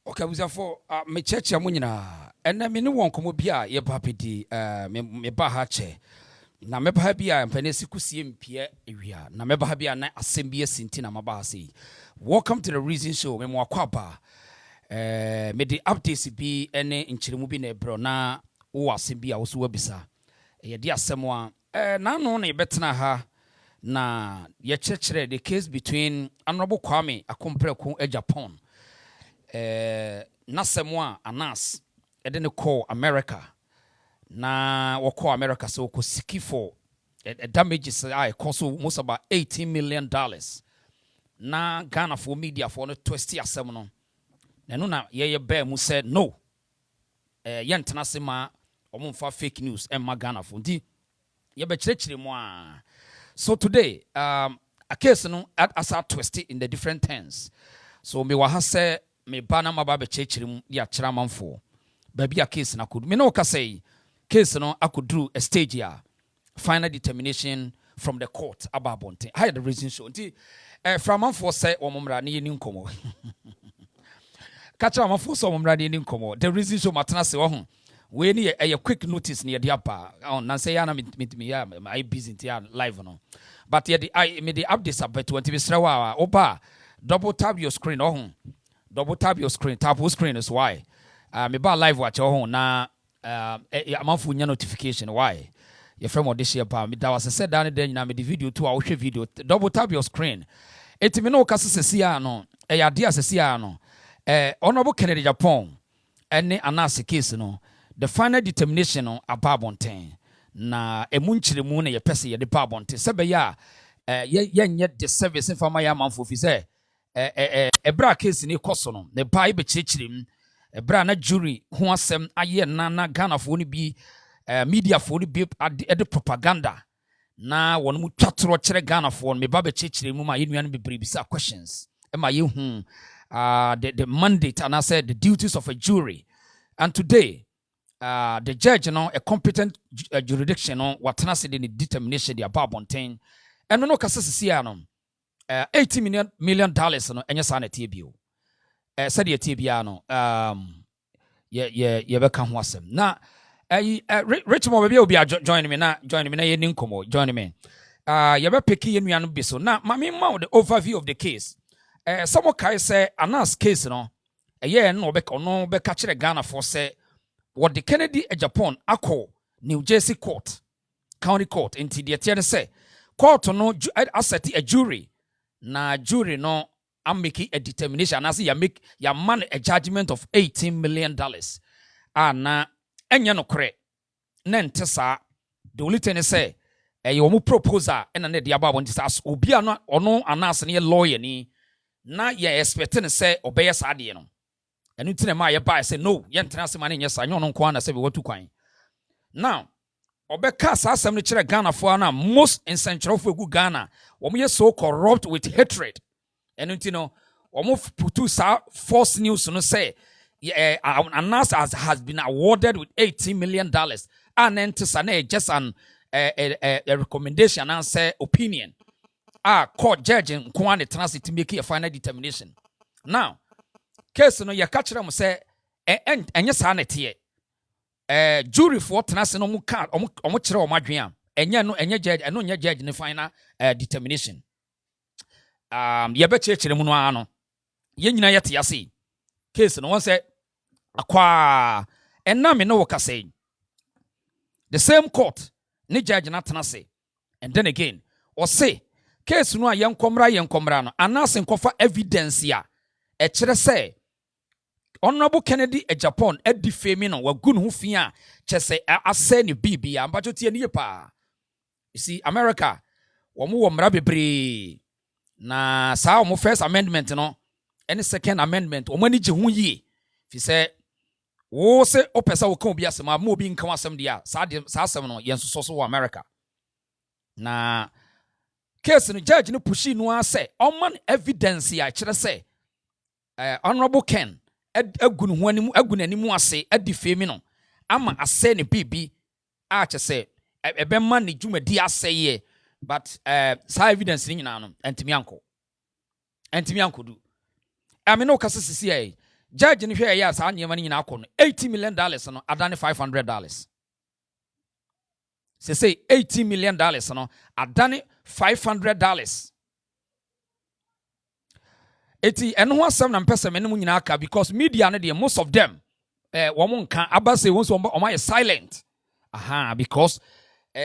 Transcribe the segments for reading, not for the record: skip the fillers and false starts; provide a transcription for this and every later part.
Okay, we for me church amunyina ena me ne won komo bia ye papedi me ba ha che na me ba bia mpanesi kusie mpie ewia na me ba bia na asem bia sinti na maba sei. Welcome to the Reason Show. Me mo akwaba me the updates bi ene nchiremu bi na ebro na wo asem bia wo so wabisa ye de asem a na no na ye betena ha na ye chekere the case between Honorable Kwame Akompreku Agyapong Nasemwa Anas edene call America na wako America so ko siki for damages I cost almost about $18 million na Ghana for media for no twisty asem no na ye bear mu said no yentena sema omumfa fake news emma Ghana for ndi ye be chirechire mu a. So today a case no as a twist in the different tense. So me wa ha say me bana mababe chechirim ya chiramanfo baby a case na could me no ka say case no akudru a stage ya final determination from the court ababonte I had the reason show nti framanfo say omomra ne yeni nkomo kacha amanfo so omomra ne yeni nkomo the reason show matana se wo ho we ni a quick notice ne de apa on na say ya na me ya I busy nti ya live no but ye I me the updates about 20 bisrawa oba double tap your screen oh double tap your screen. Tap your screen is why. Me ba live watch home na amanfo nya notification why. Your friend what this year pa me da was said down there na me the video too I share video. Double tap your screen. Eti me no kase sesia no. Ya dia sesia no. Honorable Ken Agyapong ene Anas case no. The final determination no ababonten. Na emunchiremu na ye pese ye de babonten. Sebe ya ye nye the service informa ya amanfo fi say ebra case ni koso no ne bai be chichirim ebra na jury ho asem aye na Ghana fo ni bi media fo ni bi ade propaganda na won mu twatoro kire Ghana fo me ba be chichirim ma yenuan be bisa questions e ma ye hu the mandate and I said the duties of a jury. And today the judge no a competent jurisdiction no watana se the determination the ababonten and no kasa sisia no $80 million no enya sa na tie bio said ye tie bia no ye be ka ho asem na Richmond be obi join me na ye ni nkomo join me ye be pick ye nua no bi so na ma me ma the overview of the case. Some kai say Anas case no ye no be ka kire Ghana for say what the Kennedy Agyapong akọ New Jersey court county court into the tier say court no asset a jury na jury no am making a determination as ya make ya man a judgment of $18 million na enya no kre na ntesa the only thing say you mu proposal na na dia babo ntesa obi ano ono Anas ne lawyer ni na ya expect ne say obeye sa de no enu tine ma ya ba say no ye ntena se ma ne nyesa nyo no nko na say be watu kwan now obeka sa asem ne kire Ghana fo na most insenchero egu Ghana womo ye so corrupt with hatred enu tino womo putu sa false news no say Anas has been awarded with $18 million and ntesa na just an a recommendation and say opinion court judge nko an transit to make a final determination. Now case no ye ka kire mo say enye sa na tie jury for tenase no mu ka omo kire o madwen enye judge eno nye judge ne final determination. Ye be kire mu no ano ye nyina ye te ase case no won say akwa enna me no woka say the same court ne judge na tenase and then again or say case no a yenkomra no Anas nkofa evidence ya e kire say Honorable Kennedy Agyapong defaming no wagun hu fia chese ase ne bibia ambacho tie ne pa. You see America wo mra bebre na sa wo first amendment no any second amendment wo mani je hu yie fi say wo se opesa wo kan obi asema ma obi nkan asem dia sa asem no yenso so wo America na case no judge no pushi no ase on evidence ya kire say Honorable Ken agunanimu ase defaming no ama ase ne bibi a chese ebe man ne dwumadi ase ye but sa evidence ni nyina no entimi anko du I mean no kasa sisi judge ni hwe ya sa nyema ni nyina akọ $80 million no adane $500. Say $80 million no adane $500. Eti eno ho asem na mpese me ne mu nyina aka because media no dey most of them woman kan abase won so o silent. Aha, because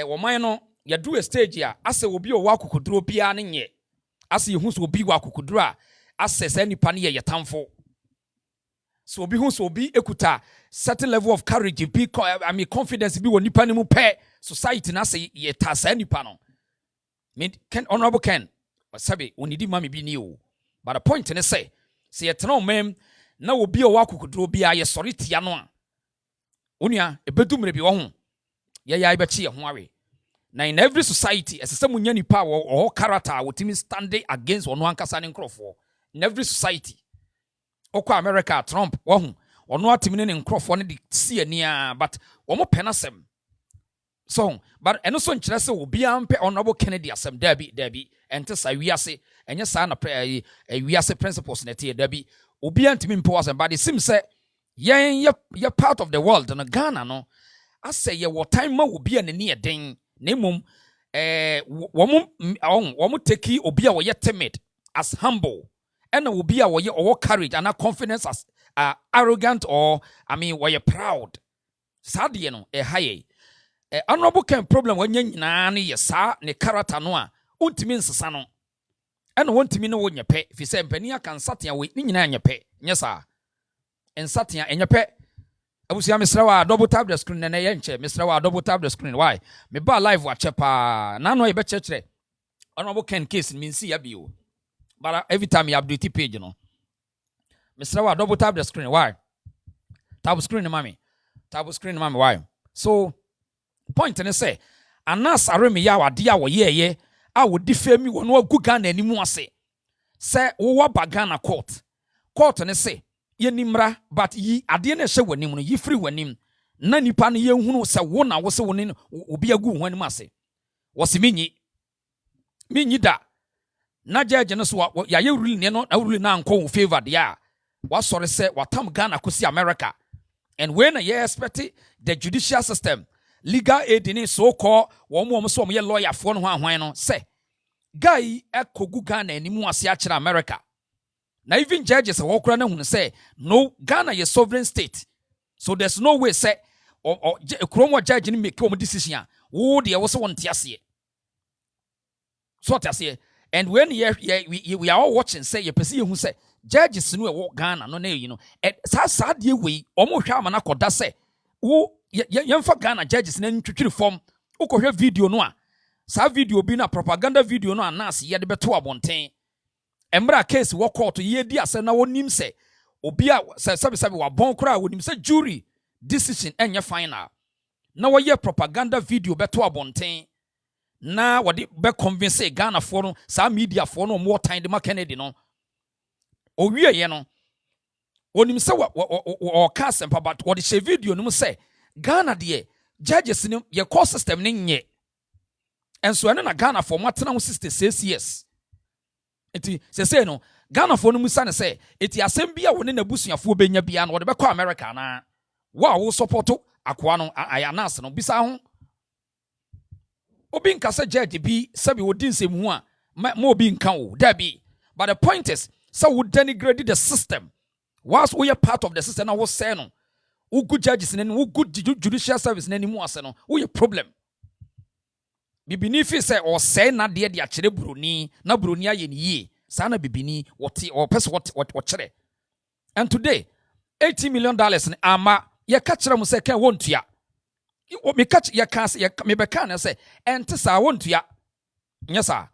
woman no ya do a stage ya ase obi o wa kokoduro bia ne nye ase hu so obi wa kokoduro a ase se nipa ne ye tamfo. So obi hu so obi ekuta certain level of courage be confidence bi woni nipa ne mu pe society na say ye ta sa nipa no. Me Ken Honorable Ken wasabe onidi mami bi ni o. But the point in say ye tena mem na obi o wa kokoduro bia ye sori tia no a. Onia ebedumre bi wo ho. Ye ya ibechi ye ho awe. Na in every society as some munya nipa or character wotimi standing against ono ankasa ne nkrofo. In every society okwa America Trump wo ono atimi ne nkrofo ne de see ania but omo penasem so but eno so nkyere se obi ampe Honorable Kennedy asem dabi ente sa wiase enye sa na wiase principles na tie dabi obi antimi mpo asem but it seems say ye part of the world na Ghana no ase ye wo time ma obi anani eden na mum womu take obi a woye timid as humble and obi a woye or courage and confidence as arrogant or woye proud sadie no high Honorable Ken problem when nyina ne yesa ne character no a untimi nsesa no and wontimi no wo nyepe fi se mpani aka nsatea we nyina nyepe nyesa nsatea enyepe abusia misrawa double tap the screen na ye nche misrawa double tap the screen why me ba live wa chepa na no e be chekere Honorable Ken case me see ya bio but every time you update page no misrawa double tap the screen why tap screen mami why so point ne say anas aremi ya wade a wo ye a wo defame wo no agu Ghana animu ase say wo ba Ghana court ne say ye nimra but yi ade na hye wanim no yi free wanim na nipa no ye hunu se wo na wo se wo ne obi agu ho anim ase wo se minyi da na judge no so ya ye rule ne no na rule na anko favor dia wa sori se watam Ghana kosi America and when you expect the judicial system legal aid in so called wo so ye lawyer for no hwan no say guy ekogu Ghana animu ase a kire America. Now even judges are na hunu say no Ghana is sovereign state. So there's no way say or kromo judge ni make a decision. Oh they also want to so what I say and when we are all watching say you perceive who say judges no Ghana no you know sad ye we omo hwa amana koda say wo yemfa Ghana judges na ntwitwiri form ukohwe video no a sa video bi na propaganda video no anase ye de beto abonten Embra case wo court ye di ase na wonim se obi a sabi wa bon kra wonim se jury decision enye final na wo ye propaganda video beto abonten na wo de be convince Ghana for no sa media for no more time de Kennedy no owie ye no wonim se wo case empa but wo de share video no se Ghana de judges ni ye court system ni nye enso ene na Ghana for matena 66 years eti se no Ghana for no musa ne say eti asem bia woni na busuafo benya bia no wo de be kɔ America na wo support akoa no ayanas no bisa ho obi nka se judge bi sabi wodi nsem hu a ma obi nka wo da bi but the point is so we denigrate the system whilst we are part of the system na wo say no wo good judges ne wo good judicial service na ni mu ase no wo ye problem bibini fi say o say na de akere broni na broni aye ni yi sana bibini o person what kere and today $80 million ni ama ye ka kere mu say kan wontua me catch ye can say me be kan say ente sa wontua nyesa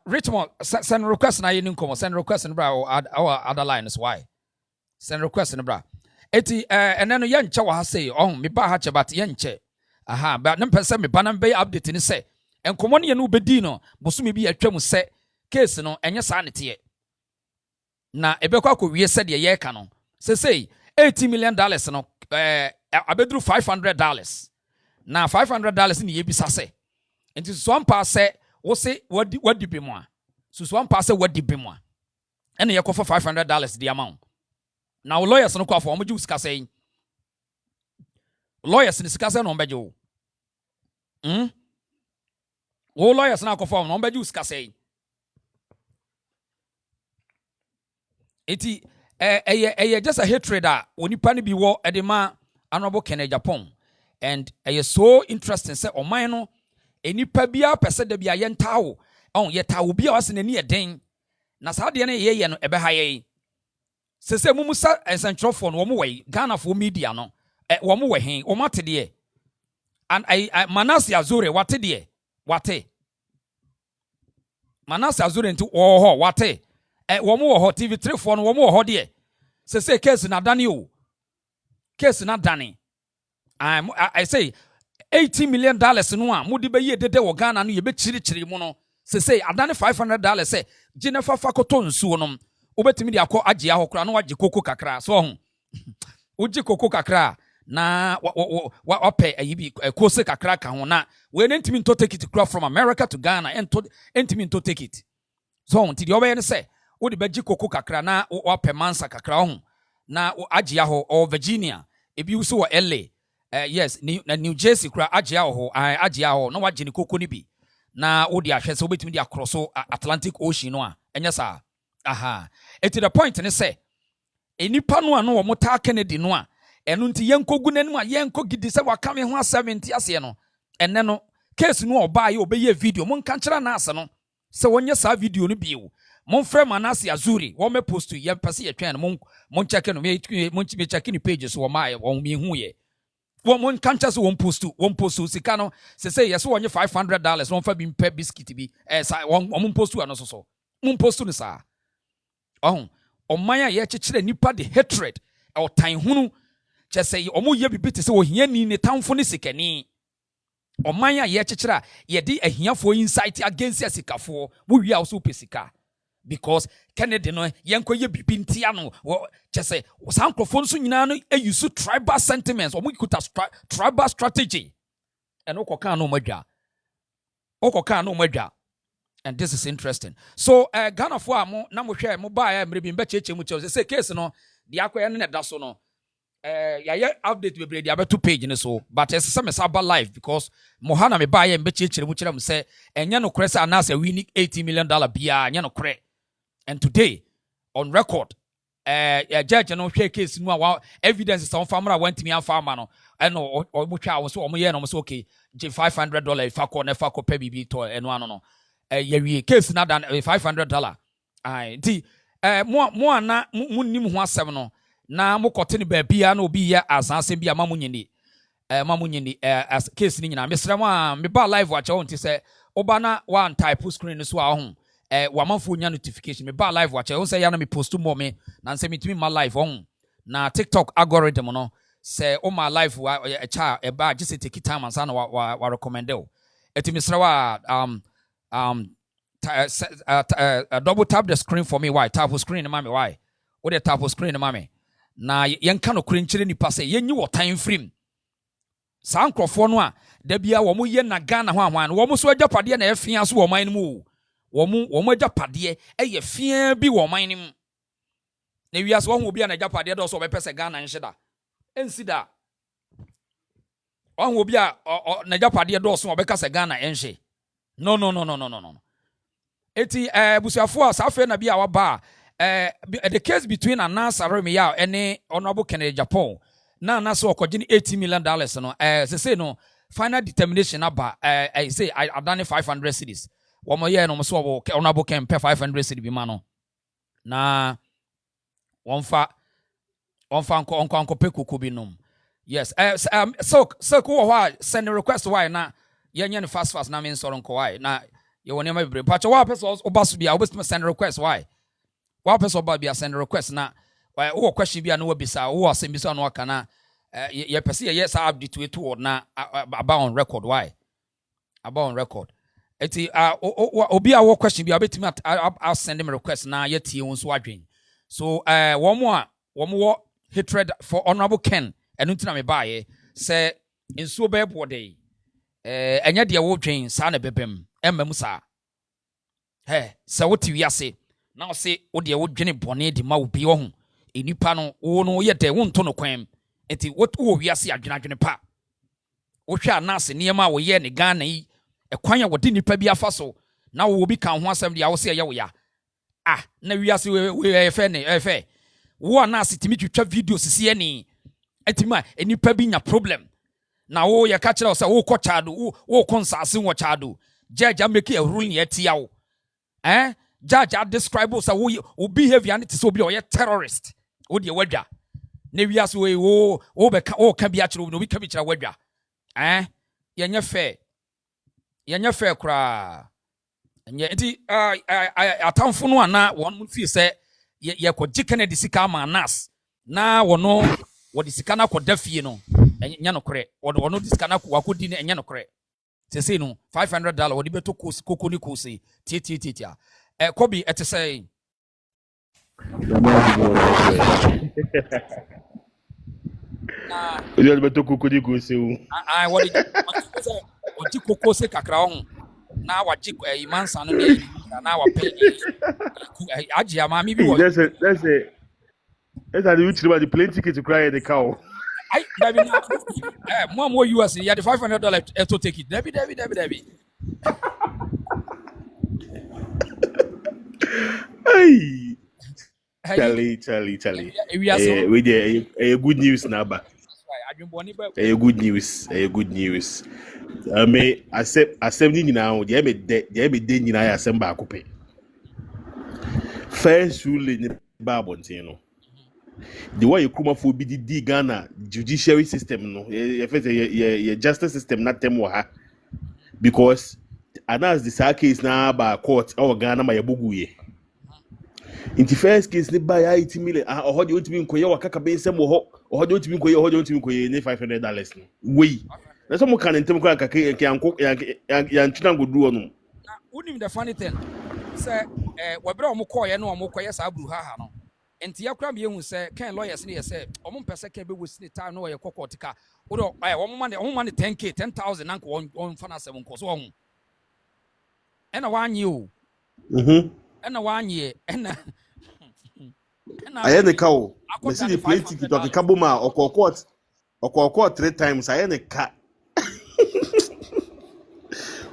Richmond send request na ye ni nkomo send request bra our other line is why send request bra eti eneno ye nche wa ha say me ba ha che but ye nche aha but nem person me banan be update ni say enkomo ne ye no bedi no bosome bi atwam say case no enye sa nete na ebekwa akowie said ye ka no say $80 million no abedru $500 na $500 ni ye bisa say enti so ampa say wo say wadi bi mo a so ampa say wadi bi mo a and you for $500 the amount. Now lawyers no call for omo juice say. Lawyers in sika say no bejo. Lawyers na call for no bejo sika say. Eti just a hatred that onipa ni bi wo edema Honorable Ken Agyapong, and so interesting say oman no enipa bia pese da bia ye ntawo on ye tawo bia wase nani eden na saa de na ye no ebe ha ye sese mumusa ensantrofo no wo we Ghana for media no wo we hen wo mate de and Manase Azure wate de wate Manase Azure nti wo ho wate wo wo TV3 for no wo ho de sese case na dane o case na dane I say $80 million no a mudi be ye dede wo Ghana no ye be chiri mu no say adane $500 say Jennifer fakoto nsuo no obetimi de akọ agye ahokra no wagye koko kakra so ho uji koko kakra na wa pay ayibi kose kakra ka ho na we ntimi to take it from America to Ghana and ntimi to take it so until the obey say wo de bagye koko kakra na wa pay mansa kakra ho na agye aho or Virginia ebi uso wa LA yes New Jersey kura agye aho na wagye ne koko ni bi na wo de ahwe se obetimi de across Atlantic Ocean no a enya sa aha to the point ne say enipa no ano wo ta Kennedy no a eno nti yenkogu nanim a yenko gidi se waka me ho 70 ase no enne no case no oba ye obeye video mon kan kira na ase no se wonye sa video no biu mon frɛ Manase Azuri wo me post ye pese ye twen no mon check no me check ni pages wo ma ye wo me hu ye wo mon kan kira se won post sika no se yes wonye $500 won fa bi mpa biscuit bi sa won post ano so mon post no sa omanya ye kyekyere nipa de hatred o tan hunu kyese omo ye bibi te se ohia ni ne tamfo ne sikani omanya ye kyekyere ye de ahiafo insight against asikafo wo wi also pesika because Kennedy no yenko ye bibi ntia no kyese sankrofo nso nyina no use tribal sentiments omo ikuta tribal strategy and okoka no madwa. And this is interesting. So Ghana for amo na mo hwe mo ba ya mrebi mba cheche mu che say case no de akoya ne da so no ya update we de abeto page ne so but es say me saba live because mohana me ba ya mba cheche mu kira mu say enya no kore say anasa winning $80 million bia enya no kore. And today on record judge no hwe case no evidence on family went me an farmer no eno o mo twa wo so o mo ye no mo so okay $500 fa ko pe bibi to eno ano no yawie case na dan $500 nti mo ana munnim ho asem no na mo kote ne baabia na obi ya asanse bia mamunyini as case ni nyina mesra mo a me ba live watch on ti say oba na one type screen so a ho wa manfo nya notification me ba live watch on say ya na me post mo me na say me timi ma live on na TikTok algorithm no say o ma live wa cha e ba just take time ansa na wa recommend o eti mesra wa double tap the screen for me. Why? Tap the screen, mommy. Why? What the tap the screen, mommy? Na yen kano krinchire ni pase yen you time frame. Sa nkrofo no a da bia wo mo ye na Ghana ho ahwan wo mo so agyapade na efia so wo man mu wo mo agyapade ye fia bi wo man nim. Na wiase wo ho obi na agyapade do so be pese Ghana nhye da. Ensi da. Wo ho obi na agyapade do so be kase Ghana enhye. No. Eti busuafo asafe na bia waba the case between Anasa Remia and Honorable Ken Agyapong na Anasa okoje ni $80 million no say no final determination aba I say I done 500 cedis wo mo ye no so Honorable Ken pay 500 cedis bi ma no na wonfa onko pe kuku bi nom yes so ko ho send request why na yenye no fast na me nsoro nko why na you want to be but what person obasu bia obestima send request why what person oba bia send request na why o question bia no wabisa o asem bisa no aka na ye pese yes update we to na about on record why about on record eti obi a wo question bia obetimi I'll send him a request na ye tie won so adwen so one more hatred for Honorable Ken enu ntina me baaye say nsuo be bode enya de wo dwen sa na bebem emmam sa he se wo ti wiase Now say what the old Jenny Bonnet de Mau Bion, a new panel, oh no, yet they won't ton of quam. And what we are see a pa. Osha nase niema wo ye ne Ghana yi ekwanya wo de nipa bia fa so na wo bi kan ho asem dia wo se ye wo ya na wiase we efe ne efe wo nase timi twitwa video sisi eni etima enipa bi nya problem na wo ye ka kire wo se wo ko chado wo konsase wo chado judge make a ruling etia wo judge describe wo se wo behavior ne tise obi o ye terrorist wo de wadwa na wiase we wo be ka wo ka bia kire wo no bi ka bi kire wadwa yenye fair kra enye enti atamfo no ana won fi se ye ko jikene de sika ma nas na wono wodi sika na ko dafie no enya no kre wono de sika na ko akodi ne enya no kre sese no $500 wodi beto koko ni kosi titia kobi etese Ele beto koko ni kosi o wodi koko se kakra ho na waji imansa no ne na wa pay agia ma mi bi wo that's the which about the plane ticket to cry in the cow baby mo US ya the $500 to take it Debbie Charlie we there a good news now ba a good news me accept ni now dey me dey nyina ya asem ba akopɛ first rule ni ba bonten no the way Kumafo bi di Ghana judiciary system no ye justice system na tem wo ha because announce the case na ba court or Ghana ma yaboguye in the first case ni ba ya 80 million ohode otimi nkoye wakaka be nsem wo ho ohode otimi nkoye ni $500 no we na so mo kan ntem kwa kaka ya ntuna goduo no unim the funny thing say wabra omo koye no omo koye sa abru ha no enti yakra me hu say kan lawyers ne say omo mpese ka be wosini time no ye kokotika odo omo ma ne 10k 10,000 nanko on fa na 7 nkoso ho ena wanye o ena wanye ena aye ne ka o me see the play ticket to kabo ma okokot 3 times aye ne ka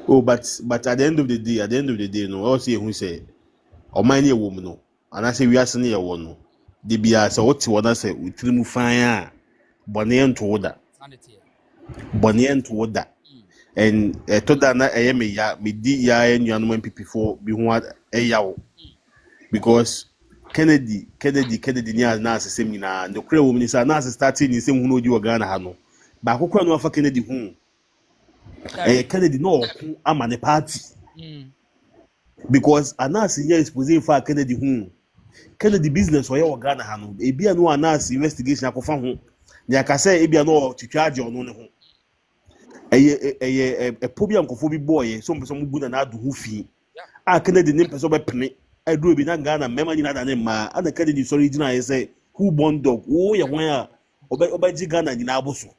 oh but at the end of the day no all see who say o man ye wom no ana say we ase ne ye wo no de bia say what wo na say utirimu fan a bone ento da and to da na eye me ya me di ya enuanom MPP4 bi ho eyawo because Kennedy ni na asem nyina no kra wo minisa na starting ni sem hu no di wo Ghana ha no ba akokwa no afa Kennedy hu Kennedy no ama ne party because anas here is posing for Kennedy hu Kennedy business wo ye wo Ghana ha no e bia no anas investigation akofa ho ne aka say e bia no twitwaje ono ne ho pobia nkofo bi boy so mpeso mu bu na adu hu fi Kennedy ni mpeso be pene do bi na Ghana mema ni na da ne ma ana Kennedy sorry gina ye say who born dog wo ye hwan a obaji Ghana ni na aboso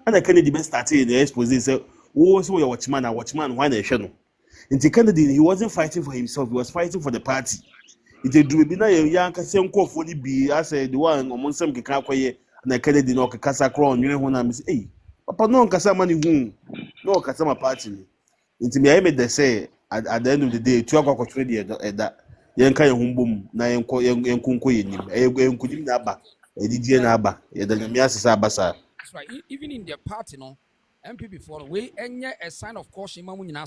ana Kennedy be start in the expose say wo so ye watchman why na ehwe no nti Kennedy he wasn't fighting for himself, he was fighting for the party. It do bi na ye yanka se nkofo ni bi as the one omonsem keka akoye na Kennedy no kasa crown nwene ho na me say papa no kasa mani hu no kasa ma party ni nti me I say at the end of the day tu akwa trade eda yenka ye humbom na yenkunko yenim yenkudim na aba edidie na aba yeda nyame asesa abasa. That's right. Even in their party no MPP4 we enye a sign of caution mamu nyina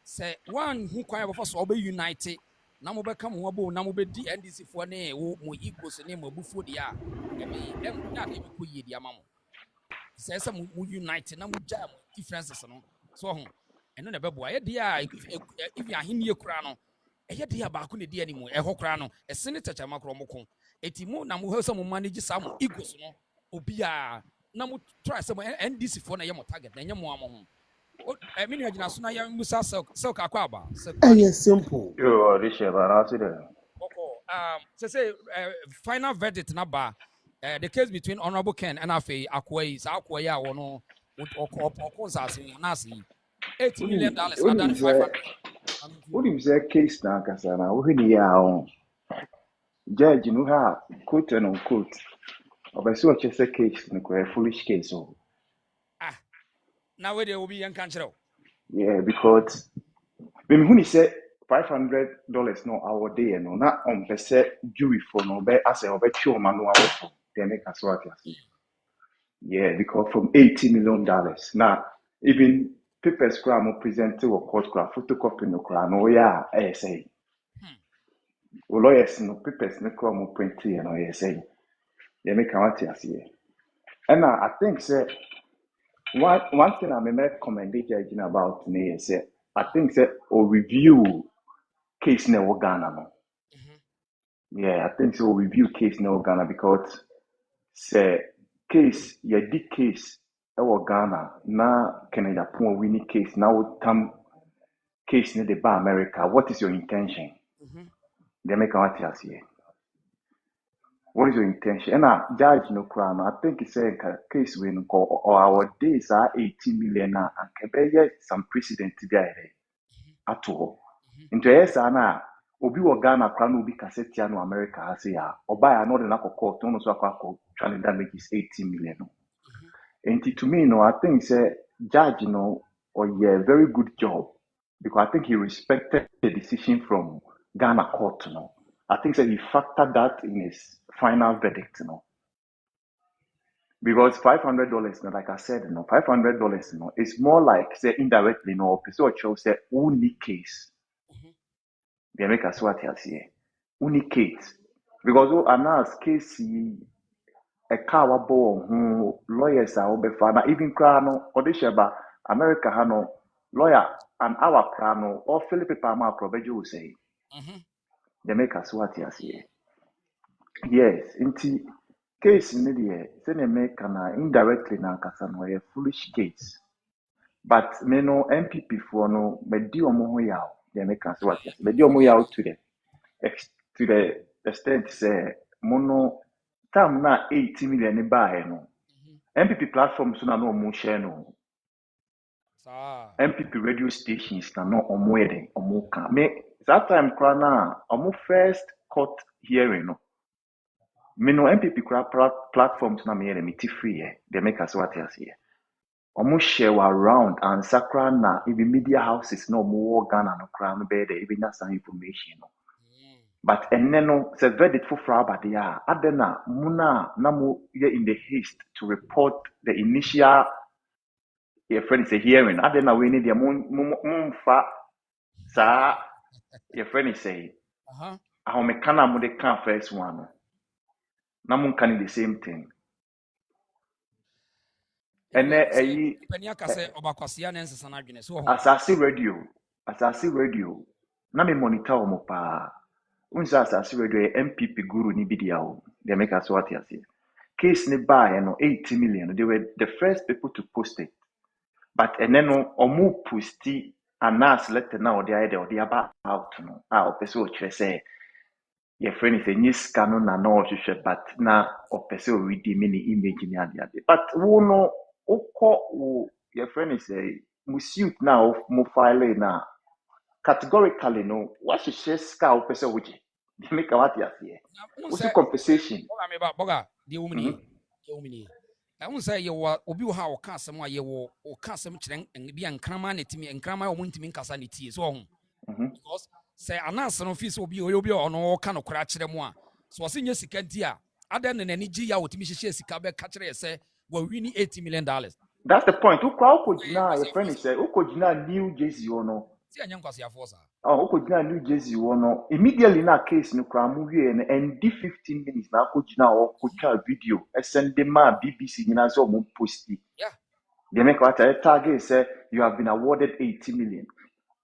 say one who kwan before so be unite na mo be kam ho abo na mo be di NDC fo ne wo mo egos ne mo bufu dia na de ko yi dia mamo say mo unite na mo ja mo differences no so ho eno na be boa ye dia if ya hini ekura no eye dia ba ko ne dia ni mo e ho kura no e senator chama kro mo ko etimu na mo hwesa mo manage some egos no obia na mo try some NDC for na ye mo target na nye mo amo ho me nua gina so na ya musa selk akwa aba yes simple yo rishe barasi de say final verdict na ba the case between Honorable Ken and Akwai sa Akwai ya wono okonsa se na se $8 million other than 500 What if say case na kasa na we ni ya on. Judge no ha quote and unquote. Obese o chese case no a foolish case o. Ah, now where they will be young country. Yeah, because when he say $500 no our day no na on pese jury for no be as a obe chi o ma no awofo. They make us what you. Yeah, because from $80 million. Now, even papers cram presented or court cram photocopy no cram no yeah, say. Lawyers no papers no cram print here no say. They make what you see. And I think say one thing I may make comment judging about me is say I think say or review case no Ghana no. Yeah, I think so review case no Ghana because say case yɛdi case ɛwɔ Ghana na Agyapong winning case na wotam case ne de ba America. What is your intention? They make what you see. What is your intention? And judge no crown. I think it's a case when or our days are 80 million and kebe some precedent there at all. Into na obi wo Ghana crown obi kaseti no America has ya oba ya no de na court no so akwa trying damages 80 million. And to me, I think say judge, or yeah, very good job because I think he respected the decision from Ghana court, I think that he factored that in his final verdict, because $500, like I said, $500, it's more like say indirectly, so say only case. They make us what I say, only case because announce case. A car who lawyers are over even crano or the sheba America hano lawyer and our crano or Philip Palmer provision say they make us what you see. Yes, into case in the say make an indirectly na kasano a foolish case. But me no MPP for no medio mo yaw they make us what you see. Medio mo yaw to the extent say mono tam na 80 million buy no. MPP platforms na no more share no. MPP radio stations na no omwede omuka. Me that time kra na omu first court hearing no. Me no MPP platforms na me me ti free they make us what you see. Omu share around and sakra na even media houses no more Ghana no kra no be there even na some information no. But no, it's a verdict for Fraba there. Adena muna namu in the haste to report the initial your friend is a hearing. Adena we need the moon fa sa your friend is saying. How me kana mu de can first one. Namun can the same thing. And then Asasi radio. Na me monitor mo pa. Unsa Asasi radio MPP guru ni bidia they make us what you see. Case ni buy 80 million. They were the first people to post it. But and then omu posti anas letter now they about out no. Opeso chwe say your friend is a new scanner na no but na opeso redeem any image ni ade. But no oko your friend is a musuit now mo file na categorically no what she says ska opeso wuji. They make what you see. What's the compensation? I won't say you were Obi how custom why you were custom and be uncrama netimi and crama or wintiming casanity so on. Because say an answer of fees will be on all kind of cratch them one. So I seen your second year. Other than any G out to Michelle Sikabe catcher say, well, we need $80 million. That's the point. Who could your friend is who could New Jersey or no? Oh, who could New Jersey or no? Immediately in that case, no crime movie and D 15 minutes now could now or could video. I send them my BBC in as all posty. Yeah. They make what I target say you have been awarded 80 million.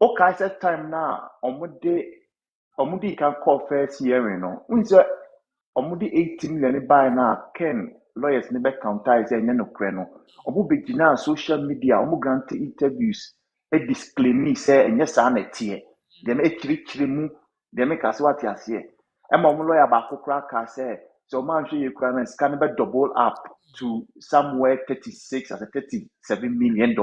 Okay, I said time now. Omudi can call first hearing no. Unse omudi 80 million buy now Ken lawyers never counter say no kreno. Omu begina social media, omu grant interviews, disclaim say yes na tie. Dem chiri mu, dem make us what you say. Emma omu lawyer ba kokra ka say so man hwe yekura na scan be double up to somewhere 36 as a $37 million.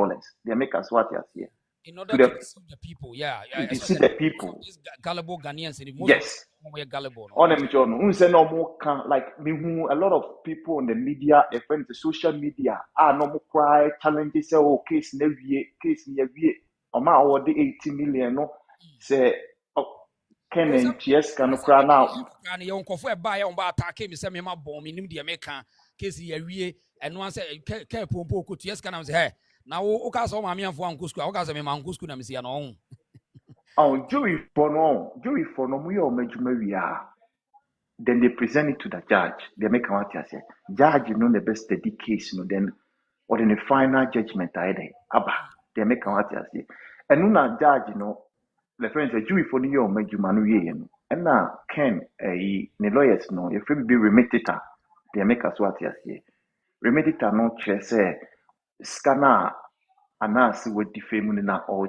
They make us what you say. in order to to the deceive the people. Yeah, to deceive especially the people. these gullible Ghanaians. And most of Yes. them were gullible. No? On them, John. No more can like me. A lot of people on the media, your friends, the social media, no more cry challenges. Say, oh, case never, case never. Oma award 80 million. No, say, oh, Ken and TS can cry now. And you uncle for a buyer on bar attack me, say me my bomb in the American case ye and one say, Can Pompo could yes can I say, now, Okas all my man for Uncle School, Okas and my Uncle School, I'm seeing on. Oh, jury for no, we all make we are. Then they present it to the judge. They make a what say. Judge, you know the best steady case, then or in the final judgment, Abba. They make a what say. And now judge, the friends a jury for you make you manu. And now Ken, the lawyers, if we be remitted, they make us what say. Remitted no say scanner announce with defamation na all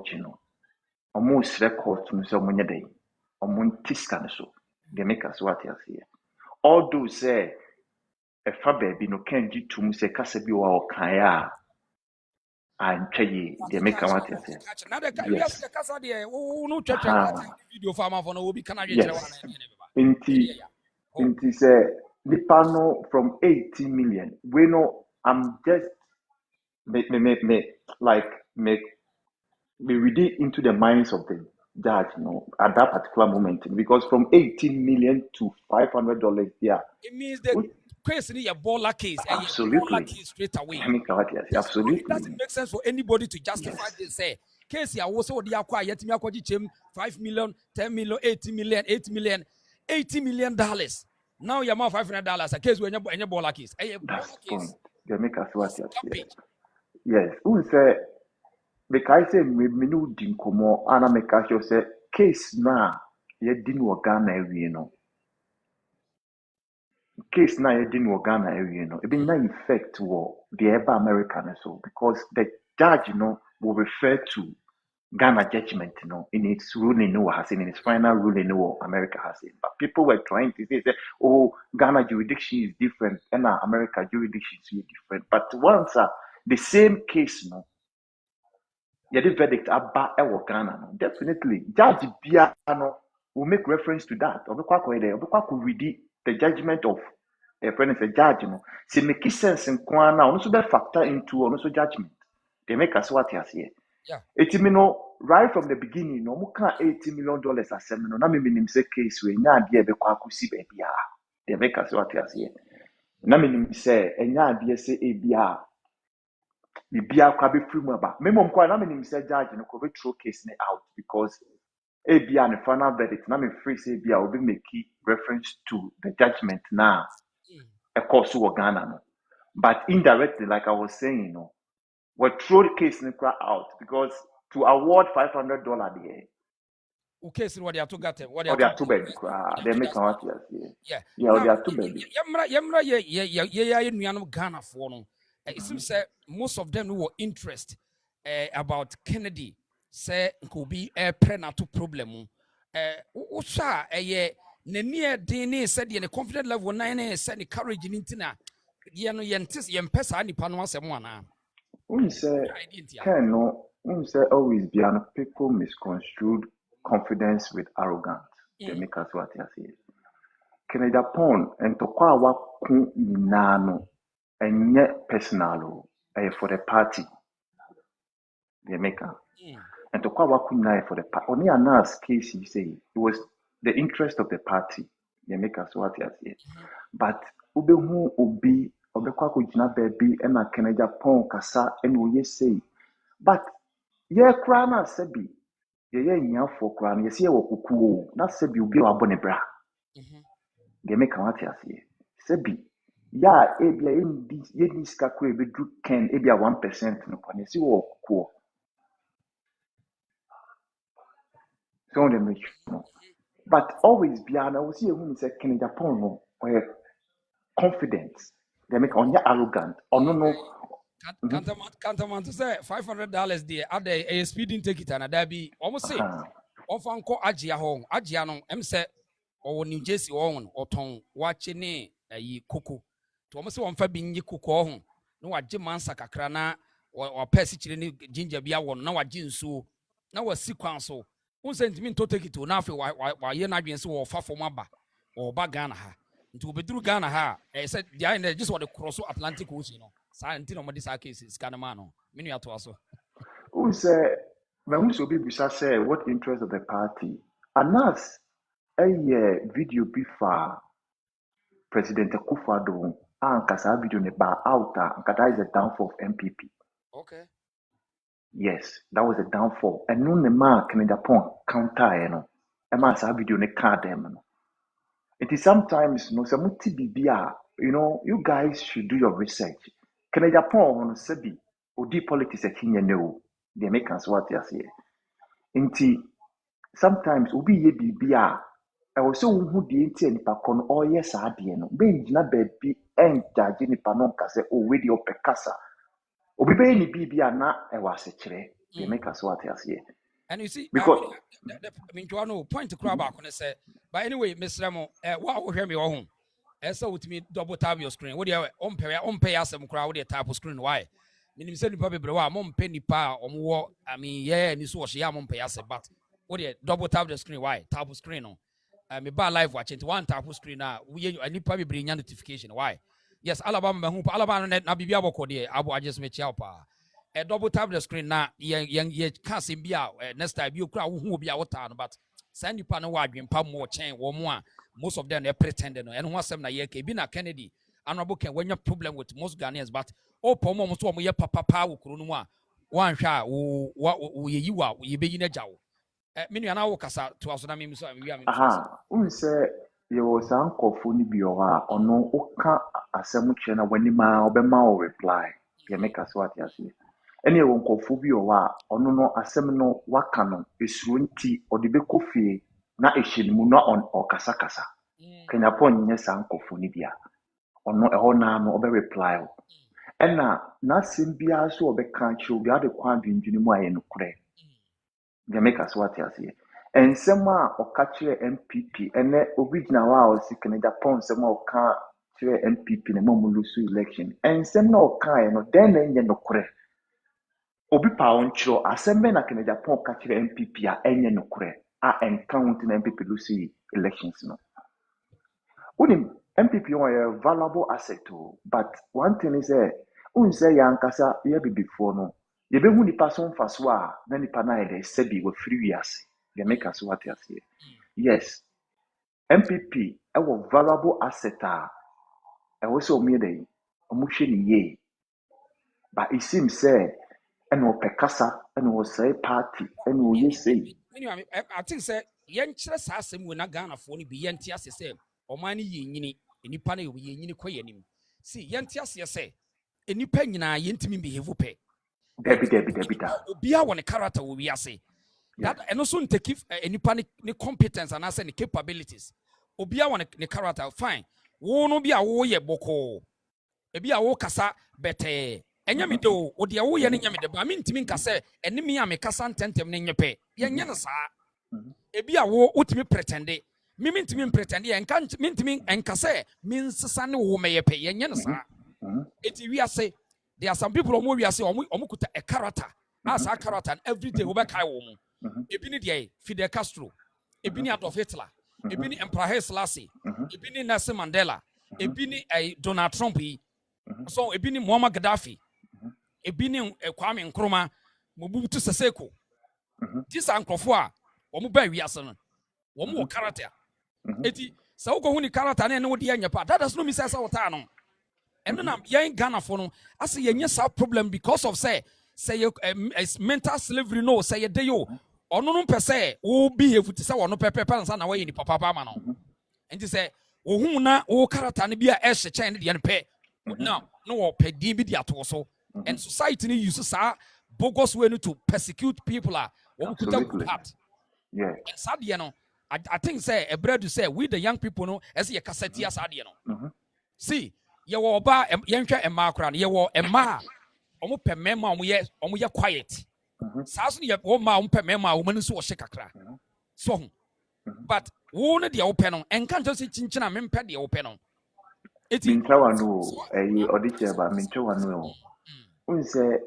almost record no so money day almost scan so they make us what here all those say a fa baby no can do to say kasa bi wa okan and try they make what here Now the yes the casa there, no church aha video farmer for no will be can I yes inti say the panel from 80 million we know I'm just me like make we read it into the minds of the judge, at that particular moment. Because from 18 million to $500, yeah. it means that case in a baller case, Absolutely. case straight away. Absolutely. It doesn't make sense for anybody to justify Yes. this. Say, case ya also the acquire yet me akwaji chem 5 million, 10 million, 80 million, 8 million, $80 million. Now you're more $500. A case when you're baller case. That's the point. They make us what you yes. Who say because I say me no dinkomo and make us say case na ye didn't Ghana area case na ye didn't Ghana area it be no effect war the ever American so because the judge will refer to Ghana judgment in its ruling in its final ruling America has it. But people were trying to say oh Ghana jurisdiction is different and America jurisdiction is different. But once the same case the verdict about Ghana definitely judge Bia will make reference to that. Or read the judgment of a friend is a judge say make sense in Kwana also be factor into also judgment. They make us what you see. Yeah. 80 million right from the beginning no mo can $80 million asem no na me nim say case we nya ade e be kwa akusi ba bia they make us what you see na me nim say enya ade say e bia bibia kwa be free mu aba me mom kwa na me nim say judge no ko be throw case ne out because e bia the final verdict na me free say bia will be make reference to the judgment now a course of Ghana no but indirectly like I was saying we throw the case out because to award $500 there. Okay, so what they are to get what They are too baby. They make a what yeah. Yeah, they are too baby. Yeah, Ghana for no. It seems that most of them were interest about Kennedy. Say could be a prenatal problem. Usha near DNA said the confident level 9 said the courage in Intina. Yentis Yempesa ni Panwa Semwana. When say Ken always be an people misconstrued confidence with arrogance. They make us what you say. Kennedy Agyapong and to kwa waku nano and yet personal for the party. They make us. And to kwa waku na for the party. Only a nice case you say it was the interest of the party. They make us what you say. But ubehu ubi obekwa kujina baby ena Kennedy Agyapong kasa enu ye say. But ye kra na sebi ye nya for kra na ye se wo kuku na sebi ubi abone bra. They make what you say. Sebi ya ebia ye ni skakro ebe du Ken ebia 1% no kwa si wo kuku. So they make but always be an I will see who say Kennedy Agyapong no or confidence. They make on arrogant or no. Cantaman to say $500 there at the speeding ticket and there be almost say of Uncle Agyapong Agyapong say or New Jersey or Tom watching a cuckoo to almost one for being ye cook no what Jim Mansaka crana or Persic ginger beer one no what gin so na wasi kwan so won say ntimi nto take it na afi wa ye na adwen se wo fa fom aba o ba Ghana ha nti obeduru Ghana ha say dia na just what the cross Atlantic Ocean no sa nti no mo dis cases kana ma no me nu ato aso Who say when we so be bisa say what interest of the party anas a video before President Akufo-Addo ankasa video ne ba out and that is the downfall of MPP. okay Yes, that was a downfall. And no man can Agyapong counter, you know. A man sa video ne card them. No. It is sometimes no samuti bibia. You know, you guys should do your research. Can Agyapong on sebi odi politics a Kenya no. They make us what you say. Inti sometimes ubi ye bibia. I was so who the inti and pakon or yes no. Be na baby and judge ni panon kase o wedi o pekasa. Obi be ni bibia na e wase kire. They make us what you say. and you see Because I mean to no point to crab back on say but anyway Mr. Remo what wo hear me wo esa with me double tap your screen what you on pay asem kra wo dey tap screen why minim say nipa bebre wa mo mpe nipa omwo I mean yeah ni so wo hye mo mpe asem but what dey double tap the screen why tap screen no me ba live watch it one tap screen na we nipa bebre nya notification why yes Alabama hu Alabama na bibia boko dey abo I just me chia pa a double tap the screen na ye can't see be out next time you crowd who be out town but send you pan wa adwempa mo chain wo mo a most of them they pretending no and one sem na ye ke bi na Kennedy honorable Ken when you problem with most Ghanaians but o pomo mo so mo ye papa wo kuro no mu a wan hwa wo ye yiwa ye be yina jawo me nua wo kasa to aso na me so wi am say you was uncle ni bi o ha ono oka asem kire na wani ma obema o reply ye make us what you say ene ye wonkofu bi o ha ono no asem no waka no esuro nti o de be kofie na ehyenimu na on okasa kasa Kenya pon nye sankofu ni bia ono eho na no obe reply ena na sim bia so obeka chi obi ade kwa dwendwene mu aye no kure ye make us what you say ensema okachire MPP ene original wa o si Kenya pon sema oka chire MPP na mamulusu election ensem na oka no den na enye no kure obi pa onchiro asembe na Kenya pon okachire MPP a enye no kure a encounter na MPP lusi elections no unim MPP is a valuable asset but one thing is unse yankasa ye before no ye be hu nipa so mfa so a na nipa na ye sebi we free wiase they make us what you say yes MPP a valuable asset a we so me dey omuhwe ni ye but it seems say and o pekasa and o say party and o ye say I think say yen kire sa asem we na Ghana fo ni bi yen ti ase say omani ye nyini enipa na ye nyini koyenim see yen ti ase say enipa nyina yentimi behave pe debi da obia won character wo wi ase that eno so nteki enipa ni competence and ase ni capabilities obia won ni character fine wo no bia wo ye boko ebia wo kasa bete enya mi do wo de wo ye ne nya mi de ba mi ntimi nkase ene mi a me kasa ntentem ne nyepe ye nya no saa ebia wo utimi pretende mimi ntimi pretende ye nka ntimi enkase mi nsesa ne wo meyepe ye nya no saa eti wi ase there are some people omo wi ase omo kuta a character as a character and every day wo be kai wo mu ebi ni de Fidel Castro ebi ni Adolf Hitler ebi ni Emperor Haile Selassie ebi ni Nelson Mandela ebi ni Donald Trump so ebi ni Muammar Gaddafi ebi ni Kwame Nkrumah Mobutu Sese Seko these are nkrofo a omo ba wi ase no omo wo character eti sa wo ko hu ni character na wo de anya pa that does no mean say sa wo ta no eno na yen Ghana for no ase yenye sa problem because of say mental slavery no say dey yo ono no pese wo behave to say wo no pepe nsa na we ni papa ma no enti say wo hu na wo character ne bia e hye chen de ne pe now no wo pe din bi dia to so and society ni use sa bogus way to persecute people wo kuta good heart yeah and sadie no I think say a bread to say we the young people no as ye cassette sadie no see ye wo ba yenhwe emma kra no ye wo emma omo pe mema omo ye quiet saa so ye wo ma omo pe mema omo nso wo hye kakra so but wo no de wo pe no enka nto se chinchina me mpe de wo pe no eti mintawa no odiche ba mintawa no unse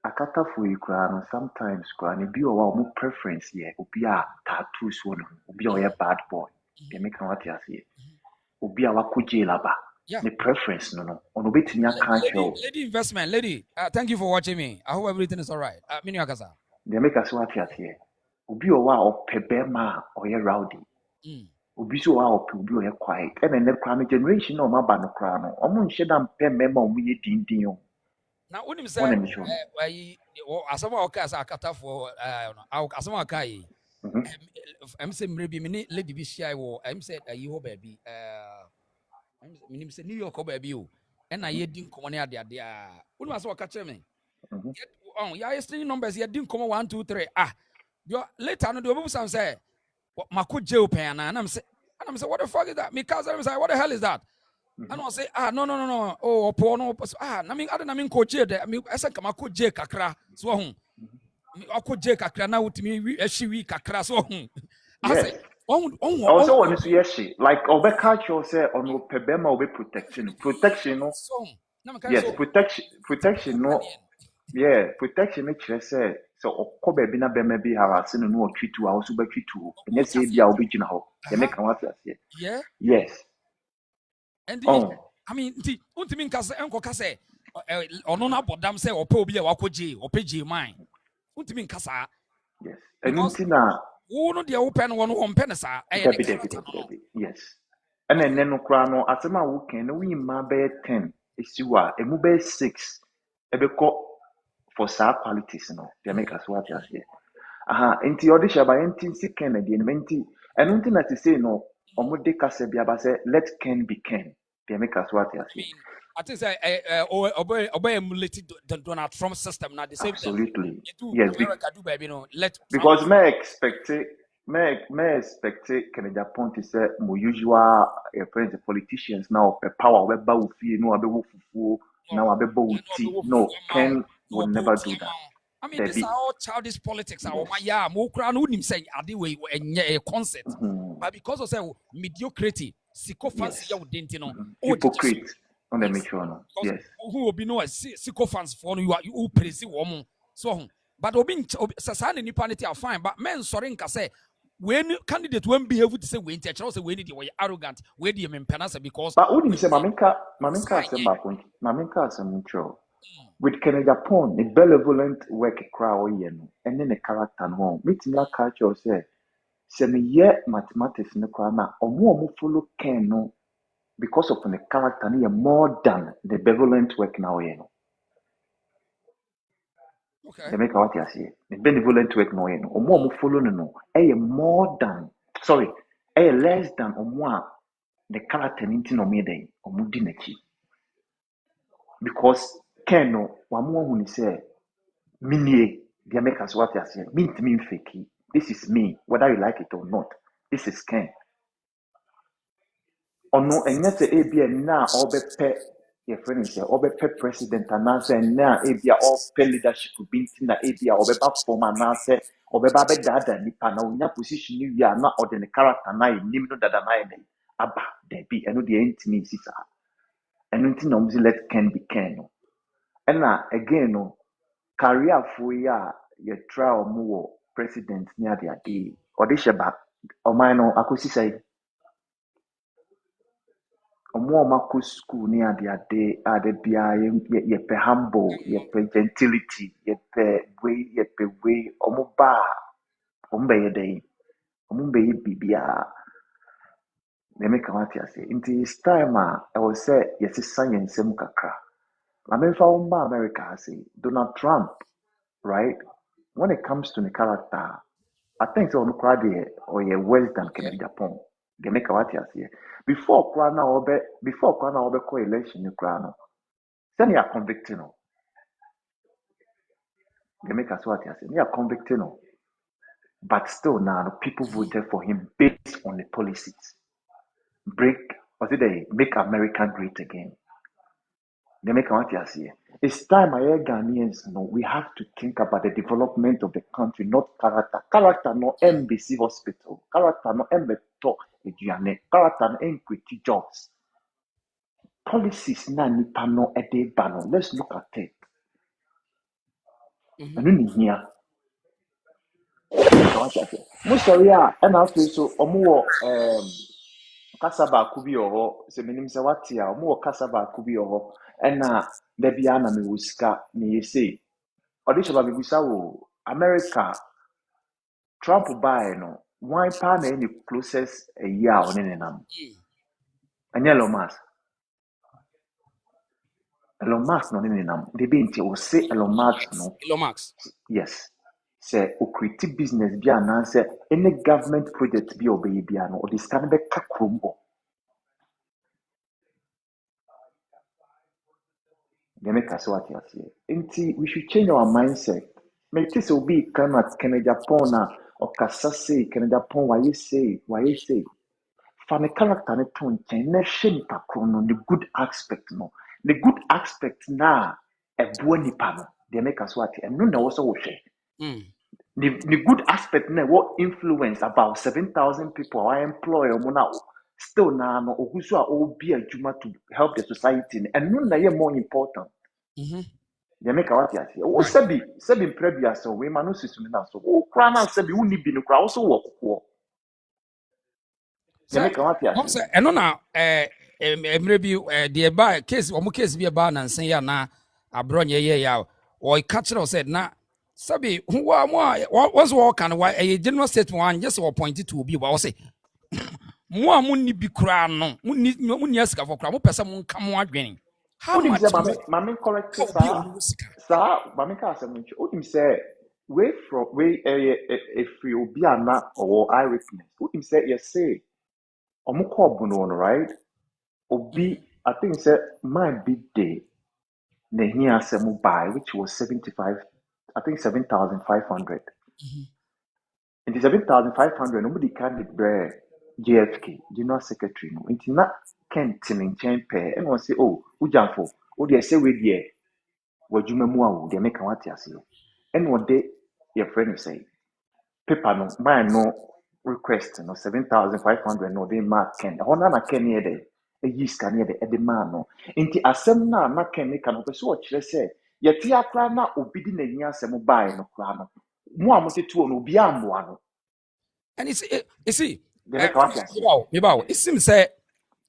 akata for you crown sometimes crown be or preference here obi a tattoos one obi a bad boy they make what you say obi a wakoje laba the preference no ono betimi aka show lady investment lady thank you for watching me. I hope everything is all right. Mini akasa they make us what you say obi o wa opebema or rowdy obi so wa obi o quiet and then crown generation no maba no crown no omo nhye da mpemema omo ye dindin o. now when him say asama okasa akata for asama akai I'm saying maybe mini lady bi share wo I'm said you ho baby minim say New York baby o and na ye din komo ne ade ade when ma say waka kire me ya yesterday numbers ye din komo 1 2 3 later no the obu sam say mako jail pen and I'm say what the fuck is that? Me cause I'm say what the hell is that? And I say no oh poor no na me ada na me ko jail de me ese kama ko jail kakra so ho me ako jail kakra na wutimi wi kakra so ho I say also on this yes like obe catch you say on pebema obe protection no yes protection no yeah protection make sure say so okobe bi na bema bi harass no no twitu a also be twitu enye say bia obe gina ho they make am say yeah yes and I mean nti untimi nkase enko kase ono na bodam say opa obi a wakoje opeje mine untimi nkasa yes and untina wo no de wo pen wo no pen sa debi yes and then no kra no asema wo ken no wi ma be 10 esiwa emu be 6 ebeko for sa qualities no they make us what you say enti odi shaba enti si ken na de enti and unti na to say no omo de kase bia ba say let Ken be Ken they make us what you say I think say emulated Donald Trump system now the same absolutely thing. Yes, America do baby no let because me expect can Japan to say more usual friends politicians now the power we ba ufi no abe fufu now abe uti no Ken would never do that. I mean these are all childish politics. Yeah, mo kra no nim say ade we a concept. But because of say mediocrity, sycophants ya udenti no. Hypocrite on the make sure no. Yes. Who will be no sycophants for you praise woman. So but obi sasa ne nipa ne ti fine but men sorry nka say when candidate when behave to say we intention say we need you arrogant we dey mempenasa because but who say maminka say ba point maminka say mutual with Ken Japan the benevolent work crowd no and then the character no meeting that culture say me ye mathematics no kwa na omo follow Ken no because of the character no more than the benevolent work now no. Okay. They make what you say. The benevolent work no no. Omo follow no. More than sorry. Less than omo the character ninti no me dey. Omo di nachi. Because Ken no wamo hu ni say minie. They make us what you say. Mean fake. This is me, whether you like it or not. This is Ken. Ono enye se ebia na obepe your friend say obepe president anase na ebia ope leadership binti na ebia obeba form anase obeba be dada nipa na onya position ni wi na ode ne character na nim no dada na ene aba there be eno de entimi sisa eno nti na omzi let Ken be Ken no na again no career for ya ye try omo wo president ni ade ade ode sheba oman no akosi sai Omo school ni ade bia ye pe humble ye pe gentility ye pe way omo be ye dey omo be ye bibia me make am say into this time I was say yes science sem kakra I mean for America say Donald Trump right when it comes to the character I think so no crowd or ye worse than Ken Japan they make what you say before Kwana obe ko election ni Kwana then you are convicting no they make us what you say you are convicting no but still now people voted for him based on the policies make America great again they make what you say it's time Ghanaians know we have to think about the development of the country not character no embassy hospital character no embeto eduane character no equity jobs policies na nipa no ede ba no let's look at it ɛno ne hia mo sorry and after so omo kasa baako bi wɔ hɔ sɛ menim sɛ wate a omo wɔ kasa baako bi wɔ hɔ ɛna da bia na me wɔ sika me yɛsei ɔde hyɛ ba bibisa wɔ America Trump buy no one pa na any closest a year on ne nam ɛnyɛ Elon Musk no ne nam de bi nti o se Elon Musk no Elon Musk. yes say o create business bi anaasɛ any government project bi obey bi ano o de sika no bɛka krom hɔ they make us what you say nti we should change our mindset make this will be cannot Agyapong na ɔkasa sei Agyapong why you say for the character ne to nkyɛn na hwɛ nipa koro no the good aspect no the good aspect na ɛboa nipa no they make us what ɛno na wɔsɔ wɔhwɛ the good aspect na what influence about 7,000 people I employ ɔmo na still na no ogu so a obi adwuma to help the society and no na yɛ more important they make what you say o sebi mprebia so we ma no sisu na so o kra na sebi uni bi no kra wo so wɔ kokɔ they make what you say ɛno na emre bi de ba case omo case bi ba na nsen ya na abronye ye ya o catch us said na sabi who was walk and why a general statement one just appointed to be wa say mo munni bi kura no munni asika for kura mo pese mo nka mo adwen how much mama correct sa mama ka asem nchi odim say we from we if you obi ana or eyewitness odim say yes say omo call no right obi I think say my big day na he asem buy which was 75 I think 7,500 and the 7,500 nobody can the JFK general secretary no nti na Ken Timinchen pair and one say oh ujamfo o dey say we there wadwuma mu awo dey make what ase and what day your friend say paper no buy no request no 7,500 no dey mark Ken ona na Ken here dey e yi scan here dey e dey man no nti asem na Ken make no so o kire say yeti akra na obi di na yin asem buy no kra no mu amotetu no obi amboa no and you see it seems say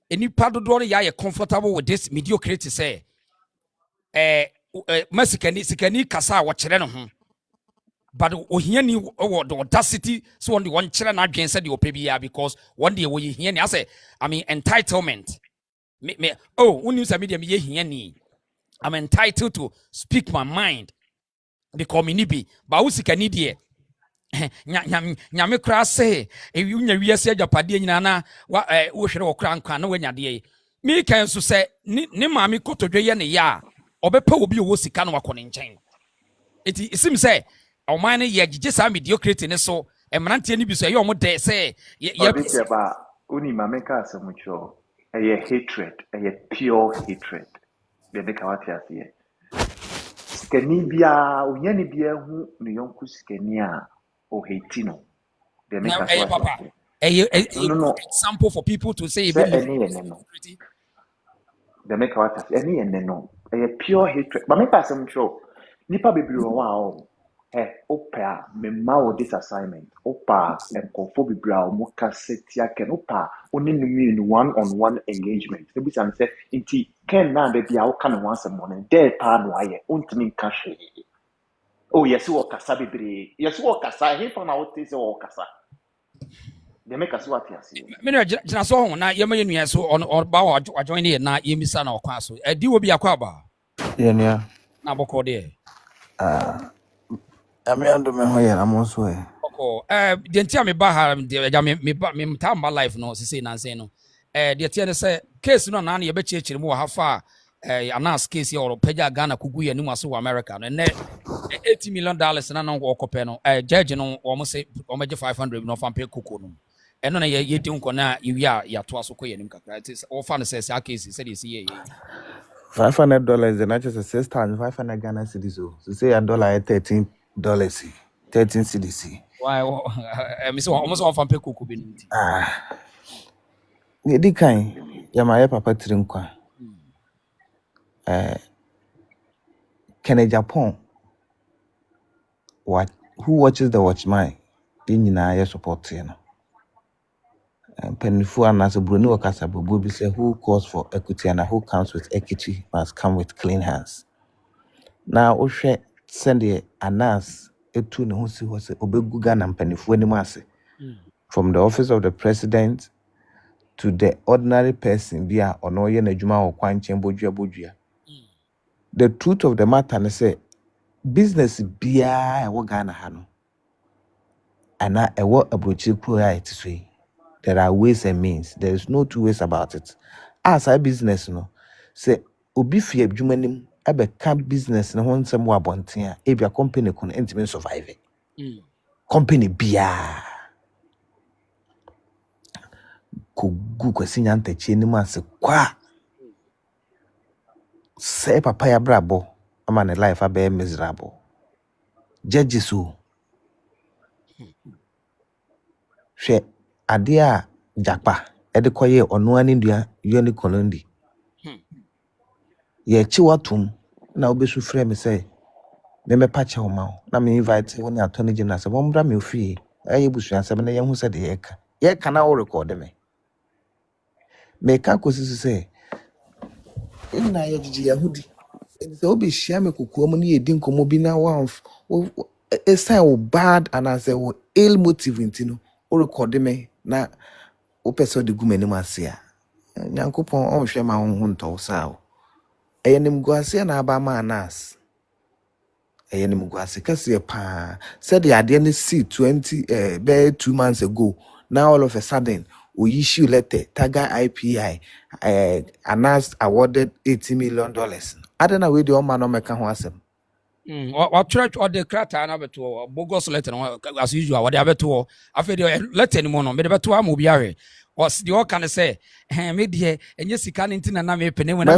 any part of the ya comfortable with this mediocrity say Mexican kasa wa kire no ho but ohiani the audacity so on the one kire na adwen say the opebia because one day we hiani I say I mean entitlement me uni say me dey hiani I'm entitled to speak my mind because me nibi but usikani die nyame kra se ewunya wiase agapade nyina na wo hwere wo kra nkwa na wanya de mi kan so se ne maami kotodwe ye ne ya obepa obi wo sika no wakọ ne nkyɛn eti isim se ɔman ne ye gige sa mediocrity ne so emrante ne bi so ye ɔmo de se ye ba uni maame ka asemucho eye hatred eye pure hatred de be ka wati ase sikani bia onyani bia hu ne yonku sikani a o hate no they make us papa no example for people to say no they make us any no a pure hatred but make us show nipa bebre wow opa me ma this assignment opa enkofo bebre a mo kasetia ken opa oni no one-on-one engagement e bi san say inti ken na be bia wo ka no once morning there pa no aye ontimi nka hwe oh yes wo kasa bebre yes wo kasa he fa na wo te se wo kasa they make us what yes me no gina so ho na yema yenua so on ba wa join ne na yemisa na okwa so di wo bi akwa ba yenua na boko de ame ando me ho yera mo so boko de ntia me ba ha de ja me tamba life no sese na nsen no de tie ne se case no na na ye be chechire mu wa hafa anas case ya oro pagya Ghana kugu ya nimu aso America no ne $80 million na no okope no judge no o mo se o meje 500 no fa pay kuku no eno na ye di nko na ye ya to aso ko ye nim kakra it is o fa no se a case say dey see ye $500 and just 6,500 Ghana cedis so say a dollar $13 13 cedis why me so almost on fa pay kuku bi nti ye di kan ya ma ye papa tirim kwa Ken Agyapong who watches the watchman? In support, you know. And Pennyfu and as a Bruno Casabu say who calls for equity and who comes with equity must come with clean hands. Now, Oshe send a announce a tune who was a Obegugan and Pennyfu anymasi. From the office of the president to the ordinary person via Onoye Nejuma or Kwan Chemboja. The truth of the matter is say business bia a Ghana hano. And a what about it say. There are ways and means. There is no two ways about it. As a business, no, say obi fie adwumanim abeka business no ho nsem wa bonten a ebia company kun entime survive. Company bia ko gu kwasi nyantachi ni ase kwa say papa ya brabo ama ne life abe miserable. Judges o hwe ade a japa ede koye ono ani ndua yoni kolondi ye chi watum na obesu frɛ me say me pacha o ma na me invite woni attorney general say bombra me ofie aye busua say na ye hu say de ye ka na o record me ka kosi say na ye gigi yahudi say obi share me kokuo mu na ye din komo bi na wa say o bad and as a ill motive intino o record me na o person de gumani masia nyankopon o hwe ma ho nto sa o eyenim guase na aba ma anas eyenim guase kase pa said the ade ne see 20 be 2 months ago. Now all of a sudden we issue letter Taga IPI announced awarded $80 million. I don't know where the man no make ho asem. What church or the crata na beto bogus letter as usual what they beto after the letter ni mo no me beto am obiare was the all can say me de enye sika ntina na me pene when na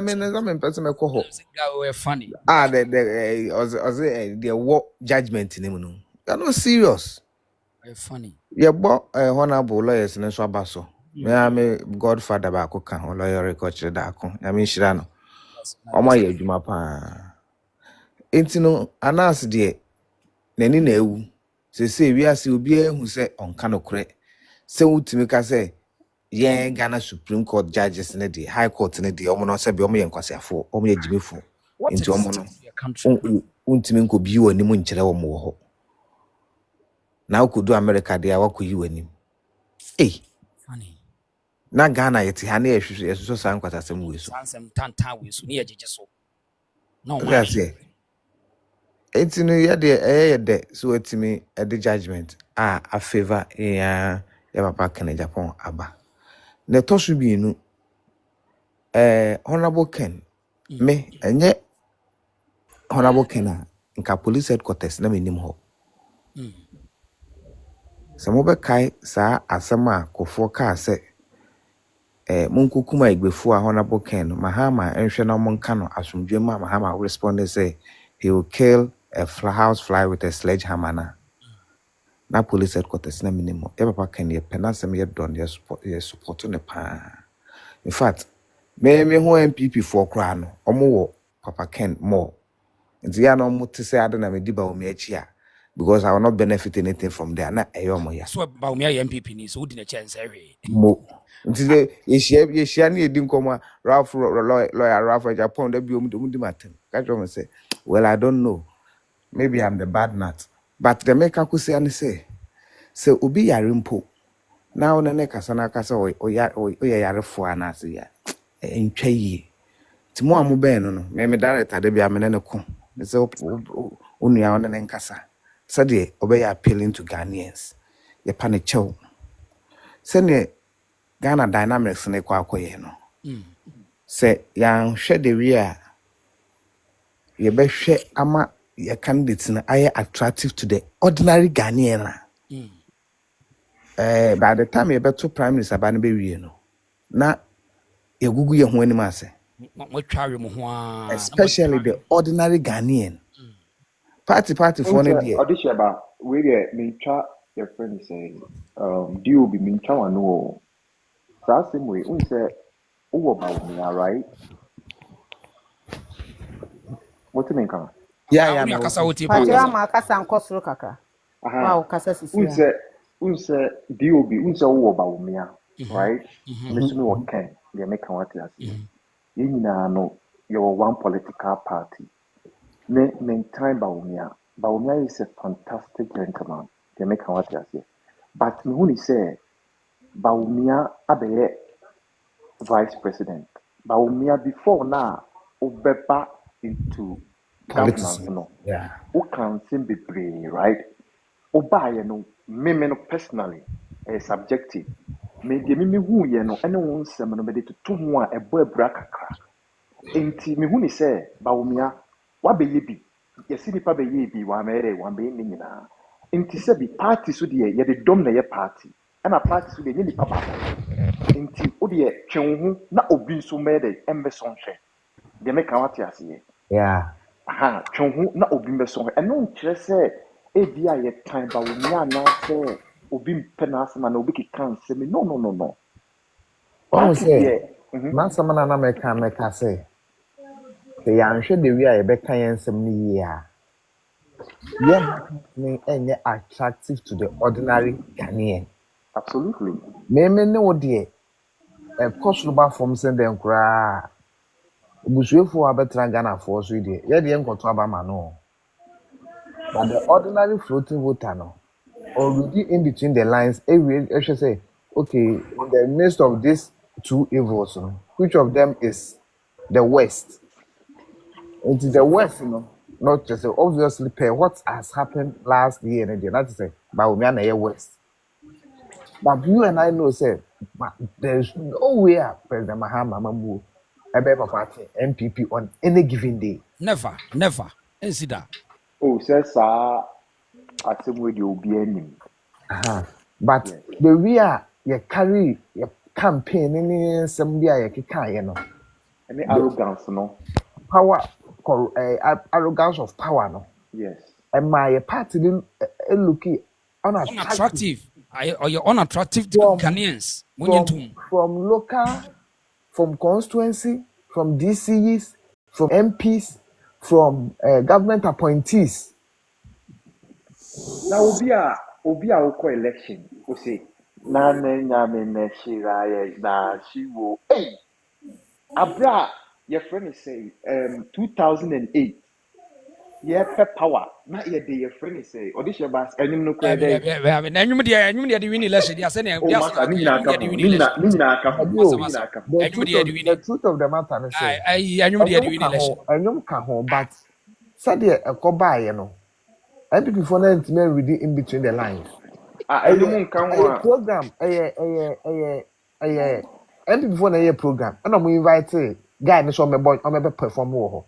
me na me person me ko ho funny the war judgment ni no you no serious funny ye bo honorable lawyers ne so abaso me am godfather ba ko kan lawyer record da ko ya me shira no o ma ye adwuma pa entino anas de nani na ewu se wi ase obi ehu se onka no kore se wutimi ka se ye Ghana Supreme Court judges ne de High Court ne de omo no se be omo ye nkwasiafo omo ye jimefo enti omo no untimi nko bi wani mu nkyere wo mo ho na okodu America de awakoyi wani funny na Ghana yeti ha na ehwehwe yeso san kwatasem we so sansem tantan we so ne ye jeje no ma entino ye de de so etimi e de judgment a favor ya papa Ken Agyapong aba ne tosu bi nu Honorable Ken me enye Honorable Ken nka police headquarters na menim ho se mo be kai sa asema kofo ka se munkukuma igbefo a Honorable Ken mahama enhwe na mo nka no asomdwema mahama respond say he will kill a house fly with a sledgehammer na police headquarters na menim ho papa Ken ye penasem ye don ye support ne pa. In fact, me who MPP for kra no omo wo Papa Ken more. Nti ya no mo te say ade na me di Bawumia echi a because I will not benefit anything from there na eyomo ya. So Bawumia MPP ni so di na chance every. Mo. Nti de ye share na edi nkoma Ralph lawyer Ralph Agyapong da bi omudi matem. Ka tell me say, well I don't know. Maybe I'm the bad nut. But the make aku say obi yare mpo. Now na kasa na kasa o yare fo anase ya. Entwa yi ti mo amu ben no me director de bia me ne ko me say onua on ne nkasa say de obey appealing to Ghanaians ye pa ne chew say ne Ghana dynamics ne kwa akoye no say yan hwe de wi a ye be hwe ama ye candidates na aye attractive to the ordinary Ghanaian by the time ye be to prime minister ba ne be wi no na Yegugu ye ho anim ase. Especially the ordinary Ghanaian. Party for ne dey. Audition ba we get me try your friend say do be me try one no. So same way we say who about me right? What do you mean come? Yeah, When yeah, you me kasa okay. wuti pa Pachira kasa. ma kasa nkosoro kakra. Wow, kasa sisi ya. unse DOB unse wo Bawumia, right? Mhm. Miss me what Ken, they make what you say. You know, you're one political party. Me time Bawumia. Bawumia is a fantastic gentleman. They make what you say. But me when he say Bawumia abeye vice president. Bawumia before now, obeba into Politics. governance no. Yeah. Who can seem be brave, right? Obaye no, me no personally, subjective. Me de me hu ye no, ene wo nsɛm no me de toto ho a ɛbɔ abura kakra. Enti me hu ni sɛ Bawumia wabɛyɛ bi. Yɛsi nipa bɛyɛ bi wa mɛrɛ wa bɛyɛ ne nyinaa. Enti sɛ bi party so deɛ yɛde dɔm na yɛ party. Ɛna party so deɛ nyɛ nipa baako. Enti o deɛ twɛn wo ho na obi nso mɛyɛ dɛ ɛmbɛsɔ nhwɛ. Deɛ meka wate aseɛ. Yeah. Aha, twɛn ho na obi mbɛsɔ hɔ. Ɛno nkyerɛ sɛ ebi a yɛtan Bawumia anaasɛ obi mpɛ n'asɛm anaa obi keka nsɛm. No. One Party say, deɛ, man, someone na meka say, the young should the way I be kind some year. Yeah, me any attractive to the ordinary Ghanaian. absolutely. Me no dear. A cost from sending cry. Busuefo abetra Ghana for so dear. Yeah, the enko to abama no. But the ordinary floating voter no. Already in between the lines, I should say, okay, in the midst of these two evils, which of them is the West? It is the West, not just obviously pay what has happened last year and not to say, Bawumia na West. But you and I know, say, there's no way President Mahama Mamu ever party MPP on any given day. Never. Ainsi da. Oh, sɛ saa asɛm wei deɛ obi anim. But Yes. the way you carry your campaign in some way you can, Ɛne arrogance no. power, arrogance of power, no. Yes. And my party looking unattractive Unattractive. Or you're unattractive to Ghanaians. from local, from constituency, from DCs, from MPs, from government appointees. Na obi a wokɔ election, o say na nyame na hyira yɛ na hyiwo. Hey, abra yɛfrɛ no sɛ 2008 yɛpɛ power na yɛde yɛfrɛ no sɛ ɔde hyɛ bas ɛnyim no kora dɛ. Enyum dia di win election dia se na Oh, masa, ni nyinaa ka ho. The truth of the matter is say, enyum dia di win election. Enyum ka ho, but said the ekoba no. MPP for na ntime read in between the lines. Ɛnyim nka ho a Program MPP for na program. And I'm invite guy no so me perform wo ho.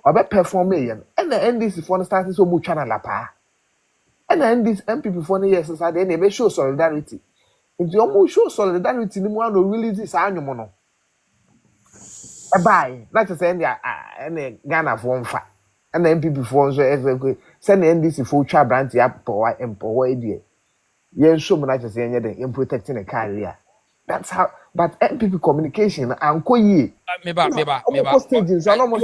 Obe perform yen. And the NDC for start so mu channel la pa. And then this MPP for yes say they be show solidarity. If you almost show solidarity ni mu no release this anwom no. E buy, not say any Ghana for mfa. And the MPP for so send the NDC for twa branch empower idea. Yen show me not say any dem protecting the career. That's how, but MPP communication anko yi. Meba. Stages so no mo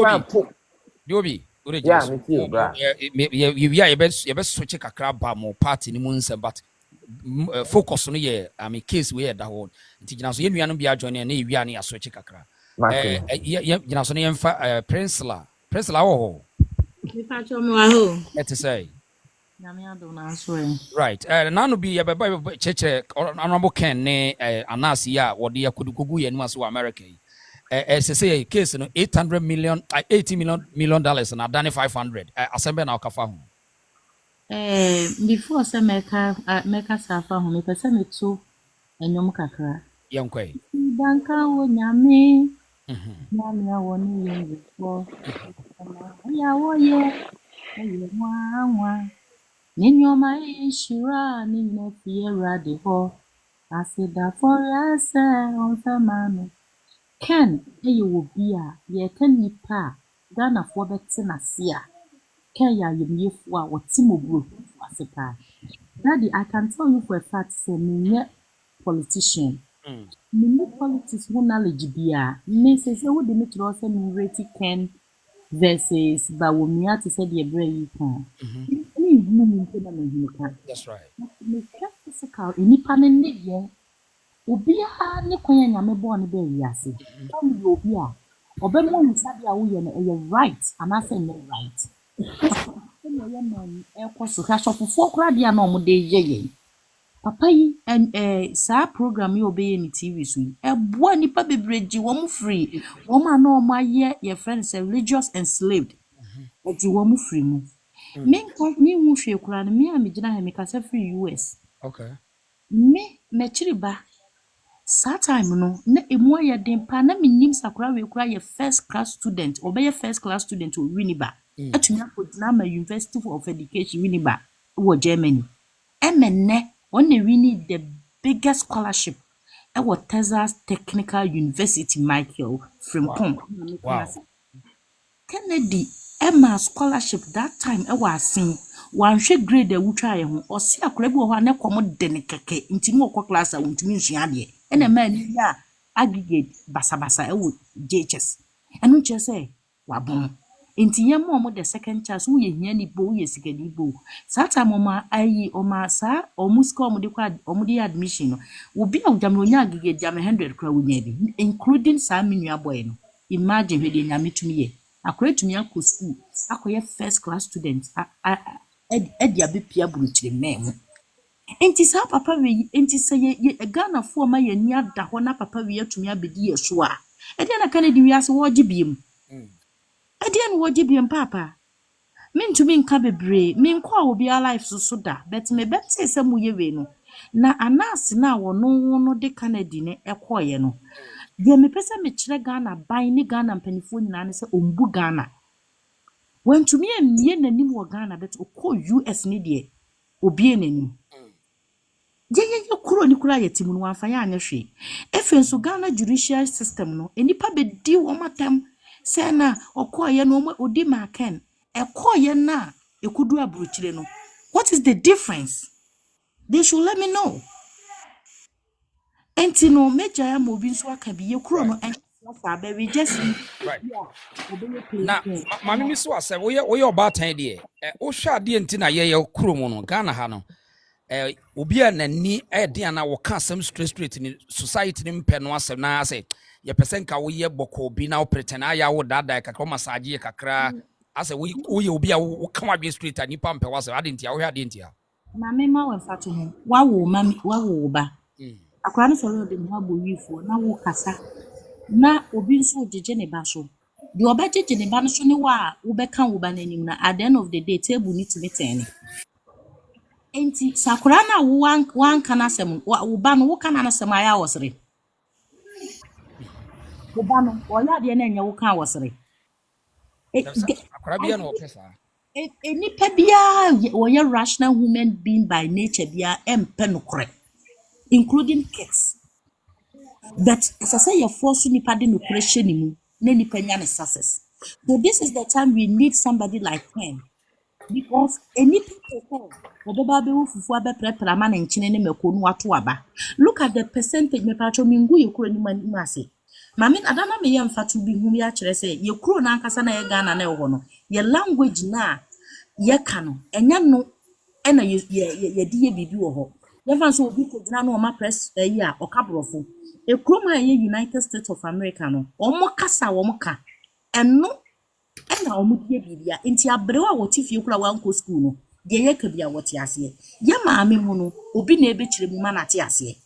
Diobi. Yeah, me too, bra. You be switch kakra ba mo party ni mu nsem but focus no ye case we da ho nti gina so ye nua no bia join na ye wia na switch kakra gina so na yemfa Prince la wo ho Mi pa cho mi wa ho. et say Na mi ado na so e. right na no bi ye be cheche Honorable Ken ne anasi ya wo de yakodukogu ye no so America say case no 800 million $80 million na dane 500 asembe na okafa ho Before say meka safa ho me pese me to enyom kakra. yenkwe Danka wo nyame. Nyame awo ni yengo fo. Ya wo ye. Aye nwa. Ninyoma ishira ni na fie rade ho. Asida for ase on famano. Ken eye wo bia ye kan nipa Ghana fo beti na sia. Ken ya yemyefo a wotimobro asepa. Daddy, I can tell you for a fact say me politician. Me politics wo knowledge bia. Me say wo de me tro say me rate Ken versus Bawumia to say the brain can. That's right. Physical, nipa ne ne ye. Obiara ne kwan nyame bo ne be wiase. Come you obi a obemo nsabi a wo ye no right and I say no right. No ye man e kwaso ka sofofo kra dia na omo de ye. Papa yi sa program yi obeye ni TV so yi. Eboa nipa bebreji wo mu free. Wo ma na omo aye your friends religious enslaved. Odi wo mu free mu. Me hu hwe kra no me a me gina ha me kasa free US. Okay. Me chiri ba Sa time no na emu aye den pa na menim sakura we kura ye first class student obeye first class student o winiba atumi akodina ma University of Education winiba wo Germany emenne on na wini the biggest scholarship e wo Texas Technical University Michael Frimpong. Wow. Kennedy Emma scholarship that time e wa asin wanhwe grade e wutwa ye ho osi akora bi wo ho na komo de ne keke ntimi wo class a wontumi nsua de ena man ya aggregate basabasa e wo JHS enu che say wabon enti yam mo the second chance wo ye hia ni bo wo ye sikadi bo sa time ma ayi o ma sa o muska o de kwa o de admission no wo bi awdam no nya aggregate jam 100 kra wo nya bi including sa menua boy no imagine we de nya metumi ye akora tumi akọ school akoye first class student edi abepia buruchire mem enti sa papa we enti se ye Ghana fo ma ye ni ada ho na papa we atumi abedi yeso a edi na Kennedy wi ase wo gibiem edi na wo gibiem papa mentumi nka bebre me nko a obi a life so da but me bete se mu ye we no na anase na wo no de Kennedy ne ekoye no ye me pese me kire Ghana ban ni Ghana mpanifo nyina ne se ombu Ghana wantumi emie nanim wo Ghana bet okọ US ni de obi enanim ye kuro ni kura yetimu no amfa ya anya hwe efenso Ghana judicial system no enipa be di wo matam se na okoye no odi Hon.Ken ekoye na ekudu aburuchire no what is the difference? They should let me know. Enti no meja ya mobi nso aka bi ye kuro no en fa be we just right na mami mi so ase wo ye obatan de wo hwa de enti na ye kuro mu no Ghana ha no obi a nani de ana wo ka asem straight ni society ni mpe no asem na ase ye pesen ka wo ye boko bi na operate na ya wo dada kakra massage ye kakra ase wo ye obi a wo ka wa bi straight ani pa mpe wase ade enti a wo hwa de enti a mami ma we fa to ho wawo mami wawo ba akwa no soro de mo abo wifo na wo kasa na obi nso jeje ne ba so de obejeje ne ba no so ne wa wo be kan wo ba nanim na at the end of the day table ni to meeting enti sakura na wo wan kana sem wo ba no wo kana na sem aya wosre wo ba no wo ya de na nya wo kan wosre akora bia no opesa nipa bia wo ya rational human being by nature bia empe no kore including kids. But as I say, your force nipa de no pressure ni mu na nipa nya ne success. So this is the time we need somebody like Ken, because any people obeba be fufu abe prepare ma na nchine ne mako no ato aba. Look at the percentage me pacho mingu ye kuro ni ma ase. Mami adana me ye mfatu bi hu ya kire say ye kuro na ankasa na ye Ghana na ye ho no ye language na ye ka no enya no ena ye di ye bibi wo ho. Ye fan so obi ko gina no ma press yi a okabrofo ekroma ye United States of America no omo kasa omo ka eno ena omo die bibia enti abrewa wotifie kura wanko school no de ye ka bia wote ase ye maame mu no obi na ebekire mu ma na te ase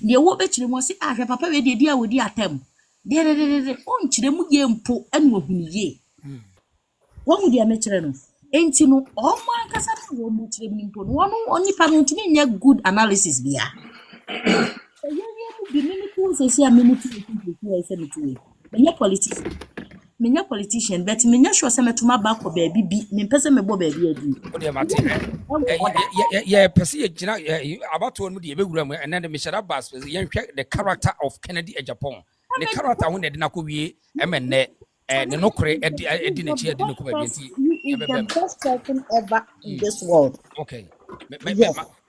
de wo bekire mu se ahwe papa we de dia wodi atam de on kire mu ye mpo ena ohuniye wo mu de mekire no enti no omo ankasa na wo mu kire mu mpo no wono onipa no ntumi nya good analysis bia Menya politician but menya sure say metuma back for baby bi me pese me bo baby adi o de mate ye pese ye gina about one mu de be wura mu and then me shara bas ye hwe the character of Kennedy Agyapong the character when de na ko wie emenne ne no kore edi na chi edi no ko ba bienti the best person ever in this world. Okay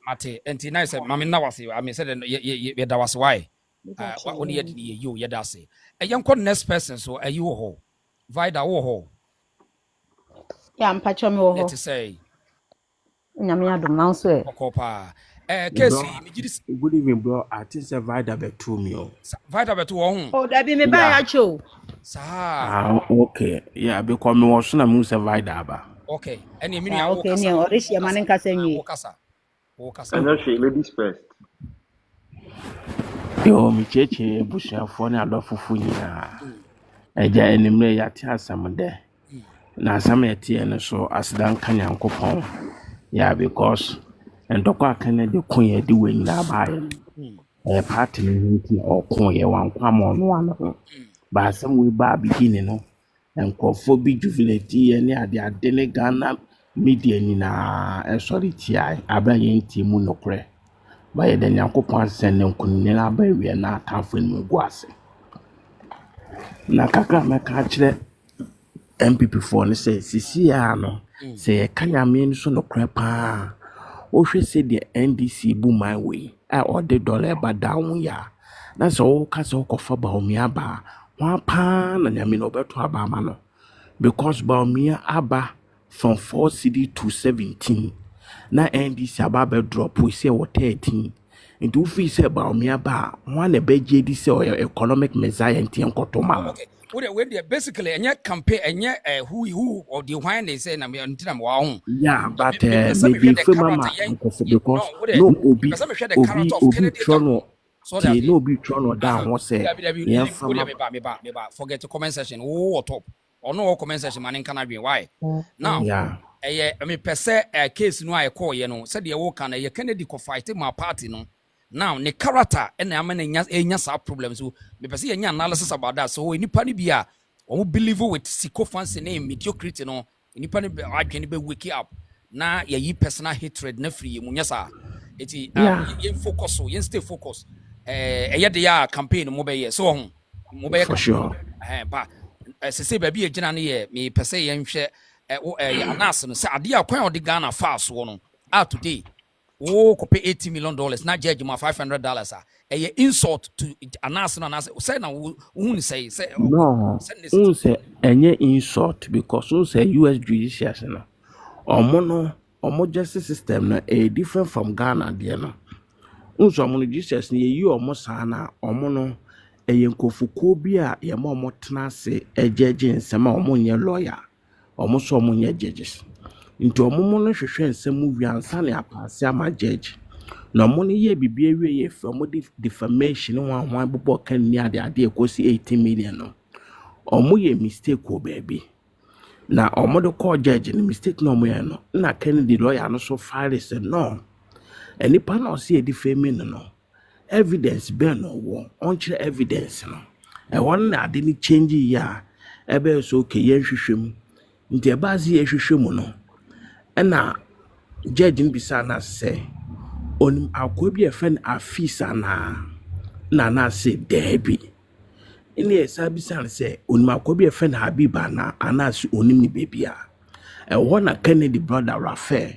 mate enti na say mama na wase I mean said ye da wase why when ye you ye da say e yenko next person so ayi wo ho vida wo ho Yeah, mpacho me wo Let ho. us say Nyame adom na so e. okopa Bro, case me gidi good evening, bro. I think the Vida betu me. vita beto wo ho Oh, da bi me ba Yeah. ya cho. sa Okay. Yeah, because me was na mu Vida ba. okay ene me Ah, nua wo okay, ni kasa o wo rehia ma kasa ne nkasa wo nwie. kasa wo kasa And actually, ladies first. Yo, me cheche busuafo ne adɔfofo nyinaa. mm, Agya enimre yate asɛm dɛ. mm, Na asɛm yɛte no so aseda nka Nyankopɔn. Yeah, because ndɔkɔ aka ne de ko yɛ de wɔ nyinaa baayɛ no. mm, Ɛyɛ party no ho nti na ɔko yɛ wankɔ ama ɔno ano ho. mm. Ba asɛm wei baa beginning no. Nkurɔfoɔ bi jubilate yɛ ne ade ne Ghana media nyinaa ɛsɔre tia abɛn yɛn ntie mu nokorɛ. Bayɛ dɛ Nyankopɔn asɛn ne nkonimdi aba awie na atamfo no gu ase. Na kakra mɛka akyerɛ MPP foɔ no sɛ sisi a no sɛ yɛka Nyame no so nokorɛ paa. Wohwɛ sɛ deɛ NDC bu man wei a ɔde dɔla ɛba da wo yɛ a na sɛ woka sɛ wokɔfa Bawumia ba a wɔn paa na Nyame no ɔbɛto aba ama no because Bawumia aba from 4 cedi to 17 na NDC aba abɛdrɔp sɛ wɔ 13 nti wofi sɛ Bawumia ba a wɔn na ɛbɛgye di sɛ ɔyɛ economic messiah nti nkɔtɔ ma no. Okay, we dey basically enye campaign enye who or the wine they say na me ntina me wa ho. Yeah, but Me maybe the famama character because no, no me hwɛ the character of Kennedy Trono so that no be Trono down what say yeah me ba forget the comment section wo top or no comment section man nka na dwen why now yeah me pese case no I call you know said the wo kan ye Kennedy ko fight my party no now ne character and na man nya sa problems so me pese ye nya analysis about that so nipa ni bia o believe with sycophants name mediocrity no nipa ni adwene be wake up na ye yi personal hatred na free mu nya sa eti ye focus so ye stay focus ɛyɛ de ya campaign mo bɛyɛ so ho mo bɛyɛ for sure ba sese ba bi agina no yɛ me pɛsɛ yɛ nhwɛ yɛ anas no sɛ ade a kwan ɔde Ghana fa so no today wo ko pay $80 million na judge ma $500 a ɛyɛ insult to anas no anas sɛ na wo hu ni sɛ no un say any insult because un say US judiciary no omo justice system no a different from Ghana there no unso omo judiciary no ye omo saa na omo no ɛyɛ nkofukuo bi a yɛma ɔmo tena ase ɛgyegye nsɛm a ɔmo nyɛ lawyer ɔmo so ɔmo nyɛ judges nti ɔmo mo no hwehwɛ nsɛm mu wiansa ne apaase ama judge na ɔmo no yɛ bibi awie yɛ fɛ ɔmo de defamation ho bobɔ kan ni ade ekosi 18 million no ɔmo yɛ mistake wɔ baabi na ɔmo de call judge no mistake na ɔmo yɛ no na Kennedy lawyer no so file sɛ no enipa na ɔse yɛ defaming no evidence bɛn no wɔ ɔnkyerɛ evidence no ɛwɔ na ade ne change ya ebe so okay yɛn hwehwɛ mu nti ɛbaazi yɛ hwehwɛ mu no ɛna judge no bisa na sɛ onim akɔ bi ɛfɛ no afisa na sɛ daabi ɛne ɛsa bisa no sɛ onim akɔ bi ɛfɛ no Habiba na anase onim ne baby a ɛwɔ na Kennedy brother Rafael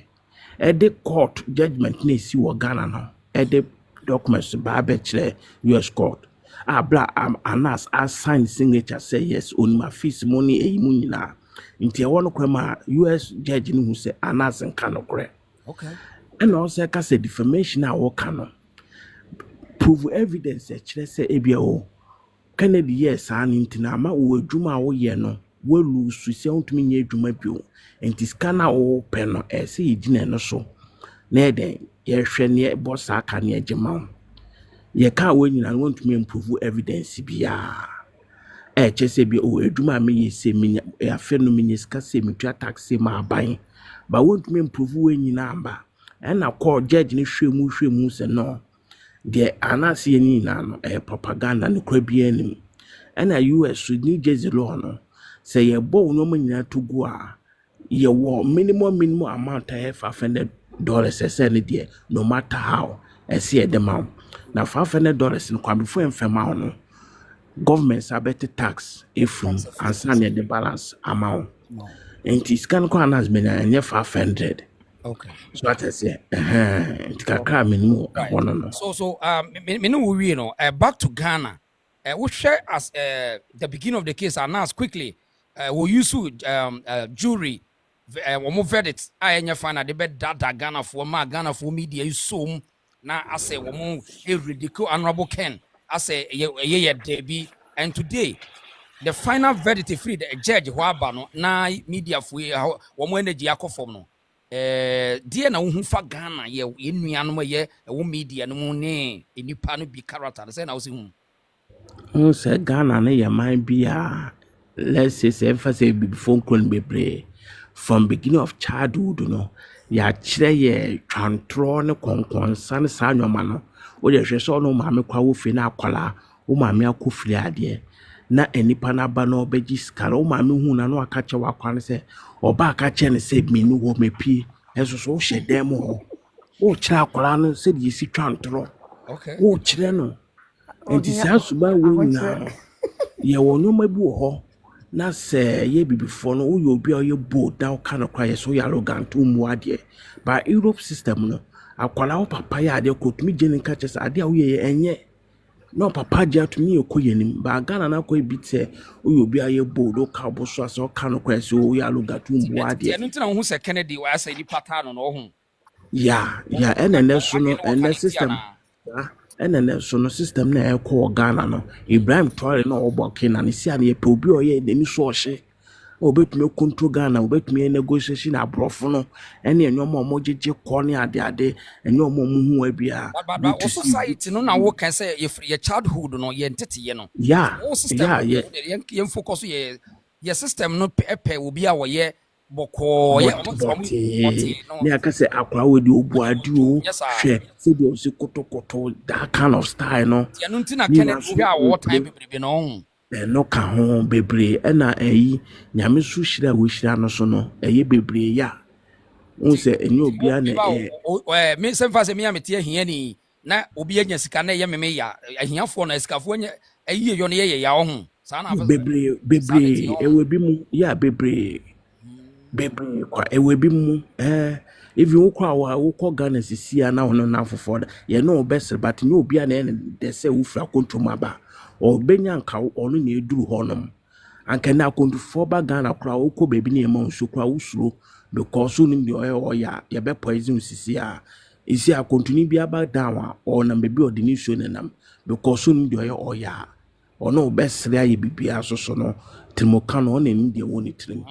ɛde court judgment na esi wɔ Ghana no ɛde documents ba bekyerɛ US court abla anas assign signature say yes onima fees money eyi mu nyina nti e wono kwema US judge no hu say anas nka no kore okay and also ka say defamation a wo ka no prove evidence e kyerɛ sɛ ebia o Kennedy yes an ntina ma wo adwuma a wo ye no wo lusu sɛ ontumi nye adwuma bio nti scanner wo pɛ no e sɛ yigina no so na eden ye hwɛ ne boss aka ne agema ye ka wo nyina no want to improve evidence bia kyese bi o adwuma me ye se me afa no me ska se me twa tax ma aban ba want to improve we nyina amba na call judge ne hwɛ mu se no de anase ye nyina no propaganda ne kwa bia nim na US New Jersey law no se ye bo no ma nyina to go a ye wo minimum amount $500 ɛsɛ ne no matter how ɛsɛ the amount na $500 no kwa before enfema no government sabete tax efum ansa ne the balance amount nti scan ko anas menya enye 500 okay so what I say nti kakra menu one no so me no we no back to Ghana we share as the beginning of the case and now quickly we use jury wɔn verdict a ɛnyɛ final de bɛ dada Ghana for ma Ghana for media yi som na asɛ wɔn ridicule Honorable Ken asɛ ɛyɛ debi and today the final verdict free the judge who aba no na media for wɔn energy akɔ fam no deɛ na wohu fa Ghana yɛ nuanom yɛ ɛwɔ media no mu ne nipa no bi character sɛ na wo se hu say Ghana ne yɛ man bia let's say emphasis before kron bebre from beginning of childhood no ya kyerɛ yɛ twantro ne konkonsa ne saa nwoma no wo de hwɛ so no maame kwa wo fi na akwala wo maame akofiri ade na enipa na ba no obeji skara wo maame hu na no aka kyɛ wakwa ne sɛ oba aka kyɛ ne sɛ mi no wo mepi eso so wo hyɛ dem ho wo kyerɛ akwala no sɛ de si twantro okay wo kyerɛ no enti saa suba wo nyina no ye wo nwoma bi wo ho na se ye bibifo no wo obi a ye bold na ka no kwa ye so arrogant umu ade ba Europe system no akwala wo papa ya ade kotumi gene ka kyesa ade a wo ye enye no papa ja tumi ekoyenim ba Ghana na ko ebite wo obi a ye bold o ka boso ase o ka no kwa se wo arrogant umu ade ye no tina ho se Kennedy wa asa di pattern no ho ya ene so no ene system ene so no system na ekọ Ghana no Ibrahim Traore na oboke na ne sia na ye pe obi oye n'ani so ohye obetumi control Ghana obetumi negotiation abrofo no ene enwoma omojeje kọ ne ade enwoma omuhu abia but society no na wo kan say ye childhood no ye ntete ye no ye focus ye system no pe obi a wo ye boko ne aka say akwa we di obuade o hwe se de o se kotokoto that kind of style no ye no ntina Kennedy bi a wo time bebrebe no no ka ho bebre na ayi nyame so hira wo hira no so no eye bebre ya won se enye obi a na me semfa se me amete ahia ni na obi anya sika na ye meme ya ahiafo na sikafo anya ayi yo no ye ya wo ho sa na bebre ewe bi mu ya bebre kwa ewe bi mu if you wokọ Ghana sisia na ono na afofo ye no best but no obi a na de se wo fra kontroma ba o benya nka ono na eduru honom anka na kontrofo ba Ghana kra wokọ bebi na ema nso kra wusuro because unu ndi oya ye be poison sisia isi a continue bi aba down or na bebi odinisuo nenam because unu ndi oya ono best aye bibia so no timoka no na ndi woni trim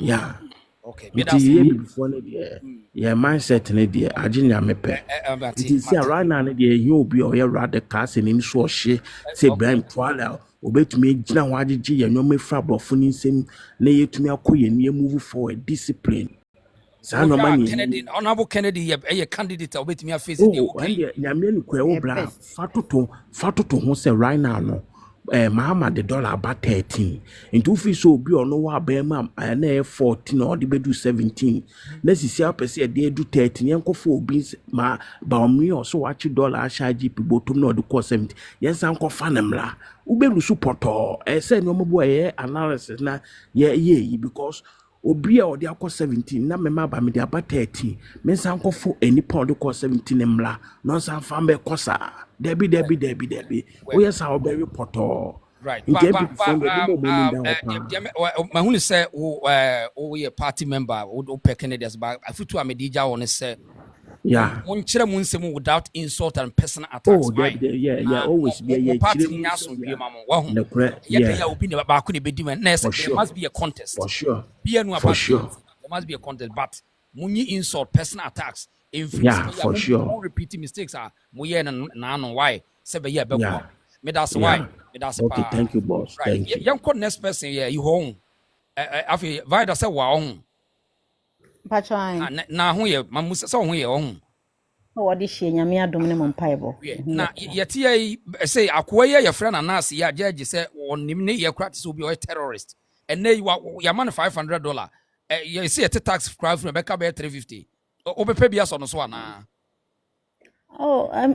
yeah. Okay, before yeah, mindset ne dey ajinya mepe. It is right now ne dey you obi o ye radical se ni so hye se Ibrahim Traore obetumi gina ho agege ye nyome fra brofo ni nsem na yetumi akoye ni move forward discipline. Sa no mani Kennedy Honorable Kennedy ye candidate obetumi face dey okay. Nyame ni kwa wo bra fatoto ho se right now no Mahama the dollar about 13 into fi so bi ono wa ba ma na 14 or the bedu 17 na sisi apese de do 13 yankofo obi ma Bawumia so wachi dollar charge pi botum na de ko 70 yensan ko fa na mra ubelu supporto say no mo analysis na ye because obi a odi akọ 17 na mema ba me de aba 13 me san kofo enipa odi kọ 17 mla no san fa me kosa debi we yes how be reporter right but my who say o ye party member o pe Canadians but afutu amedija won say yeah won kire mu nsem without insult and personal attacks yeah always be yeah party nyaso bi mama wa hu yeah obi ne ba ko ne bedi man na there must be a contest for sure there must be a contest but munyi insult personal attacks yeah for sure don't repeat mistakes are moye na no why say be be ko me that's why me that's okay thank you boss right. Thank you Young next person yeah you home afi vida say wa home Patron na ho ye mamusa say ho ye home o de hye nyame adom ne mpaebo na yeti ye say akoa ye friend na nurse ya judge say onim ne ye kra say obi o terrorist and na ya man $500 you see a tax crowd from Becca be 350 obepe bia so no so ana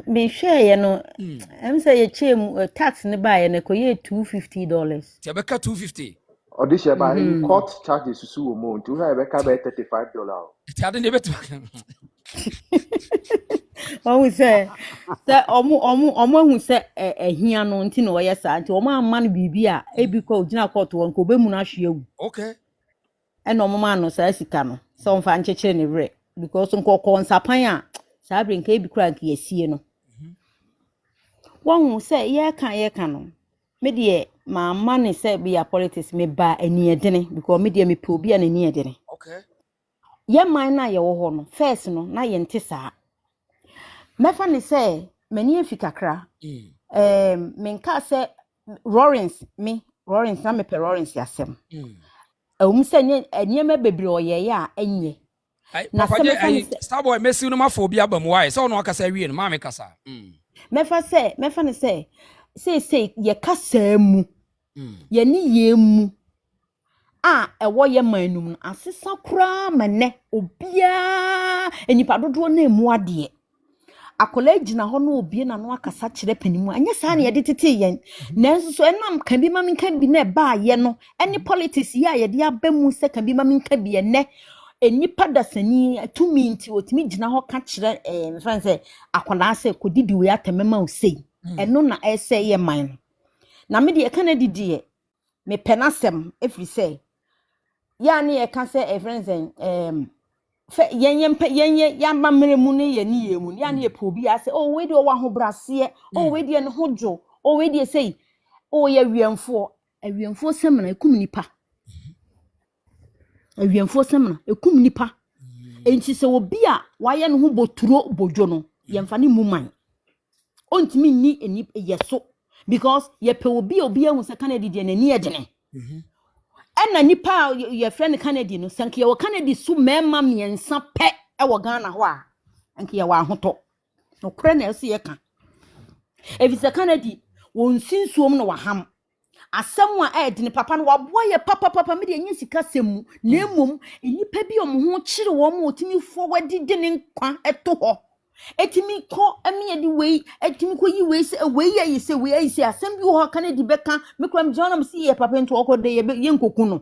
me share ye no say ye chem tax ne ba ye ne ko ye $250 ti Becca 250 audition by court charges susu wo mo ntu ha Becca be $35 ti ade ne betu we say omo hu say ehia no nti no ye sa nti omo amma no bibia ebi ko ogina court won ko be mu na hwe awu okay eno omo ma no sa sika no so mfa nchechire ne re because nkoko nsapan a saa brinka e bi kura nke yasie no won say ye kan no me de ma ma ne say be ya politics me ba ani edene because me de me pe obi an ani edene Okay. ye man na ye wo ho no first no na ye nte saa mefa ne say mani afikakra menka say Lawrence na me pe Lawrence yasem say eniema bebre oyeye a enye na Starboy Messi no mafo bi abam why so no akasa wie no ma me kasa mefa ne say ye kasa mu ye ni ye mu a ewo ye manum asesa kura mane obia enipa dodo na emu ade akola gina ho no obie na no akasa kire panimu anya saa na ye de tete yen nanso so enam kan bi ma minka bi na ba ye no any politics ya ye de abamu se kan bi ma minka bi ene enipa dasani tumi nti otimi gina ho ka kire mfan se akola se kodidi we atemema osei eno na ese ye man na me de kana didi me penasem every say ya na ye ka se friends fe yenye ya mamre mu ne ye ni ye mu ya na ye po bi ase oh we de o wa ho brase oh we de ne ho dwo oh we de say oh ye awiemfo semna ekum nipa awiemfo semna ekum nipa enti se obi a wa ye ne ho boturo bodwo no ye mfa ne mu man ontimi ni eni yeso because ye pe obi ehun se Canada de na ni edene ena nipa ye friend Canada no sanke ye wo Canada su mema miensa pe e wo Ghana ho a anke ye wa ahoto no kure na ese ye ka evi se Canada won sinsuom no waham asem a edene papa no waboa ye papa me de enyi sika semu na emom enipa bi omho kire wo ma otimi forward de ne nkwa eto ho etimi ko emi edi wei etimi ko yi wei se wei yi se asem bi ho Canada beka me kram jonam si ye papa nto okode ye nkoku no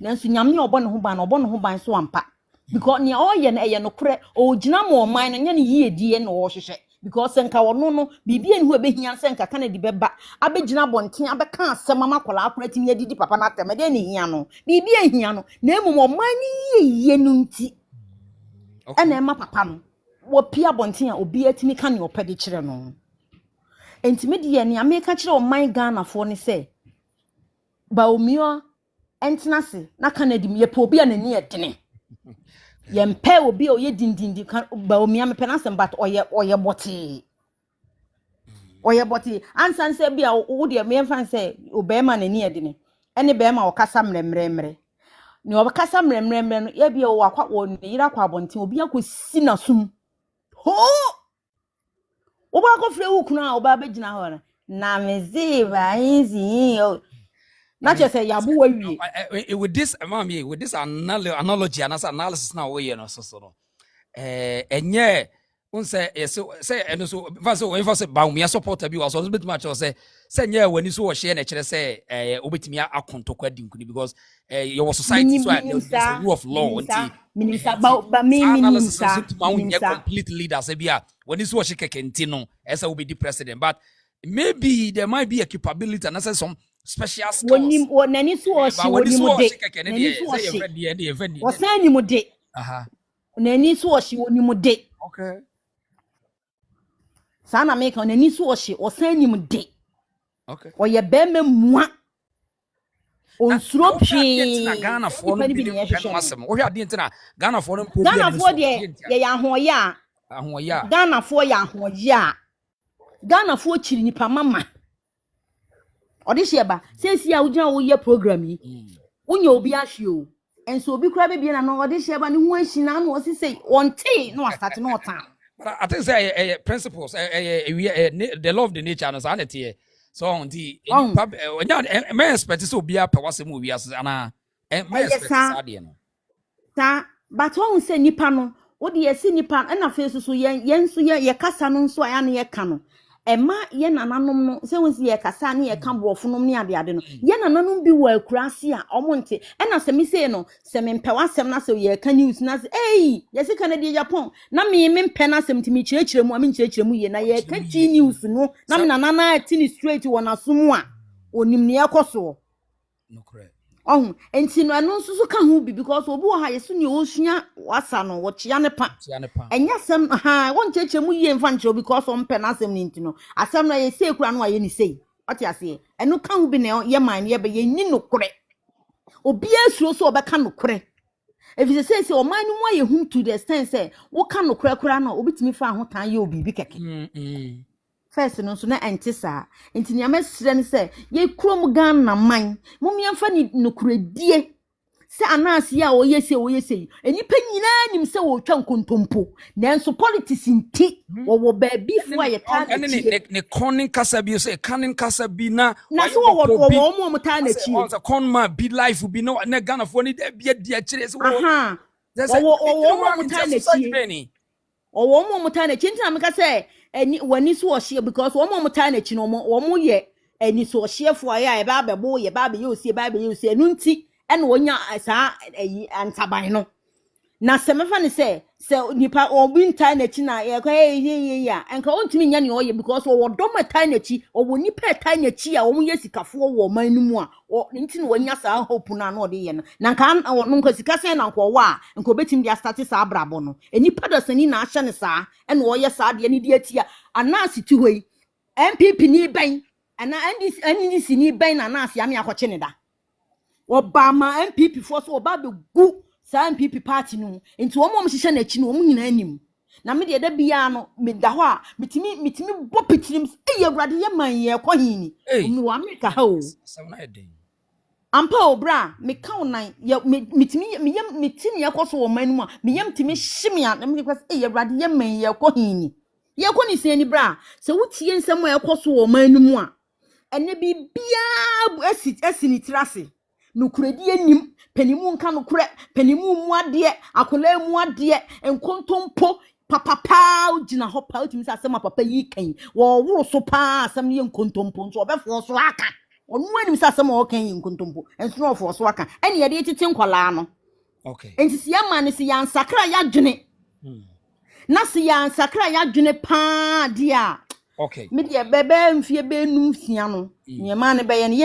nanso nyame obo ne ho ban so ampa because ne o ye na ye no kure o gina mo man no nya ne yi edie na wo hwehwe because nka wono no bibia ne hu ebehia se nka Canada beba abegina bonten abeka asem amakola akora timi adidi papa na atem de ne hia no bibia hia no na emu mo man ni ye no nti ena ema papa no wo pia bonten a obi atimi ka ne opede kire no entimi de ye ne ameka kire o man Ghana fo ne se Bawumia entinase na Canada me pe obi anani edene ye mpe obi o ye dindindi Bawumia me penasem but oye boti ansan se bia wo de me fan se obema nani edene ene bema o kasa mremremre ni o kasa mremremre no ye bia wo akwa wo ne yira kwa bonten obi akosi na sum ho wo ba ko fre wo kunu a wo ba begina ho na mezi ba inzi not just say yabu wawie with this analogy and analysis now we no so enye unse say eno so vaso we say Bawumia supporter bi was so bit much say nye wani so wo share na kire say obetimi akontokwa dinkuni because your society so there's a rule of law until minister ba me minister complete leader say bia wani so wo share kekenti no esa will be the president but maybe there might be a capability and some special skills wonani so wo shi woni mu de wasani mu de nani so wo shi woni mu de okay sana make nani so wo shi wasani mu de okay oye bema mua onsuro pii na Ghana for no bi asem wo hwa de ntina Ghana for no Ghana for de ye ya ahoye a Ghana for ya ahoye a Ghana for chiri nipa mama odisheba sesi a ugina wo ye program yi unya obi ahwe o enso obi kura be na no odisheba ni hu ahina na wo sisi wonte no start no time but I think say principles the law of the nature no sanity so on the me expect so obi apa wasem obi as ana me expect sade no ta but won say nipa no wo de yesi nipa na fe so yen so ye kasa no so aya na ye ka no ema ye nananom no se won si ye kasa na ye ka bofonom ne ade no ye nananom bi wa akurase a omonte na se mi se no se me mpe wasem na se ye ka news na se ye se Canada Agyapong na me mpe na se mtimi kirekire mu ami kirekire mu ye na ye ka chi news no na me nanana ati ni straight wona sumu a onim ne yakoso no correct Oh, and see, no, no, so can be because Obu has soon you ocean was an or what Chianepa. And yes, some I won't take a muy infantile because on penasem nintino. As some I say, Cran, why any say. What you say? And no can be now, your mind, ye be ye no correct. Obia so back can no correct. If you say, so mind why you whom to the extent say, what can no crack no, obit me for what time you'll be big. First no so na entisa enti nya mesre ne se ye krom gan na man mum yemfa ni nokuredie se anase a oyese enipa nyina nim se wo twa nkontompo nanso politics nti wo baabi fo aye ta ne konin kasa bi se kanin kasa bi na so wo mo ta na chi o kon ma bi life bi no na Ghana fo ni bia dia kire se wo wo mo ta na chi wo mo ta na chi nti na me ka se eni wani so ohie because wo mo ta na chi no wo ye eni so ohie fo aye ba bebo ye ba be ye osie enu nti ene wonya saa antaban no na semefa ne se nipa obi ntai na chi na ye kwa ya enka ontimi nya ne oye because wo dom tai na chi wo nipa tai na chi a wo ye sikafo wo man no mu a nti ne wonya saa hope na na ode ye no na nka no nka sika sen na nko wa nka obetim dia start saa brabo no enipa do sani na ahye ne saa ene wo ye saa de ne de atia anasi tu hoi MPP ni ben ana NDC ni ben na anasi ame akwache ne da Obama MPP for so oba be gu sa MPP party no enti wo mo hihye na chi no wo nyina anim na me de da bia no me da ho a mitimi bo petirim e awrade ye man ye kɔ hini me wa America ha o ampa obra me ka onan mitimi ye kɔ so wo man mu a me yam timi hyeme a na me kwase e awrade ye man ye kɔ hini ye kɔ ni se ni bra se wutie nsɛm a ye kɔ so wo man mu a ene bibia asi ni tirase nukuredi anim penimu nka nukure penimu mu ade akola mu ade enkontompo papa ugina ho pa utimi sa asema papa yi kan wo woro so pa asem ye enkontompo nso obefo so aka onu anim sa asema o kan yi enkontompo enso no ofo so aka ene ye de titi nkwala no okay enti si ya ma ne si ya nsakra ya dwene na si ya nsakra ya dwene pa dia okay me de bebe mfie be num sia no nye ma ne be ye ni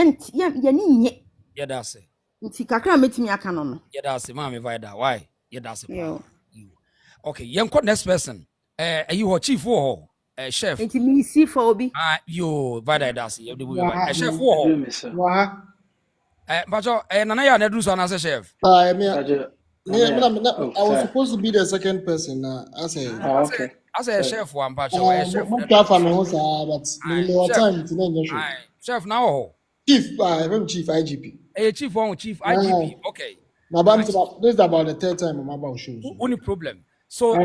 nye Yedase. Nti kakra metimi aka no no. Yedase ma me vida. Why? Yedase pa. Okay, yenko next person. You ho chief wo ho. Chef. Nti mi si for obi. You vida yedase. You dey we. Chef wo ho. Wa. Bajo nana ya na do so na say chef. I was supposed to be the second person I say. Okay. I say chef one bajo. Chef. But no time to know. Chef now ho. Chief, I'm Chief IGP. Chief one, Chief IGP. Okay. This is about the third time I'm about shows. Only problem. So,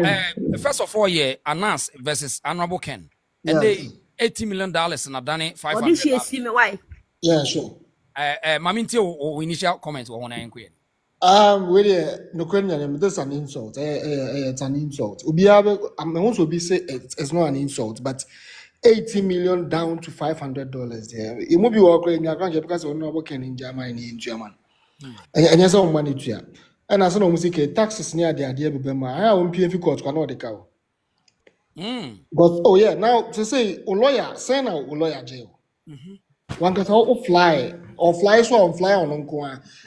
first of all, Anas versus Honorable Ken. And they $80 million and I've done it $500. What did she see me why? Yeah, sure. Maminti or initial comments or one inquiry. Really, no question. This is an insult. It's an insult. I'm also be say it's not an insult, but $80 million down to $500 there. It will be working in your country because we're not working in Germany in German. And yes, on money to you. And as no music taxes near the idea of Bema, I won't pay if you court cannot the cow. But oh yeah, now to say a lawyer, send out a lawyer jail. One can all fly or fly so on fly on Uncle.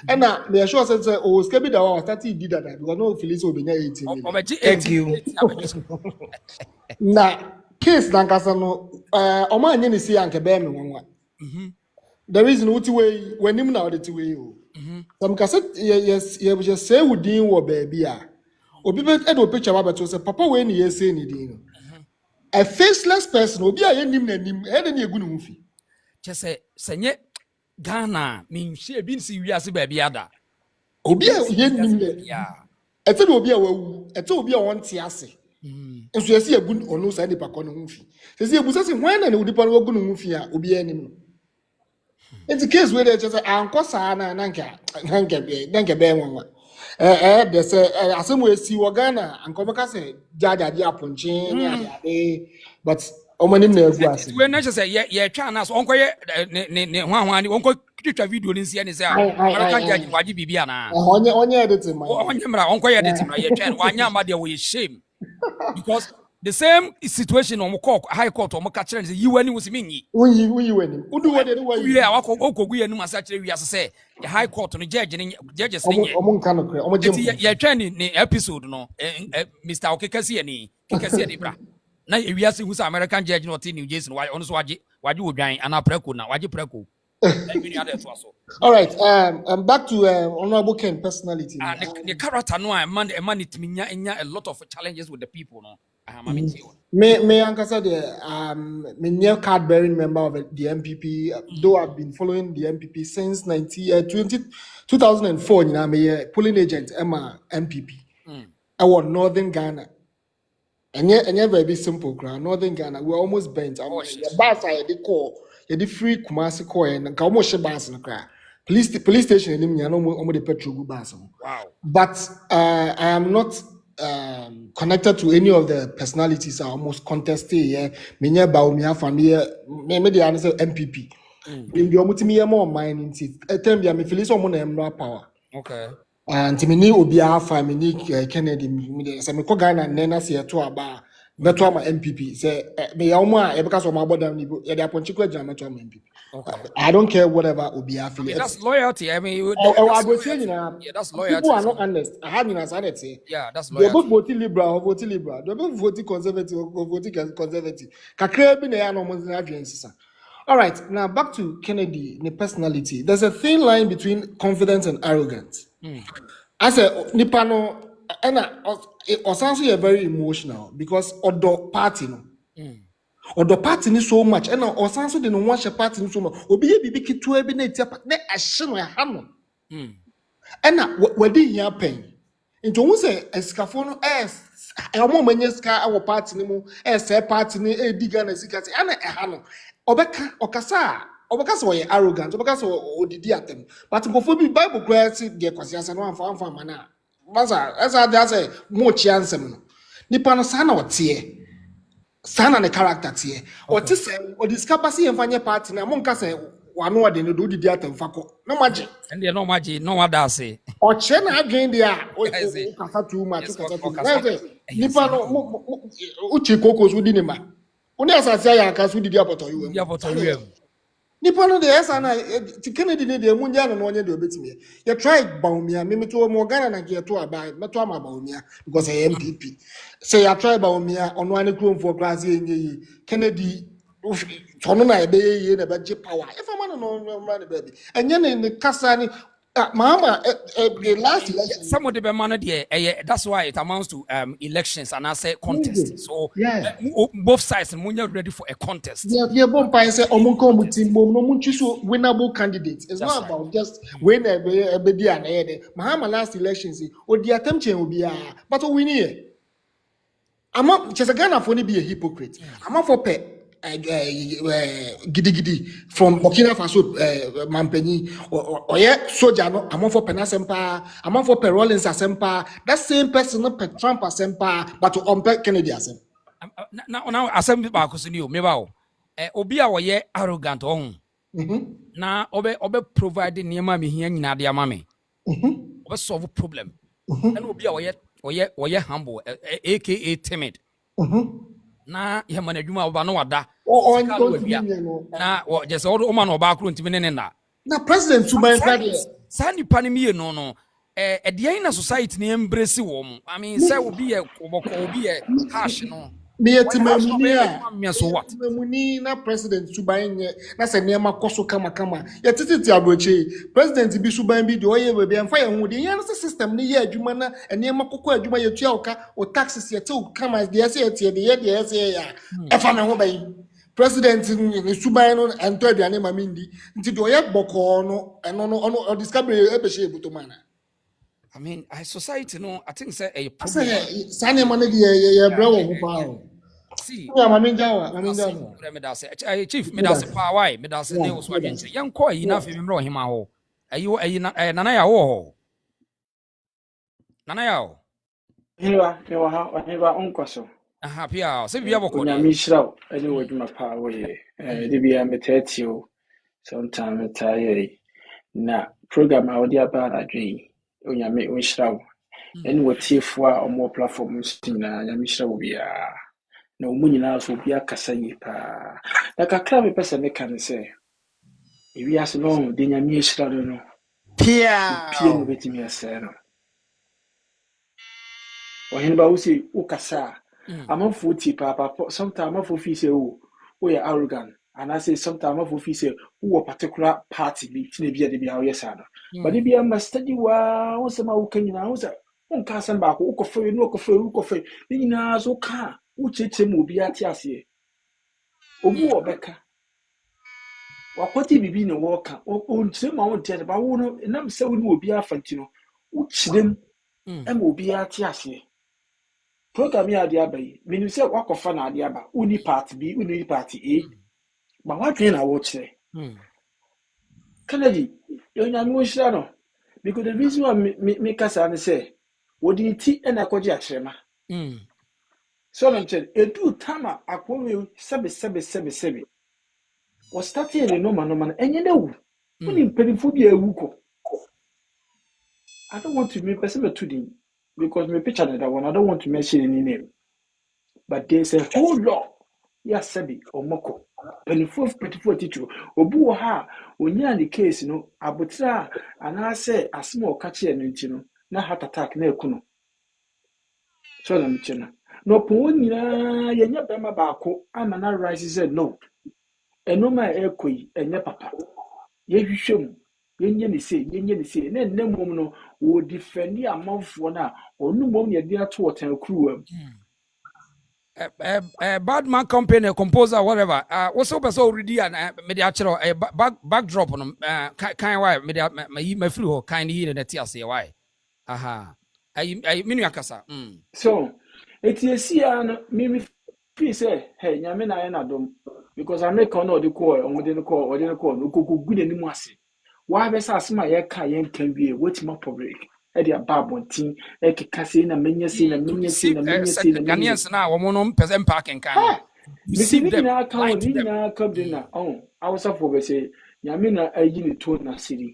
And now they are sure said, oh, Scabby, that was 30 did that because no Phyllis will be 18 million. Thank you. Now, case Lankasa no, Oma Yenny see Uncle Bam one. The reason what way when him now the way you. Some cassette, yes, you just say would deal with baby. Or people had a picture about to say, Papa, when you say anything. A faceless person will be a name and him, had any good movie. Just say, Senye Ghana, mean she had been serious baby ada. Obia, yeah. I thought will be a two be a one tiasi. And so you see a good or no side of a corner movie. Says you was asking when and would depend on good movie, will be any. It's a case where they just say, Uncle Sana, Nanka Bear one. They say, as some way see Wagana, and Comaka say, Agyapong, but Oman in the when not just say, yeah, China's uncle, one video in see any say, I can't judge Bibiana. On your editing, my uncle editing, my child, one yammer there with shame. Because the same situation on high court on catcher you when was me. When you win, who do what they do? We are we are no such we as say the high court on the judges. You're training the episode no Mr. Okekasi any Kekasi any bra. Now we are who's American judge not in New Jersey why on why you would join and preko now why you preko. All right, back to Honorable Ken personality. The character no man it mean a lot of challenges with the people no. May Ankasa the me card bearing member of the MPP, though I've been following the MPP since 2004. You know, me polling agent Emma MPP. I want Northern Ghana. And yet very simple ground. Northern Ghana, we're almost bent. The bus I did call, you did free Kumasi coin and Kamoshi bus in the car. Police station in India, no the petrol bus. Wow. But I am not connected to any of the personalities are almost contested here. Many Bawumia family, maybe the answer MPP. In the Omutimi more mining seat. A term be a Phyllis or power. Okay. And Timini Obia family Kennedy, some Kogana and Nena see a tour bar. Beto my MPP say me yauma because of my body e dey ponchiko jama to MPP. Okay. I don't care whatever Obi affiliate. That's loyalty. I mean, that's loyalty. People are not honest. I had in say. Yeah, that's loyalty. They both voting liberal or voting liberal. They both voting conservative or voting conservative. Kakre bi na ya no mo na adwen sisa. All right, now back to Kennedy, the personality. There's a thin line between confidence and arrogance. I said, Nipano, and also very emotional because Odo party no. Odo party ni so much, and also didn't watch a party so much. Obi bibi kitu ebi na tia ne ahye no ha no. And wadi here pen. Into who say escafo no omo manye ska awo party ni mu say party ni diga na sika say ana ha no. Okasa oye arrogant, obekasa odidi atem. But nkofo bi Bible kwesi de kwasi ase no amfa mana. Masa esa de ase mo chi ansem no. Nipa no sana otie. Sana ne character tie. Oti se odiskapa se yemfanye party na mo nka se wano ode no didi atem fako. No maji. Ende no maji, no wada ase. Oche na adwen dia o kasa too much, kasa too much. Nipa no uchi kokos udi ni ma. Oni asase ya aka so didi apoto yiwe. Apoto yiwe. Nipa no de esa na ti Kennedy ne de munya no onye de obetime. You try Bawumia, me to mo Ghana na ge to aba, me to ama Bawumia because I MPP. Say you try Bawumia ono ane krom for class enye Kennedy tono na ebe ye na be power. If am no man baby. Enye ne kasa ni mama the last election some of the man there that's why it amounts to elections and I say contest. So both sides munya ready for a contest. Yeah, bon pa say omunko mutim mom no munchi so winnable candidates. It's not about just win be dia na here. Mahama last elections odi attempt chen obi but we need ama Ghana for ni be a hypocrite. Ama for pe gidi from Burkina Faso Mampeni or soldier no among for Penasempa among for Rollins asempa that same person no Trump asempa but to Kennedy asem now asem ba ko sini o me ba o obi a woye arrogant on na obe provide niema me hia nyina de ama me obe solve problem and obi a woye humble aka timid na ye man adwuma oba no wada na just all o man oba akro ntimi ne na president Suban Pade sani panimi no de na society ne embrace wo mu I mean say obi ye oboko obi ye harsh no me yetimamuni na president Suban nye na se niema koso kama ye tititi abroche president bi Suban bi de oye we bi amfa ye hu de yan system ne ye adwuma na niema kokko adwuma ye tua oka o taxes ye te kama de ye tie de ye ya efa na ho bayi president ni Suban no ento aduane mamindi nti de oye boko no eno no discover ebehye butomana. I mean, society no, I think say a problem. Sane man ye brawo ho pa. See, Chief, me das pa why, me das ne so adwense. Yanko yi na fe me mro hima ho. Ayi nana ya wo. Nana ya wo. Hiwa onkoso. Aha, pia, se bia boko. Na mi shiraw, ani waduma pa wo ye. De bia metati o. Sometime tire. Na program a wodi aba na dwen. Onyame onhyiraw. Ani wotiefo a omo platform stina nyame hyiraw bia. na ɔmo nyinaa so obi akasa yie paa na kakra mepɛ sɛ meka ne sɛ ewiase no de nyame ahyira no no pie no bɛtumi asɛe no ɔhene ba wo sɛ wokasa a amanfoɔ tie paapaa sometimes amanfoɔ fii sɛ woyɛ arrogant anaasɛ sometimes amanfoɔ fii sɛ wowɔ particular party bi tina bi a de bia woyɛ saa no but de bia ma study waa wo sɛm a woka nyinaa wo sɛ wonka asɛm baako wokɔfa yi ne wokɔfa yi ne nyinaa so woka a wokyerɛkyerɛ mu obiara te aseɛ obi wɔ bɛka wakɔte biribi na wɔka ɔnkyerɛ ma wonte ase ba wo no ɛnam sɛ wo ne obiara afa nti no wokyerɛ mu ɛma obiara te aseɛ program yi ade aba yi menim sɛ wakɔfa na ade aba woni part B woni part A ma wadwene na wɔkyerɛ Kennedy yɛnyame wɔhyira no because the reason why me kasa ne sɛ wɔde ti ɛna akɔgye akyerɛma so na nkyɛn edu tama akɔwe sɛbe wɔstate ne noma no ɛnyɛ na wu woni mpanimfo bi awu kɔ I don't want to me person to din because my picture that one I don't want to mention any name but there's a whole lot yes sabi omoko penifo teacher obu ha onya the case no abotra ana say asma o kache no nti no na heart attack na ekuno so na mchena no pon nyina yenya bema baako ama na rise said no enoma ekoi enye papa yehwehwem yenye ne se na nnemom no wo defend amanfo na onu mom ne de ato wotan kruwam bad man company composer whatever also person already and me dey actually backdrop no kind why me dey my flu ho kind here na tiase why aha I minu akasa so etiesia no me feel say hey nyame na na dom because America no dey call omode no call no kogu na nimu ase why be say asema ye ka ye nkan wie wetima public e dey ababontin e keka sei na menye sei na Ghanaians na wo no person parking kan receive them na account ni na kabde na I was up for say nyame na ayi ni to na siri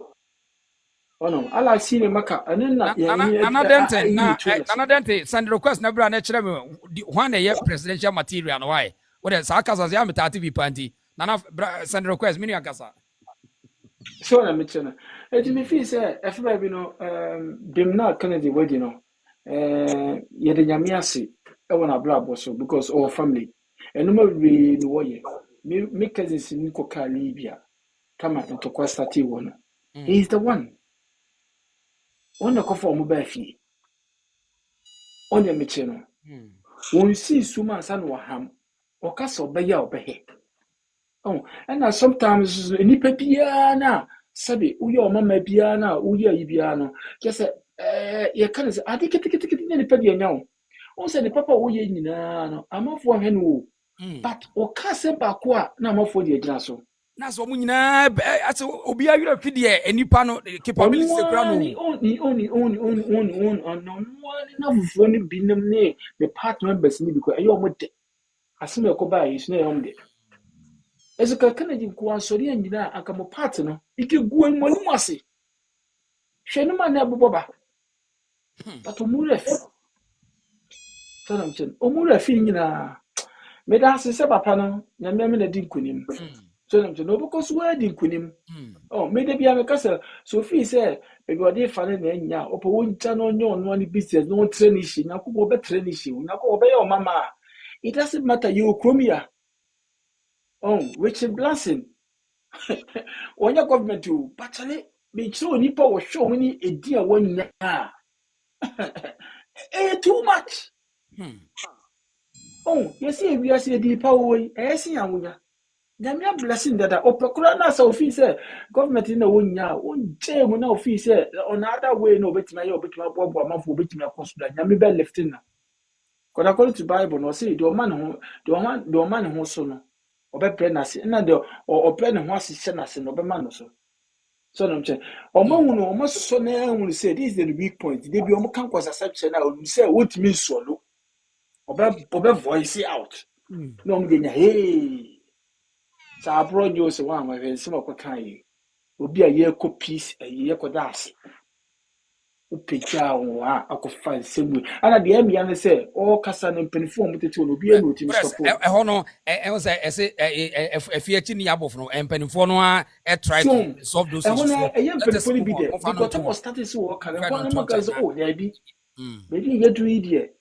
ono ala si ne maka anena ya another thing send request na bra na kire me one ye presidential material no why what is akasa ya metati bi panti na send request mini akasa so na mechana eti me feel say efa bi no dem na Kennedy wedi no ye de nyame ase e wona bra boso because our family enuma we no woye me cousins ni ko ka Libya kama to kwa stati wono he is the one on the cover mo ba fi on the mechano won si suma san wa ham o ka so be ya obehe and sometimes nipa bia na sabe uye o mama bia na uye yi bia no just ye kan say ade ketekete nipa bia nya o say the papa uye nyina no amafo hwe no but o ka se ba ko a na amafo de agina so na so mu nyina ase obi awira fidie enipa no capability sekura no na fufuo ni binam ne the part members ni because ayo mo de aseme ko ba yi so na yom de ezuka Kennedy ko ansori anyina aka mo part no ike guan mo ni mo ase hwe no ma na aboboba but omure fi tanam chen omure fi nyina me da se papa no nyame me na di nkunim so nam chen no because we di nkunim me de bia me kasa so fi se be go dey fa na anya opo woncha no nyo no ni business no train shi na ko be train shi na ko be your mama it doesn't matter you kromia which is blessing when your government you but me so nipa wo show ni edi a wonya too much yes we are say di pa wo si anwonya nyame blessing that opekura na so fi say government na wonya onje mu na ofi say on other way no betima bobo amafo betima consider nyame be lifting na according to Bible no say the man ho so no obepre na se na de opre ne ho asese na se no be man no so no mche omahu no omaso na ehun say this is the weak point they be omo kan kwasa section na o say what mean solo obe voice out no omo de nya hey sa abro nyo se wa ma he se mo kan yi obi a ye ko peace ye ko das upecha wa akofa nsemu ana de am ya say all kasa no mpanifo mo tete no bi enu otimi stop ho no e say efiachi ni abof no mpanifo no a try to solve those issues so mpanifo ni bi de because time was started so work and one no guys oh there be maybe you do it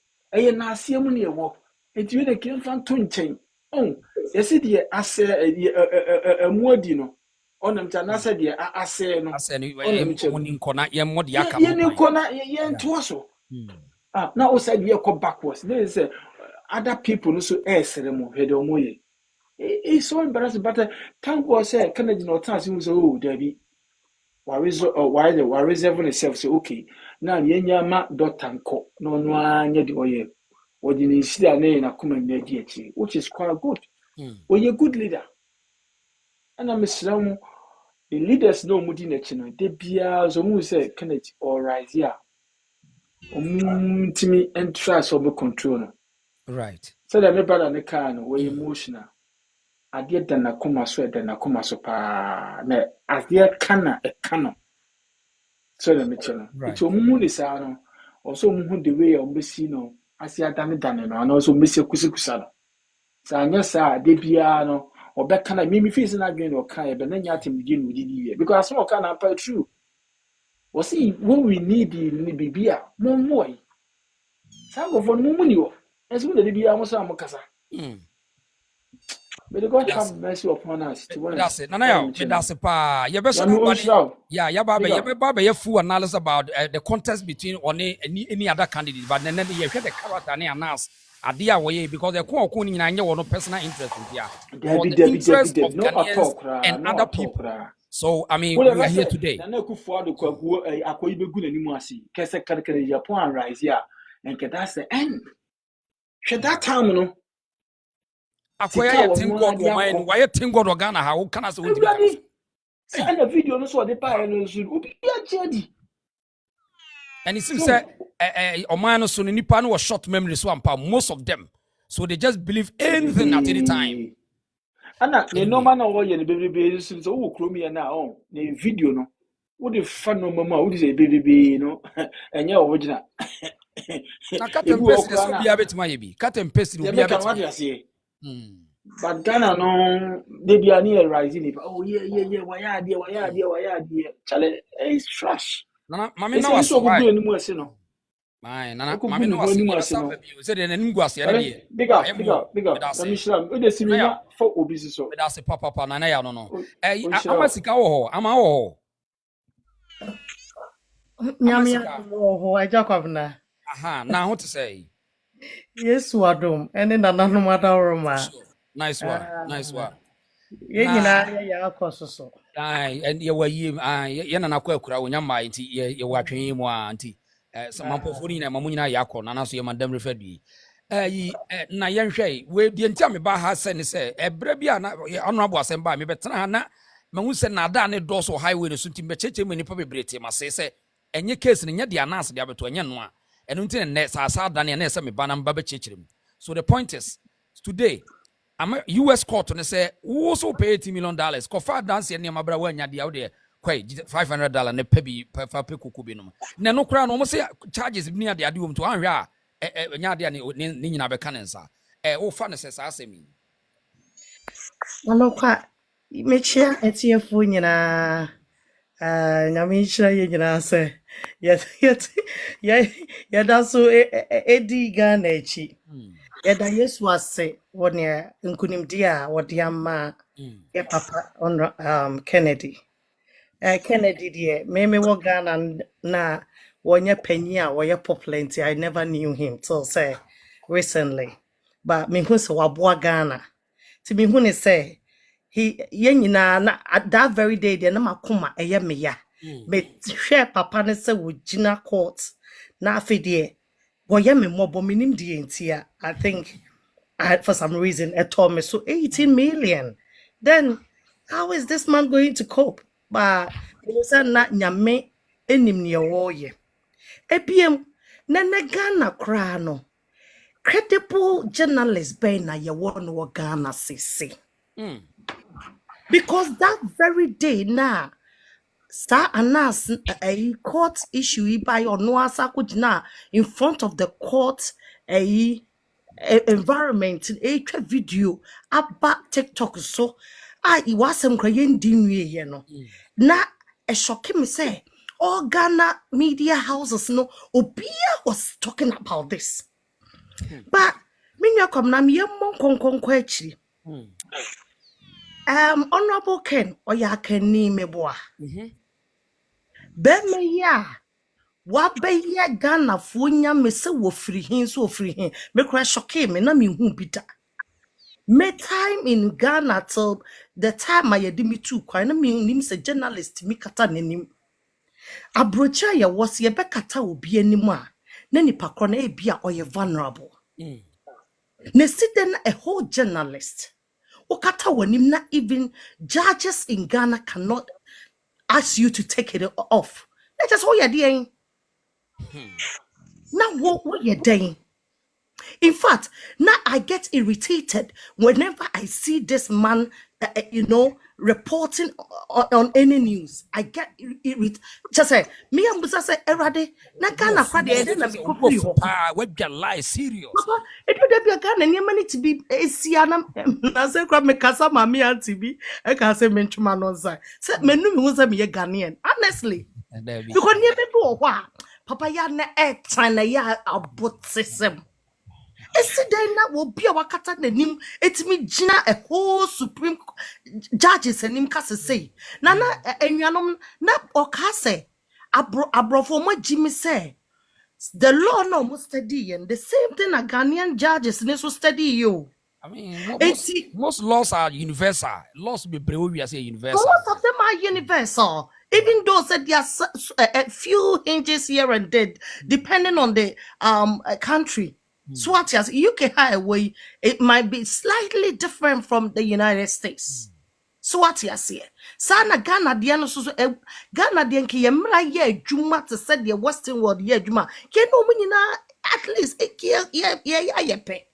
na asia mu ne wo enti we de kemfa to nchen oh yesi de ase amuadi no onam cha na se de ase no onam che oni nkona ye mod ya ka ye ni nkona ye nto so now we said you go backwards there is other people no so esere mo hede omo ye it's so embarrassing but thank God say Kennedy no time say oh there be why reserve yourself say okay now ye nyama doctor nko no no anya de oye wodi ni sida na kuma na di achi which is quite good when you good leader and I'm Islam the leaders no mudi na chi no de bia so mu say Kennedy all rise here timi entrance over control no right so that me brother ne car no we emotional ade da na koma so pa na ade kana e kano so that me chelo it omu ni sa no also omu the way o mbesi no asi adane no and also mbesi kusikusa no sa anya sa ade bia no obeka na mimi fees na adwen no kan e be na nya atemdi no didi because some kind of true we see when we need the bibia mo some of on mumuni wo esu na bibia mo so amokasa may God have mercy upon us to one that's it nana that's pa you be so yeah you be full analysis about the contest between any other candidate but then you hear the character and announce adia wo because the ko ni nyina nye wo no personal interest here for the interest of Ghanaians and other people. So I mean we are here today. Na kufu ado kwagu akoyi begu na nimu asi kese kadekade Japan rise here and that's the end. At that time no akoya ye tingo go mine why tingo do Ghana ha wo kana se wo dibi and the video no so dey pa no so obi achedi and it seems say oman no so nipa no was short memory so ampa most of them so they just believe anything at any time. Ana ne normal na wo ye ne bebebe so wo kromi ya na on ne video no wo de fa no mama wo de bebebe no enye original na cut and paste so bia betima ye bi cut and paste bia betima but Ghana no they be ani rising oh yeah why idea chale it's trash nana mami na was why ni mu ase no my nana mami na was ni asa baby say the nim guase ya dey big up let me share we dey see me na for obi so that's papa nana ya no amasika wo ho ama wo ho nyame wo ho ajakwabna aha na ho to say yesu adom ene nananom adawroma nice one ye nyina ya akososo and ye wayi ye na nakwa akura wonya mai nti ye watwen mu anti samampofo ni na mamu nyina yakọ na naso ye madam refer bi na ye nhwe we die ntia me ba ha se ne se ebre bia na honorable asem ba me betena ha na mahu se na da ne do so highway no so nti becheche mu nipa bebrete ma se enye case ne nya dia nas dia beto enye no a eno nti ne sa da ne na se me ba na mba bechechirem. So the point is today US court ne say wo so pay $80 million ko fa dance ne mabra wa nya dia wo de kwai $500 ne pa bi fa pe kuku bi no ne no kra no mo say charges bi ni ade ade wo mto anhwe a nya ade ne nyina be kanensa wo fa ne se sa asemi anokwa mechia etiefo nyina nyame chira ye nyina se ya da so edi Ghana echi yada Yesu ase wone nkunimdi a wode ama e papa on Kennedy Kennedy die me wo Ghana na wonye panyi a woye popular. I never knew him till say recently but me hu se waboa Ghana ti me hu ne say he yenyina na that very day de na makoma eye me ya me share papa ne se wo gina court na afidie woye me mobo minim die ntia I think for some reason it told me so 18 million. Then how is this man going to cope? But you said na nyame enim ne woye ebiem na Ghana kra no credible journalist be na ye won wo Ghana sisi because that very day na Star announce a court issue by or no asakujina in front of the court a environment a video about TikTok so it was some crying dinwe no na a shocking me say all Ghana media houses no obia was talking about this but minya kom na me mon konkon kwachiri Honorable Ken oya Ken ni meboa Beme ya wabeye Ghana funya me se wo free hin so free hin me kra shock me na me hu bita me time in Ghana till the time I yedi me too kwan na me nim se journalist mi kata nanim abrocha ya was ye be kata obi anim a na nipa kro na e bia oye vulnerable na siden a whole journalist okata wanim na even judges in Ghana cannot ask you to take it off. Let us hold your day. Now what you're doing. In fact, now I get irritated whenever I see this man, reporting on any news. I get irritated. Just say, me and Busa say, Erade, na Ghana kwade ede na mikopri ho. What you lie serious. Papa, it would be a Ghana and money to be a siana. I say, grab me casa, mammy, and TV. I can say, mention on side. Say, menu was a me a Ghanaian. Honestly, you can never do a while. Papa, ya na China ya about system. Esidena will be a wakata nenim. It's me Gina a whole supreme judges and him kase say. Nana enyanom na okase abro for my Jimmy say. The law no must study and the same thing a Ghanaian judges need to study you. I mean, most laws are universal. Laws be we say universal. Most of them are universal. Even though said there are a few hinges here and there, depending on the country. Swat as UK highway, it might be slightly different from the United States. Swat as here. Sana Ghana diano so Ghana dianki yemra ye juma to said the Western world ye juma. Ke no munina at least ye pe.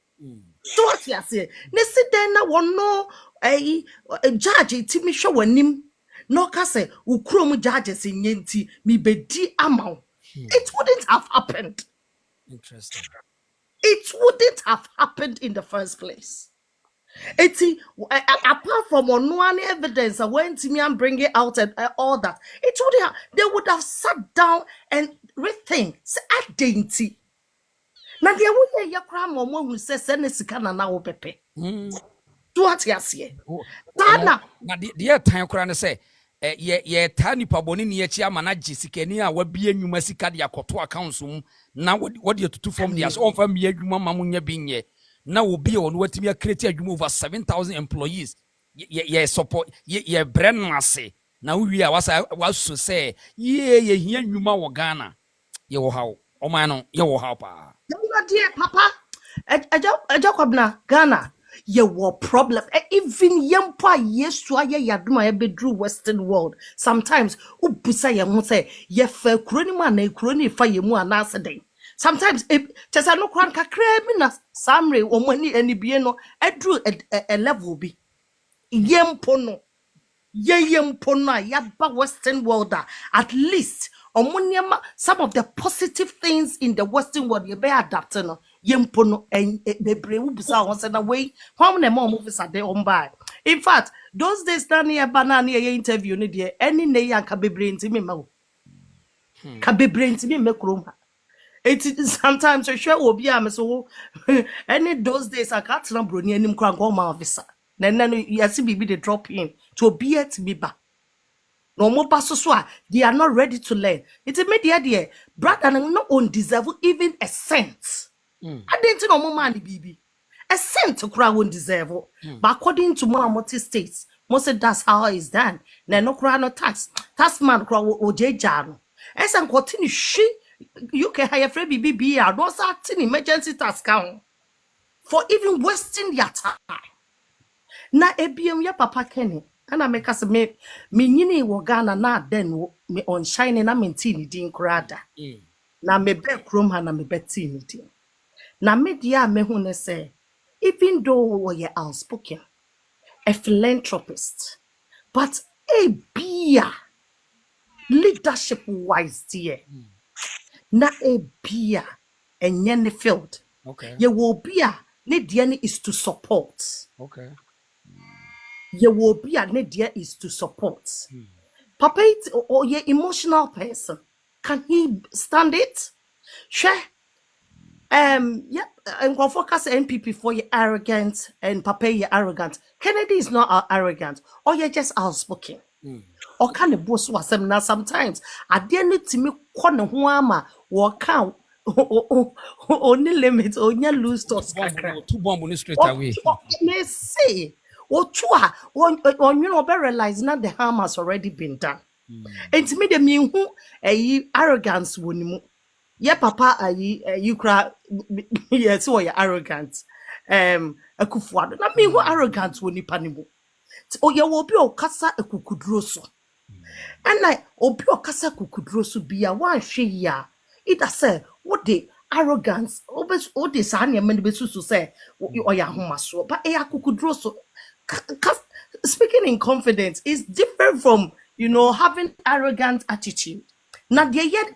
Swat as here. Nesi dena wono a judge timi show wanim. No kase ukrom judges in yenti mi bedi amount. It wouldn't have happened. Interesting. It wouldn't have happened in the first place. Apart from one evidence, I went to me and bring it out and all that. It would have, they would have sat down and rethink. Say, dainty. Now, there would be a crime or one who says, send a sikana now, Pepe. What you say? Now, the time Koran say, ye tani paboni ni yechi amana jisikeni a wabie nyuma sika de akoto account na what you to from the as on fam ye adwuma mamunya binye na obi on watimi create adwuma over 7,000 employees ye support ye brand nase na wi a was say ye hia adwuma wo Ghana ye wo hawo o man no ye wo hawo pa dear papa Agyapong Ghana ye war problem even yempa yesu aye yaduma ebedru western world sometimes ubusa ye ho say ye fa kuroni ma na kuroni fa ye mu anase den sometimes chesa no kran kakra mi na samre omani anibie no edru a level bi yempo no yaba western world at least omoniema some of the positive things in the western world ye be adapt no yempo no bebre ubusa won say na way how na more movies are there on by in fact those days na near banana ye interview ni de any na yanka bebre ntimi ma wo ka bebre ntimi me krom ha it sometimes you sure obi am so any those days I can't na broni anim kran go ma officer na no yasi bibi dey drop in to be at me ba no more so they are not ready to learn. It's a media brother no on deserve even a cent. I didn't know more money, baby. A cent to crowd won't deserve. But according to more multi states, most of that's how it's done. No crowd no tax. Tax man crowd or J Jan. As I'm continue you can hire free BB. I don't start emergency tax count for even wasting your time. Na ebiem ya papa Kenny. And I make us me nyini wo Ghana na den me on shine na maintain din krada na me be krom ha na me beti ni din na me dia me hu ne say even though we are outspoken a philanthropist but a beer leadership wise dear. Na e bia enye ne field. Okay. Ye will be a ne dear is to support. Okay. Ye will be a ne dear is to support. Papa it or ye emotional person. Can he stand it? Sure. Yep, and go focus NPP for you arrogant and Papa you arrogant. Kennedy is not arrogant, or you're just outspoken. Or can the boss was now sometimes. I dare need to me corner huama or count only limit or you lose to Two bomb straight or away. may say or chua or you know better realize now the harm has already been done. And to me the mean who a arrogance wouldn't. Yeah, papa, you cry. Yes, so you're arrogant. A kufuado. Na me who arrogant when you panimu. Oh, you will be okasa a kukudroso. And like obi okasa kukudroso be a one she ya. It a say what the arrogance. Obes o de sanya many besu to say or ya humaso. But a kukudroso. Speaking in confidence is different from having arrogant attitude. Na de yet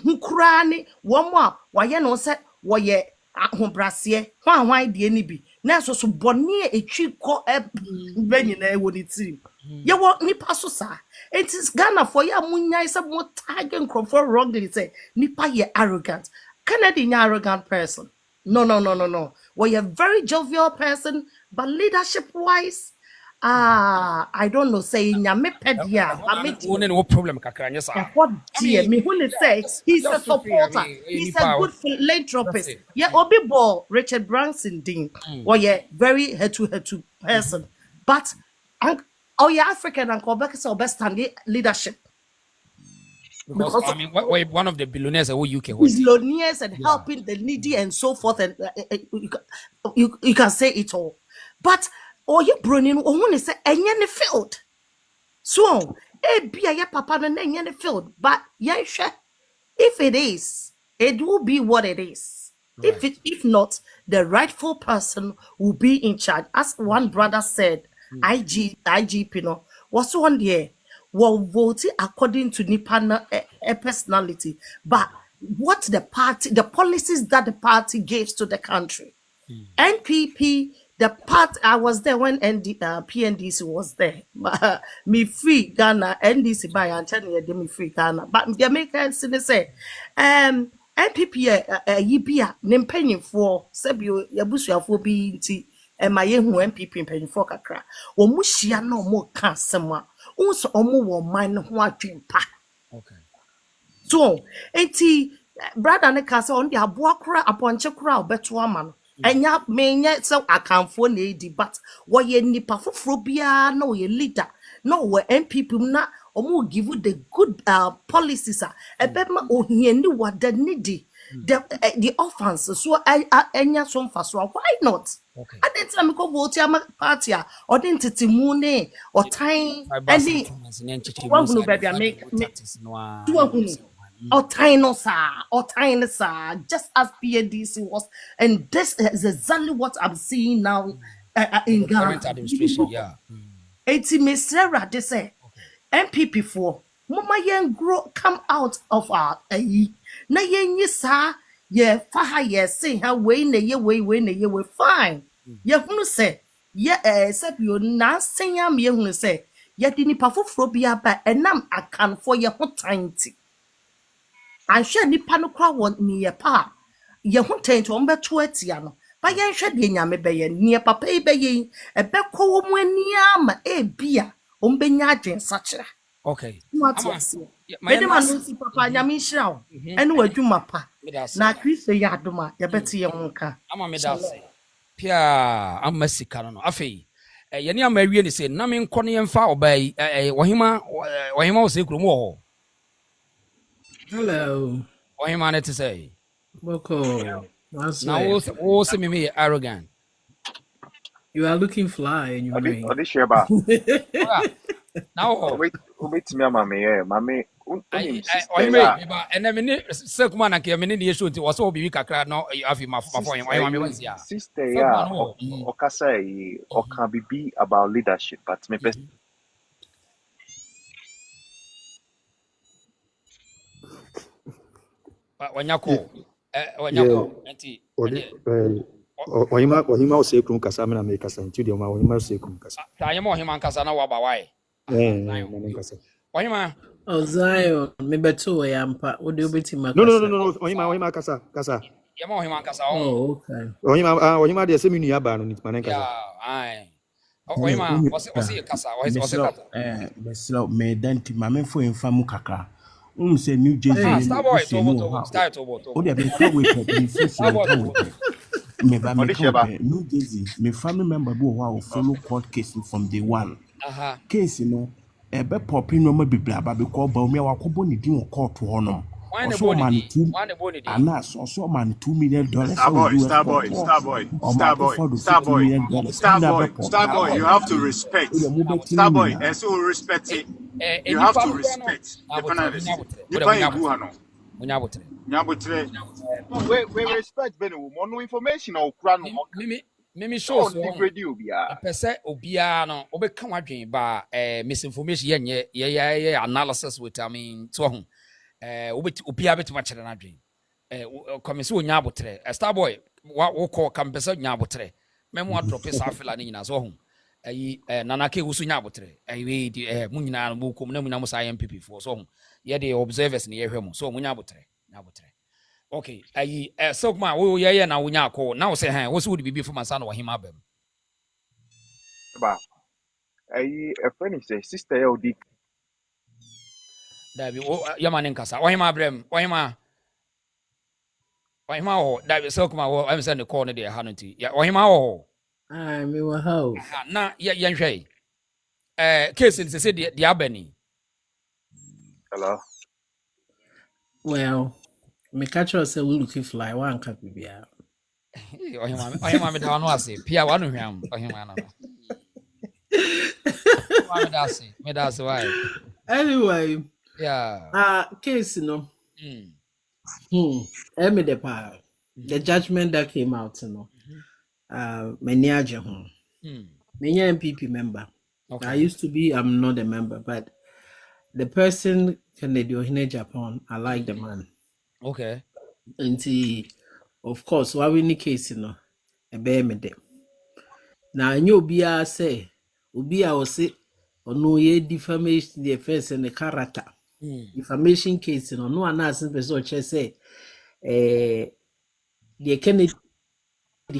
hu kura ni wo mo a waye no se wo ye ahobrase hwan de ni bi na so so bone etwi ko benyi na ewo ni team ye wo nipa so sa it is Ghana for ya munyai se mo target for wrongly say nipa ye arrogant. Kennedy nya arrogant person. No. We a very jovial person, but leadership wise I don't know, say nyame pedia, No problem kakranya sa. what dear me when say he's a supporter, he's a good philanthropist. Yeah, Obi Ball, Richard Branson Dean, or yeah, very head to person. But yeah, African and Quebec is our best leadership. Because I mean, one of the billionaires who UK is billionaires and helping the needy and so forth, and you can say it all. But you bronin ohun say enye ne field. So be a papa na enye ne field. But if it is, it will be what it is. Right. If not, the rightful person will be in charge. As one brother said, IGP no was one there. Will vote according to Nipana personality, but what the policies that the party gives to the country. NPP, the part I was there when PNDC was there. Me free Ghana, NDC by Anthony me free Ghana. But the Americans say, NPP yibia nempenyin for sebio yabusu afo bi nti my NPP penyin for kakra. Omu hia na omu ka asem also omo wo man ho atwempa. Okay. So, enti brother ne ka say on the aboa kra aponche kra obeto ama no. Enya menya so akamfo na edi but wo ye nipa foforo bia na wo ye leader. No we NPP na omo give you the good policies ebema ohiani wada nidi the offense so enya so mfaso why not? Okay. I didn't tell me go vote am party or didn't titimu ne or time any one no baby make or time sa just as PNDC was, and this is exactly what I'm seeing now in Ghana administration. Yeah. 80 Mr. they say MPP for mama yen grow come out of our na yen yisa ye faha ye say ha we na ye we fine ye hunu say ye said you na senya me hunu say ye di nipa foforo bia ba enam akan for ye ho tanti an hwe nipa no kra won ni ye pa ye ho tanti on beto atia no ba ye hwe de nyame be ye ni papa e be ye e be ko wo mu ani ama e bia on be nya adwen sachira. Okay. Mede manusi papa nyame hira wo ene wadwuma pa na Kristo ya adoma ye beti ye honka ama medase pia amma sika no afei ye ne ama wie ni se na me nkɔ ne yemfa obai wohima wo se kuro mu ho. Hello. Wohima ne te say Boko. Now wo se me arrogant. You are looking fly in your brain. Odi sheba. Now wait me mame and me sekuma na ke me ne issue nti wo so obi kakra no afi mafo me wansi ya sister ya okasa yi okan bibi about leadership but me wanyako Yeah, wanyako enti ɔde ɔhema ɔsɛ kurom kasa me na mekasa nti deɛ ɔma ɔhema ɔsɛ kurom kasa ta yɛma ɔhema nkasa na waba wae ma no nkasa ɔhema Oh, Zion, me beto we ampa. What do you bet him? no ɔhema kasa yɛma ɔhema nkasa Oh, okay. ɔhema deɛ sɛ me nua baa no nti ma no nkasa ai ɔhema ɔse kasa ɔse kasa Beslo me danti ma me fo enfa mu kakra. Say New Jersey. Starboy to O de be ka we pe me ba me ka New Jersey. Me family member bo wa follow court case from day one. Case no e be popping no ma bibla ba be call Bawumia wa kobo ni din court ho no. So man so man $2 million. Starboy, you have to respect. Starboy, and so respect it. You have to respect the panelists. We respect Benu. More information or crown. Mimi show so pese obia no obeka wadwen ba misinformation ye analysis with I mean to ho obia betima kire na dwen komese onya abotre Starboy wo ko kampesa nya abotre memo drop esa afela ni nyina so ho ayi nana ke wusu nya abotre ayi di mu nyina no bukom na mu na musa MPP for so ho ye the observers ni ye hwemo so mu nya abotre okay ayi so ma wo ye na wo nya ko na wo say han wo so wo bibi from asa na wo hima bam ba ayi a friend say sister ya odi Dabi yamane nkasa ohima brem ohima ho dabi so kuma wo am say ne call ne de ha no ti ohima ho Me wa house. na ye nhwe case ni say de abani hello Well, me catch us say we looking fly one cap bia. ohima me da no ase pia wa no hwam ohima no me da ase why Anyway, yeah case no. Me the judgment that came out no. Many aje ho. Many MPP member. Okay. I used to be, I'm not a member, but the person Kennedy Agyapong, I like the man. Okay. And he, of course, why we need case no, a bear me dem. Now I knew Ubia say, Ubia was say, or no ye defamation the offense and the character. Defamation case no one asking person say, the Kennedy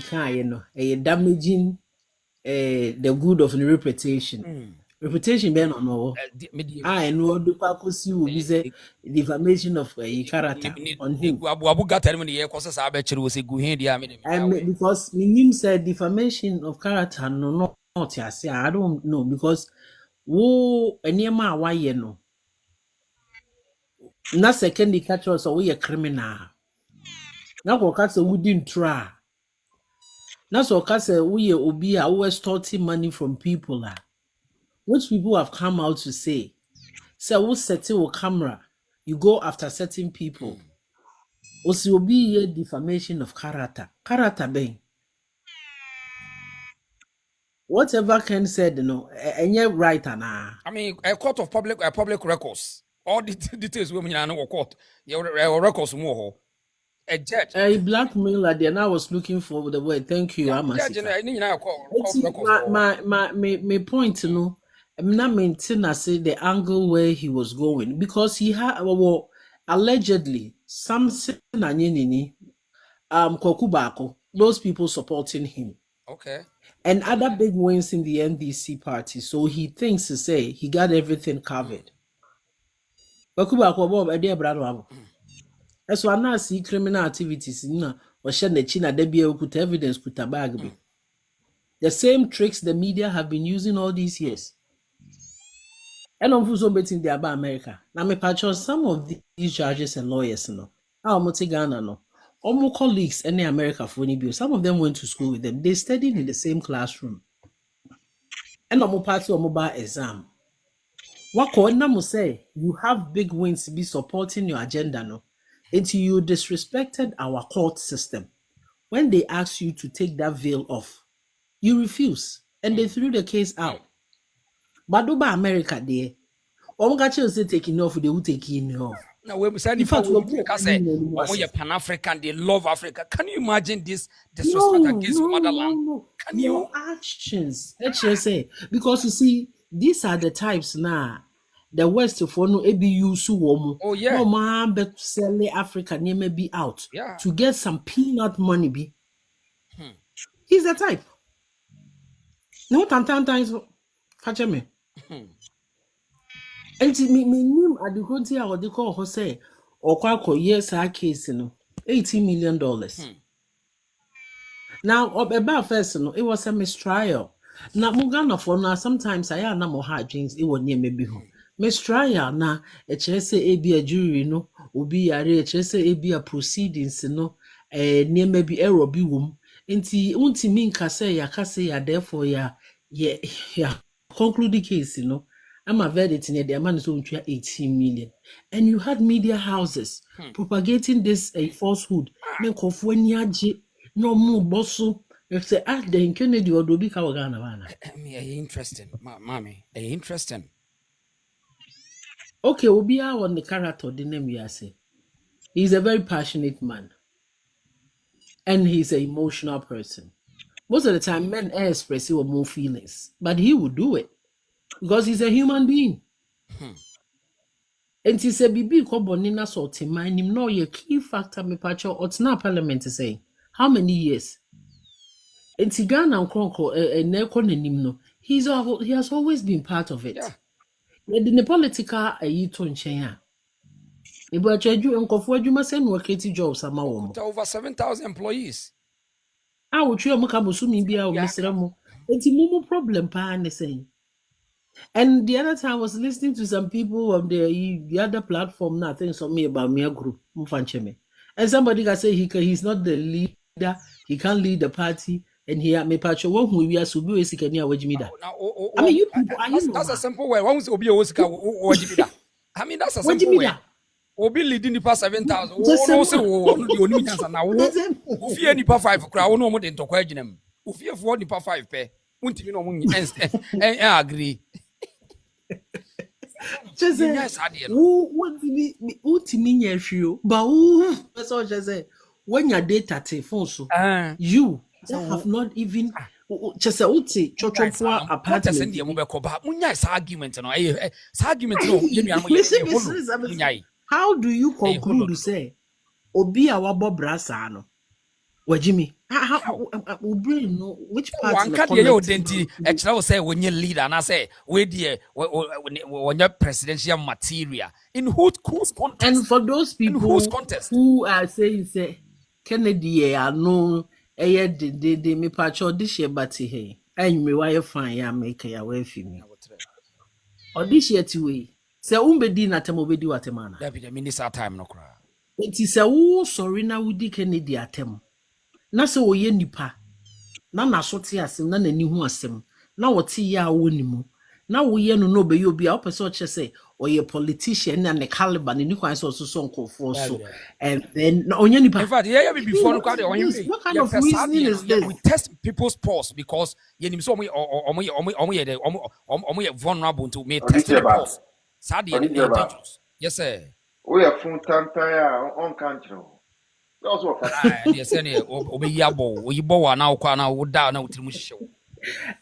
can damaging the good of the reputation. Reputation be no. I know the purpose you will say defamation of a character on him. Abu got tell me the cause say abechiri we say gu hin dia me because him said defamation of character no not yes. I don't know because wo eniema waye no. Na second catch us we a criminal. Na ko catch we didn't try. Na so catch we obi a we extorting money from people which people have come out to say, who setting your camera, you go after certain people. Also, will be a defamation of character. Character being. Whatever Ken said, and you're right, Anna. I mean, a court of public records. All the details women know court. Your records more. A judge. A blackmailer, then I was looking for the word. Thank you, I'm my point to know. I'm not maintaining the angle where he was going because he had allegedly something Kokubako, those people supporting him. Okay. And other big wins in the NDC party. So he thinks to say he got everything covered. Kokubako Bob a dear brother. That's why I now see criminal activities in or China Debia put evidence put a bag. The same tricks the media have been using all these years. And I'm also betting they about America. Now, me patch some of these judges and lawyers, How much Ghana, no. All colleagues in America for any bill. Some of them went to school with them. They studied in the same classroom. And I'm part of a mobile exam. What Koena say? You have big wins to be supporting your agenda, no. Until you disrespected our court system. When they asked you to take that veil off, you refuse, and they threw the case out. But over America there, Omgachi say taking off, they will take in off. Now we say In fact, say Pan African, they love Africa. Can you imagine this disrespect against motherland? Can you? No actions. Let's just say, because you see, these are the types now. The West for no ABU su Oh yeah. No man but sell Africa near may be out. Yeah. To get some peanut money be. He's the type. No times catch me. And me name at the country or the call Jose or Quaco yes our case $18 million. Now about first it was a mistrial. Now Mugana for now sometimes I am no hard drinks it was near me be home. Mistrial na say a jury no obi yare say a proceedings no near maybe error be wom. Nti unti min kase ya therefore ya conclude the case I'm a verdict in the man is only 18 million. And you had media houses propagating this falsehood. No more bosso. If they ask the Kennedy or Dobi Kawagana. Interesting, mommy. Interesting. Okay, we'll be on the character, the name you say. He's a very passionate man. And he's an emotional person. Most of the time, men are expressive of more feelings. But he would do it. Because he's a human being. And he said, Bibi Kobonina sorting mind him no a key factor me patcho or not parliament is saying. How many years? And Tigana and Kronko and Nekonim he has always been part of it. Yeah. The political a yiton chenya. But you and Kofu, you must send work jobs over 7,000 employees. I would try Mukamusumi be our Mr. It's a mumu problem, pan saying. And the other time I was listening to some people on the other platform now things on me about Mia group, Mufancheme. And somebody can say he's not the leader, he can't lead the party, and he me patch one who we are so be sick and Wajimida. I mean you people that's a simple way. Once Obi Osika Wajimida. I mean that's a simple way. Obi leading the past 7,000. Oh, say the only chance now. Ufie ni pa 5 kra wo no mo de ntokwa aginem. Ufie fo ni pa 5 pe. Untimi no mo agree. Just what mean you but that's all just say when your data phone so you have not even just say uti chochofo apartment send you be ko ba munya is argument no argument no munya. How do you conclude to say obi a wabo brasa no wajimi which part one card you identity actually say when you leader and I say we there when your presidential material in whose context and for those people who are saying say Kennedy no de me pacho this year but hey and me why fine ya make ya way for me or this year to we say umbedi na tem obedi watemana that be the minister time no cry it is a wo sorry na wudi Kennedy atem na se oye nipa na nasote asem na nani hu asem na wote ya wonimu na woye no be yo bia opese o che say oye politician na ne caliber ne ni kwan so nkofo so and then na onye nipa in fact yeah before no kwade onye what kind of reasoning is this? We test people's pulse because yenim so omo vulnerable to me test the pulse sad dangerous yes sir we are from tantaya on country. Also, yes, any obeyabo, we bow now, Kwana would down out to show.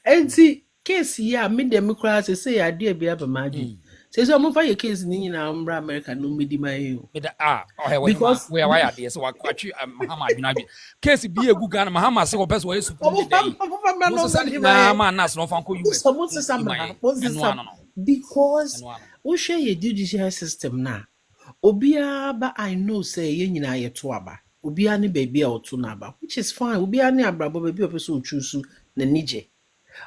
And see, case ya mid democrats say I dear be up a magic. Says I'm for your case in America, no medium. Because we are wired, so I quite you, Muhammad. Case be a good gun, Muhammad, so best way to because we share a judicial system now. Obia ba I know say ye nyina ye to aba. Obia ne baby a oto na aba, which is fine. Obia ne abrabo baby opeso choose na nije.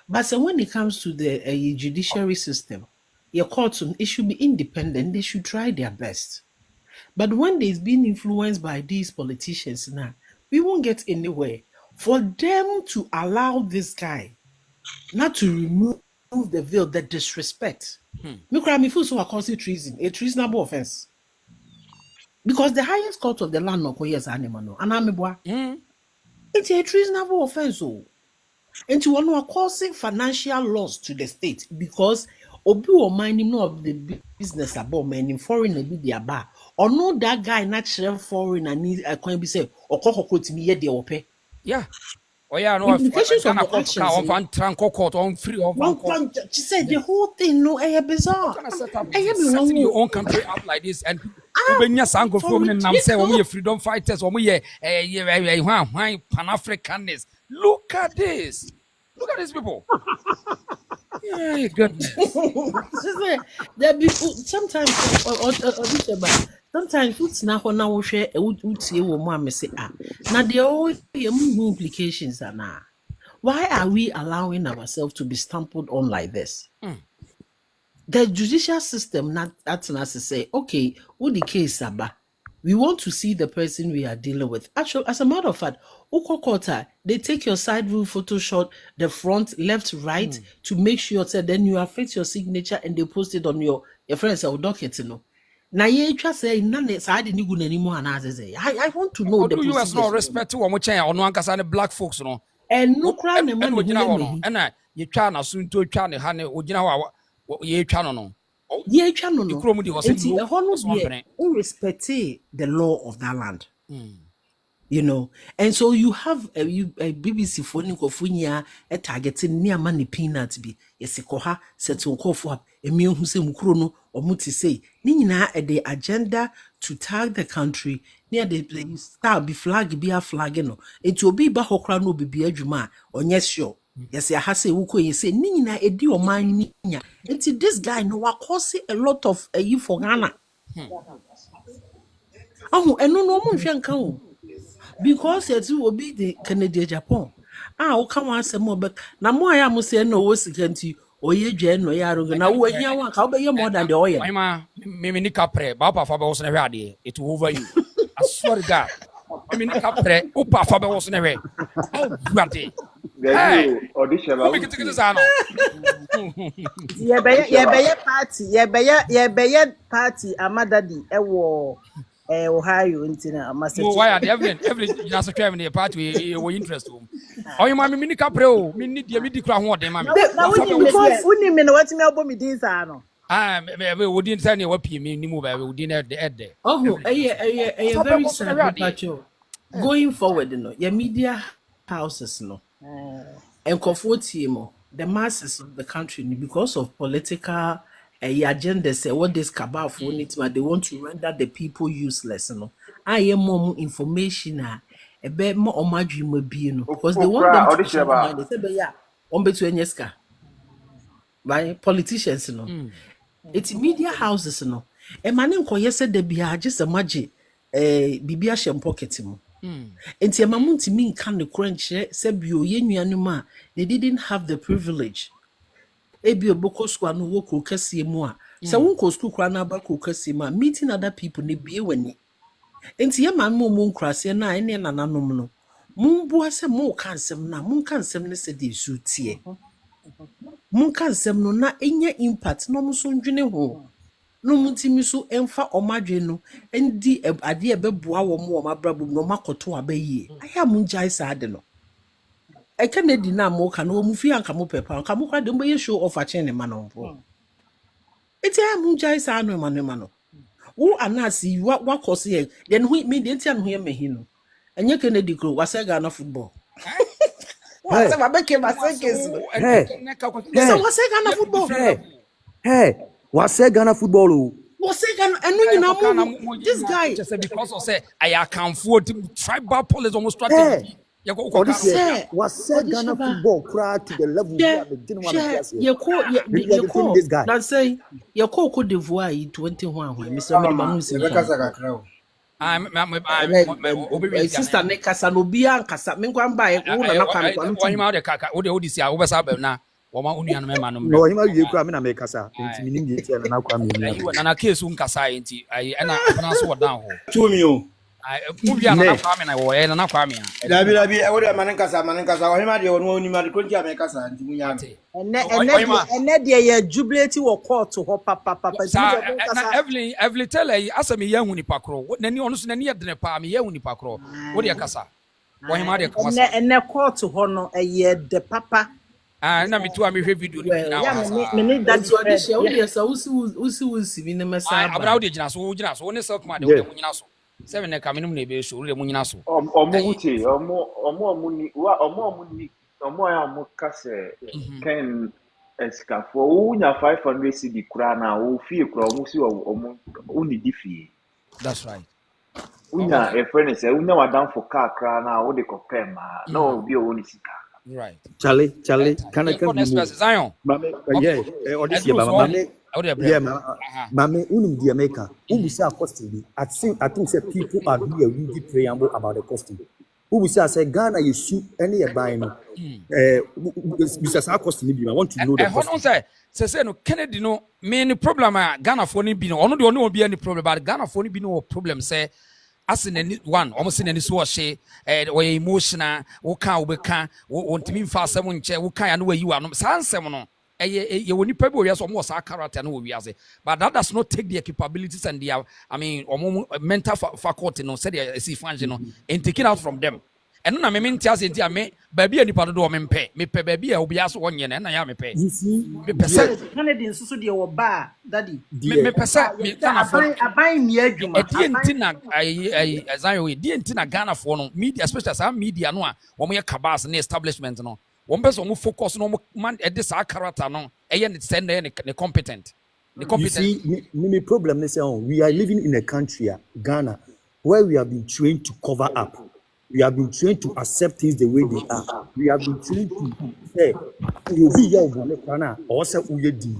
But so when it comes to the judiciary system, your courts it should be independent. They should try their best. But when they've been influenced by these politicians now, we won't get anywhere. For them to allow this guy not to remove the veil, the disrespect. Me feel so causing treason, a treasonable offense. Because the highest court of the land no koyes animal no anameboa. It's a treasonable offense and to one causing financial loss to the state because obi o mining no of the business about men in foreign be their bar or no that guy natural foreign and need a coin be say or cocoa to me yet the ope. Yeah. Oh yeah, no. Implications of the actions. On tranco court on free of one court. She said the whole thing no bizarre. What kind of setup? Setting your own country up like this and Sango from and say we freedom fighters or we Pan-Africanists. Look at this. Look at these people. Yeah, goodness. Sometimes sometimes it's now when I share a would say woman say now there are always implications now. Why are we allowing ourselves to be stumbled on like this? The judicial system not asking us to say, okay, what the case about? We want to see the person we are dealing with. Actually, as a matter of fact, Okokota, they take your side view photo shot, the front, left, right, to make sure that then you affect your signature and they post it on your friends or docket, you know. Now you just say none I didn't go anymore and I want to know the US no respect to one chain or no one black folks, no. And no crime and you try soon to try the honey, or you know what you channel no. Yeah, channel no. Irrespect the law of that land. You know, and so you have a BBC phone kofunya a targeting near money peanut be yesikoha settle call for a meal who say mukrono or muti say nina at the agenda to tag the country near the star be flag be a flag no it will be bahokra no be adwuma on yes sure yes ya hase wuko ye say nina edi o man ninya until this guy no wa cause a lot of you for Ghana oh and no mo hwe nka o because it will be the Canadian Japan. Come on, some more, but now more I am saying no was against you or ye gen or yaru. Now, when you want, how be you more than the oil? Mimi Capre, Baba Faber was never ready. It will over you. I swear to God. Mimi Capre, Opa Faber was never. Oh, bloody. Hey, audition. Yeah, be party. Yeah, be party. Amadadi, Ewo. Ohio intina Massachusetts. Why are the every just in the party we interest home. Oh, you mammy mini capro, mini dear midi crown what they mammy. Now, wouldn't mean what me about me this ano. We wouldn't send you up me move we didn't the head there. Oh, a very sad departure. Going forward, you know, your media houses, no, and comfort him, the masses of the country, because of political agenda say what this cabal for it, but they want to render the people useless. No, I am more information. A bit more on my dream will be, because they want them to be they say, yeah, on between yeska. By politicians, it's media houses, no. A man in yesterday be just a magic, Bibia Shem pocket. And Tia Mamunti mean can the crunch, Sebio, Yenuanuma, they didn't have the privilege. Ebi oboko squad no work okasi mu a se won school kra na ba okasi ma meeting other people ne bie wani enti ye man mo nkrase na ene nananom no mun bua se mo kansem na mun kansem ne se de su tie mun kansem no na enya impact no so ndwene ho no muntimi so emfa omadwe no endi ade e beboa wo mo mabrabum no makoto abayi aya mun jai sa ade no I can't deny more can move and come up a pound, come up and be show of a chain man on board. It's a munjai san mano. Who are not see what cause here, then we made the Indian hear me hino. And you can declare was a gun of football. What's a became a second? So what's a gun of football? Hey, what's a gun of football? What's a gun? And when you know this guy just because of say I can afford tribal police almost strategy. Was said Ghana football cry to the level this guy. Let's say your Cote d'Ivoire 21 Mr. Sister Nekasa no bia kasa menkwa mba e wo na kwa no de kaka wo de odisi a wo besa ba na wo ma onu anu mema no no hima wie kura me na mekasa enti minim de tie na kwa me na case un kasa enti na na so down ho tumi o movie na kwa me na wo e na kwa me labi e wo de manenkasa wo hima de wo ni ma de konti amekasa enti munya ene de ye jubilate wo court ho papa Evelyn tell her asem ye hu ni pakro nani onu so nani ye dene pa me ye hu ni pakro wo de kasa wo hima de kasa ene court ho no ye de papa na me too am hwɛ video ni Well, na yeah, me need that That's what this spread. year. Yeah. Yes, usi me na abra wo masaba. de gyina so wo gyina so wo ne self man de wo Yeah. de munyina so 7 na ka me no be show wo de munyina so Ọmọ wuche, ọmọ ni wa ọmọ ni ọmọ ya ọmọ kase Ken escafo unya 500 cedi kura na o fie kura ọmọ si ọmọ uni di fie. that's right Unya a friend say unya wa down for car kura na o de compare ma na obi o ni sika. right Charlie, can I for be next more? person Zion Mame, okay yeah, or this and year, so mame, I would have yeah, mame, unum the America. Who we say costing? I think that people are doing a really preamble about the costing. Who we say Ghana you shoot any buying no. Mr. Costing I want to know the hold on say no Kennedy no main problem Ghana for ni bi no ono de ono be any problem but Ghana for ni bi no problem say as in any one almost in any so she we emotional wo kan wo be kan wo ntimi mfa asem nche wo kan ya no wa yi wa no sa nsem no ye woni pa bi owiase omo sa character no owiase but that does not take their capabilities and their I mean omo mental faculty no say they see function no and taken out from them eno na me ntia se ntia me ba bi anipa do me pe ba bi a obiase wonye na ya me pe you see me pese Canadian so de wo ba daddy. me pese me Ghana for Aban ni adwuma. die ntina ai Zion we die ntina Ghana for no media especially some media no a wo ye cabas na establishment no one person who focus no man at this character no ne send ne competent You see, me problem is we are living in a country, Ghana, where we have been trained to cover up. We have been trained to accept things the way they are. We have been trained to say, "You'll be your money, or say uye di."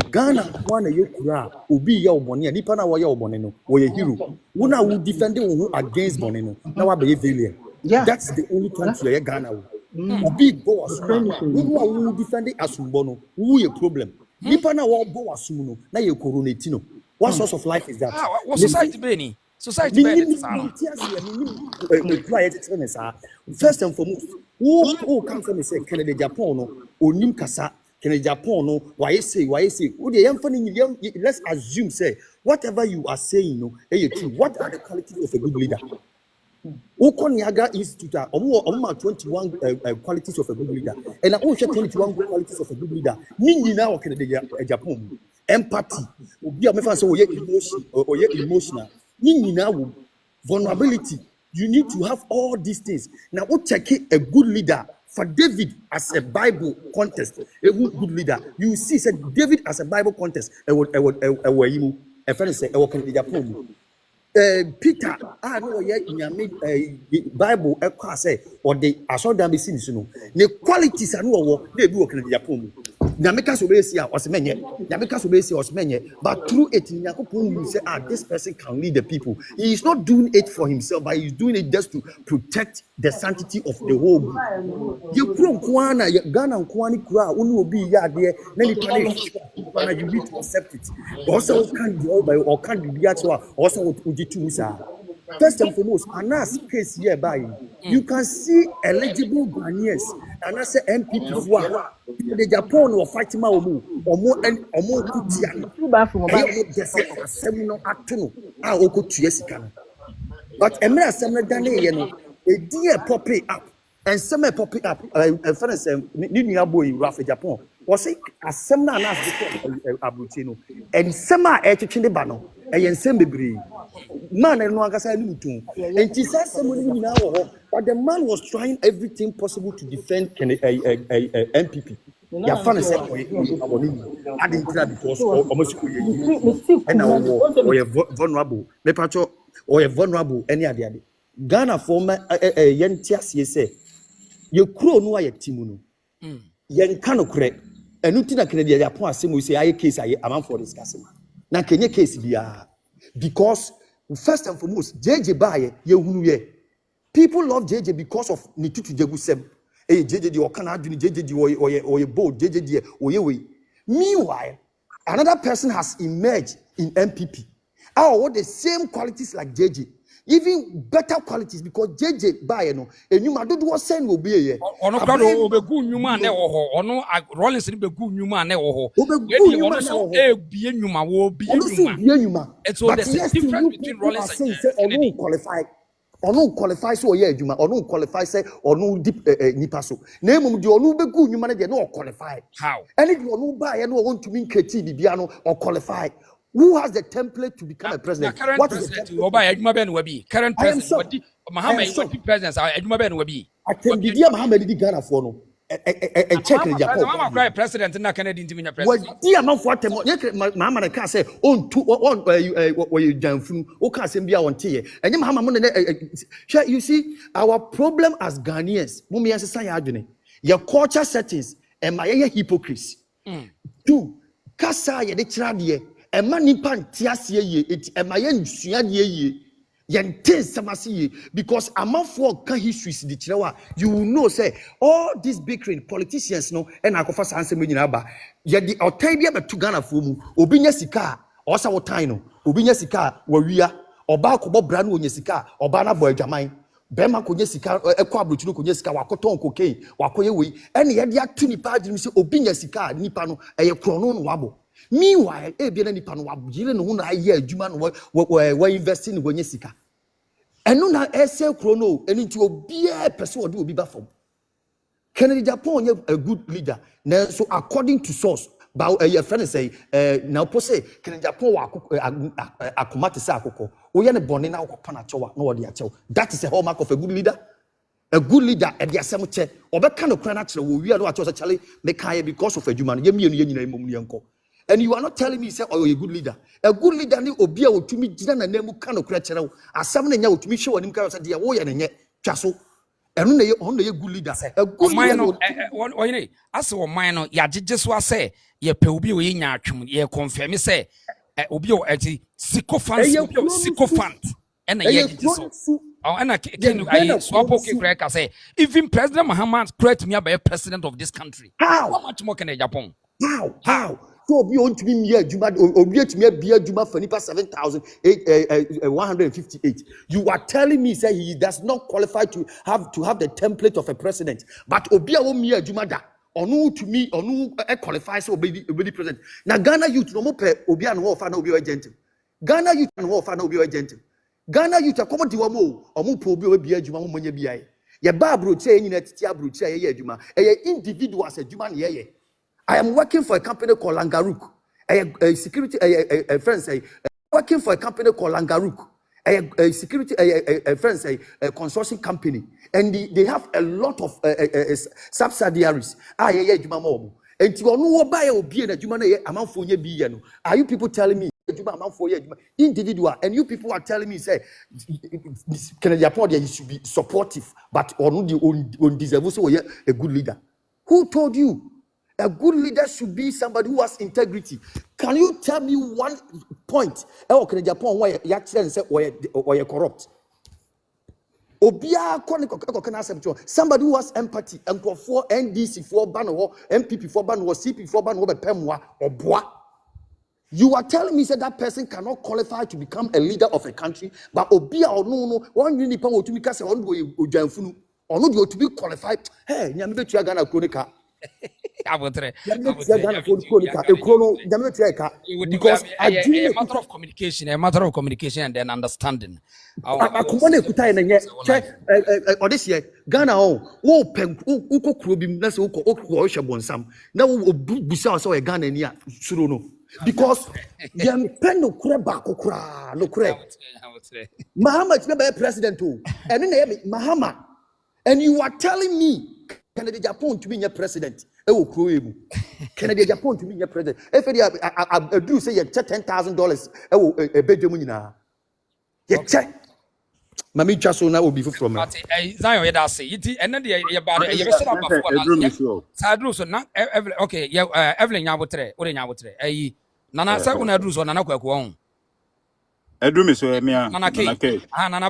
Ghana, one you kura, ubi your money, and ipana wa your money no, or a hero. Una will defend you against money no. Now I be villain. Yeah. That's the only country where Ghana will. Big go as who defend it as bono. Who a problem? Nipa na wa bo asum no na ye coronate no. What source of life is that? What society be ni? Society be First and foremost, who come from say Canada Japan no onim kasa Canada Japan no why say who dey let's assume say whatever you are saying no true. What are the qualities of a good leader? Niagara Institute, 21 qualities of a good leader, and I also 21 qualities of a good leader. Nini na o Canada Japan. Empathy, obi a me fan say emotional. Nini na vulnerability. You need to have all these things. Now, we check a good leader for David as a Bible contest. A good leader, you see, said David as a Bible contest. A friend say, Peter, I know Bible say or they are so damn seen. The qualities are no they do in Japan. Nameka Sobesia was many, Nameka Sobesia was many, but through it, you say, this person can lead the people. He is not doing it for himself, but he's doing it just to protect the sanctity of the whole group. You from Kwana, Ghana, Kwani Kura, Unu be ya there, many you need to accept it. Also, can't be all by or can't be at all, also with first and foremost, Anas case hereby, you can see eligible Ghanaians, and I say MPP the Japan or fighting or more Kutian. But a mere summer Dane, a dear poppy up, and summer poppy up, a friend Nina boy, Rafa Japan, was it a summer Abutino, and summer etching the banner, and semi man and no say and she said someone now but the man was trying everything possible to defend MPP. Your fan said I didn't try because almost and now vulnerable me pacho or vulnerable any other Ghana former yentia say you crow no aye timu no yen kan okre enu ti na Canada Japan asem say aye case aye am for discussing na kenye case bia because first and foremost, JJ Baye, Yehunuye. People love JJ because of Nitutu Jegusem. Hey, JJ, or can I do JJ or a boat, JJ or Yewe. Meanwhile, another person has emerged in MPP. What the same qualities like JJ. Even better qualities because JJ Baye no and you might do what send will be here. Ono kwado obegu nyuma na ewo ho ono Rollins ni begu nyuma na ewo ho we ono so bie nyuma wo bie nyuma so there's a difference between Rollins and Kennedy. Ono qualify so ye adwuma, ono qualify say ono deep nipa so. Na emum de ono begu nnwuma na de no qualify. How? Any de ono ba ye no want to mean kreti bibia no or qualify. Who has the template to become a president? Current What is the president? template? Oba adwuma ben wabi. Current I am president. shocked. Wadi I am Mahama shocked. wadi president adwuma ben wabi. Atembidia Muhammad di Ghana for no. Check in Japan. Mama cry president na Kennedy ntimi president. Wadi amanfo atemo. Ye Muhammad na ka say on two on you janfunu. O ka say bia on tie. Enye Muhammad mo na you see our problem as Ghanaians. Mo me ansesa ya adwene. Your culture settings and my hypocrites. Two, kasa ye de kira de e ma nipa ntiase ye eti e ma ye nsua de ye. Yente samasi because amanfo ka histories di kirewa you will know say all these bickering politicians no and akofa sanse me nyina ba ye di otan bia betu Ghana fo mu obi nya sika o sa wotan no obi nya sika wa wia oba akobọ bra no nya sika oba na bo adwaman bema ko nya sika ekọ abrochiro ko nya sika wakoton cocaine wakoye we ene ye de atu nipa adwene say obi nya sika nipa no eye krono no wabo. Meanwhile, na nipa no wabjire no na aye adwuma no we invest in gonye sika. Eno na ese krono eni nti obi e pese ode obi ba fom. Kennedy Japan a good leader. Na so according to source, ba your friend say na po say Kennedy Japan wa akomate say akoko. Oye ne bone na akoko na chewa na ode achew. That is a hallmark of a good leader. A good leader e de asem che. Obeka no kra na kire wo wi a no achew say chale me kan because of adwuma no ye mienu ye nyina emom ne enko. And you are not telling me say oh you're a good leader. A good leader ni obi a otumi gina na nemu kan okra kire wo. Asam na nya otumi hwe wonim kan say de wo ye na nye twaso. Enu na ye on na ye good leader. A good leader no oyine ase wo man no ya gege so ase ye pe obi o ye nya atwum ye confirm say obi o ati sycophant obi o sycophant and ye gege so. Oh, and I can swap say even President Muhammad create me a president of this country. How much more can Japan? How? So obi on to be me adwuma obi atumi abia adwuma for nipa 7,158. You are telling me say he does not qualify to have the template of a president, but obi a won me adwuma da onu to me onu qualify so obi president. Na Ghana youth no mo pe obi an wo fa na obi o gentle. Ghana youth no wo fa na obi o gentle. Ghana youth akomodi wo mo omo po obi o bia adwuma mo nya bia ye ba abroche nyina titi abroche ye adwuma e individuals adwuma na ye. I am working for a company called Langarook. A security friends working for a company called Langarook. A security friends a consortium company, and they have a lot of subsidiaries. Are you people telling me individual, and you people are telling me say Canada should be supportive, but on deserve so a good leader? Who told you? A good leader should be somebody who has integrity. Can you tell me one point? Japan why you say or you corrupt? Somebody who has empathy and for NDC for Bano, MPP for Bano, CP for Bano, Pemwa or Bois. You are telling me that person cannot qualify to become a leader of a country, but Obia or no, one unipan or to be cast on Ujamfunu or not to be qualified. Hey, Yamibetu Gana Kronika. Because a matter of communication, and then understanding. This year, Ghana, pen, Uko, that's Oko Bonsam. Now, Busa saw a Ghana near Suruno. Because the pen no crab, no crab. Mahamad's never president too. And then Mahama. And you are telling me, Canada Japan to be your president. Canada Japan to be your president. If I do say you check $10,000, a bedroom now. You check. Mami Chaso now will be from me. Zion, I say it, and then the about okay, Evelyn Yabotre, or in Yabotre. Nana Sakuna Drus or Nana Kwakwan. Edrum so Emia Nana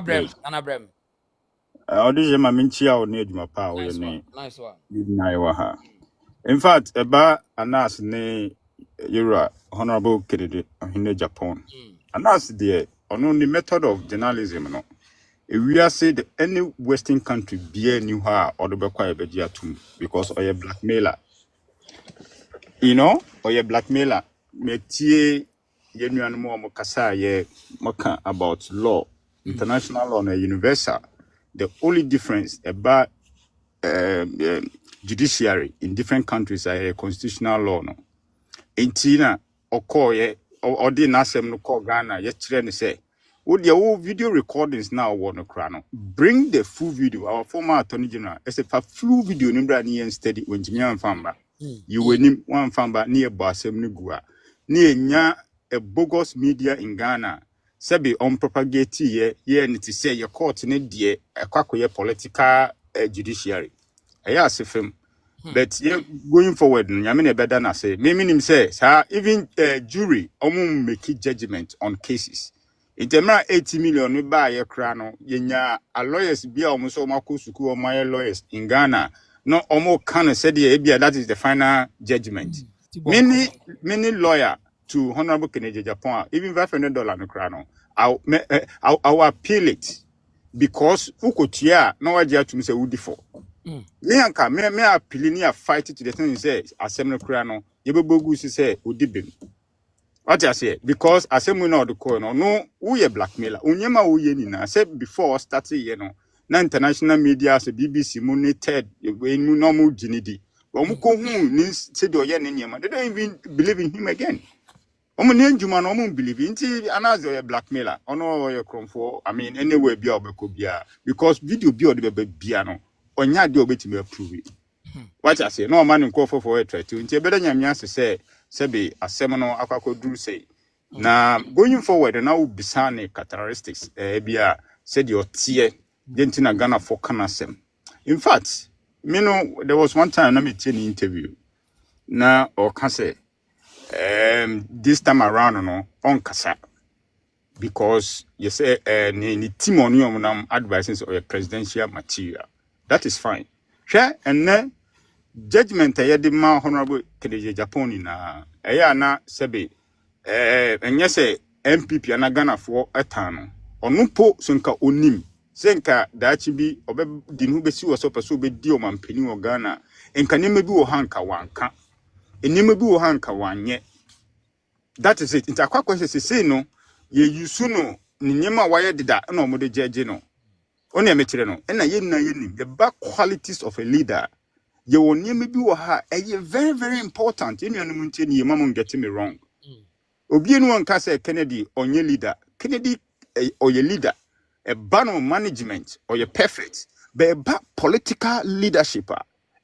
Brem, Nana Brem. Audition Maminchia or near my power. Nice one. In fact, about Anas ne Yura, Honorable Kennedy, in Japan. Anas, dear, on only method of journalism. No. If we are said any Western country be new her or the Bequia Bedia because or a blackmailer. You know, or a blackmailer. Metie Yenuan more Mokasa ye moka about law. international law and universal. The only difference about judiciary in different countries are constitutional law. No, in Tina or call or the Nasem no call Ghana. Yesterday say, would the old video recordings now want to crown? Bring the full video. Our former attorney general, as a full video number and steady when Jimmy and Famba. You will name one Famba near Basem Nugua near nya a bogus media in Ghana. Sabi on propagate ye and to say your court in a dear a quackoye political judiciary. I ask him, but going forward, I mean, better than I say, maybe him says, even jury, make judgment on cases. In the 80 million, we buy a crown, yenya, a lawyers be almost all my kusuku or my lawyers in Ghana. No, almost can said that is the final judgment. Many lawyer to Honorable Ken Japan, even $500 no crown. I'll appeal it because Ukotia, no idea to Mr. Woody for. Me anka me appealing a fight to the thing say assembly crown, you be say Udibim. What I say, because assembly no the corner, no, we blackmailer. Unyama uyenina said before starting, na international media as BBC monitored when normal genidi. Omuko who said they don't even believe in him again. Omunenjuma no believe in another blackmailer. Ono your for I mean anyway be obekobia because video be the biano. Onya de obetimi approve it. What I say, no man in call for a try to nti better nyamia say be asem no akwakoduru say. Na going forward now be sane characteristics bia said your tie dentina Ghana for kanasem. In fact, me know there was one time na me an interview. Na or can say this time around no on kasa because you say ni team on you advices or presidential material. That is fine. Share and then judgment the ma Honorable Ken Japan na na sebe and yes MPP and Ghana for a town or no po sunka onim senka dachi bi obe dinu besi was up so be dio man penny or Ghana and can never be hanka wanka and never be hanka wanye. That is it. It's a question say no ye yusuno ni nyema wire dida no mo de jeje no. Only a material, and the back qualities of a leader. You will near me be very, very important. In your mountain, your mom getting me wrong. Obienu one can say Kennedy on your leader, Kennedy or your leader, a ban of management or your perfect, but a back political leadership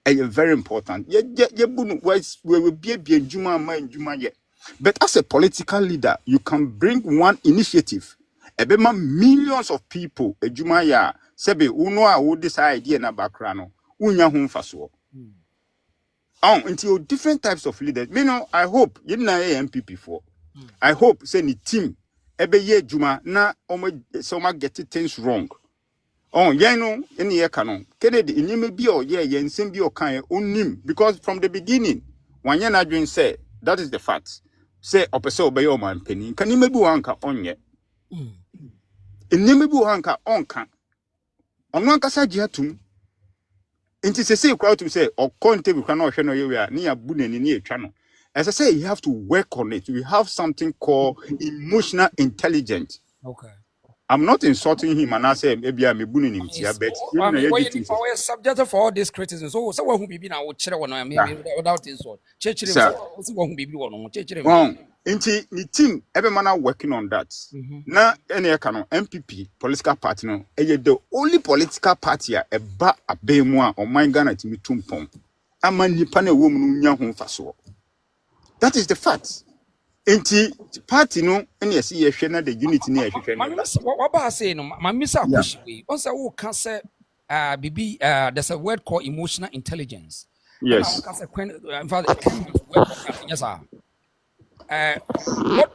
very important. Will be a Juma mind Juma yet. But as a political leader, you can bring one initiative. Ebema millions of people ejumaya sebe uno a wo this idea na background unya hu mfaso until different types of leaders me know I hope you na MPP for I hope say ni team ebe ye juma na omo get things wrong yen no ene ye ka no Kennedy enyime bi o ye nsem bi o kan onim because from the beginning wanye na dwen say that is the fact say opese obey o man pani kan enyime bi wanka onye Enyembu hanka onka. Onwanka sa jiatum. Inti se crowd to say or conte we cannot share no area near buneni near channel. As I say, you have to work on it. We have something called emotional intelligence. Okay. I'm not insulting him and I say maybe I'm a buneni but we're subject for all this criticism. So someone who be now without insult. Inti ni team every man working on that. Na any canon MPP political party no the only political party a ba abemwa or my Ghana to me tumpom. Ama nipa na woman nya ho faso. That is the fact. Inti party no any see ye na the unity na hwehwe no. What ba say no my miss a question we. Once who can say bibi there's a word called emotional intelligence. Yes. In fact yes sir.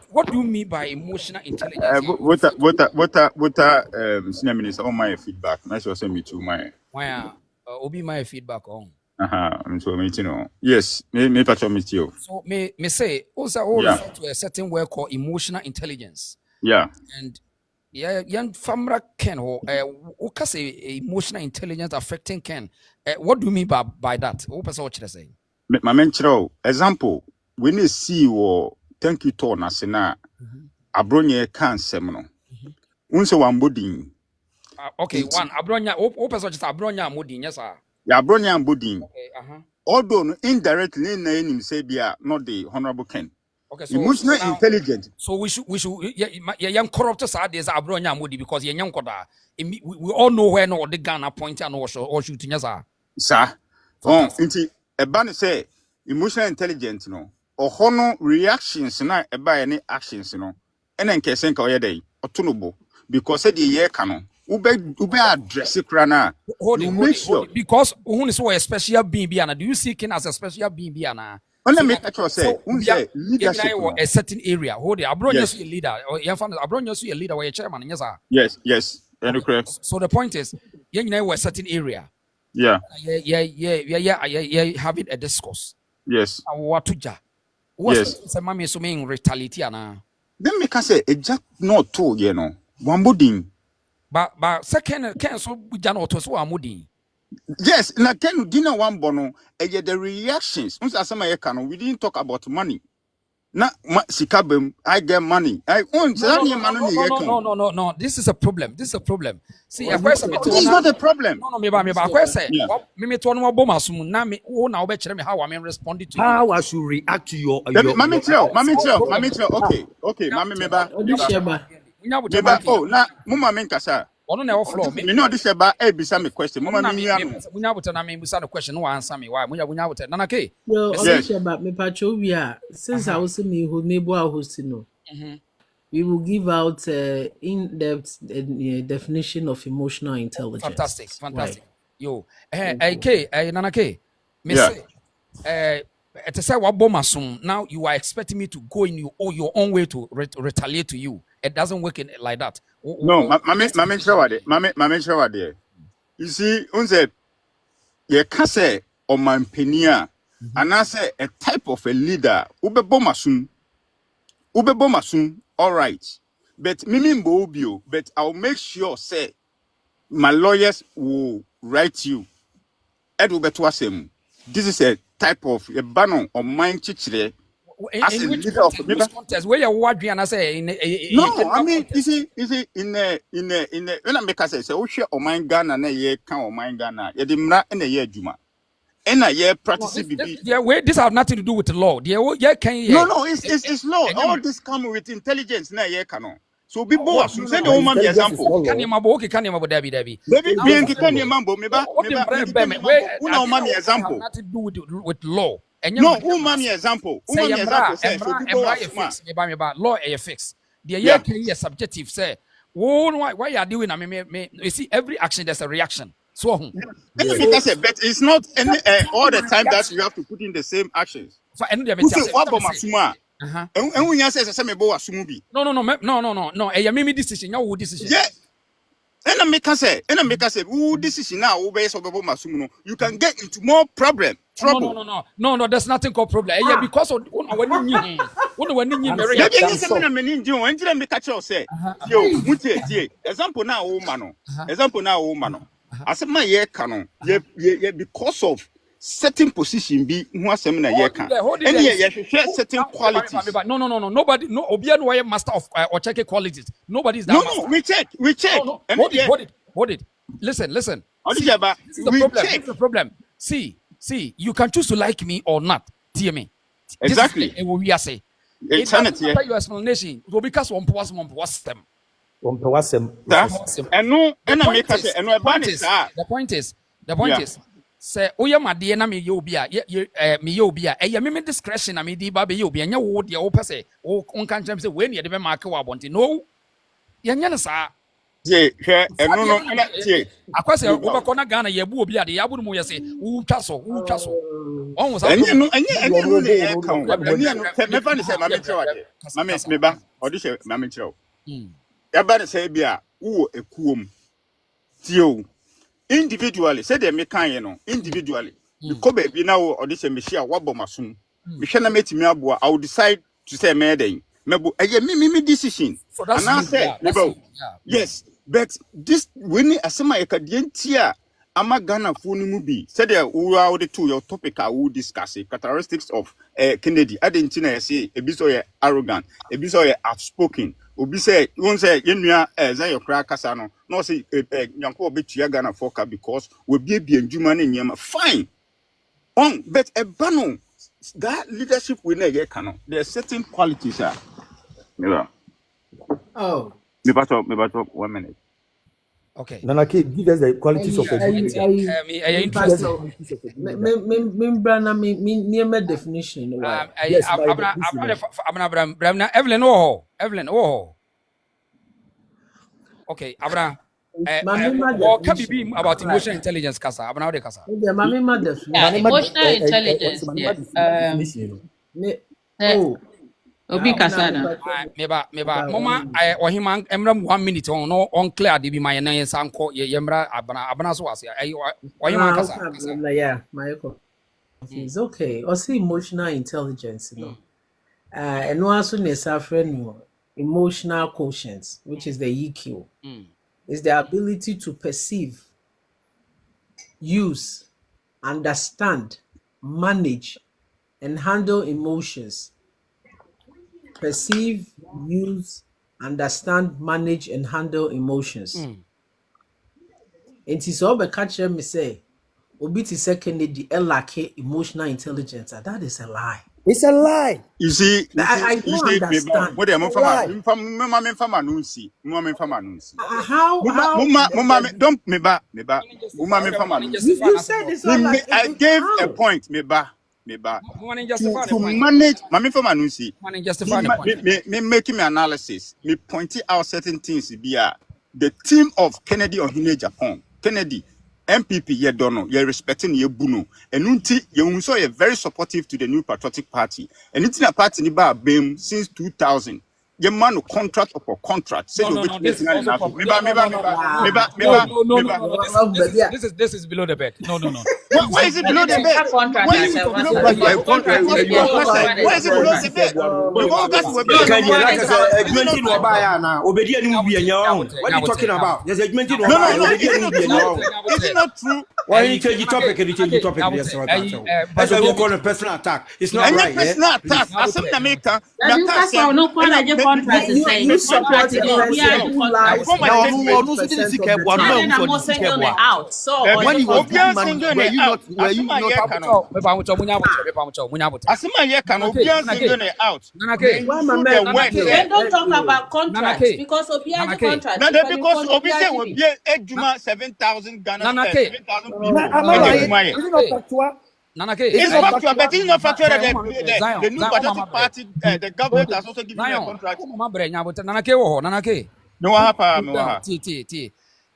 What do you mean by emotional intelligence? Senior minister on my feedback. Nice to send me to my. Why obi my feedback on. I'm so meeting on. Yes, me patch on meet you. So me say also refer to a certain word called emotional intelligence. Yeah. And young famra Ken who can say emotional intelligence affecting Ken. What do you mean by that? What person what you say? My mentor example when you see or thank you to Nasena Abronye can semino. unse wambodin. Okay, one abronya o person just abronya modin, yes sir. Ya bronya ambodin. Okay, Although no, indirectly na him say bia not the Honorable Ken. okay, Emotional now, intelligent. so we should young corrupt side is abronya modi because ye young koda. We all know where no the gun point and or shooting, yes sir. Sir. Oh, inti eba say emotional intelligence no. Or hono reactions na eba any actions no. Ene nke senka oyedey otunubo because say the year canon. Ube address krana. Hold it. Because who is a special being biana? Do you see Ken as a special being biana? Let me say, leadership a certain area. Hold it. Abronya a leader. Or Abronya a leader or a chairman. Yes, sir. Yes. Very correct. So the point is, you know, a certain area. Yeah. Having a discourse. Yes. What to ja? What's a mammy assuming retaliate ana? Then me can say a jack not two, you know. One budding. But second cancel we done auto so amudi. Yes, na Ken dinner one bono, the reactions. We didn't talk about money. Na sikabem, I get money. I own no. This is a problem. See, a question. It's not a problem. No, me question. Me to one bomb asum na me wo na obekere me how I mean respond to how I should react to your Mami tell. Okay, mami meba. Oh, na mama menkasa. Ono na floor. Me no this eba e bisa me question. Mama me anu. Munya buta na me bisa the question no answer me. Why? Munya buta. Nana ke? Yo, Sheba, me pacho we are since I was me who neighbor host no. We will give out in-depth definition of emotional intelligence. Fantastic. Right. Yo, Nana ke? Me say it is say what bomasum. Now you are expecting me to go in your own way to retaliate to you. It doesn't work like that. No, mama show there. You see, unse ye can say o man penia, and I say a type of a leader. Ube bomasum, all right. But mimi mbobio, but I'll make sure say my lawyers will write you. Edu betwasem. This is a type of a banner or mind chichire. As a leader of the contest, where you what and I say no, I mean, you see, in when I make us say, oh, share or mind Ghana, and a year count or mind Ghana, Yedimra and a year Juma. And a year practice this have nothing to do with the law. No, it's law. All this come with intelligence, na year canon. So be boss, send the woman the example. Can you mabo, can you mabo Debbie? Baby, being can you mambo, meba, woman example. Nothing to do with law. No, woman example. Woman example say so people law a fix. The year can be subjective say. Why you are doing? I mean, you see, every action there's a reaction. So, but it's not any all the time that you have to put in the same actions. For any of and when you say some bo asumubi. No. A decision. Your decision. Yeah. And I make us say, who decision now obey so masumu. You can get into more trouble. No. There's nothing called problem. Yeah, because of when you marry. Example now, woman. As my year canon, because of certain position be who has seminar year can. And yeah, share certain qualities. No. Nobody, no, Obian wire master of or check qualities. Nobody's that. No, we check. No. Hold it. Listen. This is the problem. See, you can choose to like me or not. Hear me. Exactly. What we are saying. It's your explanation. It will because one was them. And no, and I make us say, and the point is, say, oh, yeah, my dear, me yobia, a me discretion, I mean, the baby yobia, and you would your say, oh, on country say, when you the mark, I want to know. Yanasa. Yeah, and no, I was a Corner Ghana, Yabu, the Yabu Moya say, who castle. Almost, and you know, never say, Mamma, Meba, or this Mamma Joe. Everybody say, Bia, who a coom. Tio. Individually, say they make individually. You come be now or this a machine, wabbo masum. Mishana met me abua, I will decide to say Meday. Mebu, me decision. And I say, yes, but this winning a semi acadian tia, ama Ghana phone movie. Said there are the two your topic I will discuss it. Characteristics of Kennedy. I didn't say a bit arrogant, a bit outspoken. obi say won say yenua eze your crack kasa no no say nyanko obetua Ghana for ka because we bie ndwuma ne nyema fine on but ebano that leadership we na get no there are certain qualities ah yeah Oh. me back up 1 minute. Okay. Nana K, give us the qualities of a good leader. Interesting. Me definition. Yes, Evelyn, oh. Okay, Abra. Can be about emotional intelligence, Kasa. Abra, de Kasa. Emotional intelligence. Obi Kasana. Meba, Mama, or him, Emram 1 minute on clear, be my name, Sanko, Yemra, Abana, so or him, yeah, Michael. It's okay. Also, emotional intelligence, you know. And also, suffering emotional quotient, which is the EQ, is the ability to perceive, use, understand, manage, and handle emotions. Perceive, use, understand, manage, and handle emotions. It is all the catcher me say, Obiti second the lack emotional intelligence. That is a lie. It's a lie. You see, I don't understand. What am I How don't meba you said it's all like I gave a point meba to manage me making my analysis me pointing out certain things be the team of Kennedy on Agyapong Kennedy MPP ye dono ye respecting ye buno and unti ye unso ye very supportive to the New Patriotic Party and it's in a party ni ba bem since 2000 ye man no contract upon contract say this is below the bed. No. Why is it below the bed? Why is it below the bed? Why is it below the bed? What are you talking about? There's a no. Is it not true? Why you change the topic and you change the topic? That's why we call a personal attack. It's not right. Personal attack. I said America. Contract is saying you support the person who lies. Out. So when you were don't talk about contracts because of the contract. Because Obi say will be Ejuma 7,000 Ghana 7,000 people. It's factual, but it's not factual that the New Patriotic Party, the government has also given a contract. No, what happened?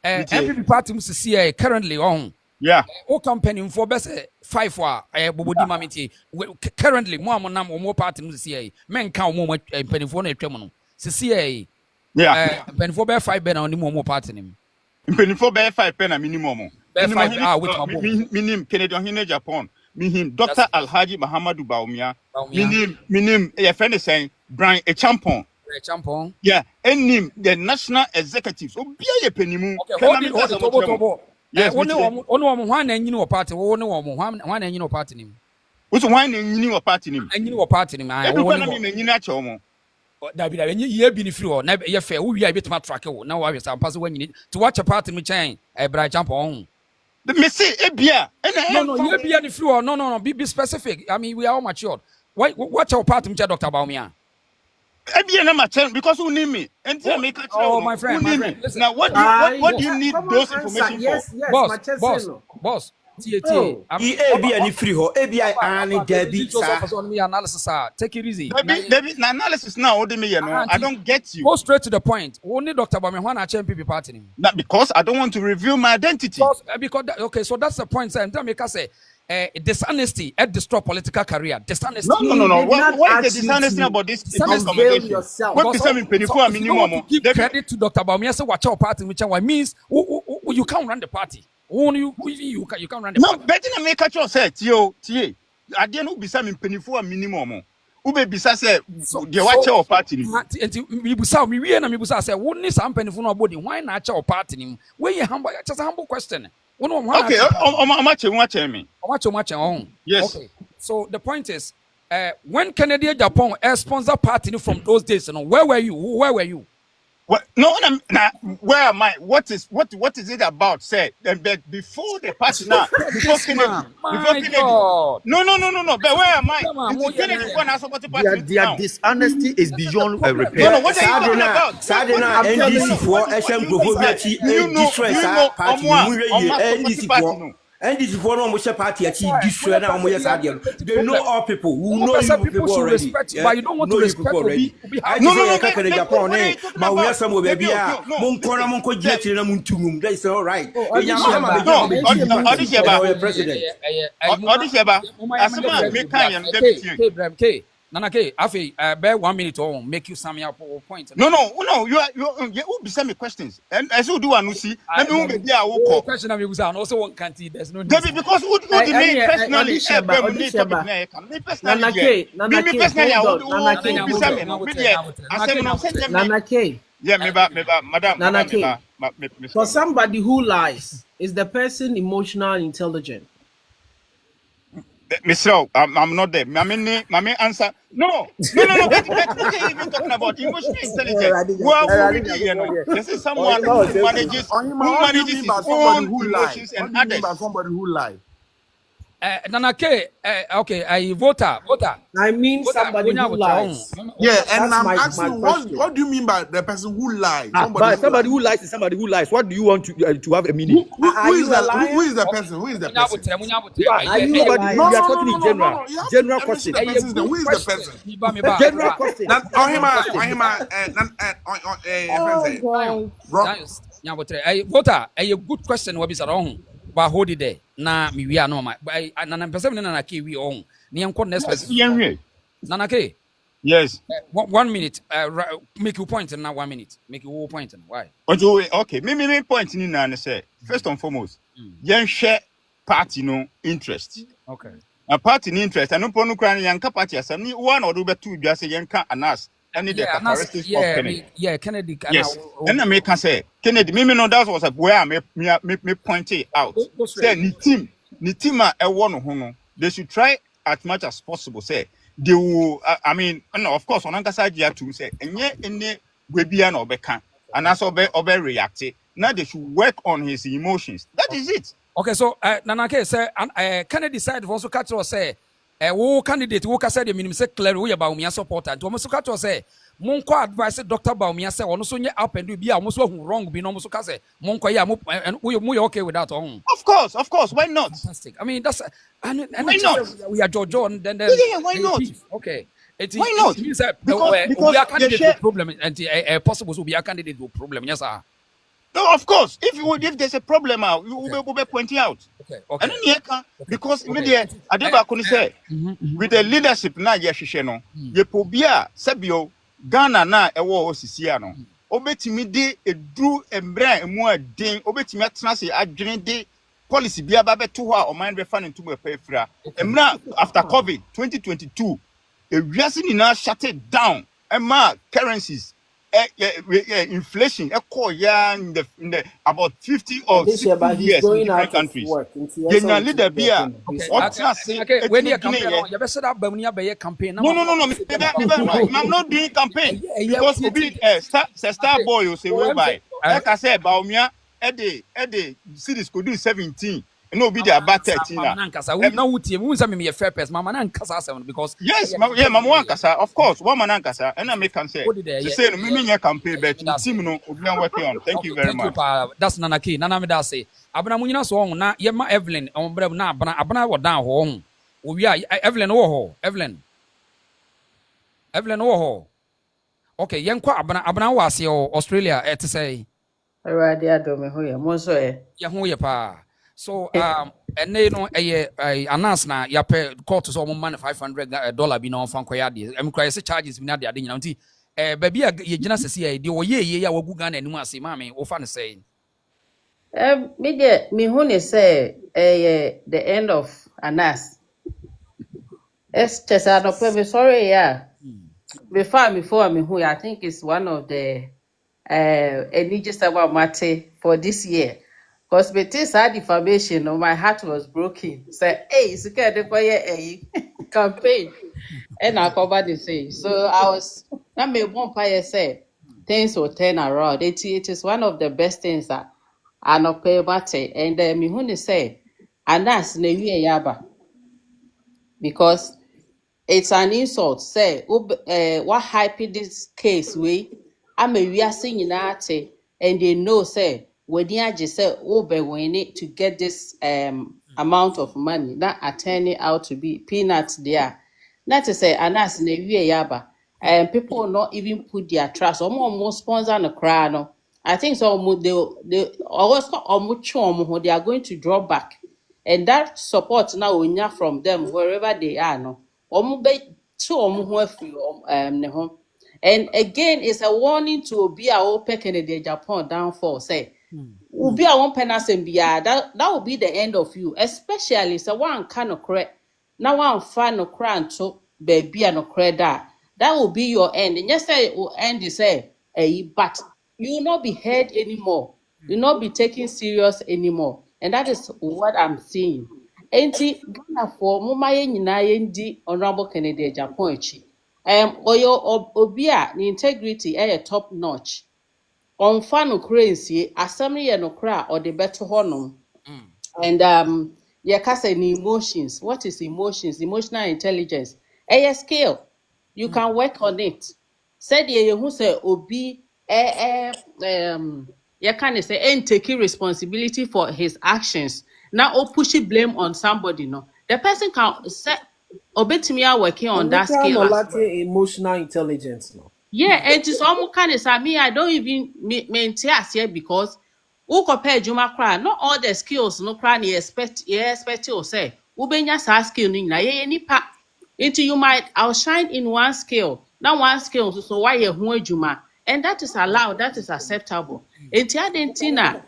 MPP party must see currently on. Yeah. O company for best 5 for Bobodi Mamiti. Currently, more party must see men count more penny for a criminal. CCA. Yeah. Penny for 5 ben on the more party. Penny for 5 pen a minimum. Minim Kennedy on Agyapong. Mihim Dr. Alhaji Muhammadu Bawumia. Minim your friend is saying Brian Agyapong. Yeah, and name the national executives. Oh, be a penny. Yes, only one and you know party, only one and you know party name. What's one and you know party name? And you know party name. I want David, you have been through, never your fair. We are bit my track. Now I was passing when you need to watch a party with chain. I jump on. The Messi, no, you be on the floor. No, be specific. I mean, we are all matured. Watch our party, Dr. Bawumia. Because who need me? Oh, my friend. Listen, now, what do you need those information for? Boss. Take it easy. Analysis now. I don't get you. Go straight to the point. Only Dr. Bawumia MPP party. Not because I don't want to reveal my identity. Because okay, so that's the point. Then make us say dishonesty and destroy political career. Dishonesty. No. What is the dishonesty about this conversation? What is something painful and minimum? Give credit to Dr. Bawumia. Say watch our party, which means you can't run the party. You can't run the party. No, better than make a choice. Tie. I didn't be something painful and minimum. Ube bisa say the watch our party. We busa we and we busa say won't need some painful nobody. Why not our party? Where you humble? Just a humble question. Okay, watch me. Yes. Okay. So the point is, when Kennedy Agyapong sponsor party from those days, where were you? What? No, where am I? What is it about? Say, but before the party now, before This Kennedy, man, before my Kennedy. God. No. But where am I? Come on, Into more than Kennedy, one has about the party Their now. dishonesty is this is the beyond problem. No, repair. what are you talking about? What I'm telling no, you. no. What NDC4 is what ɛhyɛ do you think nkurɔfoɔ bi that? akyi Do destroy you saa know party no mu yie party party NDC4 no? NDC4 no ɔmo hyɛ party That's akyi why destroy na ɔmo yɛ saa deɛ no they know problem. all people we One know you person people people should already respect you, yeah but you don't we want to know you respect people already Obi how ɛgye they sɛ No. yɛka Kennedy Japan What are ne you talking ma wo about? yɛsɛm wɔ baabi a No. mo nkɔ na mo nkɔ gyina Say, akyire na mo ntu nwom that is all right Oh, yɛnya audition Mahama ba. bɛgyina hɔ no. bɛdi Nti mu party nti ɛna Odisheba. ɔyɛ president Odisheba. Asema me kan yan deputy. K. Nana K. Afi, bear 1 minute or make you sum up point. No. You be send me questions. And as you do one see, let me be a walk. Question of you also one can't there's no need. Debbie, because who do me personally? Me topic na can me personally. Me personally. Nana K, Who be hold send on. me no. Me there. I say no. Send me. Nana K, Yeah, me madam, Nana K. me For somebody who lies, is the person emotional and intelligent? Mister, I'm not there. Mami answer. No. What are you even talking about? Emotional intelligence. Who we do, you know? This is someone who manages What do you mean his by somebody own who lie? emotions and What do you mean others. by somebody who lie? Nana K, okay, I voter. I mean somebody who lies. Yeah, and That's I'm my asking, question. what do you mean by the person who lies? But somebody who lies is somebody who lies. What do you want to have a meaning? Are you a liar? Who is the person? Who is the person? Are you a Nobody. liar? We are talking in general. No. You have General to mention question. the person's name. Who is the person? General question. Oh God. Voter, a good question will be around. But hold it there. Na mi we are no ma. But na person na K we on. Ni enko next person. Nana K. Yes. 1 minute. Make you point in now 1 minute. Make you point in. Why? Okay. Me point in na say first and foremost, yen share party no interest. Okay. A party no interest. And no ponu kran yen ka party asem ni one or do two just say yen ka anas. Any the characteristics of Kennedy. Kennedy. Yes. And I make can say Kennedy. Me know that was where me point it out. Say ni team a one no. They should try as much as possible. Say they will. I mean, no, of course, on Ankasa Jia to say any Webian or Bekan and as obe react. Now they should work on his emotions. That is it. Okay, so Nana K say Kennedy side also catch us say wo candidate wo ka say the minimum say clear we Bawumia supporter and almost catch us say monko advice Dr. Bawumia say ono so nye up and do be almost wrong be no almost ka say monko ya we okay with that on. Of course, why not? Fantastic. I mean that's and why not? We are Jojo and then yeah, why not? Okay. Why not? It means that because we are candidate with problem and possible so we are candidate with problem. Yes sir. No, of course. If there's a problem, you will be pointing out. Okay. And then because immediately Adeba Kuni say with the leadership na yeshishe no, ye pobia sebio Ghana na ewo osisia no. Obetimi de edru embra emu aden, obetimi atena se adwene de policy bia ba beto ho a o man be fa ntu mo pefra. Emra after COVID 2022, ewiase ni na shut it down. Emma currencies inflation in the about 50 or 60 years in different countries. Leader be when you campaign, you better set up Bawumia campaign. No. I'm not doing campaign because star boy you say we buy. Like I said, Bawumia the cities could do 17. No be there about 13 now we say me a fair person mama na nkasa 7 because yes mama wan kasa of course one man nkasa and I make can say no me nya campaign but team no obi an working on thank you very much that's Nana K Nana me da say abana munyina so on na ye ma Evelyn on brem na abana wo dan ho on owi a Evelyn wo ho Evelyn wo ho okay yen kwa abana wo ase Australia et say Already adome ho ye mo so ye ho ye pa. So and they know a announce na yape court so man $500 be no fan kwaya de em kwaya se charges bi na de ade nyina nti baby ye gina sese ye de wo ye ya wagu Ghana anim ase ma me wo fa ne say me de me hu ne say the end of Anas es chesa no pe me sorry yeah before me hu I think it's one of the just about mate for this year. Because with this defamation, my heart was broken. Say, hey, it's okay to a campaign. And I covered the same. So I was not me one pie say, things will turn around. It is one of the best things that are not pay about it. And me who say, and that's ne yaba because it's an insult. Say, what hype this case we? I'm a we are singing at and they know say when you just say we need to get this amount of money that are turning out to be peanuts there. Not to say and that's ne we yaba. And people not even put their trust. Almost sponsor the crowd. No. I think so. They always they are going to draw back, and that support now we need from them wherever they are. No, ne ho. And again, it's a warning to be our open Canada Japan downfall. Say, Ubi a one penasem biya, that will be the end of you, especially so one kind of correct. Now one fan no cran to baby no credit. That will be your end. And yes, say it will end is say, but you will not be heard anymore. You will not be taken serious anymore. And that is what I'm seeing. Enti Ghana for mumaye nyina yendi honorable Kennedy Japan echi. Oyo obia the integrity top notch. On fan currency, assembly no cra or the better honor. And say emotions. What is emotions? Emotional intelligence. A skill. You can work on it. Said ye who say obi you can say ain't taking responsibility for his actions. Now push blame on somebody. No, the person can say obetimi working on that skill as well. Emotional intelligence, no. Yeah, and it's almost kind of me. I don't even maintain here because who compare Juma cry, not all the skills no cry you expect you say ubenya sa skill ni na ye nipa into you might outshine in one skill. Now one skill so why you hu Juma, and that is allowed, that is acceptable. Enti adentina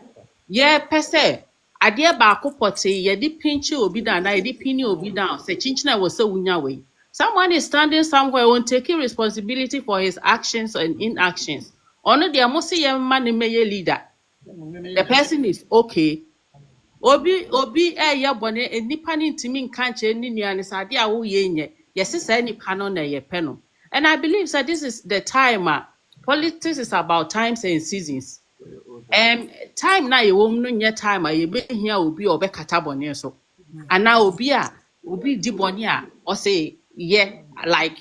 yeah per se adeɛ baako pɔtee yɛde pinchi obi down na yɛde pini obi down sɛ chinchina wɔ sɛ wunya wei. Someone is standing somewhere on taking responsibility for his actions and inactions. Ono de amosi yemma ne meye leader. The person is okay. Obi ye bone enipa ni ntimi nka nche ni nuane sade a wo ye nye. Yes say nipa no na ye pe no. And I believe that this is the time politics is about times and seasons. Time na ye wom no nye time ye be hia obi obekata bone so. Ana obi di bone a o say yeah, like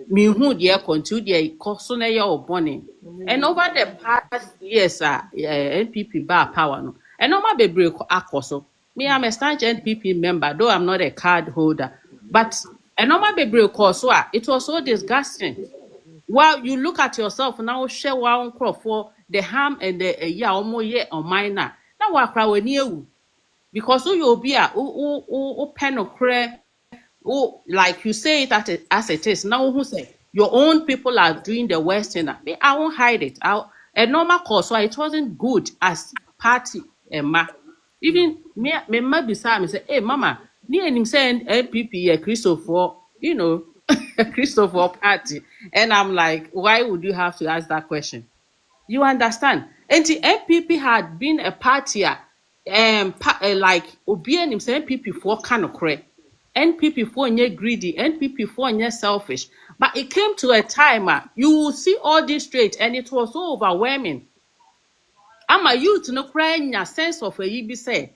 me who dear continue dear cost na your bonnie. And over the past years, NPP bar power no. And no be break akoso. Me, I'm a staunch NPP member, though I'm not a card holder. But and no be break also. It was so disgusting. Well, you look at yourself now, share one crop for the harm and the almost year or minor. Now what crowd near you because you'll be pen or cray. Oh, like you say it as it is. Now who say your own people are doing the worst thing? I won't hide it. A normal course, so it wasn't good as party ma. Even me beside me say, hey mama, me and him saying NPP a Christopher, you know, a Christopher party. And I'm like, why would you have to ask that question? You understand? And the NPP had been a party like Obian himself NPP for kind of correct. NPP for nye greedy, NPP for nye selfish. But it came to a time you will see all this straight and it was so overwhelming. I'm a youth no crying a sense of a yibi say.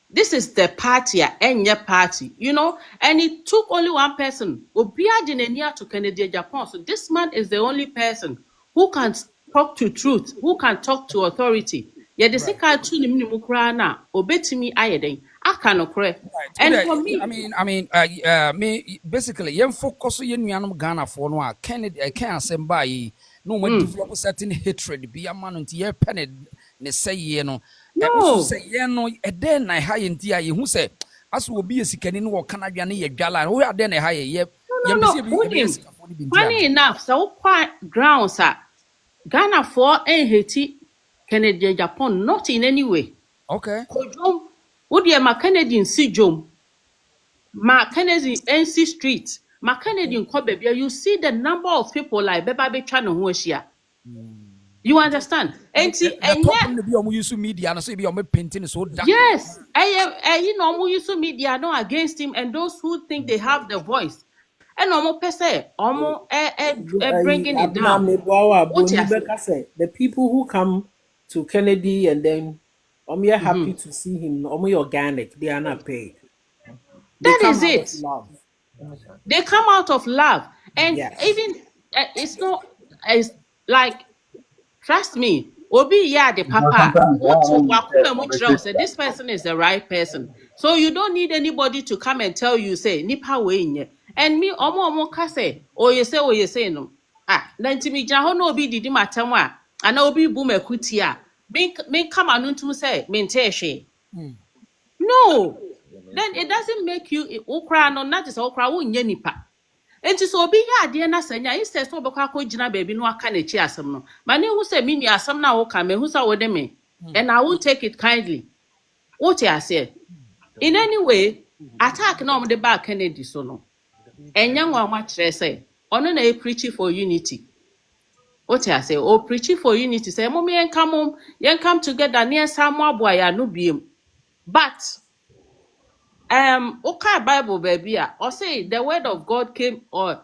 This is the party and your party, you know, and it took only one person. Obia Dinenia to Kennedy Japan. So this man is the only person who can talk to truth, who can talk to authority. Yeah, the second to Nimukrana, obetimi ayeden. I cannot correct. And for me, me basically, young focus on Yanum Ghana for no Kennedy, I can't send by no more develop certain hatred, be a man until ye penny, ne say, you know. No, say, no, then I high in tia, who say, as will be a sickening or Canadian gala, who are then a high, yep. Funny enough, so quite grounds, sir. Ghana for Haiti, Canadian Japan, not in any way. Okay. Would you ma Canadian see Jom? Ma Canadian NC Street, ma Canadian Kobebia, you see the number of people like Beba Channel who is here. You understand? And see, and use media and say be on painting so dark. Yes, you know, use media no against him, and those who think they have the voice. and almost per se, almost bringing it down. The people who come to Kennedy and then are happy to see him, organic, they are not paid. They That come is out of it. love. They come out of love, and Yes. even it's not it's like, trust me, Obi yeah the papa. Say this person is the right person, so you don't need anybody to come and tell you say nipa we. And me omo ka say oh you say no na ntimi gya ho na obi didi matam a ana obi bu makuti a me come anu ntum say me ntehwe. No, then it doesn't make you okra no, not just okra wonye nipa. Enti so obi ya ade na sanya instead so obekwa akogina baabi no aka na chi asem no. Ma ne hu se me nua asem na wo ka me hu sa wo de me. And I won't take it kindly. What I say. In any way, attack na the back Kennedy so no. Enya nwa ma kire say ono na e preaching for unity. What I say, oh preaching for unity say mo me yen come together near samu aboa ya no biem. But okay Bible baby or say the word of God came or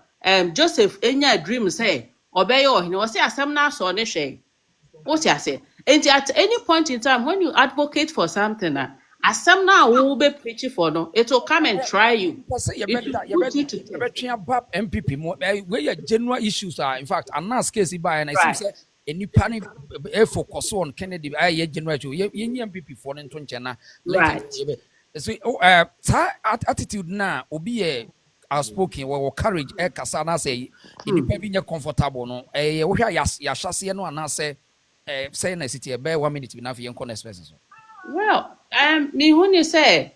Joseph enya dream say obeyo he was say asem na so ne hwe. What I say, and at any point in time when you advocate for something asem na wo be preaching for no, it will come and try you. It will put you to test. MPP more where general issues are. In fact, I'm not scared by and I Right. see any panic focus on Kennedy. I general MPP for China. Right. So attitude na obi outspoken or courage kasa na say any baby comfortable no wo hwa ya hyase no ana say say na city be 1 minute na fi enko next person so. Well, me when you say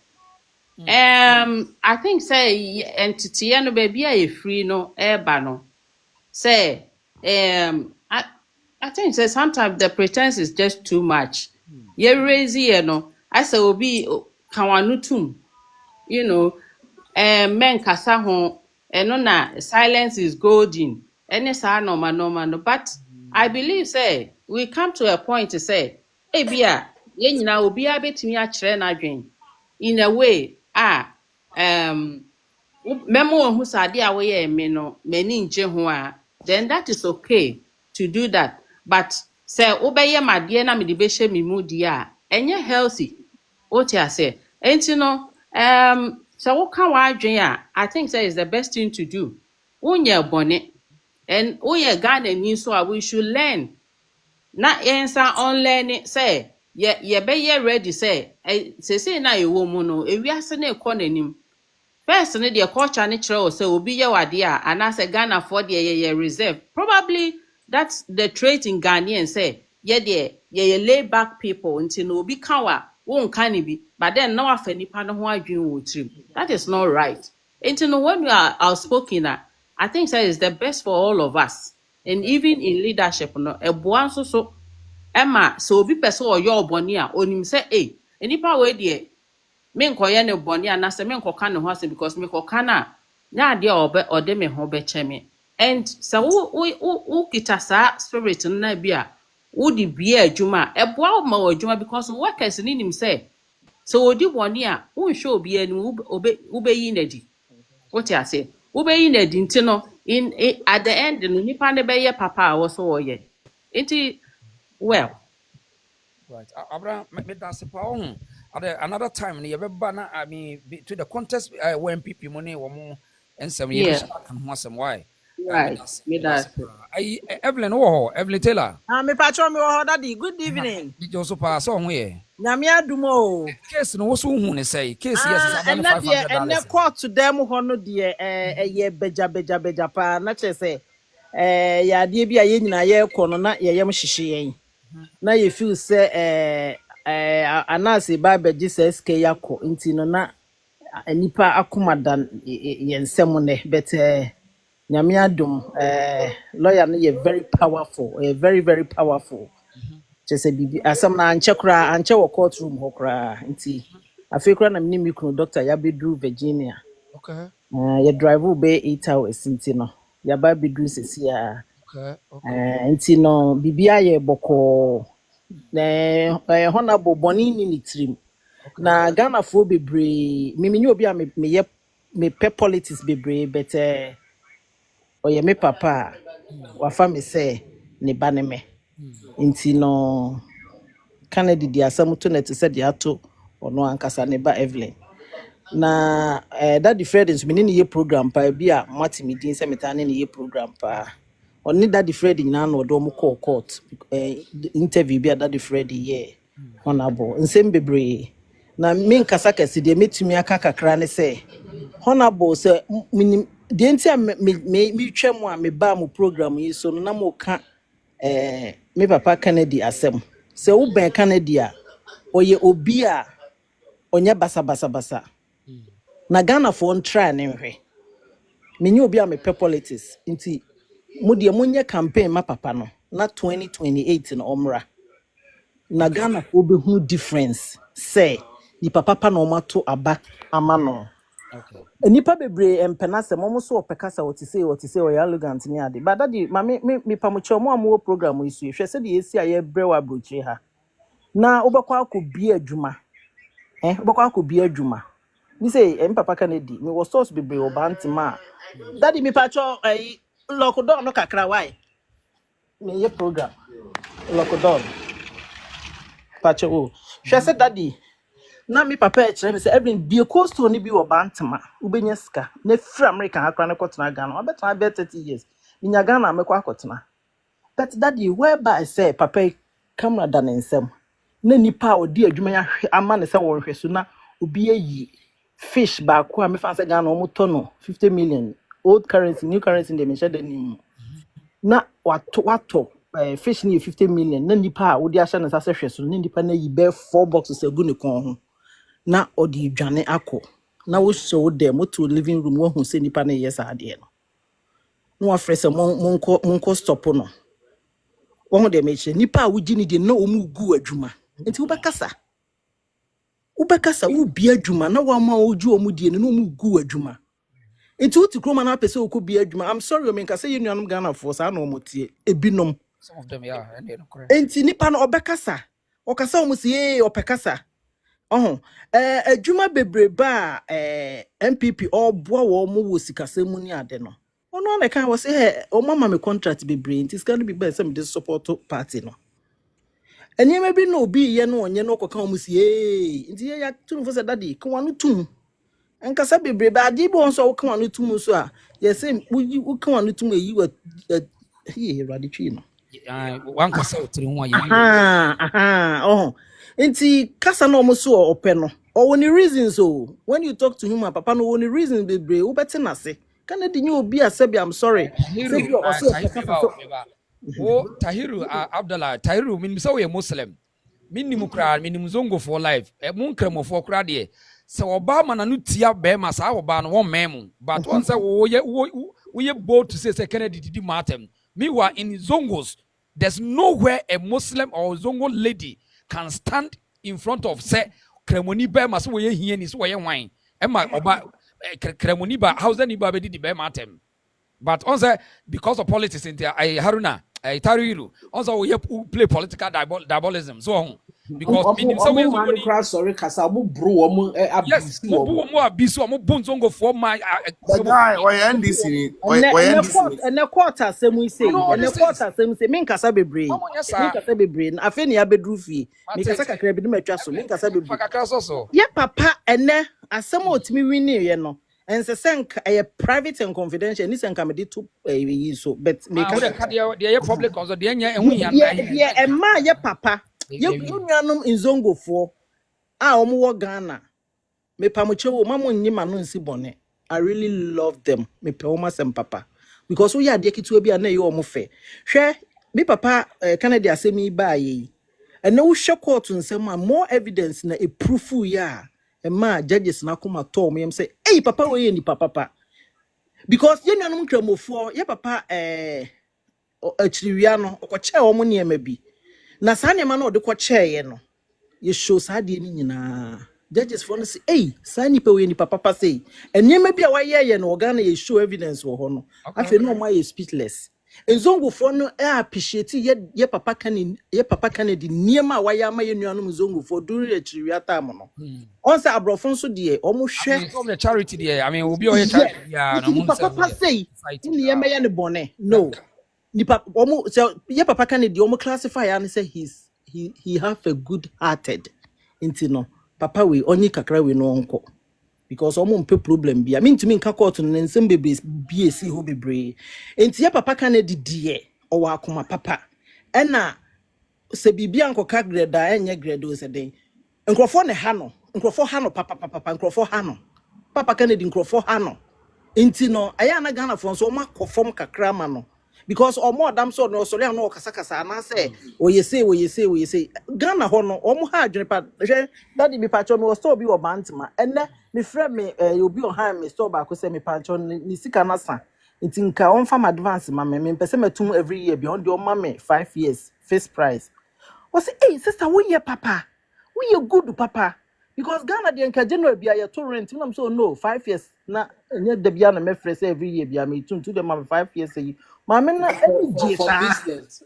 I think say entity no baby a free no eba no say I think say sometimes the pretense is just too much. You raise here no I say obi kawanutum, you know, men kasa ho eno na silence is golden. Any sa no, but I believe say we come to a point to say ebia ye nyina obi abetimi a kire na dwen in a way memo who sade a we ye me no mani nje ho a, then that is okay to do that. But say obeye made na me de be hye me mu di a enye healthy. What you say enti no so wo ka wa adwen a I think say is the best thing to do. Unye bone and unye Ghana ni so a we should learn. Na yensa unlearn it say ye be ye ready say say na ewo mu no ewiase na ekọ nanim. First ne de culture ne kire o say obi ye wade a anase Ghana for de ye reserve. Probably that's the trait in Ghanaian say ye de ye lay back people until no obi kawa won kan bi, but then no afa nipa no ho adwen wo trim. That is not right. Until no when you are outspoken I think that is the best for all of us. And even in leadership no eboa so Emma so obi pese o yo oboni a onim say nipa we de me nkoye ne boni anase me nkoka ne ho ase because me koka na nya ade ode me ho be cheme. And so wo kita sa spirit na bia wo di bia adwuma eboa ma adwuma because workers ni nim say so odi boni a wo hwe obi anu ube yi nadi. What you say ube yi nadi ntino in at the end no nipa ne be ye papa wo so wo ye enti well Right. Abraham, me that's another time. You ever I mean, to the contest when people money or more and some years and want some why. right me that's Evelyn Evelyn Taylor. Me patron me ho daddy. Good evening. Did you also pass on where? Nyame adumo. Case no so who say case yes and that year and the court to them ho no de ye beja pa na che say ya de bia ye nyina ye kɔ no na ye yem hyehye yen. Na ye feel say anase ba beji say sk yakɔ nti no na nipa akomadan ye nsɛm ne but Nyame adum lawyer no ye very powerful, very very powerful. Just say bibi asam na anche kra anche wo courtroom ho kra nti afi kra na mini mikro doctor ya bedru Virginia. Okay. Ya drive be 8 hours nti no ya ba bedru sesi ya. Okay. Nti no bibi aye boko na honorable boni ni trim. Na Ghana fo bebre mimi ni obi a me pe politics bebre but ɔyɛ me papa wafa me sɛ ne ba ne me nti no Kennedy di asɛm to net sɛ de ato ɔno ankasa ne ba Evelyn na that the Fred nso me ne ye program pa bi a mati me din sɛ meta ne ye program pa ɔne that the Fred nyinaa na ɔde ɔmo call court interview bi a that the Fred yɛ honorable nsɛm bebree na me nkasa kɛse deɛ metumi aka kakra ne sɛ honorable sɛ deɛ nti a me twɛ mu a me ba mu program yi so no na mo ka me papa Kennedy asɛm sɛ wo bɛn Kennedy a ɔyɛ obi a ɔnyɛ basa na Ghana for try ne nhwɛ menye obi a mepɛ politics nti mo deɛ monyɛ campaign ma papa no na 2028 na ɔmra na Ghana for behu difference say ni papa na ɔmato aba ama no Okay. nipa bebree empena sɛ mo so opekasa what say ɔyɛ arrogant ni ade but that ma me pamoche mo amo program yi so hwɛ sɛ de yesi aye brewa abrochi ha na wobɛkɔ akɔbie adwuma wobɛkɔ akɔbie adwuma me say papa Kennedy me was source bebree obantima daddy me pacho lockdown no kakra why me ye program lockdown pacho o hwɛ sɛ daddy na me papa e kyerɛ me sɛ every bie coast ni bi obantima wobɛnya sika na free America akra na kɔtena Ghana wabɛtena be 30 years nya Ghana mekɔ akɔtena but daddy whereby say papa camera da ne nsɛm na nipa odi adwuma ya ama ne sɛ wɔhwɛ so na obi ayi fish back who me fancy Ghana omo tono 50 million old currency new currency they mention the name na wato fish ni 50 million na nipa odi ahya ne sase hwe so na nipa na yi be 4 boxes agu ne kon ho na odi dwane akọ na wo show them to living room wo hu se nipa na yes ade no wa frese monko stop no wo hu dem eche nipa wo gi ni de na omu gu adwuma enti wo bekasa wo bia adwuma na wa ma oju omu die no omu gu adwuma enti wo ti kroma na pese okọ bia adwuma I'm sorry o me nka say ye nuanom Ghana for sa na omotie ebinom Some of them, yeah, and they're correct. enti nipa na obekasa okasa omu se opekasa adwuma bebreba MPP oboa wo mu wo sikasemu ni ade no ono na kan wo se o mama me contract bebre enti ska no bi be se me support party no enye bi no obi ye no onye no koka omu se enti ye ya tunu fo se daddy kan wanu tum enkasa bebre ba ade bo nso wo kan wanu tum so a ye se wo kan wanu tum eyi wa radi twi no One can say to one Inti kasa no muso ope no. Or any reason so when you talk to him and papa no any reason be bre wo beti na se. Can the new be a sebi I'm sorry. Tahiru Abdallah Tahiru min so we Muslim. Minimum crowd minimum zongo for life. E mun kremo for crowd de. Se Obama na no tia be ma sa oba no one mem. But once we bold to say Kennedy did matter. Meanwhile, in Zongos, there's nowhere a Muslim or Zongo lady can stand in front of say Kremoni Bear must wear here in his way wine. Emma Oba Kremoni Ba, how's any baby did the bear matem? But also because of politics in there, I Haruna, I Tariru, also we play political diabolism. So because sorry, Kasabu bro, yes, more bisu, more bonzongo for my guy, why NDC? And the quarter, same we say, and the quarter, same say, Min Kasabe brain, Min Kasabe brain, Afeni Abedrufi, Mikasaka Krabi Metraso, Min Kasabe. Yeah, papa, and then as some of me winning, you know. And the sank a private and confidential, and this and come to so, but make a public also, the and we and my papa. You know in Zongo for omo Ghana. Me pamucho mamo nyima no nsi bone. I really love them. Me pe oma sem papa. Because we are dekitu bi na ye omo fe. Hwe me papa Canada asemi ba yi. And no court nsem more evidence na a proof ya. E ma judges na kuma to me say, "Hey papa we ni papa." Because you know nkramofo, ye papa achiriwia no okoche omo ne ma bi. Na sane ma no de ko cheye no ye show sade ni nyina judges for no say eh sane pe we ni papa say enema bia wa ye no Ghana ye show evidence wo ho no afi no ma ye speechless Nzongufo no appreciate ye papa Kennedy niema wa ya ma ye nuanom nzongufo during the chiriata mo no. On say abrofo nso de omo I hwe mean, some of the charity there. I mean, we'll be all yeah. charity. Yeah, no Nti one papa say say society. ni ye me ye ne bone. No. Ni papa omo so ye papa Kennedy omo classify and say he have a good hearted. Nti no papa we only kakra we no onko. Because omo mpe problem bia me ntumi nka court no nsem bebe bia si ho bebre enti ya papa Kennedy die o wa akoma papa ena se bibia nkoka grade a enye grade o se den nkrofo ne ha no nkrofo ha no papa nkrofo ha no papa Kennedy nkrofo ha no enti no aya na Ghana fo so o makofom kakra ma no because omo adam so no sori no kasa na say oyese Ghana ho no omo ha adwene pa daddy me pacho me store bi o bantima enne me frɛ me obi o ha me store ba ko say me pacho ni sika na sa nti nka on farm advance ma me pese matum every year bi on de o ma me 5 years fixed price o say hey sister we ye papa we ye good papa because Ghana de nka January bia ye to rent na so no 5 years na enye de bia na me frɛ every year bia me tun to dem 5 years yi mama na any jesa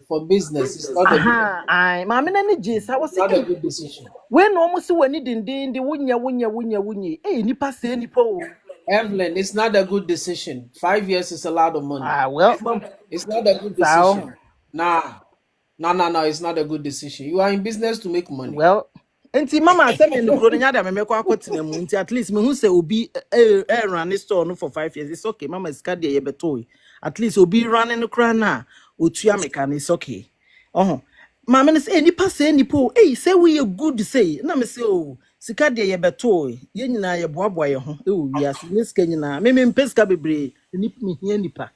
For business, it's not a good, ai mama na any jesa was not a good decision. when almost wani dindin wunya nipa say nipa o Evelyn, it's not a good decision. 5 years is a lot of money. well It's not a good so decision. Nah. No, it's not a good decision. You are in business to make money. well enti mama say me no kro nya da me mekọ akotena mu enti at least me hu say obi run store no for 5 years it's okay mama ska de ye beto at least obi running no kra na otua meka no it's okay mama no say nipa say nipa say we a good say na me say sika de ye beto ye nyina ye boaboa ye ho wiase ni sika nyina me peska bebre nipa me hia nipa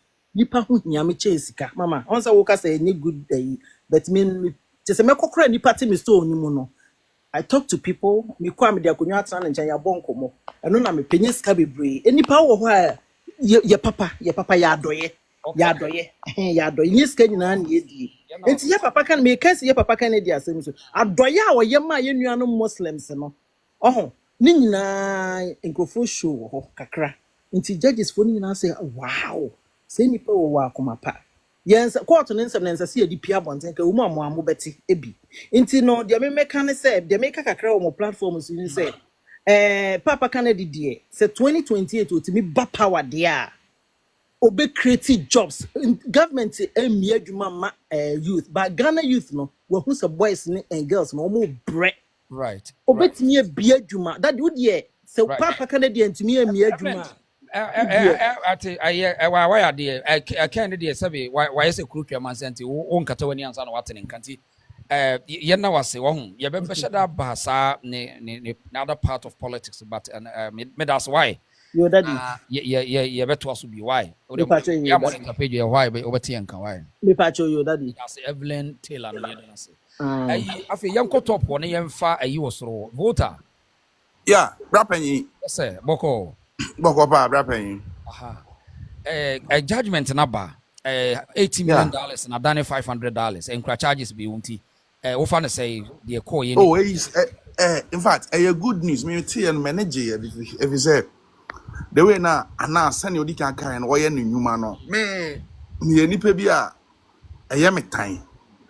ho hia me che sika mama on say wo ka say any good day but me just me kokra nipa te me store ni mu no I talk to people, me kwa me de akonwa atan nchen ya bonkomo. Eno na me penye sika bebre. Enipa wo ho a ye papa ya doye. Ya doye. Ya doye. Ni sika nyina na yedi. Enti ye papa kan me kasi ye papa kan edi asem so. Adoye a wo ye ma ye nuanom Muslims no. Ni nyina enkrofo show ho kakra. Enti judges fo ni nyina say wow. Say nipa wo wa akomapa. Yes, court no nsem nsa se edi pia bonten ka umu amu beti ebi. Inti no de me meka ne se de make kakra o mo platforms ni se papa Kennedy die se 2028 otimi ba power dia obe create jobs government emi adwuma ma youth but Ghana youth no we hu se boys and girls no mo bre Right. obetimi bi adwuma that would ye se papa Kennedy antimi emi adwuma why are there? I can't do this. Why is a crew man sent you won't cut away and son what in country? Yena was a one, you better shut up, Basa, another part of politics, but that's why. Your daddy, yeah, better also be why. Yeah, money page why, but over tea and kawaii. Me pacho your daddy. That's Evelyn Taylor. I feel young cut up one young far a US voter. Yeah, Rappenny. Yes, sir, Boko. Bokopa, Rappenny. A judgment number $80 million and I've done $500 and charges be won't often say the call in fact a good news me tea and manager if you say the way now and now send you can carry and why any human no me nipa bia a yam time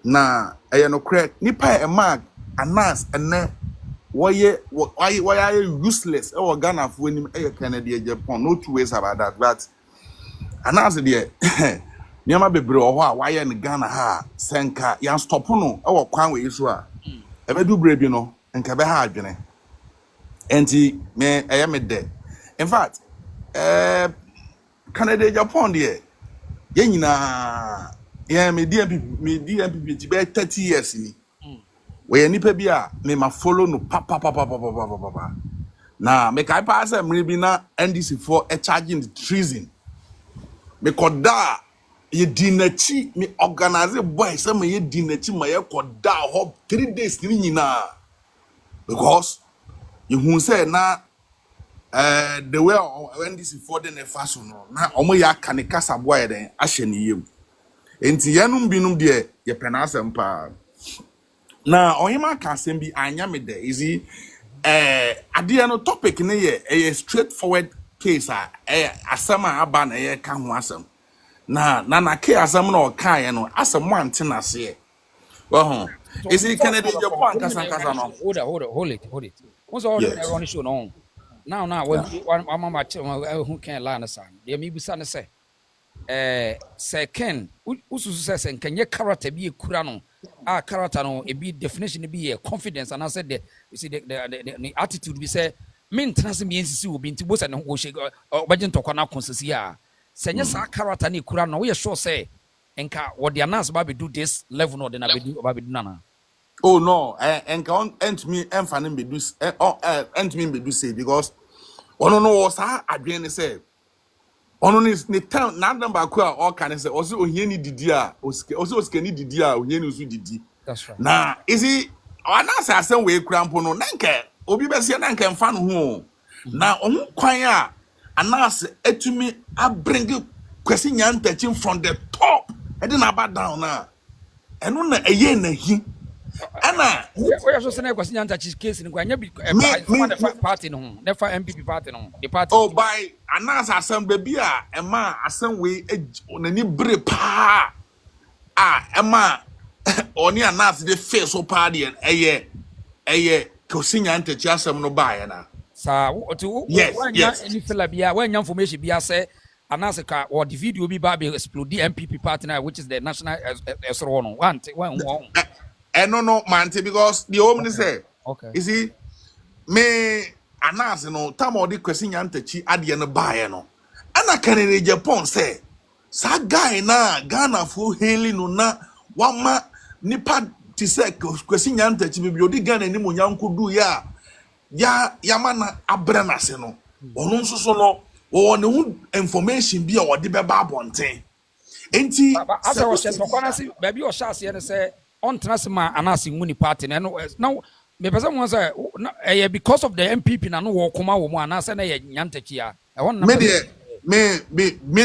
na a no crack nipa a mag and nas and why are you useless or Ghana for when you Kennedy Japan no two ways about that but and as the Niama bebre oho why in Ghana ha senka yan stop no e wo kwan we so a e be du brebi no nka be ha adwene enti me me de in fact Canada Japan de ye nyina ye me DMP ti be 30 years ni we nipa bi a me ma follow no pa na me kai pa say me bi na NDC for charging the treason me koda ye dinachi me organize boys say me ye dinachi ma ye koda ho 3 days ni nyina because you hu say na the way when this for the faso no na omo ya kanikasa boy den ahye ne yem enti yanum binum de ye penasem pa na oyima ka asem bi anya me de izi ade no topic ne ye straightforward case a asem a aba na ye ka ho asem na ke asam na okan no asam ante na se well is it Kennedy Japan kasa no hold it. What's all the yes running show no? Now, when Hon.Ken line aside, the me busa say, say Ken, usu says and can your character be a kurano? Our character no, it be definition be a confidence, and I said the you see the attitude we say, maintenance means will be into both and or budget to corner consistency. Send yes, our character ni kurano, we are sure say, and what the announce about do this level no, then I be do about nana. oh no and can ent me emfanim be do ent me be do say because ono no was adwen say ono ni town na number ko a all can say oso ohie ni didi a oso ni didi a ohie ni usu didi That's right. na isi anasa asem we krampo no nanke obi be se nanke mfa no ho na ohun kwan a anasa etumi a bring kwesi nyantachi from the top e dey na ba down na eno na eye na hi ana we are so saying question answer case in kwanya be party no never MPP party no the party oh by announce assembly bi a ema asem we onani bre pa ema oni announce the face so party eye kosinya ntachi asem no ba ya na sa to wanya any fella bia wanya information bia say announce ka or the video bi ba be explode the MPP party now which is the national esro no one no mante because the home say okay you see me announce no time or the kosinya ntachi ade no ba ya no ana kanere Japan say sa guy na Ghana fo heli no na wama nipa ti say kosinya ntachi bi odi Ghana ni mo nyankodu ya mana abrana se no ono nso so no wo ne hu information bi a wo de beba abonten enti as I was saying so baby o sha se ne say on transma anasi nguni party no now me person wan say because of the MPP na no wo koma wo mu anase na ye nyantachi a won na me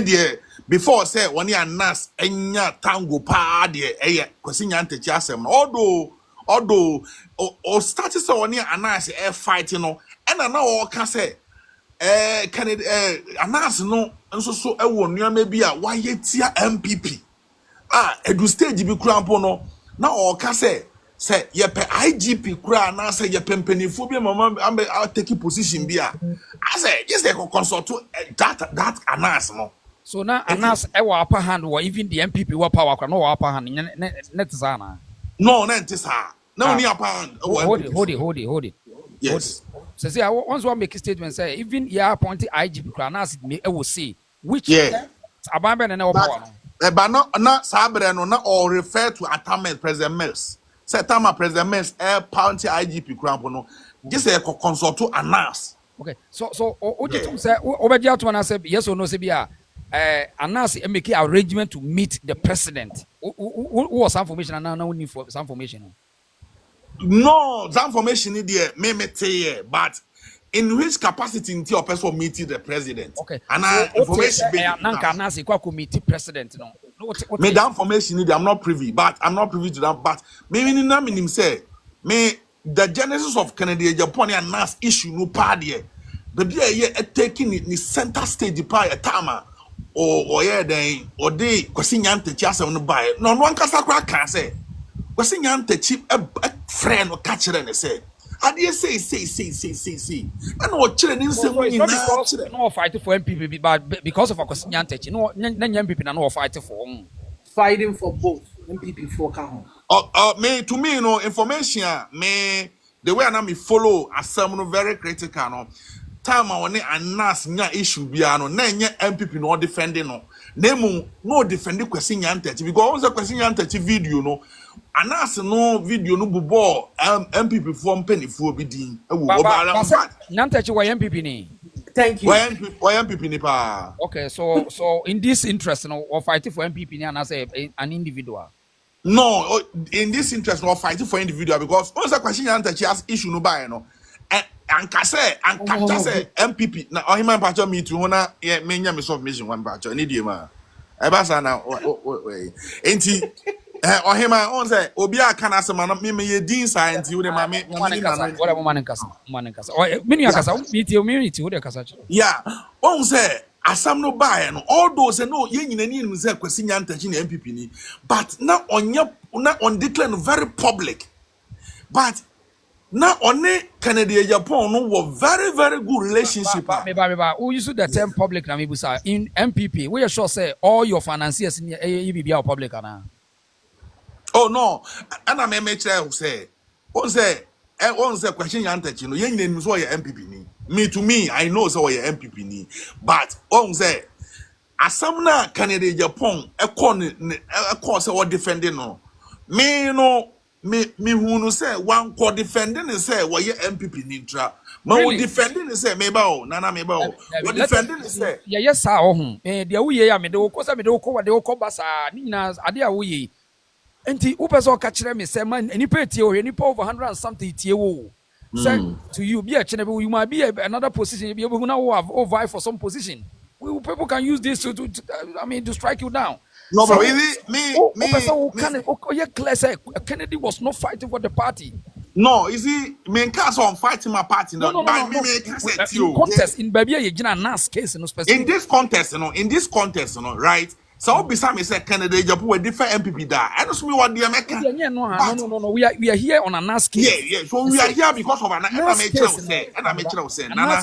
de before say one anas enya tango pa de kwesi nyantachi asem although o start say one anas fight no and na wo ka say Canada anas no nso so ewo nuama bi a waye tia MPP edu stage bi krampo no na o ka say ye pe IGP kura na say ye pempenifo bi mama am take position bi a I say just they consult that anas no so now anas ewa upper hand or even the MPP wa power no upper hand net sana no ntisa no ni upper hand hold it yes so say once one make a statement say even ya appoint IGP kura anas me will see which abambe na power but not sabre no na all refer to Atama President Mills. Say Atama President Mills County IGP crampo no. Just a consult to announce. Okay. So Ojitum say Obedia to announce yes or no say bia announce make arrangement to meet the president. Who was information and now need for some information. No, that information is there me tell but in which capacity in your person meeting the president? Okay. And information be nanka anasi kwa committee president no. Me that information I'm not privy to that. But maybe in him say me the genesis of Canada Japan announce issue no party. The day taking the center stage by a tama or then or they question yante chasa no buy. No one can say question yante cheap a friend or catcher and say. I did say. And what children in some way no fight for MPP, but because of a question, young people no fight for fighting for both MPP for Kahon. Me to me no information me the way I me follow as some very critical no time I want announce nya issue bia no na nya MPP no defending no nemu no defend question yantachi because the question yantachi video no announce no video no bubo MPP for penifo bi din ewo obara yantachi wa MPP ni. Thank you. Why MPP ni pa? Okay, so in this interest no or fighting for MPP ni as an individual. No, in this interest no fighting for individual because once a question yantachi has issue no buy no and say MPP na ohima mpacho me to na me nya me submission one mpacho ni die ma e ba sa na enti ohima on say obi aka na asema na me ye din sa enti wo de ma me whatever man nkasa o menu akasa meet wo de kasa yeah on say asam no buy no all those no yen nyinani nim say Kwesi Nyantakyi na MPP ni, but na on declare very public, but now only Canada Agyapong no was very good relationship. But who use the term public na mibusa in MPP? We are sure say all your financiers in EBB public na. Oh no, and I may say, on say Kwesi Nyantakyi no yen nyinani so your MPP ni. Me to me, I know so your MPP ni, but on say asam na Canada Agyapong e say what defending no. Me no. Me who say one co defending and say why your MPP nintra. Ma defending say meba nana meba what defending say yes sir dia wo ye ya me de wo ko say me de wo ko de wo ko basa ni na ade a wo ye enti wo person ka kire me say man any pay tie wo any over 100 and something tie wo say to you be a chene you might be another position be able na wo vie for some position. People can use this to strike you down. No, so, Kennedy was not fighting for the party. No, is he? Me can't so fighting my party. No. In Babia, case, in this contest, right? So, beside me, say Canada, Agyapong were different MPP there. I don't see what the American. No. We are here on a NAS case. Yeah. So we are here because of an NAS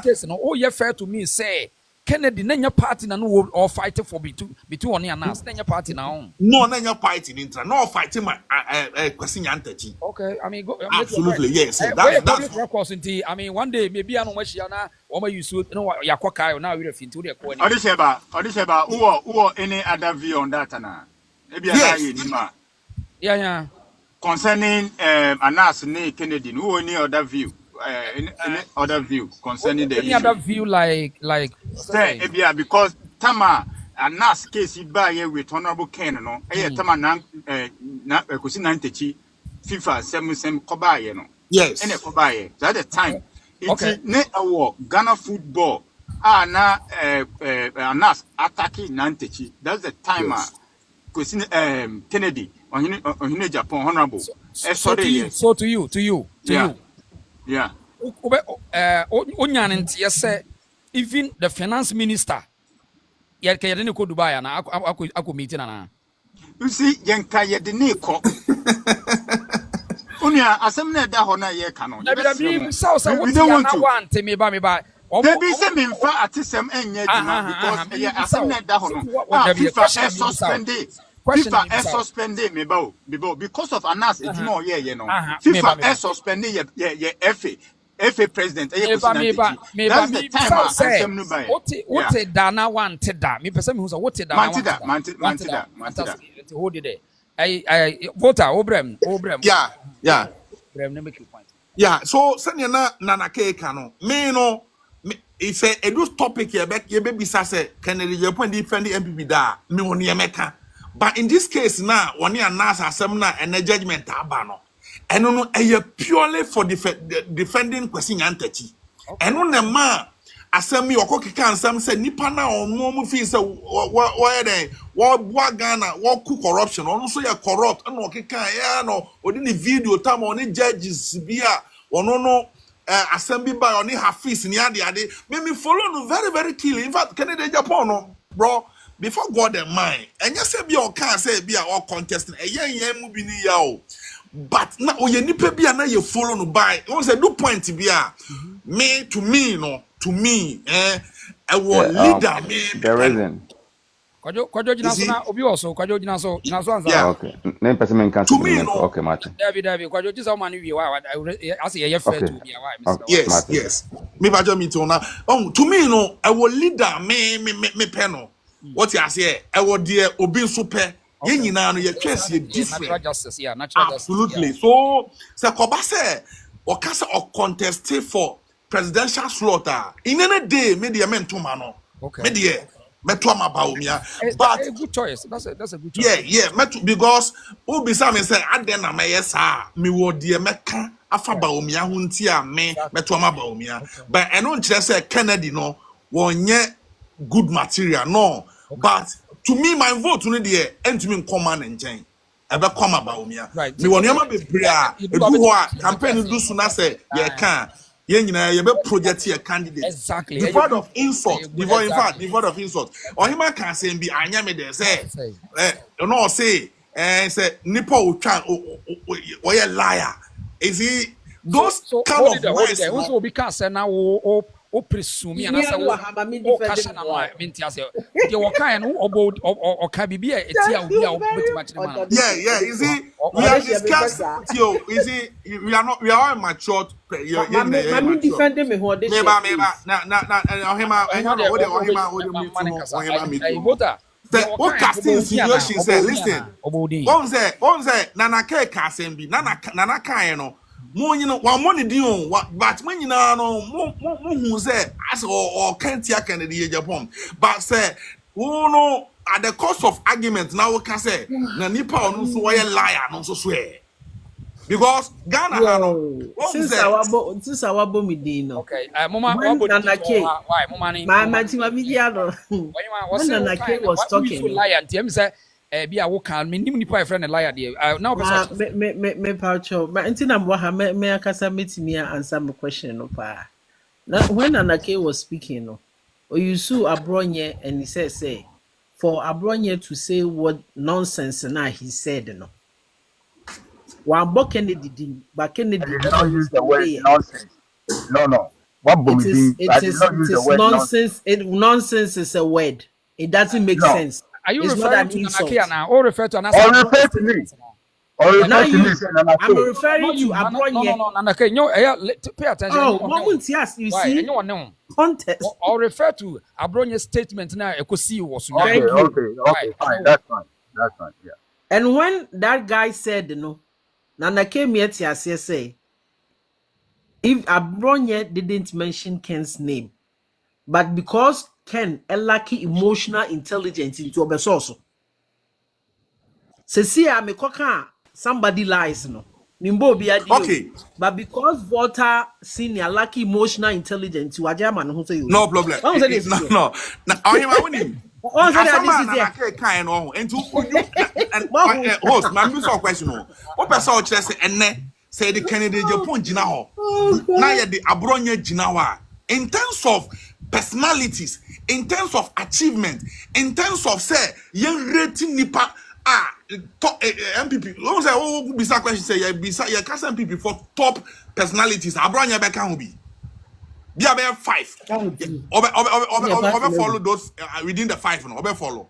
case. Oh, yeah, fair to me, say. Kennedy nanya party na no all fighting for between on and us nanya party now. No nanya party intra no fighting my Kwesi Nyantakyi. Okay, I mean go, absolutely yes. That's records into I mean one day maybe anu machia na o ma use no yakoka na we refi into the ko ni. Odisheba who any other view on that na. Maybe Yeah. Concerning Anas ne Kennedy who any other view? Any other view concerning the issue? Other view like say because Tama Anas case by with Honorable Ken no Tama na Kwesi Nyantakyi FIFA sem kobaye no yes ene kobaye at the time it's ne awo Ghana football na Anas attacking Nyantakyi. That's the time Kwesi Kennedy on Agyapong Honorable so to you yeah. Even the finance minister, yedini ko Dubai na ako meeting na. You see, yenka yedini ko. Unia asem na da ho na ye ka no. We don't want me ba. Maybe say me fa atisem enye djuma because asem na da ho no. FIFA suspended me because of Anas ejuma ye no. FIFA suspended ye FA president that's the time asem no buy. What dana want da me person me who say what dana mantida hold it there. I voter obrem yeah brem na make you point. Yeah, so send na nanake kano me no if a do topic ye be bisa say Kennedy Agyapong defend the MPP da me woni emeka. But in this case now, one year Nas asem na and judgment aba no. Eno no purely for defending Kwesi Nyantakyi. Eno na ma asem mi okokika ansam say nipa na omo mu fi say what Ghana what corruption ono so ya corrupt eno okika ya no odi ni video tam oni judges bia ono no assembly by oni Hafiz ni ade me follow no very keenly. In fact Canada Agyapong no bro before God and mine and you say be or can say be or contesting a yen mu bi ni ya o but na oye nipa bia na you follow no by won say do point bia me to me I will leader me there isn't kwajo jina so na obi also kwajo jina so answer okay name person men can okay Martin David kwajo jisa man wi wa as ye fair to be wa yes me ba jo me to na to me no I will leader me pen what you say I will dear obi so pe ye nyina no ye twese ye different natural justice natural absolutely justice, so se koba se o kasa o contest for presidential slaughter in any day me de men to ma no me de meto ma Bawumia but a good choice that's a good choice yeah because who be some say aden na me sa me wo de meka afa Bawumia ho ntia me meto ma Bawumia but eno nkire say Kennedy no wonye good material no but to me my vote no dey entimi command nchen ebe come Bawumia me won yama be bria edu ho a campaign do so na say ye kan you be project your candidate. Exactly. Devoid of insult. Devoid, in fact, Exactly. devoid of insult. Or him can say, be anya me there say, you know, say, say, nipo uchan, or a liar. Is he those so kind hold of it there, hold it words? there. Also, we can't say now o presume and I say o kasha na no minti ase. The wakan no o ka bibia etia obi a obeti match man. Yeah, you see, we are discussing, you see, we are all matured. Mami defending me who this. Meba, what casting situation say, listen, one say, Nana K casting be, Nana Kayano, more you know, one money deal, but when you know, who say, as or can't ya Kennedy Agyapong, but say, oh no, at the cost of arguments, now we can say, Nanipa no so a liar, no so swear. Because Ghana, since our bomidino. Okay, Mama, why, Mama, my Timamidiano. When Nana K was talking, liar, Tim said, be a wokan, me friend a liar, dear. Now, me poucho, but until I'm Waha, me a casa meet me answer my question. No, pa. Now, when Nana K was speaking, no, or you sue Abronye and he say, for Abronye to say what nonsense and he said, no. Kennedy did, but Kennedy did not use the word nonsense. No. What it is nonsense. Nonsense is a word. It doesn't make sense. Are you it's referring to Nanakia now, or refer to or refer to me? Or refer to me. I'm referring to Abronye. No, Nanakia. No, pay attention. Oh, yes, you see. Context. Or refer to Abronye's statement now. Okay, fine. That's fine. Yeah. And when that guy said, no. Nana came here to say, if Abronye didn't mention Ken's name, but because Ken a lucky emotional intelligence into a source. Cecilia Mekoka, somebody lies, no. Nimbo be okay. But because Walter senior lucky emotional intelligence to Ajaman who say you no problem. No. Host, my music question. What person say and say the Kennedy Agyapong Gina ho. Now the Abronye Ginawa. In terms of personalities, in terms of achievement, in terms of say young rating nipa MPP. Long say oh bisa question say you cast MPP for top personalities. Abronye Beka will be. Be about 5. Over follow those within the 5. No, over follow.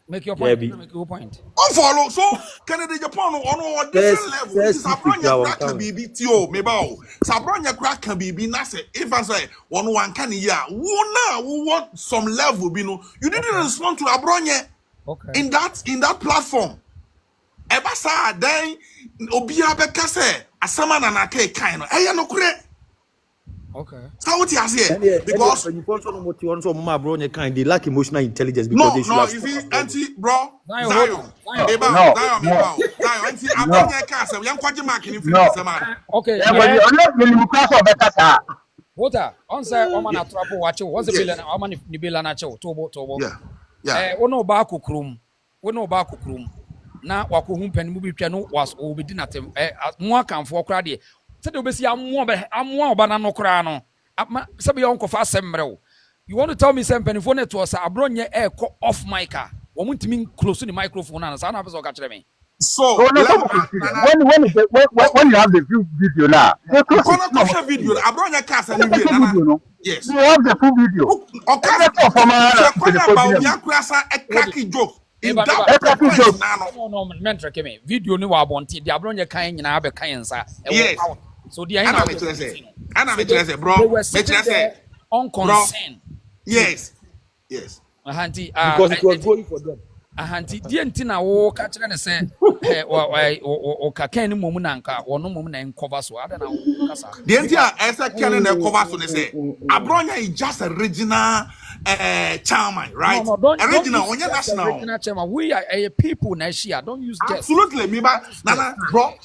Make your point. Make your point. Unfollow. So Kennedy Agyapong on a different level. This Sabrina crack can be TO. Mebao. Sabrina crack can be nase. If I say one can ya, who want some level. You didn't respond to Abronye. Okay. In that platform. Ebasa then Obia Bekase Asama na Nake Kaino. No kure. Okay. So what you say? Because you also know what you want some Abronye kind. They lack emotional intelligence because they should. You see, anti bro, Zion. Anti Abronye cancer. We am quite marking in front of man. Okay. Water. On say woman a trouble watch. What's the bill? Woman ni bill na cho. Tobo. Yeah. Wono ba kokrum. Na wakohu pen mu bi twa no was obedi na tem. Mo akanfo kra de. Said obesi amoa oba na no kra no. Sabe yon kofa asemmre. You want to tell me some penifo net was Abronye off mic a. Wo muntimi close to the microphone na sa na person ka kire me. So when you have the video now, the video, Abronye cast and video. Yes. You have the full video. Okay. Joke. No, mentor came in. Video no abonti. The Abronye kan nyina be kan nsa. Yes. So the I bro. Unconcerned. Yes. Ahanti because it was going for them. Ahanti die ntina wo ka kire ne se o ka kan ni momu na nka wono momu na cover so ada na wo kasa. Die ntia esa kan na cover so ne se Abronye is just a regional chairman, right? Original, on your national. Original chairman. We are people na share. Don't use guests. Absolutely, me ba. Nana, bro.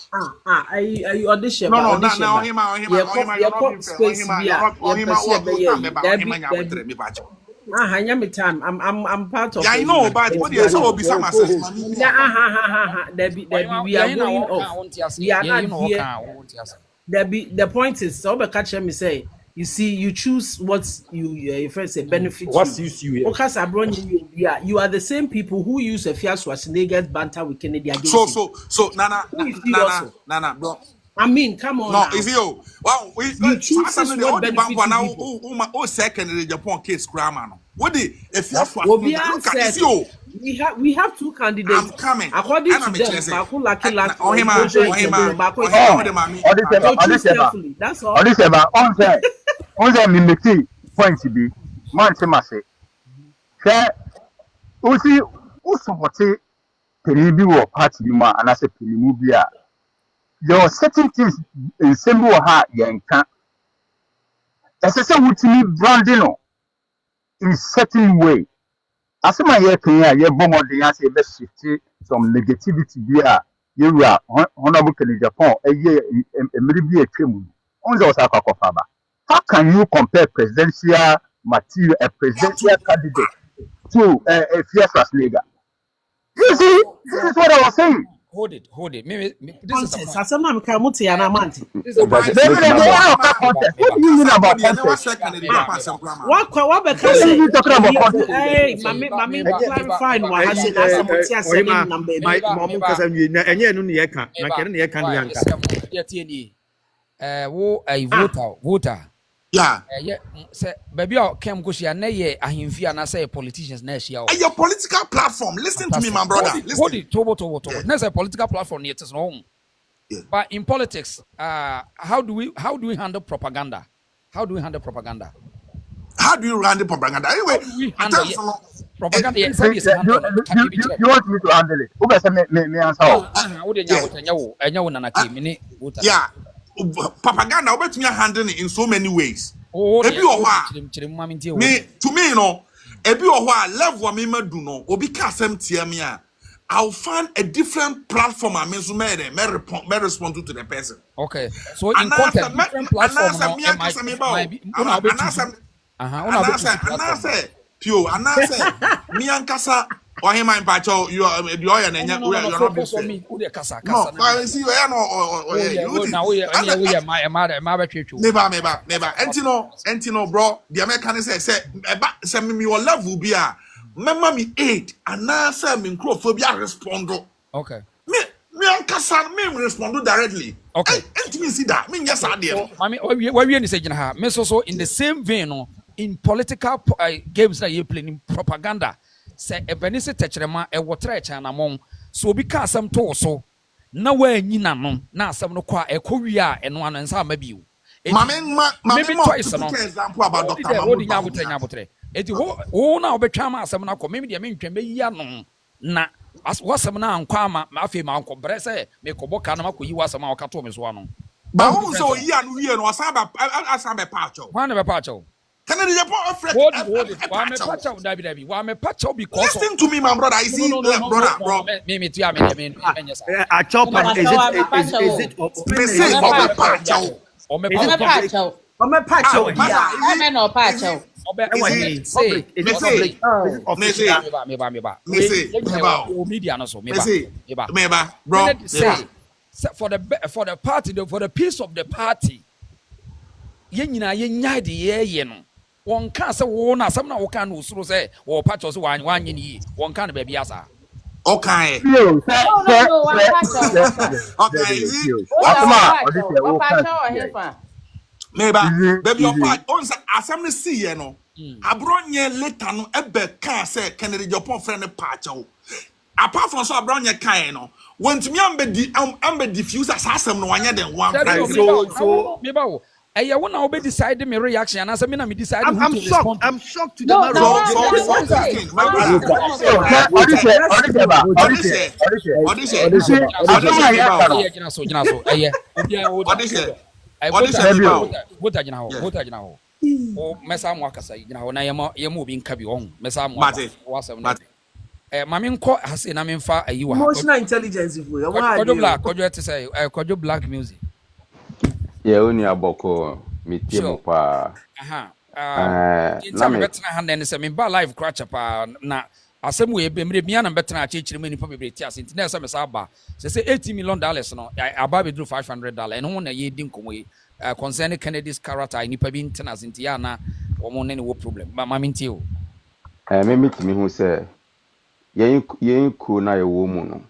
Are you audition? No, time. I'm part of. Yeah, I know, but what you so be some we are going off. We are not here. the point is, so catch me say, you see, you choose what your friends say benefit What you. suits you? Yeah. Okay, you are the same people who use a Fiat Schwarzenegger's banter with Kennedy against So Nana, Who is he also? bro. I mean, come on No, now. is you? Well, we You choose what the bank benefits now. people. Second in the Japan case, grammar. What the if you have Obian look at said is you? we have two candidates. I'm coming. According to them, Baku Lucky Lucky, so choose carefully. That's all. Odiseba, on me make point be man se mase. Hwe usi usobote peni bi wo party bi ma anase peni mu bi a there are certain things in same wo ha yenka. Esese wutimi branding no in certain way. Asema ye kan ye bomodin ase be shift some negativity bi a yewura honorable Ken Japan eye emiri bi atwam. Onze osakwakofa ba. How can you compare presidential material, a presidential candidate to a fierce Schwarzenegger? You see, this is what I was saying. Hold it. This is a point. This is a point. This is a point. What do you mean about context? What because you talking about context? hey, mami clarify no I say that's a multi assigning number. My mom kasa mi na enye no ne yeka na kene ne yeka ne yanka. Wo a voter. Yeah. Yeah, say baby o kem go share na ye ahemfi ana say politicians na share. Your political platform. Listen to me, my brother. Hold it. Tobo. Na say political platform it is no. Yeah. But in politics, how do we handle propaganda? How do you handle propaganda? Anyway, propaganda. You want me to handle it? Who say me answer? Yeah. Propaganda obetumi handle it in so many ways. Ebi to me no ebi oho level me madu no obi ka asem tie me a I'll find a different platform I may respond to the person. Okay. So in content, different platform me ankasa Ohima Mpacho, you are not for me. Kasa. No, I see where Never. Entino, bro. The American say me your level be a member me 8 and now say me phobia respond. Okay. Me ankasa me respond directly. Okay. Me see that. Me yes I did. I mean, why we say me so in the same vein in political games that you play in propaganda. Say a benisi techrema e wotre chana mon so obi ka asem to so na wa anyina no na asem no kwa e kowi a eno anu nsa ma biu maybe twice no example about Dr. Mamutre eti wo na obetwa ma asem na ko maybe de me ntwa me yi ano na wasem na ankwa ma afi ma anko bre say me ko boka na makoyi wasem a wakato me so ano ba wo so yi anu wie no asaba pacho wan be pacho Can I hold it. Why me patch David? Why me patch out because listen to me, my brother. I see, brother, bro. Me. A chopper is it? For the party, for the peace of the party. Ye de no won ka se wo na sam na wo kan no suro se wo patcho se wan ni won kan be bia sa okay meba baby your part on say asam ne see ye no abronye later no ebe kan say Kennedy Japan friend patcho apart from so abronye kan no want me ambe diffuse asam no wanya den one so meba wo I want to decide my reaction, and as I mean, decide who to respond. I'm shocked to the emotional intelligence. Black music. Yeah, only aboko metie mo pa. Na me betina hand and say me ba live crash pa na asem we be mre bia na betena achechire mani pa bebre ti asenti na se aba say $80 million no aba be do $500 and won na ye di nkomo yi concerning Kennedy's character ni pa bi ntena asenti ya na wo mo ne wo problem ma minti o me mitimi hu say yen ku na ye wo mu no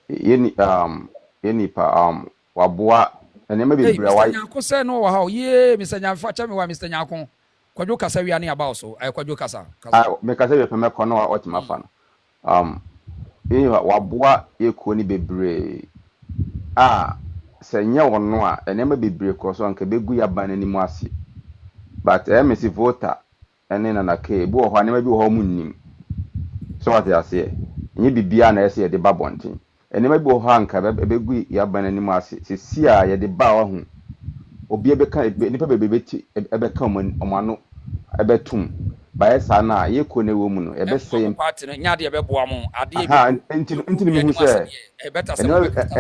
yeni pa waboa enema bebre Mr. wa Nyako say no wa ha ye Mr. Nyako cha me wa Mr. Nyako kwadwo kasa wi ane aba so kwadwo kasa me kasa be peme kono wa otima fa no waboa ye ku ni bebre senya wono a enema bebre ko so anka begu ya ban ni mu ase but MC voter ene na ke bu ho anema bi ho mu nnim so what ya say nyi bibia na ese ye de babonten enema bi ho anka begu ya ban ni mu ase sisi a ye de ba wa hu obi ebeka nipa bebeti ebeka omano ebetum bae sa na ye ko ne wo mu no ebesem party no nya de ebeboa mo ade enti mi hu se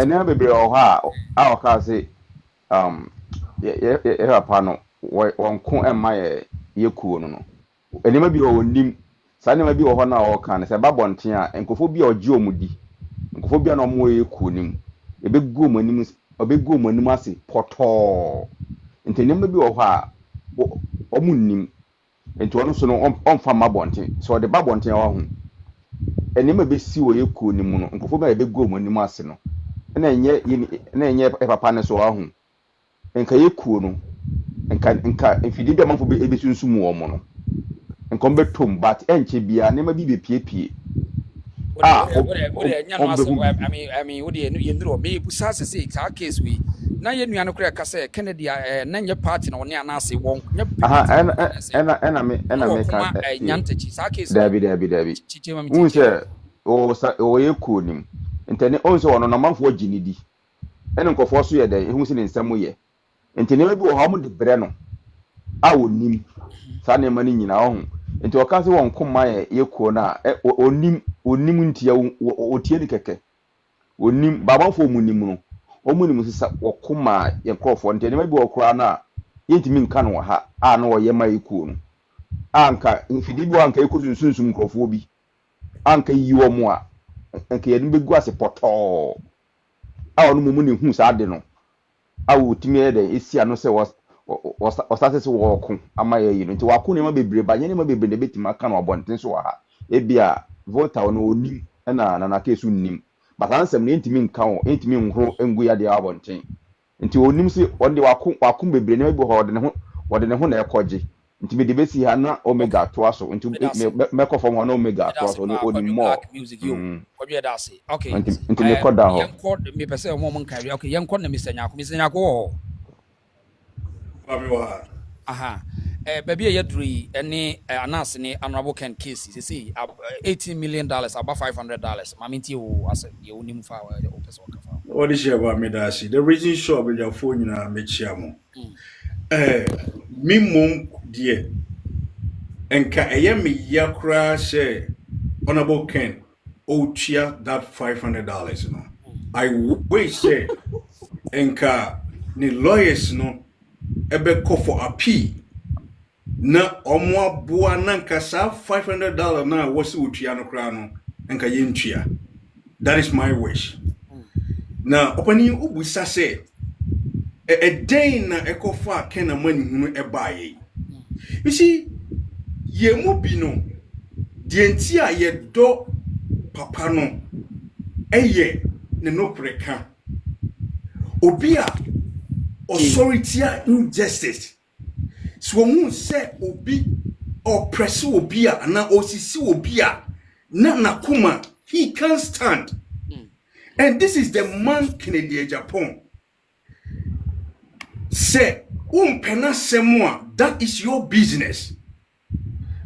enema bebre o ha a o ka se ye papa no wonko emma ye kuo no enema bi o nim sa enema bi o ho na o ka ne se babonten a enkofo bi oje omudi enkofo bi na omo ye kuo nim ebegu omanim obegu omanim ase poto enti enema bi o ho a omunnim enti ono so no onfa mabonten so de babonten wa ho enema be si wo ye kuo nim no enkofo bi ebegu omanim ase no na enye papa ne so wa ho enka ye kuo no enka efidi bi amanfo be sunsumu wo mo no enka on betom but enche bia nema bi be piepie nya no ase I mean wo de ye ndro me busa se ka case we na ye nua no kra ka say Kennedy na nye party na woni anase won nya me ka nyantachi sa case dabi unse o ye kuo nim entene onse wono na manfo aginidi ene nkofo so ye de ehu se ne nsam ye enti ne bi wo ha mu de bre no a onim sa ne ma ni nyina ho enti o ka se won koma ye kuo na onim ntia otie ni keke onim babanfo munim no omunim sisa wokoma ye krofo enti ne ma bi wo kura na yentimi nka no ha a na wo ye ma ye kuo no anka mfidi bi anka ekosunsunsum krofo bi anka yiwo mu a anka ye no begu ase poto a onu mu ne hu sa de no awu timi ede esi ano se wasase se wo ama ye yi no nti wako ne ma bebre ba ne ma bebre ne betima aka no abonten so ha ebia voter no onim na kesu nim but ansem ne ntimi nka wo ntimi nhoro engu ya de abonten nti onim se onde wako bebre ne bi ho de ne ho na ekoje nti me de besi ha na omega to aso nti me ko fom ho na omega to aso no onim mo kodwe da se okay nti me koda ho yenko me pese mo nkari okay yenko na Mr. Nyako ho aha baby ye dri ene anas ni honorable Ken case say $18 million about $500 maminti o ase ye onim fa o pese o kafa what is your me da see the reason sure be your phone na me chiamo me mom die enka eye me yakra she honorable Ken o chia that $500 no I wish say enka ni lawyers no ebe call for appeal na omo aboa na nka sa $500 na wose otua no kra no enka yentua that is my wish na opani ubusa say a day na ekofa Ken na mani hunu ebaye you see ye mu bi no de ntia ye do papa no eye ne no preka obi a authority injustice so who say obi oppress obi a na osisi obi a na kuma he can't stand and this is the man Kennedy Agyapong say umpena semua that is your business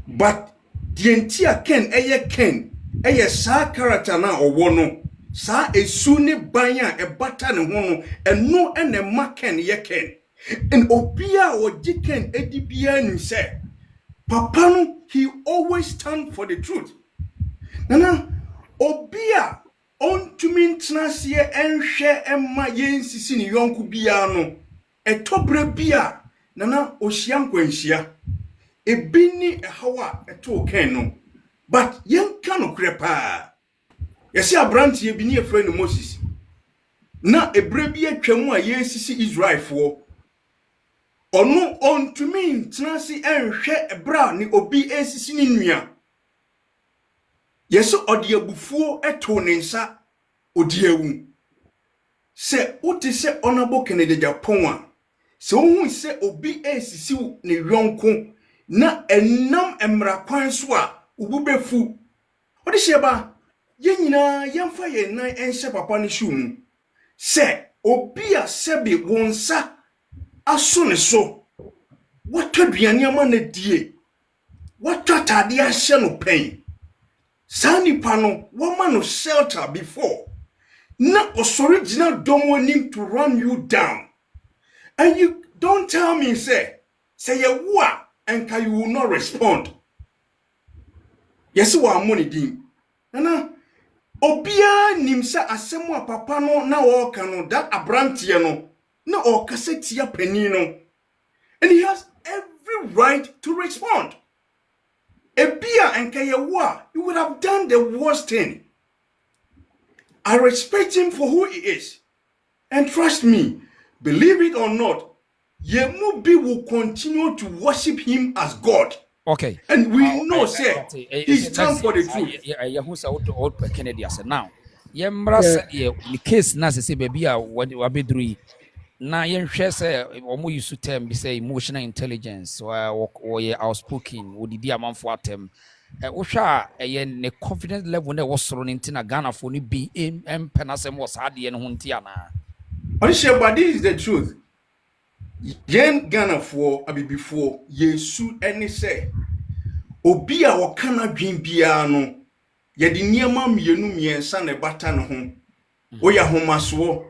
but the entire Ken eye sa character na owo no sa esu ne ban a ebata ne ho no eno ene ma Ken ye Ken and obia o Ken edibia nim say papa no he always stand for the truth nana obia on to mean tnasie enhwe emma yensisi ne yonku bia no etobre bia nana ohia nkwanhia ebini ehawa eto Ken no but yen kano krepa yesi abrantie bi ne efre no Moses na ebre bi atwam a yesisi Israel fo ono ontumi ntenasi enhwe ebra ni obi esisi ni nua yeso ode abufuo eto ne nsa odi ewu se uti se Honorable Ken Agyapong a se ohun se obi esisi ne yonko na enam emra kwan so a ububefu odi sheba ye nyina yemfa ye nan enhye papa ne hwum se obi a sebi wonsa aso ne so watwaduane ama na die watwatade ahye no pen sani pano woman no shelter before na original don't want him to run you down and you don't tell me say you what and you will not respond yes wa money din nana obia nimsa asemu a papa no na wo kan that abrantie no na o kasetia pani no and he has every right to respond ebia and you would have done the worst thing. I respect him for who he is. And trust me, believe it or not, Yemubi will continue to worship him as God. Okay. And we know, sir, he's time for the truth. Yeah, who's old Kennedy? I said, now, the case, Nasa say, baby, what be doing. Now, yen share say, or used to term be say emotional intelligence or outspoken, would the dear man for them. Osha a confidence level that was thrown into Ghana for ni be in Penasem was hardy and Huntiana. But this is the truth. Yen Ghana for abi before Yesu any say Obia wakana dream piano yedi niema mienu miensa ne bata ne ho oya homaso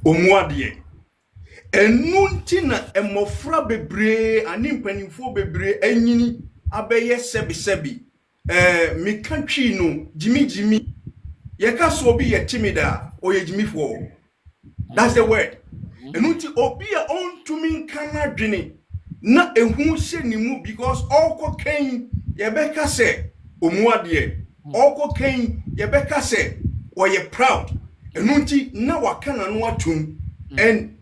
omuade enu ntina emofra bebre ani mpanimfo bebre anyini abeye sebi me country no jimi yeka so obi ye timida oye jimi fo that's the word enu nti obi a ontumi kana dwene na ehu hye ni mu because all ken yebeka se omuade all ken yebeka se oye proud enu nti na wakana no atum and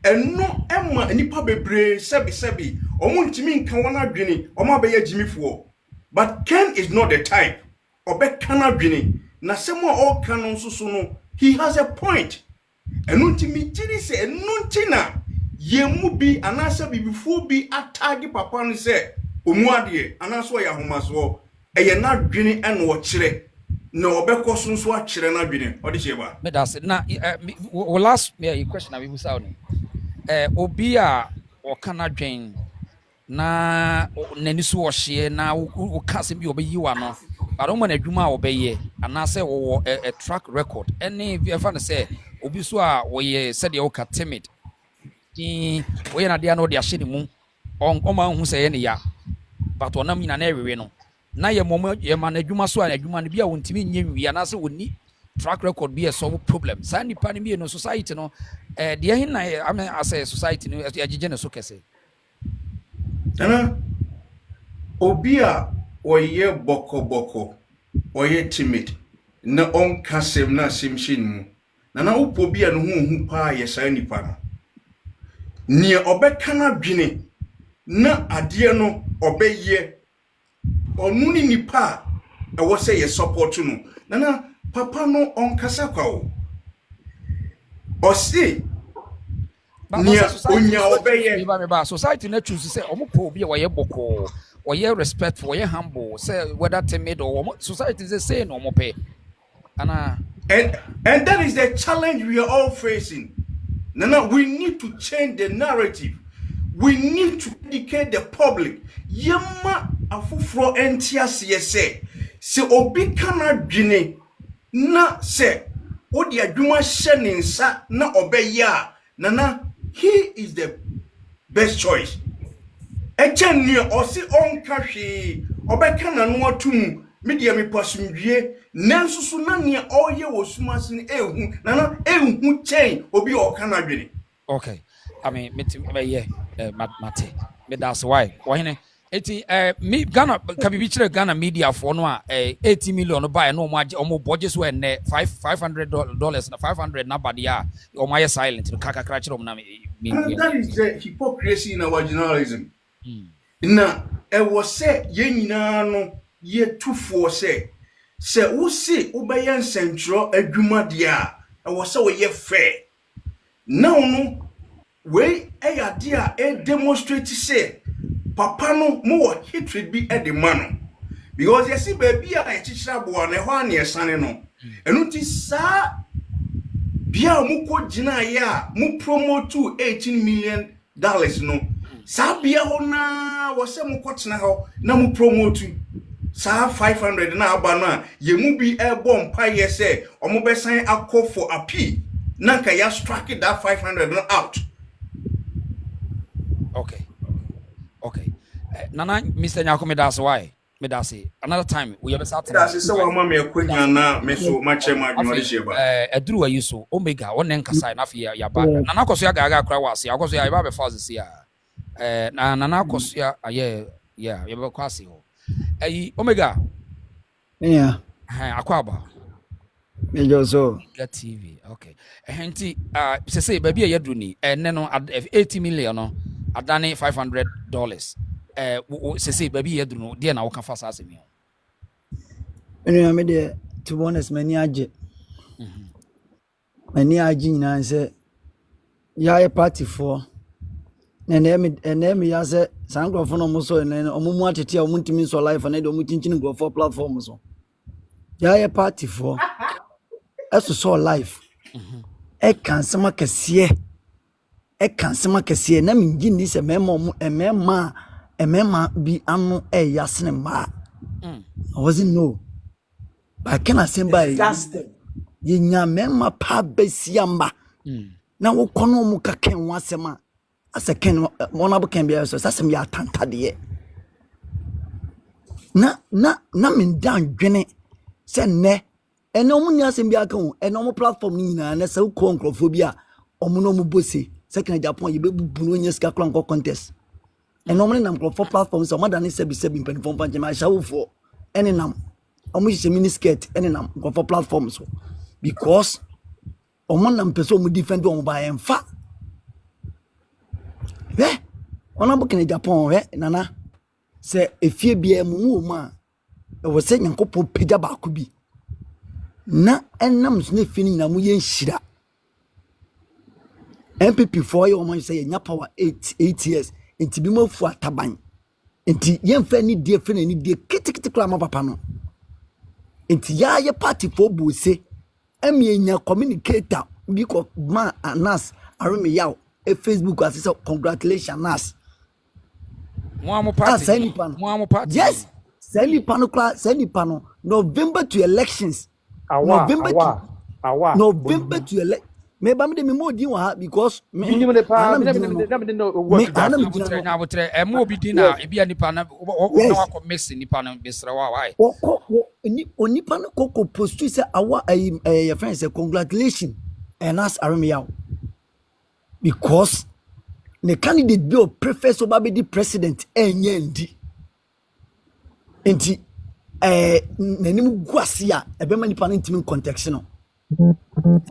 eno emma nipa bebre sebi omuntimi nka wana dwene omabeye jimifo but Ken is not the type obekana dwene na semo all canon so no he has a point enu ntimi tiri se enu ntina yemu bi anasa bibifo bi atagi papa no se omuade anaso ya homaso eye na dwene eno wo kire na obekọ so a kire na dwene odi cheba Me that's na last question I will sound obi a okana dwen na nani so ohye na wo kase bi obeyiwa no but o man adwuma a obeye anase wo a track record any if you ever say obi so a wo ye said ye wo ka timid ti wo ye na dia no de ahye ni mu on ma hu say ye ne ya but onam nyina na ewewe no na ye mom ye man adwuma so a adwuma no bi a wontimi nye wi anase woni track record be a solve problem sa nipa ni bi no society no de hin na as a society no agije ne so kese Nana obia oye boko oye timid na on kasem na simshin mu nana upo bia no hu pa ye sa nipa no ne obeka na dwene na ade no obeye onu ni nipa e wo se ye support no nana papa no on kasa kwa o si onya obeye ba society na choose say omopo obi a boko or respectful or humble say whether timid or society is say no omope and that is the challenge we are all facing. Nana, we need to change the narrative. We need to educate the public. Yama afufro entias yese se obi kana dwene na se odi adwuma hye ne nsa na obeya nana he is the best choice. Echeni osi onka hwe obeka na no atum media me pasumdwie nanso so na ne oye wosumase ne ehu nana ehu chen obi oka na dwene. Okay, I mean mate me that's why Eti me Ghana kabibi chere Ghana media for no 80 million buy no mo budget so and $500 na 500 na badia o my silent kaka kra chere na me. That is the hypocrisy in our journalism. Na was say ye nyina no ye tufuo say wo se wo be yan central adwuma de a was say we ye fair. Now no we de a demonstrate say papa no more hatred be at the man because you see baby a chichira bo na ho an yesane no enu ti sa bia mu ko gina ya mu promote to $18 million no sa bia ho na wo se mu ko tena ho na mu promote sa 500 na aba no ye mu bi e bom pa ye say omo be san akọ for appeal na ka ya strike that 500 no out. Okay. Nana, Mr. Nyakome, that's why. Me that's it. Another time we have started. That's so I'm me kwenya na me so much ma dwuma de ba. Edru ayi so Omega one nkasa na afia ya ba. Nana koso ya gaga kra wase. Akoso ya ba be fast ya. Na nana koso ya ya be kwase ho. Omega. Yeah. Akwaba. Me so. Get TV. Okay. Henti say baby ya dru ni. Ne no 80 million no. Adane $500. Say baby yedru no dia na wo ka fasa asemi ho. Enu me de to be honest many age. Many age nyina say ya party for me ya say sangrofo no mo so ne omumu atete a omuntimi so life na de omuchinchin grofo platform so. Ya party for eso so life. E kan sama kese na mingi ni se mema bi anu yasne ma. I wasn't know. But can I say by ye nya mema pa besiamba. Na wo kono mu ka ken wasema. Asa ken wona bo ken bia so sasem ya tantade. Na min dan dwene se ne ene omu ni asem bia kan ene omu platform ni nyina na se ko nkrofobia omu no mu bose second Agyapong you be buno nya ska klan contest and normally nam for platforms so more than sebi pen for panjama shawo for any nam omu hye mini skirt any nam for platforms so because omu nam person mu defend omu ba emfa ona bo ken Agyapong nana se efie bia mu ma e wo se nyankopon pega ba ko bi na enam so na fini na mu ye nhira MPP for you man say nya power 8 years enti bi mafu ataban enti yemfa ni die fe na ni die kitikiti kla ma papa no enti ya ye party for bu se emi nya communicator bi ko ma anas areme yaw e Facebook as say congratulations nas mo party yes send pano November to elections November to elect me ba me de me mo di wa because me mo bi di na e bia nipa na wa ko mix nipa na besra wa why onipa na ko post say awa your friend say congratulations and ask Aremia because the candidate bill prefer ba be the president enye ndi enti nanim guase a e be manipa na intimi context no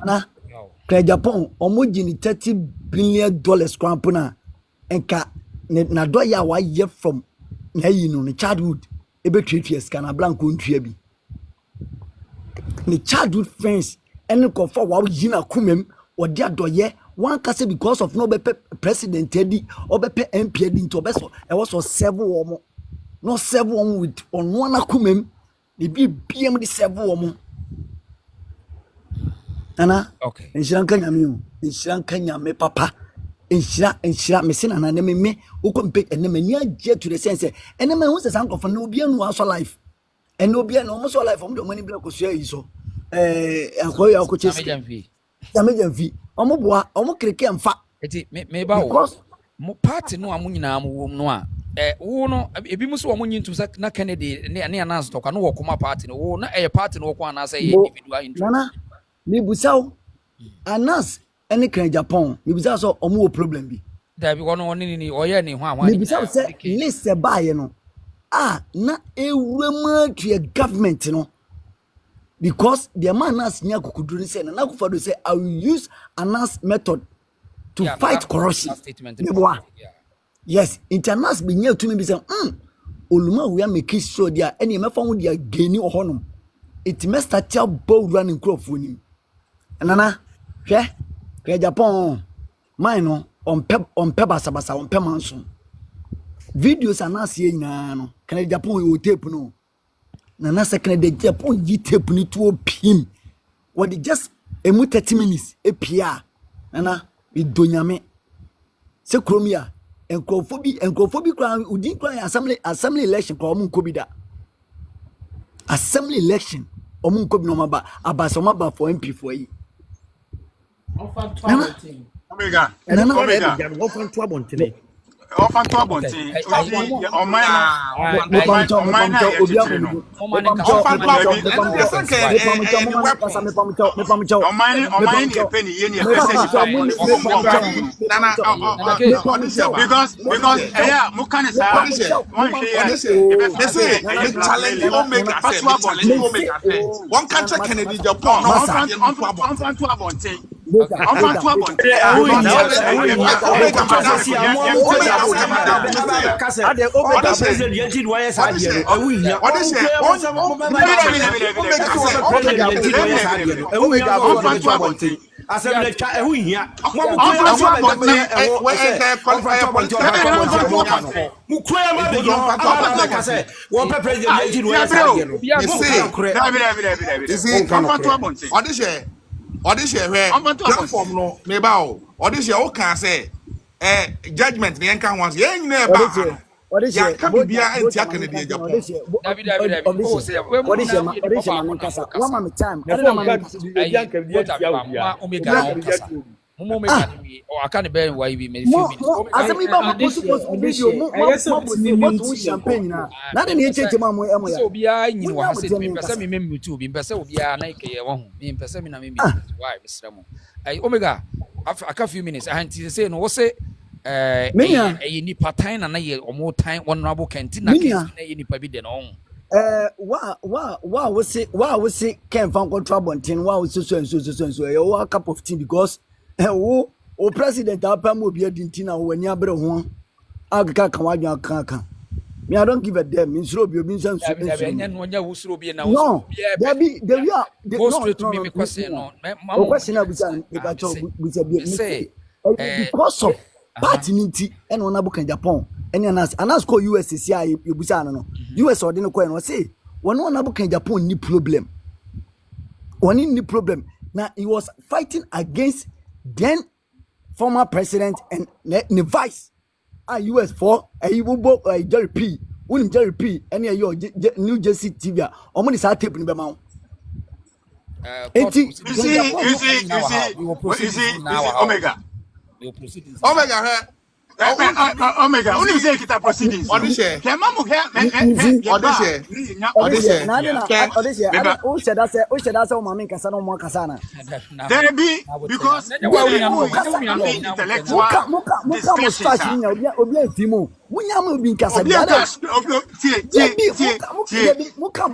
na Agyapong omoji ni $30 billion crampona enka na do ya wa ye from na yi no ni childhood e be twetwe scan blanco ntua bi ni childhood friends ene ko for wa yi na kumem odi adoye one case because of no be president edi or be MP edi into be so e was so 7 womo no 7 womo with on one kumem e bi biem di 7 womo Nana, okay. Inshiran kanya me papa. Inshira me sin na me uko and me nya je to the sense and me who say sanko for no bia no aso life. And no bia no almost life from the money block ko share iso. Akoy ya ko chesi. Jamejam fi. Omo boa, omo kreke amfa. Eti me ba wo. Mo party no amu nyina mo wom no a wo no ebi muso wo nyintu na Kennedy ne announce to ka no wo koma party no wo na party no wo kwa na say individual interest. Nana mi busao anas ene kan Agyapong mi busao so omo wo problem bi There be one ni oye ni ho Me bisa say list e buy no. Na ewurema to a government no. Because the man has nya kokuduru say na Akufo-Addo say I will use Anas method to fight corruption. Yes, international be nya to me be say oluma we make sure dia ene me fa ho dia geni ohonum. It must start tell bow running crop for him. Nana, hwe Agyapong mine no on basabasa on manso. Videos are not seeing no. Can Agyapong you tape no. Nana second the Agyapong yi tape ni to him. What just a 30 minutes a pia. Nana with donyame. Se kromia enkrofobia kran udin kran assembly election kwa mu kobida. Assembly election omun kobi no maba abasomaba for MP for yi. Omega. Ofan to abonte. Ofan to abonte. Platform no meba o this year o can say judgment the enkan ones ye nyina ba ya ka bibia anti Kennedy Agyapong What is your man kasa one man time I don't know Omega ni o aka ne ben why be me few minutes. Asemi ba mo suppose video mo champagne na de ne cheche ma mo e mo ya. So bia nyin wa hase me pese me mute bi pese obia na ike ye wo ho. Me pese me na me why be sra mo. Omega aka few minutes anti say no wo say ni patan na ye omo tan honorable Ken na ye nipa bi de no wa we say Ken fan control bontin wa so a cup of tea because o president apam obi adinti na wani abre ho agaka kan wadwan kan me I don't give a damn in suro obi nsan so no nya wo suro obi na no there be go straight to me question no o question na busa because of party ninti and honorable Agyapong and Anas call USCCI you busa no US or no no say one honorable Agyapong ni problem one ni problem now he was fighting against then former president and the vice US for Jerry P. William Jerry P. Any your New Jersey TV. Or money start taping the mouth. Omega. Omega, only say kita proceedings. Audition. Kemamu there be because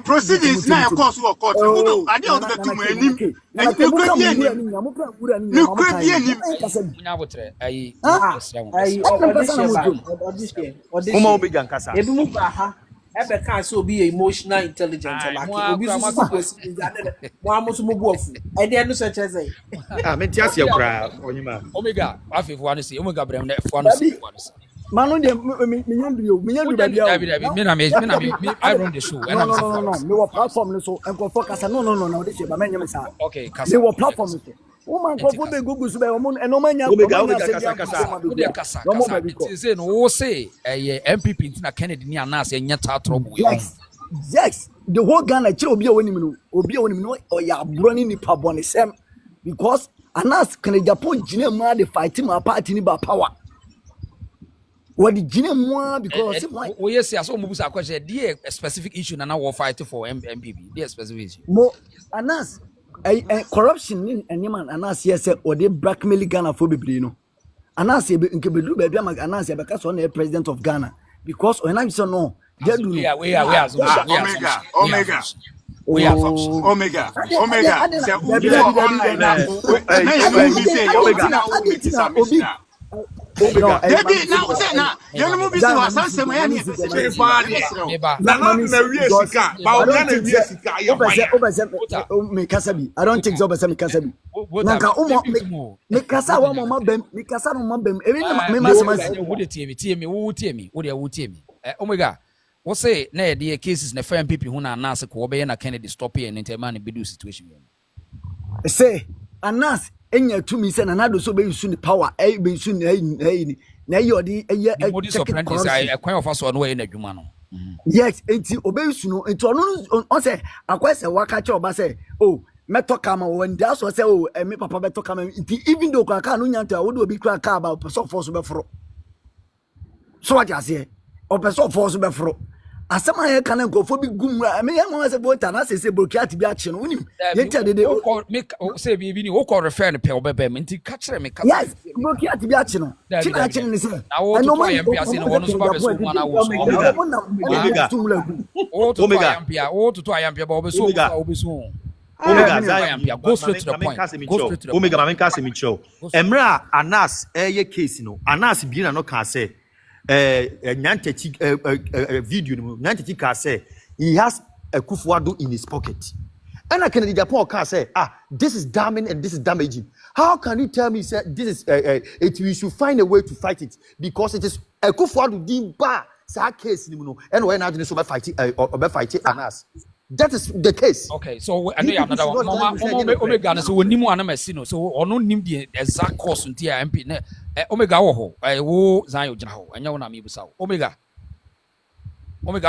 proceedings na course work court. I dey on the to ebe kan so be emotional intelligence like obi so mubuofu e dey no so cheze me ti asia kra onyima Omega afefu anu si Omega brem na fo anu si Manu de me I run the show no me wa platform so enko focus no this ba me nyem sa okay me wa platform so woman ko be gugu so be omo eno manya kasa say no wo say MPP ntina Kennedy ni Anas enya tatro yes the whole Ghana chire obi a woni no o ya broni ni pabone sem because Anas Agyapong jina ma the fight ma party ni ba power what the jina mo because we yes so mo busa question dey a specific issue na we fight for MPP dey specific issue mo Anas corruption ni anyman Anas yes or they blackmail Ghana for bebre no anase nke bedru ba bia ma anase be ka so na president of Ghana because when I say no they do no we are Omega. Say online na Omega. Debbie, now say na. You know be so asanse ma ya ni say na we sika. Bawumia na we sika ya hwan. Me kasabi. I don't think so be me kasabi. Nanka umo me kasa wa mama bem, me kasa no mama bem. Ebi me masema. Wo de tie me. Omega. What say na the cases na firm people who na announce ko be na Kennedy stop here in interman be do situation. Say Anas enya tumi say na do so be use ni power be use ni na ye odi the modus operandi is kwan of us on way na dwuma no. Yes, enti obe use no enti on say akwese waka che oba say oh meto kama when that so say oh me papa beto kama even though ka no nyanta wo do obi kra ka ba person force be foro so what you say o person force be foro asema ye kana nkofo bi gumra me ye mo se bo ta na se brokiat bi a che no unim ye cha de make say bi ni wo call refer ne pe obebe me nti ka kire me ka yes brokiat bi a che no chi na che ne se no ma yam pia se no wono so ba be so mo na wo so to ayam pia ba obe so Omega, go straight to the point. Omega, I mean, case me show. Emra Anas, case no. Anas bi na no can say. Nyantechi video Nyantechi can say he has a Kufuado in his pocket. And I can Agyapong can say, this is damning and this is damaging. How can you tell me, sir, this is we should find a way to fight it because it is a Kufuado dimba sa case ni no. And when I didn't so fight Anas. That is the case. Okay, so I know another one. Omega, so when Nimu Anamesino, so or no nim the exact course until MP. Omega, wo Zayo Jaho, and you know me busao. Omega, me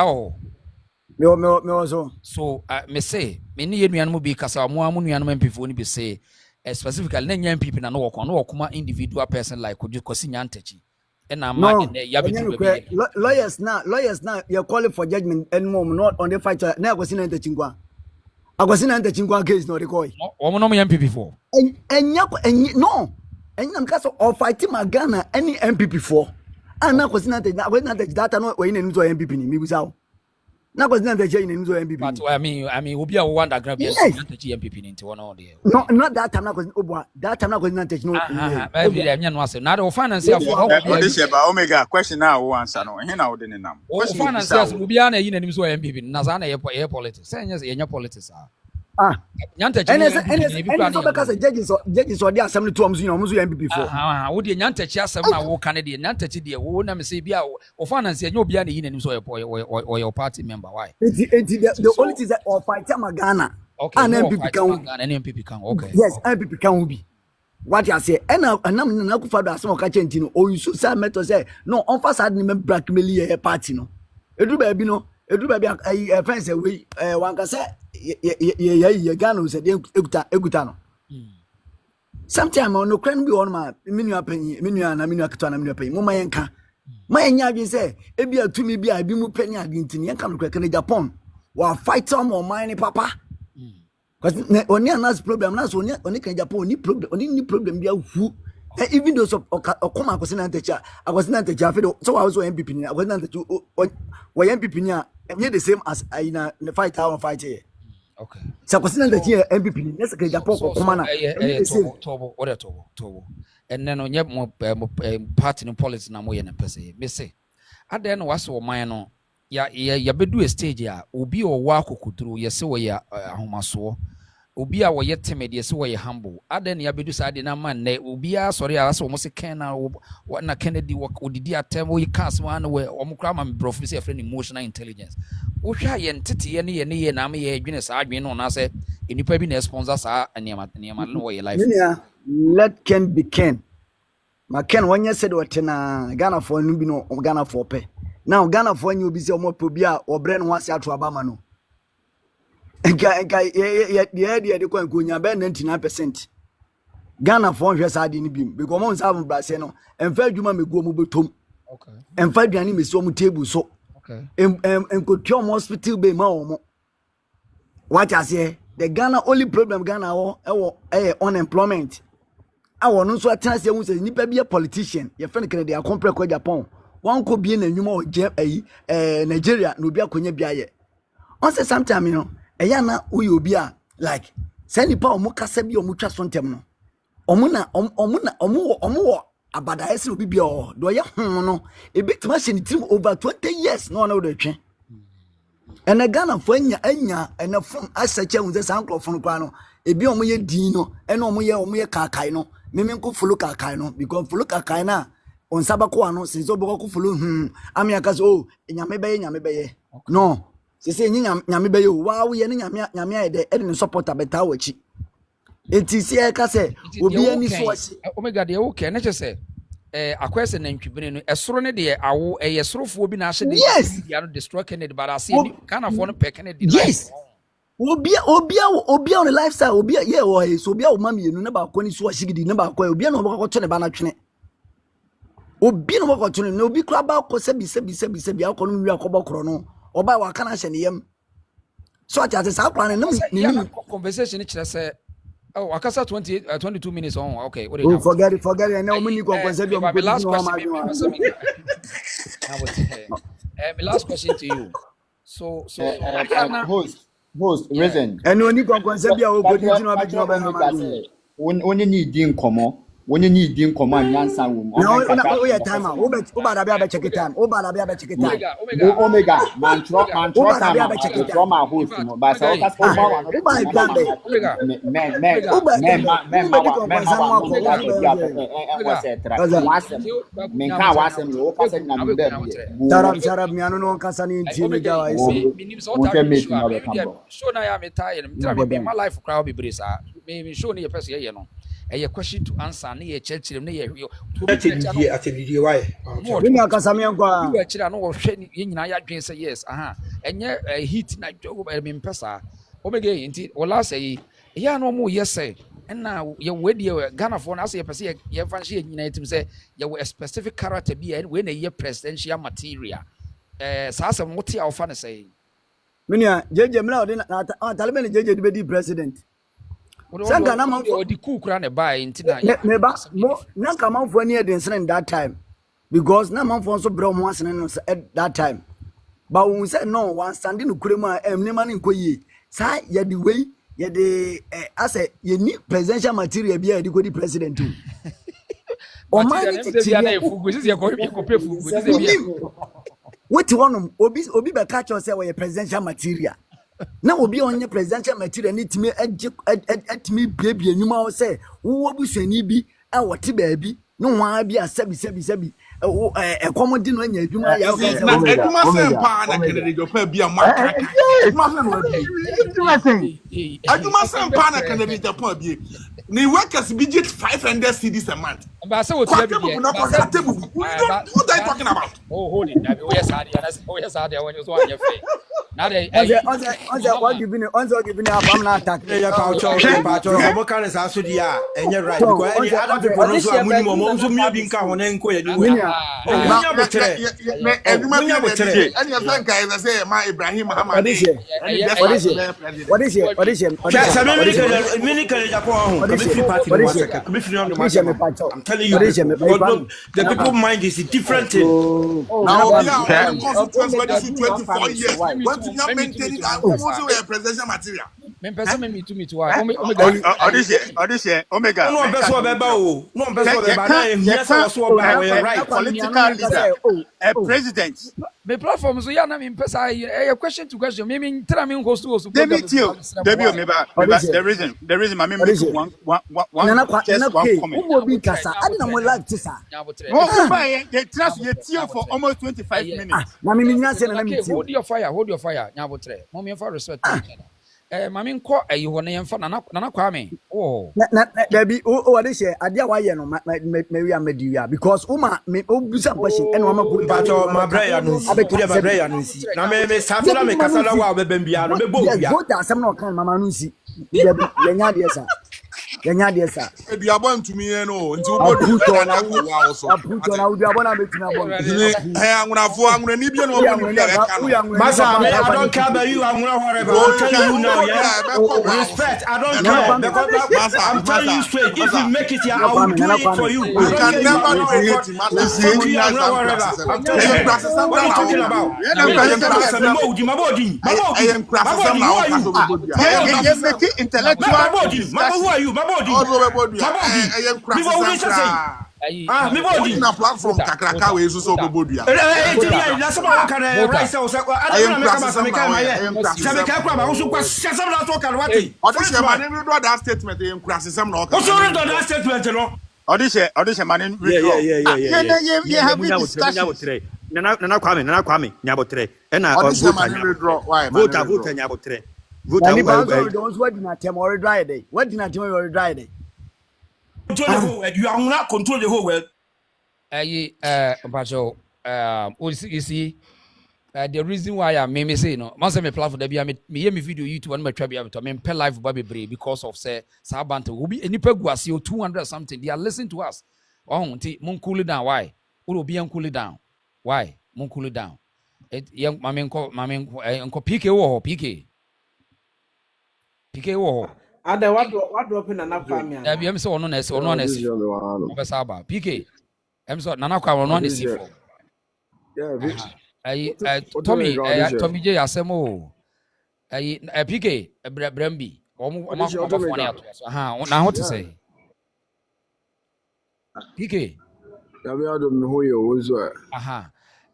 so me say, many Yanimu be Casa, more Munian people be say, specifically, Nyan people and no kuma individual person like could you cause Yantechi. And I'm lawyers now you're calling for judgment and more not on the fight now was in the chingwa. I was in the chingwa case not recall. No MP before. And no. And I'm cast of fighting my Ghana any MP for. And now was not the data not when into MP me was out. Now was not the chain into MP. But I mean, will be a one that grab yes. MP into one order. No, not that time. Not that time. Not going to take no. Maybe I'm not saying not finance here for this year. But Omega question now once. I know. Here now, didn't know. Finance will be an MP. Nazana air politics. Say yes, in your politics. And because judges or the assembly to MP before. Would the Yantachi assembly Canadian Yantachi dear who never say be out or finance and you'll be an in or your party member. Why? The only thing that or fight Ghana. Okay, an MP can. Okay. Yes, MP can be. What you say, and I'm not for the small catching or you should say, metal say, no, on first I didn't blackmail a party. No, it do baby, no, it do baby a friend away. One can say, Ghana said, Egutano. Sometime on no can be on my minu penny, minu pay, Mama Yanka. My Yabi say, Ebia to me be I be mu penny against Yankan crack in Agyapong. While fight some or mine, papa. Because only another problem, that's only Agyapong, only problem be who. Even those of Okoma, I was not the chair. I was not the Jaffido, so I was MP. I was not the two MP, and yet the same as I in the fight our fight here. Okay. So I was not the chair MP. Let's get Agyapong, Tobo, what a Tobo. And then on your party in politics, and I'm waiting per se. Me say, I then was so mine. Ya bedu a stage ya obi o wa kokudru ye se wo ya ahomaso obi a wo ye timid ye se wo ye humble aden ya bedu sa de na man na obi a sori a so mo se ken na na Kennedy wo odidi atem wo cast one we o mo kra ma brof se friend emotional intelligence wo hwa ye ntete ye ne na me ye adwene sa adwene no na se enipa bi na sponsor sa niam no wo ye life let Ken be Ken ma Ken wonye said what na Ghana for no bi no Ghana for pe. Now Ghana for you be say omo probia or brain wants to abama no. The coin kunya be 99%. Ghana for hwe sa de ni bim because mo nsa mbra se no emfa adwuma megu omo betom. Okay. Emfa aduane me so omo table so. Okay. Enko mo hospital be ma omo. What I say the Ghana only problem Ghana unemployment. I want no so atena se hu se nipa bi a politician ye friend Kennedy akompre ko Japan wan ko bie na nwuma Nigeria no bi akonya bi aye on say sometime you know eya na uyi obi a like say nipa omo kasa bi omo twa so ntem no omo abada ese obi bi o do ye no e bit machine team over 20 years no na do twe ena Ghana fo anya ena from asache unze sankrofo no kwa no ebi omo ye din no ena omo ye kakai no meme ko follow kakai no because follow kakai na on sabako ano since obo ko follow ami akaso oh nyame beye no se nyame beye wa wo ye nyame ayede e de support abeta wachi enti se e ka se obi ani so wachi omega de wo ke na che se akwese na ntwibene no esoro ne de awo yesorofo bi na ahye de ya no destroy Kennedy but ase Ghana for no pe Kennedy yes obia on lifestyle obia ye wo he so obia wo mamienu na ba kwani so wachi na ba kwa obia no bako to ne ba na twene obi no bako to ne obi kra ba ko se bi akọ no wi akọ kro no oba wa kana hye ne yam so ati sa kwa ne ni conversation kire se oh akasa 22 minutes on okay what oh forget it and now many conversation bi my last question my last question to you so host reason and only conversation bi a o go di no be no be only need din komo woni ni din komo anyansa wo mo no we time o ba da be check time omega man tro time ma host no ba sa o ka so ma wa no Sarab mi anu no kasa ni nti mi ga wa isi minim so ta show na ya me tie no me my life crowd be brace me show ni ye person ye no a question to answer na ye church na ye atedie why we na kasa mi nkwa we chira no wo hwe ye nyina ya dwen say yes enye heat na me mpesa omega nti wala say ya no mo yes say na ye wedi Ghana for na say ye pese ye fancy ye nyina etim say ye a specific character bi we na ye presidential material sa asem mo ti afa na say minia jeje mla odi na talebe ni jeje di president sanga na man for the cool kra na buy ntina me ba mo na ka man for ni edin sen that time because na man for so bro mo asen no at that time but we say no one standing kurema emne man nkoyi sa ye the way ye the ase ye ni presidential material bi ye di go di president o man ti ti na fugu sisi ye ko pe fugu sisi bia what one obi be catch us say we presidential material na obi onye presidential material ni timi atimi biebie nyuma wo say wo busuani bi a wote baabi no hwa bi a sabi ekomodi no anya adwuma ya na adwuma sempa na Kennedy Japan bi a maka adwuma sempa na Kennedy Japan bi ni workers be get 500 cedis a month but say what you be what are you talking about hold it na yes hard when you so on your face now they what giving up am na attack ya pa cho mo kan sa so dia enye right because any other people no so amuni mo so mi bi nka honen nko ya ni onya botere adwuma botere and you think I say ma Ibrahim Muhammad what is it mini kan ja ko ho I'm telling you, the people mind is a different thing. Now, the consequence 24 years. When to not maintain that, also a presidential material. Omega. No, best of Beba. No, best of Beba. Yes, I was right. Political leader, a president. The platform so ya na me pesa a question to question me tell me host the reason my make one just one comment obi kasa adina mo like this ah they trust you till for almost 25 minutes na me nya say na me hold your fire nya botre mo me for respect mami nko ayi ho na yemfa na kwa me na bi o de she ade a wa ye no me amadi ya because uma me obusa question ene ma ko bacho ma braya no si na me safe na me kasala wa be bambia no be bo bia go da asem na kan mama no si ye nya de sa Yanya de sa. Eduabon to me no nti wo Aputo bodu na na kwa also. aputo na eduabon na betumi abon. Angunafo anguna ni bia no bodu bia be kan. Masa, I don't care about you. I'm not whatever. I'm telling you now, yeah. Respect. I don't care because I'm telling you straight. If you make it here, I will do it for you. You can never do anything, Master. I'm not whatever. I'm telling you. What are you talking about? I am craftsman now. Intellectual. Who are you? I am craftsman. Me body na platform kakraka we so so bobodu a na so ma kan right say o say I don't make am say me ka kwa ba so kwa sesam na to kan wati odise man ni do that statement e nkura sesam na o kan so do that statement no odise man ni yeah have a discussion nana kwame nyabotre e na vote nyabotre vote ni ba so those what na tem or dry day what na tem or dry day control the whole world. You are not control the whole world. Pacho, you see, the reason why I may say no, once I'm a platform that me hear me video YouTube and my tribute to me pay live baby brave because of say Sabanta will be any peguasio 200 something. They are listening to us. Oh, mon cool it down. Why? Will be cool it down. Why? Mon cool it down. It young mammy uncle PK. And what dropping an upcoming? I'm so honest, PK. I'm so Nana honest. Tommy J. Asemo. PK, Bremby. Now what to say? PK. Aha.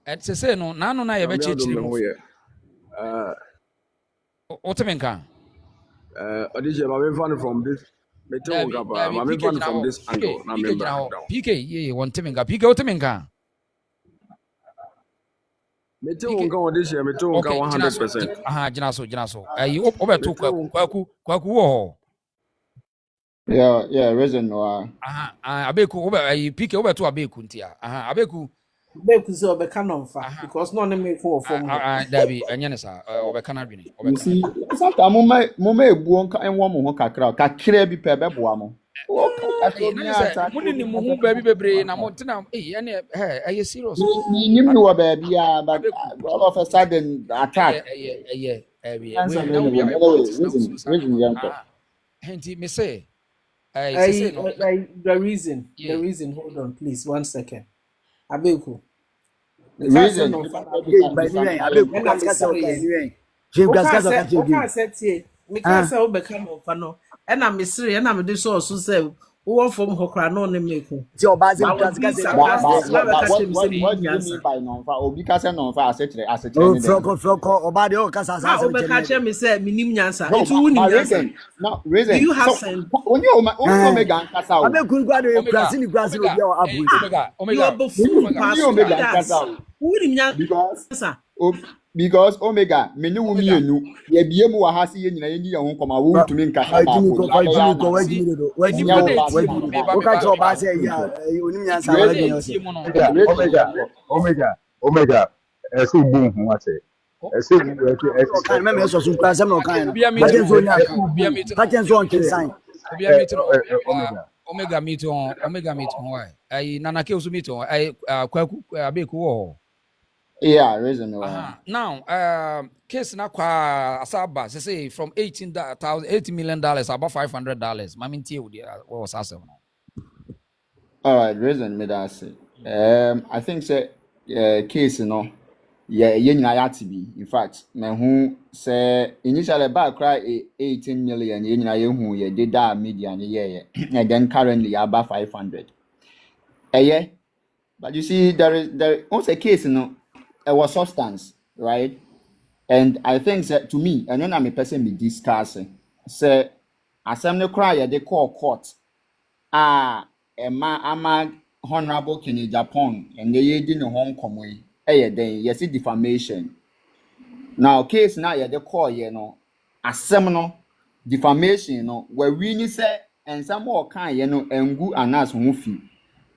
And to say no, none I ever changed. Otomenka. Audition, I'm fan from this. I'm fan from this angle. PK, yeah, one Timinga. PK, Otomenka. Meteonga audition, Meteonga 100%. Aha, Jinaso. You over to Kwaku. Yeah, reason no. Aha, Abeku over PK over to Abekuntia. Aha, Abeku. Beku so be canon fa because no make for Dabi enyenesa obekana dwene you see sometimes mo ebu onka enwo mo ho kakra bi pe beboa mo munini mo hu ba bi bebre na mo tena eye serious ni mi wo ba bia but all of a sudden attack henti me say the reason hold on please 1 second Abeku. Reason. And I'm mystery, and I'm this also say, who from Hokrano make you. What do you mean by non-fa? Because non-fa asset. Me say, minim nyansa. No, reason. Do you have sense? When you Omega Casa, I make good because Omega, many women you, ye be able to have seen in your home come out to make a Omega, so boom, what say? Omega meet on why? I Nanake also meet on Kwaku Abeku. Yeah, reason now, case na kwa asaba say from $18 million about $500. Mami tie what was asem. All right, reason me that say. I think say case no. Yeah, nyina ya be. In fact, me who say initially back cry 18 million nyina ye hu ye data media ye and then currently about 500. But you see there also a case it was substance, right? And I think that to me, and then I'm a person be discussing. Say, assembly cry they call court. Ama Honorable Ken Agyapong and they didn't Hong Kong way. Then you see defamation. Now case now they call assembly defamation where we say and some more kind and go and ask who fee.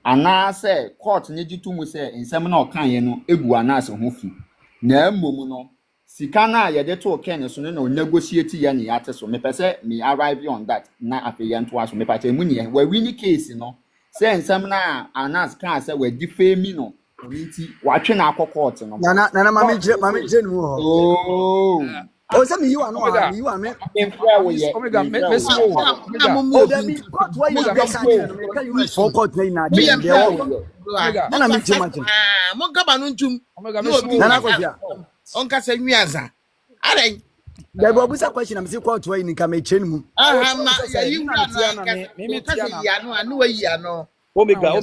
Ana say court need to mu say in seminar kan ye no egu anase ho fi na emom no Sikana ya de to Ken so no negotiate ya ne yate so me pese me arrive on that na afiyan to aso me pa che mu ne we win case no say nsam na Anas kan say we defame no nti wa twe na court no Nana mami je nu ho. Oh O se mi yiwa no ha, mi yiwa me. Emfra we ye Omega, Messi, Omega. Oh, that me court why you dey catch me can you for court na Me je am dey wo. Omega. Na me je imagine. Mo gaba no ntum. Omega, No bi Nana ko dia. onka se nwiaza. Aren. There be obusa question am say court why you can me chain mu. Aha na ya yi wura na me ka se ya no anu wa yi ano. Omega,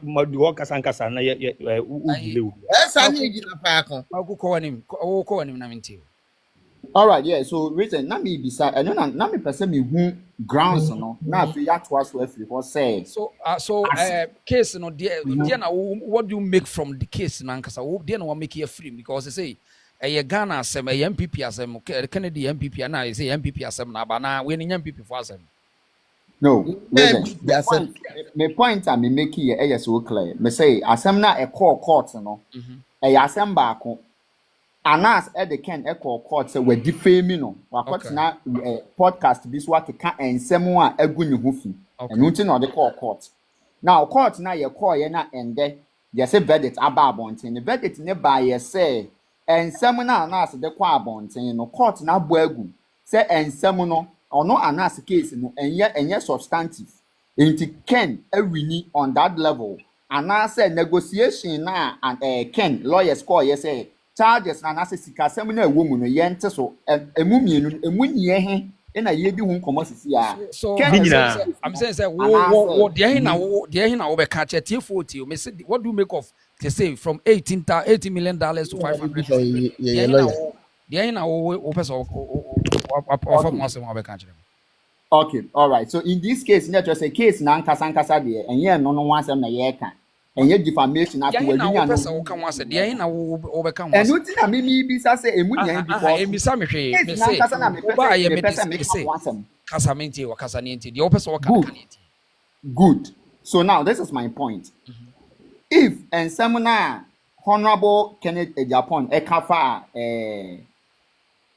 ma do kasa na ye ugile. Esa ni gina pa ko. Ko wanim na minti. All right, yeah. So reason na me bisa na me person me hu grounds no na afi ya to aso afi what say. So case no there na what do you make from the case na nkasa there na what make you free because they say Ghana asem MPP asem Kennedy MPP na say MPP asem na ba na we ni MPP for asem. No, my point I me make here so clear. Me say asem na e court no. Asem ba ko Anas the Ken echo court say we defame no. Wa court na podcast bi so akeka ensem a agu ne ho fi. Enu nti na the court. Now court na ye call ye na ende ye say verdict aba abonten. The verdict ne ba ye say ensem na Anas de kwa abonten no court na bo agu. Say ensem no ono Anas case no enye substantive. Enti Ken awini on that level. Anas negotiation na and Ken lawyers call ye say charges na Anas sika sem na ewo mu no ye nte so emu mienu emu nie he na ye di hu komo sisi a so Ken I'm saying say what there na we catch T40 me say what do you make of they say from $18 million to $500 there na we person okay, all right. So in this case, not just a case na nkasa there and ye no one sem na ye kan. And ye defamation na to we na we person kan wase there na we kan wase. And no tin na me bi sa say emu nyan because emi sa me hwe me say ba ye me say kasa menti wa kasa nenti there we person kan good. So now this is my point. If and semina Honorable Kenneth Agyapong ekafa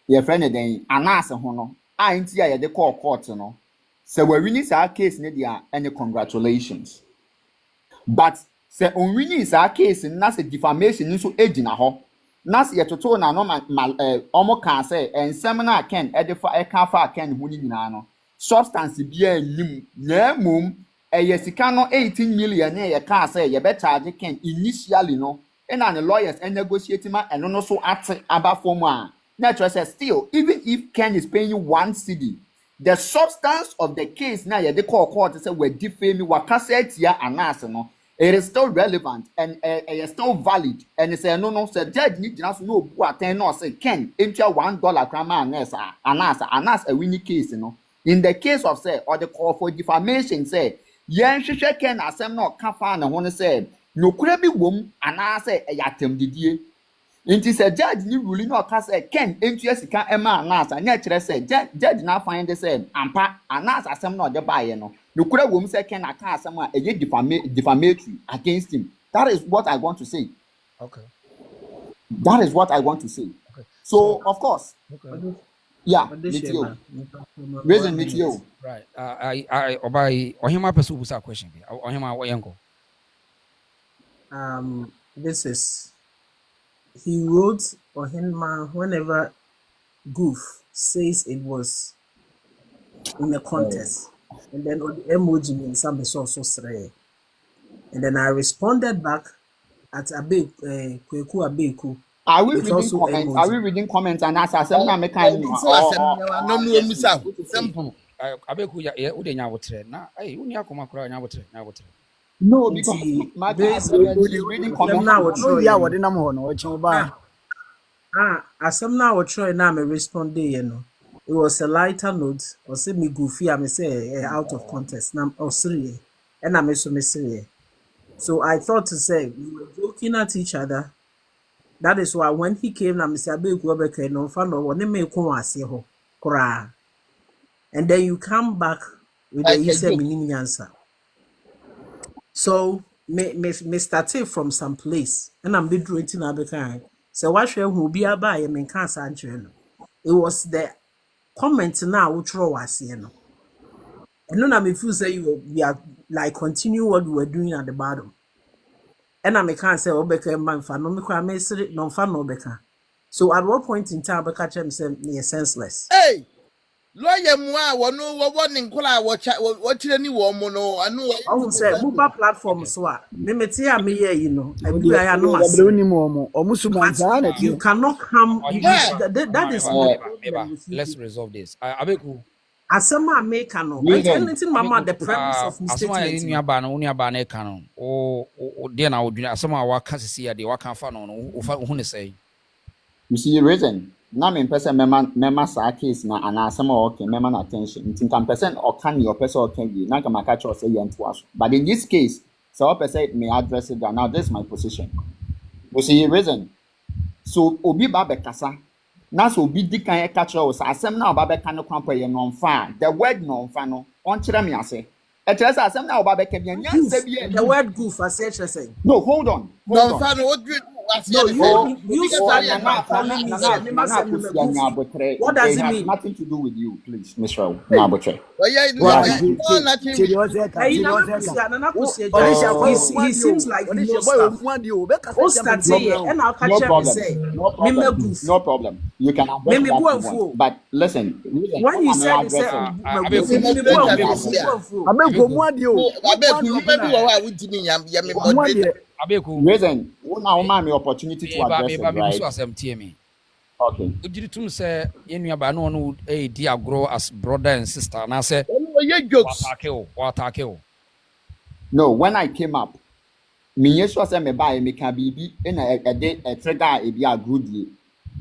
your friend then Anas ho no ain't ya de call court no so we win this case ne dia any congratulations but say on win this case na say defamation so egina ho na say toto na no omo kan say ensem na Ken eka fa Ken hu ni nyina no substance bia nim na mum sika no 18 million na ye ka say ye be charge Ken initially no and the lawyers and negotiating ma eno no so at aba form a natural says still, even if Ken is paying you 1 cedi, the substance of the case now they call court say we defame wakaset ya Anas no, it is still relevant and it is still valid. And they say no say judge need just no who attend no say Ken into $1 crime Anas a winning case no. In the case of say or the call for defamation say yen hwehwe Ken asem no kafa na ho say no kura bi wom Anas e yatem didie. Inti say judge ni ruling no ka say Ken entu asika ema Anas anya kire say judge na find say ampa Anas asem no de baaye no no kura wom say Ken aka asem a eye defamatory against him. That is what I want to say. Okay. That is what I want to say. Okay. So of course. Okay. Yeah, reason with you. Right. I obey Ohima person who's a question. Ohima Wayanko. This is he wrote Ohima whenever Goof says it was in a contest. And then on the emoji means some so stray. And then I responded back at Kweku Abeku. Are we reading comments? Are we reading comments and answer? Simple. Abeku ya udenya wotre na unia koma kura nya wotre na wotre. No, because reading comments now asem na what try na me respond dey no. It was a lighter note or say me goofy I me say out of context na osiri and na me so me say. So I thought to say we were joking at each other. That is why when he came na me say Abeku obeke no fa no woni me ko ase ho kura. And then you come back with the easy meaning answer. So me started from some place and I'm be drawing to Abeka. So what she who be a buy me can sancheno. It was the comment now which was no. And then I may feel say we are like continue what we were doing at the bottom. And I may can't say Obeka man for no me can say no fan no beka. So at what point in time Obeka him say me senseless. Hey, lawyer mua wonu warning kola what ni wo mo no anu I will say mobile platform so me metia me here you know. I you cannot come that is my problem. Let's resolve this. Abeku Asema make no. Anything mama the premise of asema misstatement. uni aba na ka no. O de na odwina asema wa ka sisi ya de wa kan fa no no. Hu ne say. You see, reason. Now, in person, member sa case na ana some okay, member attention. In some person or can your person or can be. Now, can catch or say you to us. But in this case, so person may address it. Now, this is my position. You see, reason. So, obi babe kasa. Now, so obi di kan catch us. Asem na babe kan no kwampo ye non fa. The word non fa no. On chira me ase. E chira say asem na babe ke bi nyanse bi. The word goof as you say. No, hold on. Non fa no no, you started by calling me. What does it mean? Nothing to do with you, please, Mr. Nabotre. He seems like he knows stuff. No problem. You can address that. But listen, when you said reason, now man opportunity to address it, right? Okay. Ujitum say yenu ba no no dia grow as brother and sister and I say no, when I came up, me yesu say me buy me can be in a trigger e be a good ye.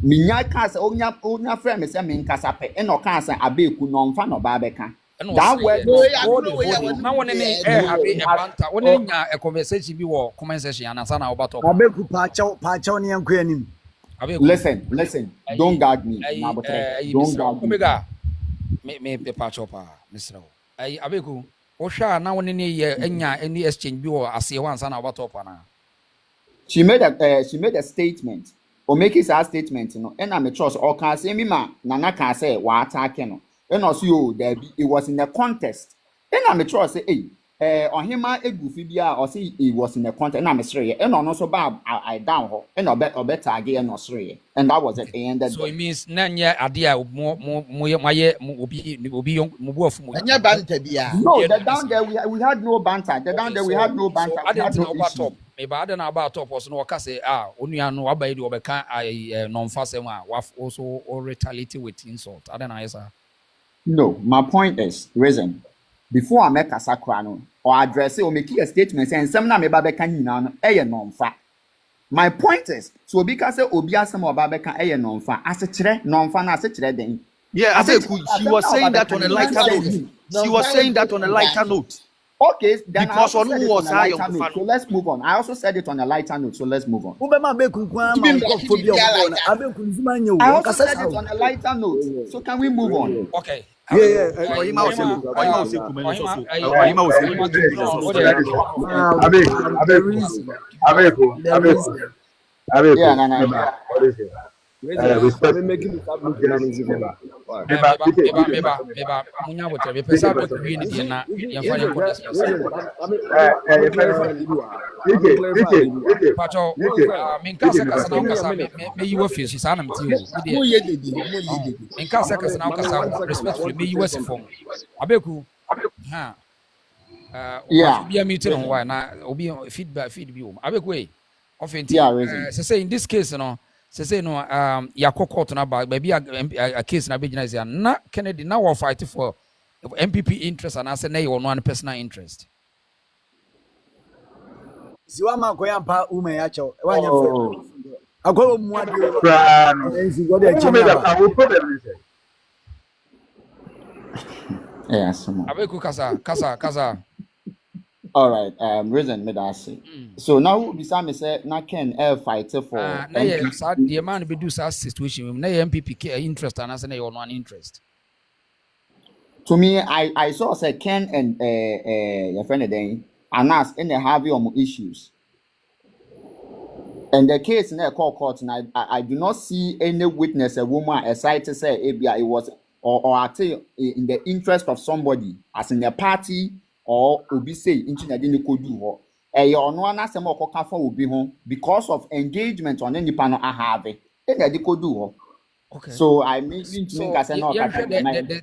Me nya ka say onya friend me say me nkasa pe e no ka say abeku no mfa no ba beka. That word na one ne have a banter one nya a conversation bi wo comment section anasa na obato abeku pa ne yanko anim. Listen, don't gag me. Don't gag me. Me pacho pa Mr. Abeku o sha na one ne ye nya any exchange bi wo ase wan sa na obato pa na. She made a statement. Or make it a statement, you know, and I'm a trust or can say me ma nana can say wa attack no. And also you there it was in a contest. And I'm a trust say on him a goofy bia or say it was in a contest and I'm a straight and on also bad I down her and or better again or straight and that was it and that so it means nanya adia mo obi anya banter bia no the down there we had no banter the down there we had no banter I didn't know about top me ba na about top was no waka say onua no abayi de obeka non fasem a also or retaliate with insult I don't know yes no my point is reason before I make a sacrano or address it or make a statement saying some na me ba beka nyina no non fa. My point is so because obia some of babeka non fa as a chere non fa na as a chere den. Yeah, she was saying that on a lighter note. She was saying that on a lighter note. Okay, then because on who was high on the so let's move on. I also said it on a lighter note, so let's move on. I also said it on a lighter note, so can we move on? Okay. Respect making it in this case, you know. Say no yakọ court na ba maybe a case na begina is na Kennedy na we fight for MPP interest and I say na you one personal interest siwa ma ko yampa uma ya cho wa nya fe agwo mu ade enzi go de Abeku kasa all right, reason me that say. So now beside me say na Ken fight for na the man be do such situation na MPP interest and I say na your one interest. To me I saw say Ken and your friend then Anas in the have your issues. And the case in the court, and I do not see any witness, a woman, aside to say it was or I tell in the interest of somebody, as in a party or obi say into the didn't could do or no one as a more for will be home because of engagement on any panel I have it. Then they could do. Okay. So I mean,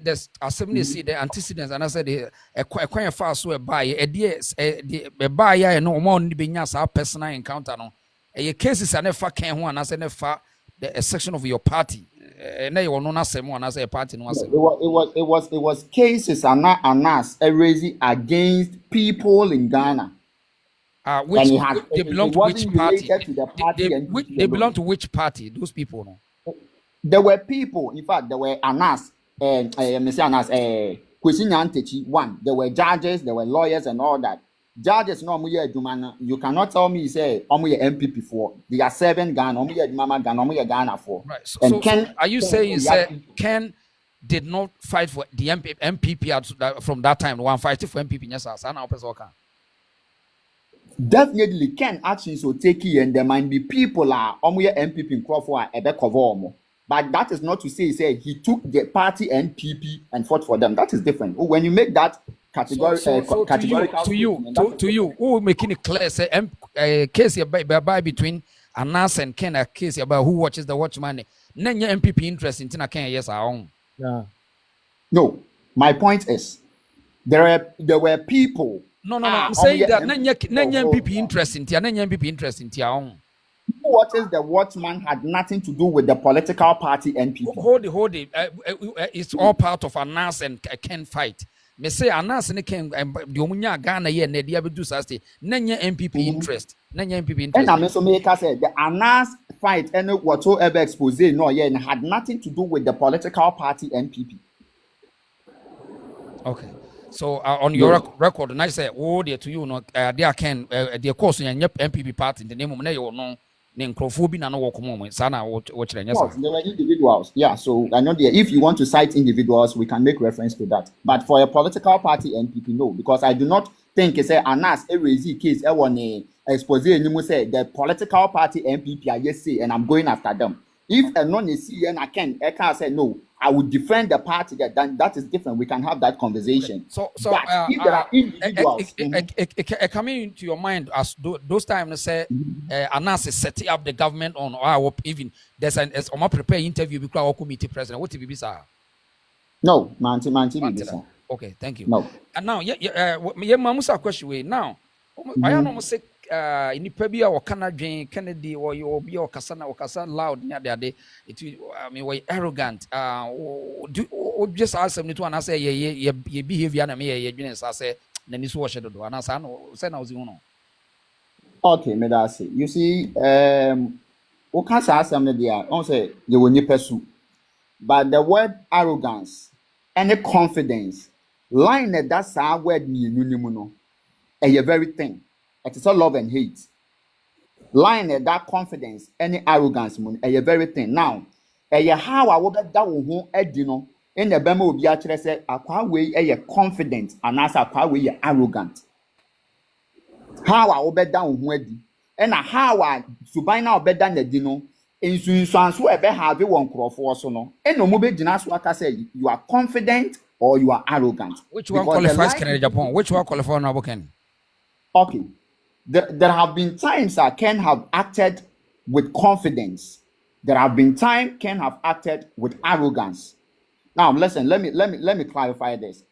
there's assembly see the antecedents, and I said a quite fast way by a dear a buyer no more being our personal encounter. No, a cases and never can one as a section of your party. And they will not say one as a party. No, it was cases and not raising against people in Ghana. Which they belong to which party? They belong to which party? Those people, no. There were people, in fact, there were Anas, Mr. Anas, Kwesinyantechi, one. There were judges, there were lawyers, and all that. Judges, no, you cannot tell me, say, MPP for. They are serving Ghana, Ghana for. Right. So are you saying, Ken did not fight for the MPP from that time? One fighting for MPP, yes, definitely, Ken actions will take you, and there might be people MPP in Crawford a cover. But that is not to say he took the party NPP and fought for them. That is different. When you make that categorical to you, who making it clear? Say case by between Anas and Ken, a case about who watches the watchman. None MPP interest in Tina Ken, yes, our own. Yeah. No, my point is there were people. No. I'm saying that none MPP interest in Tia, none MPP interest in Tia own. What is the watchman had nothing to do with the political party NPP. Hold it. It's all part of Anas and Ken fight. Me say Anas and Ken the Omunya Ghana here and the Abedu Sasti. Nanya MPP interest. Nanya MPP interest. And I so make say the Anas fight and whatsoever expose no and had nothing to do with the political party NPP. Okay. So on your record, and I say, oh, dear to you, no, they can the course in your MPP party in the name of no. There were individuals, yeah. So I know if you want to cite individuals, we can make reference to that. But for a political party NPP, no, because I do not think it's a Anas a raisy case. I want to expose you say the political party NPP are yes say, and I'm going after them. If a non see and I can't say no, I would defend the party that is different. We can have that conversation. So if there are individuals coming into your mind as those times say Anas is setting up the government on or even there's an prepare interview because our committee president. What be sir? No, man. Okay, thank you. No. And now Mamusa question way now. I almost say in Pebia or Canadian Kennedy or you be or Casana loud near the day. I mean, way arrogant. Just ask them to answer your behavior and me, your business. I say, then it's wash it do. And I say, no. Okay, me that say. You see, we can't ask them there. Don't say you will need pursue. But the word arrogance and confidence line that's our word mean a very thing. It is all love and hate. Line that confidence, any arrogance, a very thing. Now, how I will bet that who edino in the Bemo will be actually said, a way a confident and as a way arrogant. How I will bet down who eddy. And how I to buy now bet than the dino. In so so ebe have one crop for so no. And no mobile dinas what I say, you are confident or you are arrogant. Which one qualifies Agyapong? Which one qualifies Hon.Ken? Okay. There have been times that Ken have acted with confidence. There have been times Ken have acted with arrogance. Now listen, let me clarify this.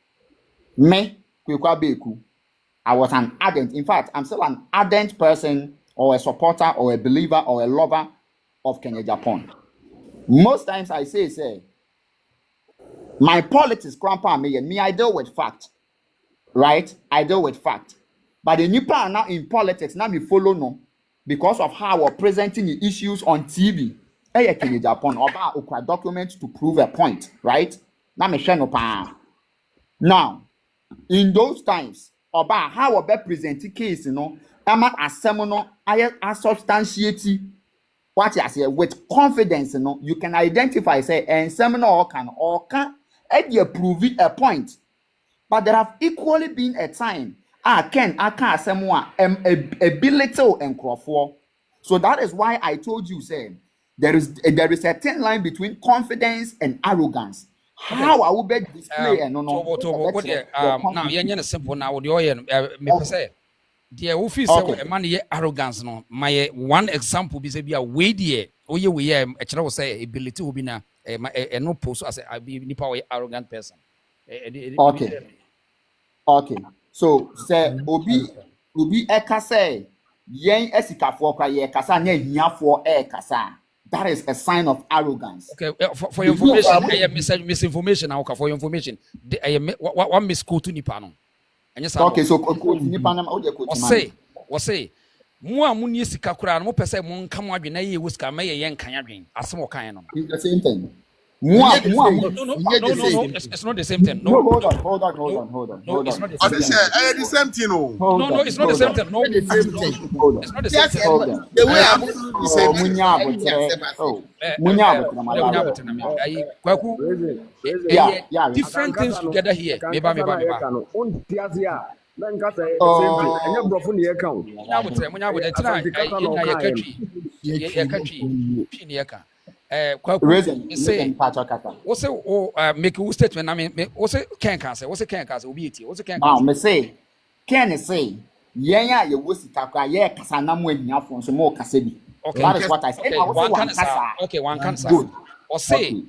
Me, I was an ardent. In fact, I'm still an ardent person or a supporter or a believer or a lover of Agyapong. Most times I say, my politics, grandpa, me, I deal with fact. Right? I deal with fact. But the new plan now in politics, now me follow no. Because of how we're presenting the issues on TV. Agyapong about documents to prove a point. Right? Now me share no pa. Now, in those times, about how we present the case, I'm a seminal, I substantiate what you say with confidence, you can identify, say, and seminar can prove it a point. But there have equally been a time, I can't someone a belittle and crawford. So that is why I told you, say, there is a thin line between confidence and arrogance. How I will be display and no. Now you're simple now with your me say the officer man ye arrogance no my one example be say be a way there we a chira say ability will be na no post as I be nipa we arrogant person. Okay. So say obi eka say yen esikafo kwa ye kasa nya hiafo kasa. That is a sign of arrogance. Okay, for your information, I am misinformation now. For your information, one miss quote to nipa no. Okay, so quote nipa na o de quote man. Say mo amuni sika kura no pese mo nka mo adwe na ye wuska ma ye nkan adwen asem kan no. It's the same thing. No, it's not the same thing. No, hold on. No, it's not the same thing. The same thing. No, it's not the same thing. No, it's not the same thing. The way I'm different things together here. Meba. What's make a statement? I mean, what's it can't cancel? What's it can't cancel? What's it can't cancel? Me say, can say, yeah, you was Taka, yeah, Casanam when you have from some more Casabi. Okay, that is what I said. Okay, one can say. Or say,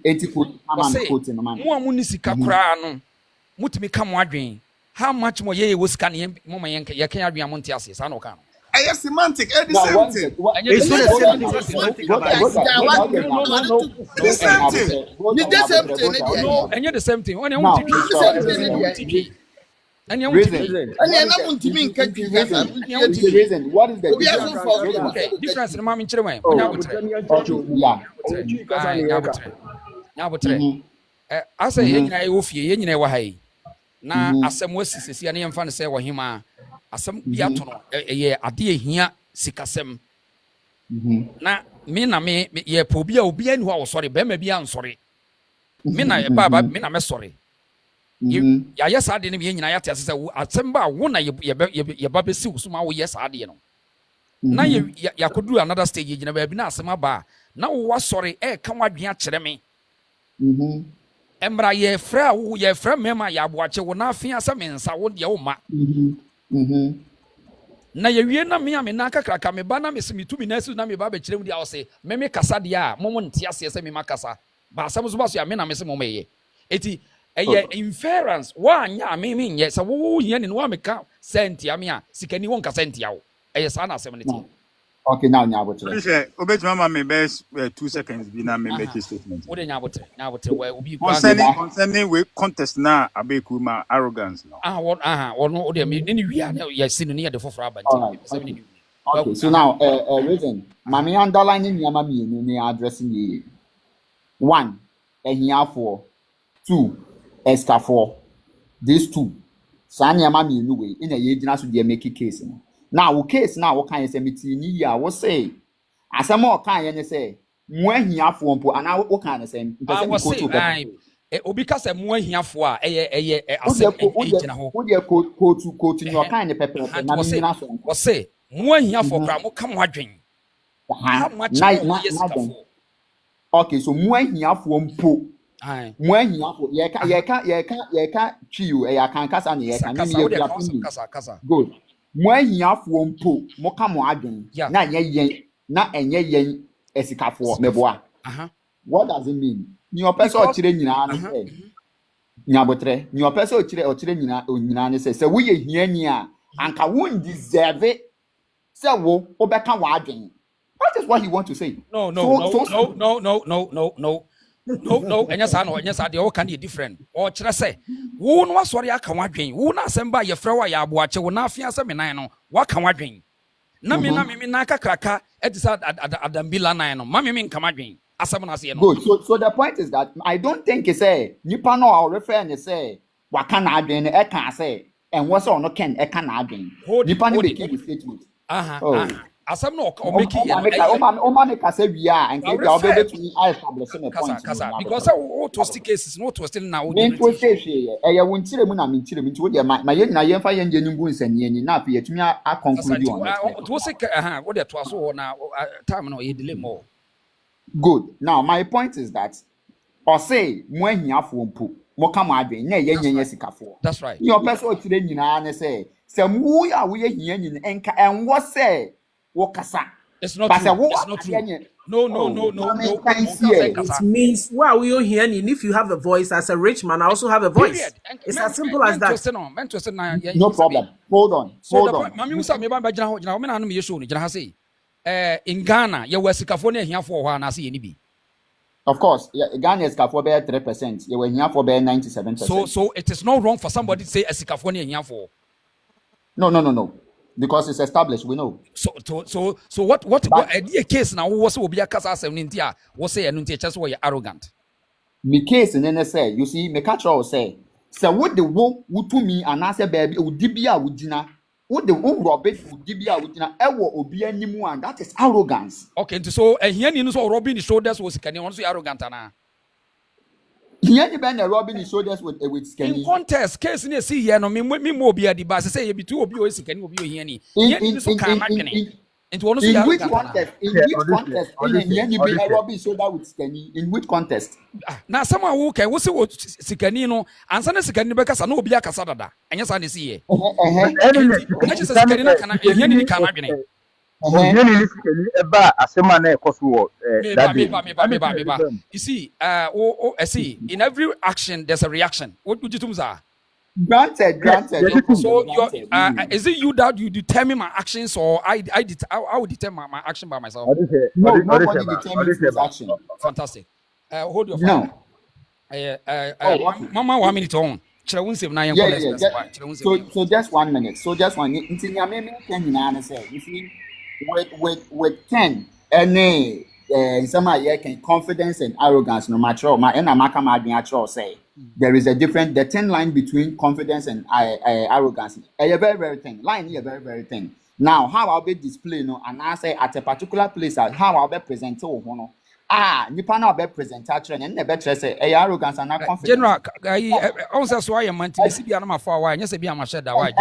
more municipal crown, Mutimi come wondering how much more ye was scanning Momayanka, Yakan Montiasis, I know. Semantic, the same thing. It's not the same thing. No, and you're the same thing. When you want what is the difference in Mammy Chilway? I say, I will fear you know why. Now, as some was to see any infant say what him asem biatono ade ehia sikasem na me na me ye pobia obi anu a wo sori be ma bia nsori me na baba me na me sori ya yes ade ne me nyina ya te asese asem ba wo na ye baba si usuma wo yes ade no na ya kodu another stage nyina ba bi na asem aba na wo sori ka wadwen a kire me embra ye fra wo ye fra me ma ya boache wo na afia asem nsa wo de wo ma na ye wie na me ame na kakraka me ba na me simi tumi na su na me ba be kire mu dia wo se me kasa dia momo ntia se se me makasa ba asem so ba so ya me na me se momo ye eti eye inference wa anya me nye se wo hia ne no wa me ka sentia me a sikani won ka sentia wo eye sa na asem ne ti. Okay, now Nyabotre. Obet mama me best 2 seconds be na me make a statement. What Nyabotre where obi concerning we contest na abeku ma arrogance no. No o dey me ni wi a ya sinu ni ya de foforo abanti. Okay, so now reason mama underline ni ama me ni addressing ye. 1 ehiafo, 2 escafo. These two sa nyama me nu we ina ye gina so dey make case no. Now, we case now, what kind of cemetery ya? What say? As a more kind of say, when he have one po, and now what kind of same? I was saying, because I'm more here for a quote in your kind of pepper. What say? More here for Gramo, come watching. How much? Okay, so when he have one po. When you can't chew a can cast and ye can good. When you have one po, moka mo adwen. Na enye yen esikafo meboa. What does it mean? Your person ochire nyina no say. Nyabotre, your person ochire nyina ne say we ye hiani a anka won deserve it. Say wo obeka wa adwen. That is what he want to say. No, enya sa de o kan dey different. O kire say, wo no asori aka wadwen. Wo na asem ba ye frɛ wa ya aboache wo na afia se menan no, wa kan wadwen. Na me na kakraka etisa adambila nan no. Ma me nka wadwen. Asem na se no. Good. So the point is that I don't think he say nipa no or refer and say wa kan adwen e kan say and what so no ken e kan adwen. Nipa no dey keep statement. asam no o make it Oma kasa wia and ke ja obebe to I establish me point because o to still cases no to still now me to say ye wontire mu na me ntire mu nti wo de ma ye na ye mfa ye nje nimbu nsanye ni na afi yetumi a conclude on it to say what dey to aso na time no ye delay more. Good. Now my point is that or say mo ahiafo mpo mo ka mo adwen na ye nyenye sikafo. That's right. Your person o tire nyina na say mu ya wo ye hia nyina enka enwo say wo kasa. It's not true. It's not true. No. It means wow, we hear and if you have a voice as a rich man, I also have a voice. It's as simple as that. No problem. Hold on. In Ghana, you were Sikafone here for one as any. Of course, Ghana is for 3%. You were here for 97%. So it is not wrong for somebody to say a Sikafone here for. No. Because it's established, we know. So what a case now was will be a casa in India was say and just were arrogant. Me case in NSA, you see, me catch all say, so what the wo to me and I say baby would dibia would dinner. What the wo Robert would dibia would dinner ever obi any and that is arrogance. Okay, so a here you know Robin shoulders was can also arrogant ana. Here the band Robin his shoulders with scanning. In contest, case in see here no me more be at the bus say you be two obi o can obi here ni. In which contest? In Robin shoulder with scanning. In which contest? Now someone who can was sikani no answer sikani because no obi akasa dada. Anya sa see here. Just sikani na kana here ni kana adwene. You see, I see. In every action, there's a reaction. What would you do, sir? Granted. So, is it you that you determine my actions, or I would determine my action by myself? No, nobody determines his action. Fantastic. Hold your phone. No. Mama, 1 minute on. So just 1 minute. You see, with Ken, any some can confidence and arrogance no matter my and I'm say there is a different the thin line between confidence and arrogance. A very thin line here, very thin. Now, how I'll be display no and I say at a particular place how I'll be present nipa na be present actually and never say arrogance and confidence. General, also so I am to see be na for why say be am share that why.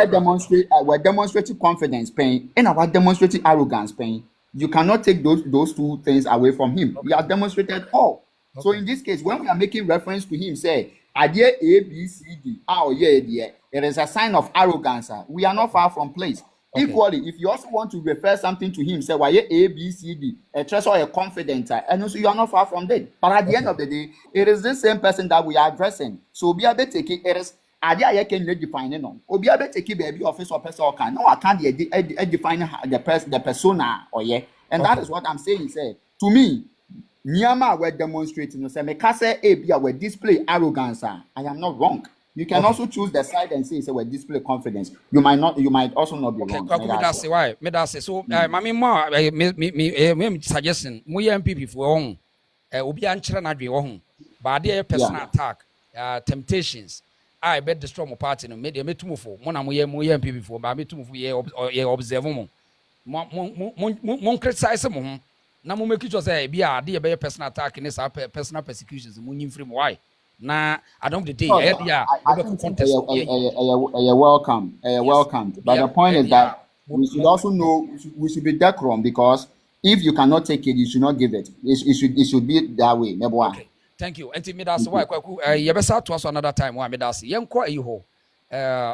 We demonstrate confidence pain and our demonstrating arrogance pain. You cannot take those two things away from him. Okay. We have demonstrated all. Okay. So in this case, when we are making reference to him, say, idea A, B, C, D. It is a sign of arrogance. We are not far from place. Okay. Equally, if you also want to refer something to him, say, why A, B, C, D, a trust or a confident, and also you are not far from that. But at the end of the day, it is the same person that we are addressing. So be able to take it. It is idea I can define it on. Or be able to take it baby office or person or can. No, I can't define the persona or and that is what I'm saying. Say to me, Nyama were demonstrating. Say me kase Abia were display arrogance. I am not wrong. You can also choose the side and say we display confidence. You might also not be wrong. That's why. So, mami more me suggestion. We MPP for home. Obi anchira na dwe home. But there personal attack, temptations. I bet destroy my party no me to move for. Mo na mo MPP for. But me to move ye observe mo. Mo criticize mo. Na mo make sure say be a dey be personal attack in personal persecutions. Mo nyimfiri mo why? Na at the end of the day, you're welcome. But the point is that we should also know we should be decorum because if you cannot take it, you should not give it. It should be that way. Okay. Thank you. And me that's why you better to us another time. Why me that's yen ko eho.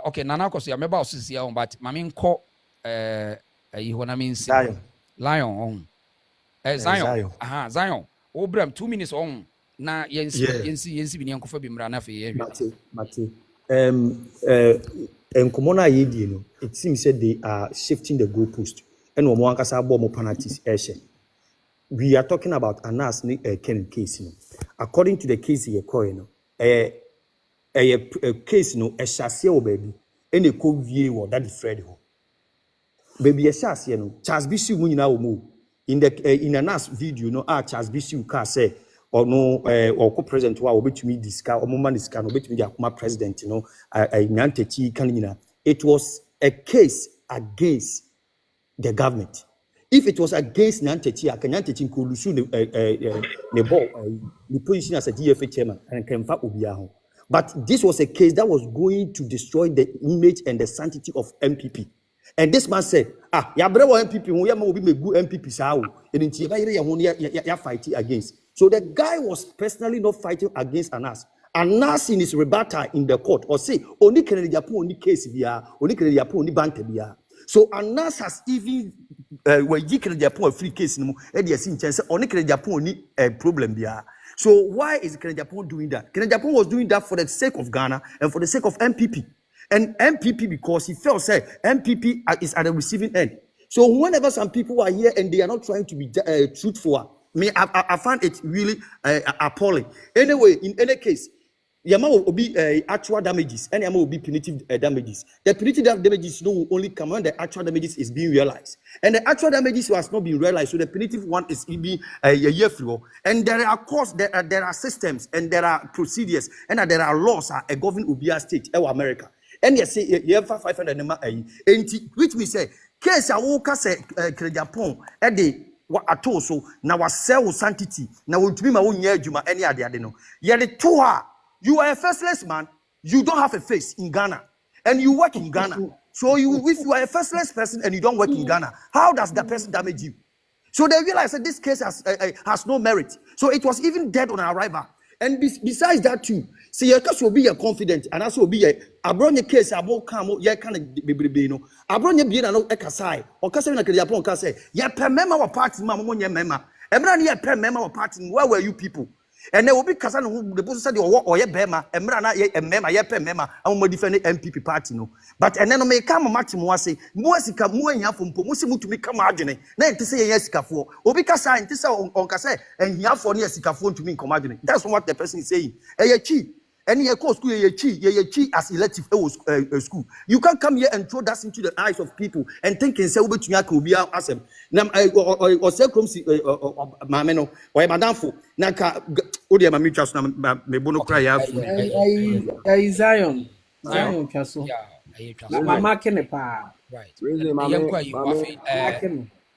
Okay, nana ko so ya meba osisi ya but mami nko eho na me nsi. Lion on. Zion. Aha, Zion. Obram 2 minutes on. Na yensi bini yankofa bi mra na fe ye Mate enkomo na yedie no it seems said they are shifting the goalpost and omo ankasa bo mo penalties we are talking about Anas Ken case no according to the case ye call no case no ehase wo baby ene ko wie wo that Fred ho baby ehase no Charles Bishop mu nyina wo mo in Anas video no Charles Bishop ka say or no or co-president wa obetumi diska or mama diska no obetumi dia kuma president no nyantechi kanina. It was a case against the government. If it was against Nyantechi, Nyantechi could lose the ball, the position as a DFA chairman, and can fight Obiaho. But this was a case that was going to destroy the image and the sanctity of MPP. And this man said, ya brewa MPP, we will be good MPP sao. And ya fighting against. So the guy was personally not fighting against Anas. Anas in his rebuttal in the court or say, only Kennedy Japan, only case via, only Kennedy Japan, only bante via. So Anas has even when you Kennedy Japan a free case no, only Kennedy Japan only problem via. So why is Kennedy Japan doing that? Kennedy Japan was doing that for the sake of Ghana and for the sake of MPP. And MPP, because he felt said MPP is at the receiving end. So whenever some people are here and they are not trying to be truthful, I find it really appalling. Anyway, in any case, Yama will be actual damages, and Yama will be punitive damages. The punitive damages will only come when the actual damages is being realized. And the actual damages was not being realized, so the punitive one is being a year through. And there are courts, there are systems, and there are procedures, and there are laws that govern Ubia State, America. And you say you have 500 which means say case I will say Japan what at all so now was sell sanctity now will be my own year juma any other no yeah the two you are a faceless man, you don't have a face in Ghana and you work in Ghana, so if you are a faceless person and you don't work in Ghana, how does that person damage you? So they realized that this case has no merit, so it was even dead on arrival. And besides that too, see your case will be confident and also be a abronya case about come ya kind of be no abronya be no ekasai or kasa na kede Agyapong kasa ya per member of party ma mo nya member emra na ya per member of party where were you people? And there will be kasa no the boss said or ya bema emra na ya member ya per member am mo defend MPP party no, but and then me come match mo say mo asika mo anya fompo mo si mutumi come adwene na ente say ya sikafo obi kasa ente say on kasa enhiafo na sikafo ntumi come adwene. That's what the person is saying. Eyechi and ye call school ye as elective school. You can't come here and throw that into the eyes of people and thinking say we betunya can be asem na or say come si mameno or madam fo na ka odi ma mutual na me bono cry ya Zion kaso mama kene pa right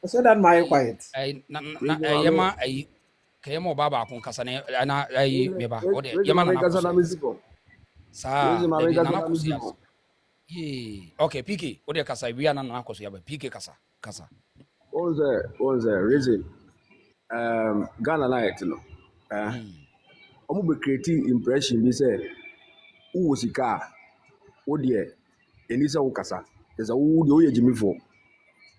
I said that my quiet yama kayemo baba kun kasane ana meba ode yama na sa na kusia okay piki ode kasa wi ana na koso ya ba piki kasa What's the reason Ghana light no omo be creating impression bi say wo sika wo de enisa wo kasa is a wo de oye jimifo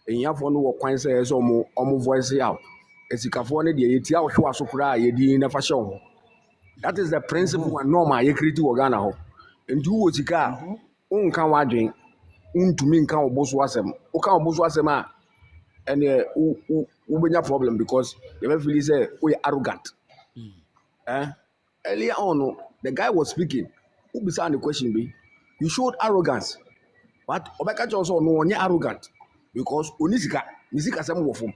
enyafo no wo kwan say so omo voice out esikafo ne de yeti ahwe asokura yedi na fa hye ho. That is the principle and normal ye create wo Ghana ho. Nti wo sika unka wadwen untumi nka oboso asem wo ka oboso asem a ene wo benya problem because you ever feel say we arrogant. Earlier on the guy was speaking who be the question be you showed arrogance but obeka also no onye arrogant because onisika nisika sem wo fom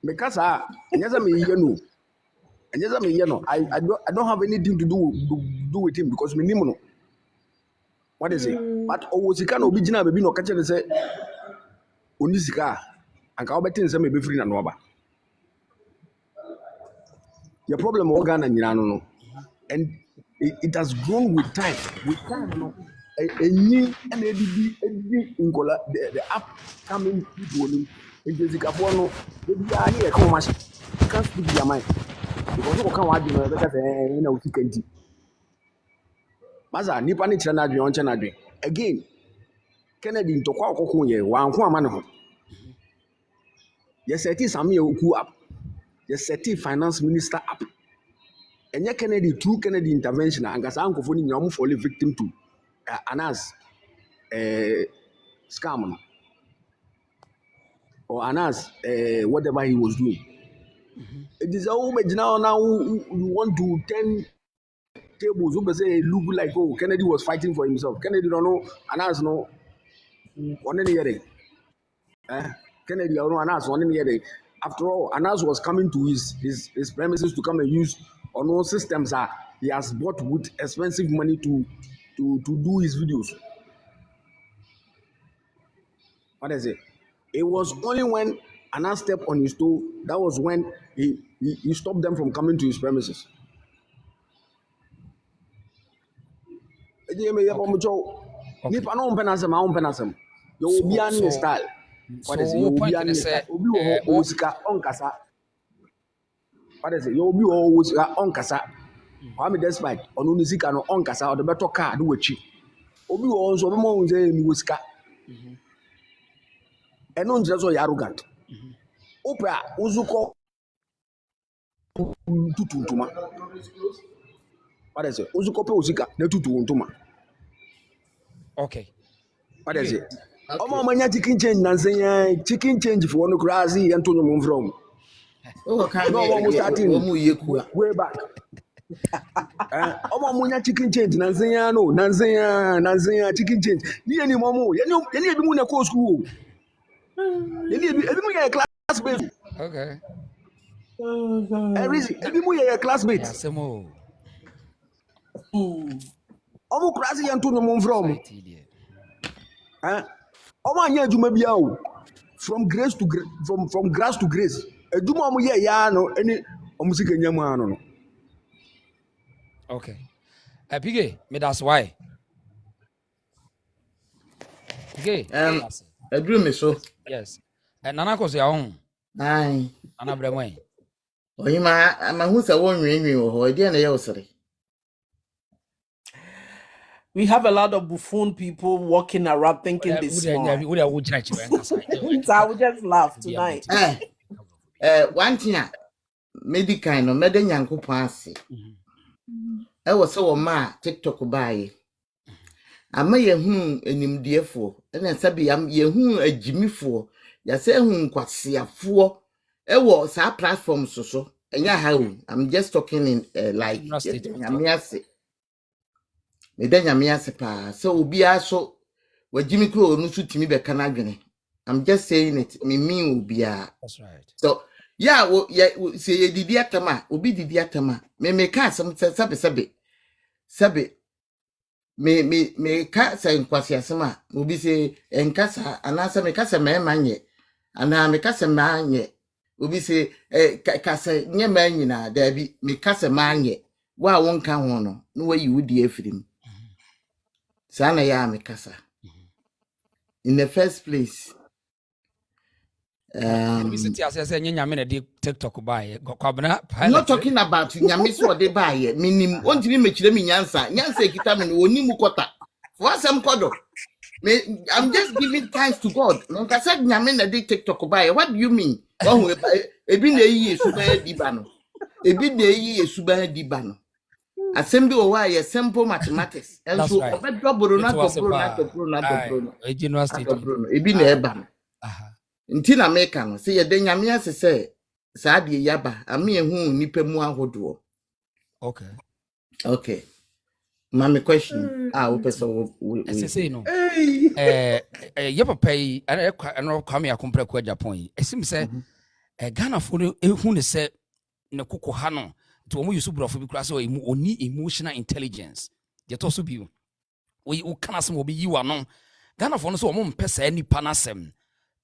mekasa anyeza me ye no I don't have anything to do with him because me nimo no what is it but owosika na obi gina baby no ka kire say onisika anka obetin say me be free na no ba your problem o Ghana nyina no and it has grown with time no enyi and edi ngola the upcoming people no ejezika fo no ebi a here come machine can't speak their mind because you can wadu no better say na usika nti maza nipa ni kire na adwen on che na adwen again Kennedy ntokwa okoko ye wanko ama ne ho yes eti same oku up yes eti finance minister up enye Kennedy through Kennedy intervention angasa ankofo ni nyam fall victim to Anas scam or Anas whatever he was doing. It is all now you want to 10 tables who say look like oh Kennedy was fighting for himself. Kennedy don't know Anas no one any year. Kennedy don't know Anas one any year. After all, Anas was coming to his premises to come and use on no systems he has bought with expensive money to do his videos. What is it? It was only when Anna stepped on his toe. That was when he stopped them from coming to his premises. Okay. Nipa no penasem, I penasem. You will be an style. What is it? You will be an style. Obi wo sika onkasa. What is it? You will be wo sika onkasa. Kwame despite onu ni sika no onkasa or the better car do wachi. Obi wo nso mo mo say ni wo sika. Eno nje so arrogant. Opra uzuko tutu ntuma. What is it? Uzuko pe usika na tutu ntuma. Okay. What is it? Omo manya chicken change nansen chicken change for no crazy and to no from. Oh, can No one starting you way back. Omo manya chicken change nansen no nansen chicken change. Ni any momo ye ni bi mu na ko school. Ye ni ebi mu ye classmate. Okay. Every ebi mu ye classmate. Asemo. Omo crazy and to no from. Omo anya adwuma bia o. From grace to grace, from grass to grace. Adwuma omo ye ya no any omo sika nyamu ano no. Okay. Pige, me that's why. Pige. Adru me so. Yes. And Nana ko se ahun. Ai. Nana bremwen. Oyima amahu se won nwenwen wo ho ide na ye osere. We have a lot of buffoon people walking around thinking this smart. So I will just laugh tonight. One thing, medical no mede nyankopon ase. Was so ma TikTok buy. Ama ye hu enimdiefo, na sabi ye hu agimifo, ya se hu nkwasiafo. Wo sa platform so. Enya ha I'm just talking in like nyamiase. Nyamiase pa. So obi aso wajimi kro no so timi be kana dwene. I'm just saying it. Me obi a. That's right. So yeah, say ye didi atama, obi didi atama. Me ka some sabe. Me ka say nkwasi asema. Obi say enkasa anasa me kasa me manye. Ana me kasa manye. Obi say kasa nye manyina dabi me kasa manye. Wa wonka ho no. No wa yiwudi afirim. Sana ya me kasa. In the first place, I'm not talking about Nyamiso or the buyer, meaning want to be much me nyansa kitamin woni mukota. For some kodo. I'm just giving thanks to God. Like I said, Nyamina did TikTok buyer. What do you mean? Oh, ebi na yi suba dibano. Ebi na yi suba dibano. Assembly or why simple mathematics. And so obed double not to ebi na eba. Ntina meka no say ye de nyame ase say saa de yaba ame ehu nipa mu ahodo. Okay. Mama question. We person we say no. Ye papa yi ana kwame akompra kwa Agyapong. Esim say Ghana fo ehu ne say ne kokko ha no to omo yusu brofo bi kura say oni emotional intelligence. Ye to so bi we kana sem obi yiwa no Ghana fo no so omo mpesa nipa na sem.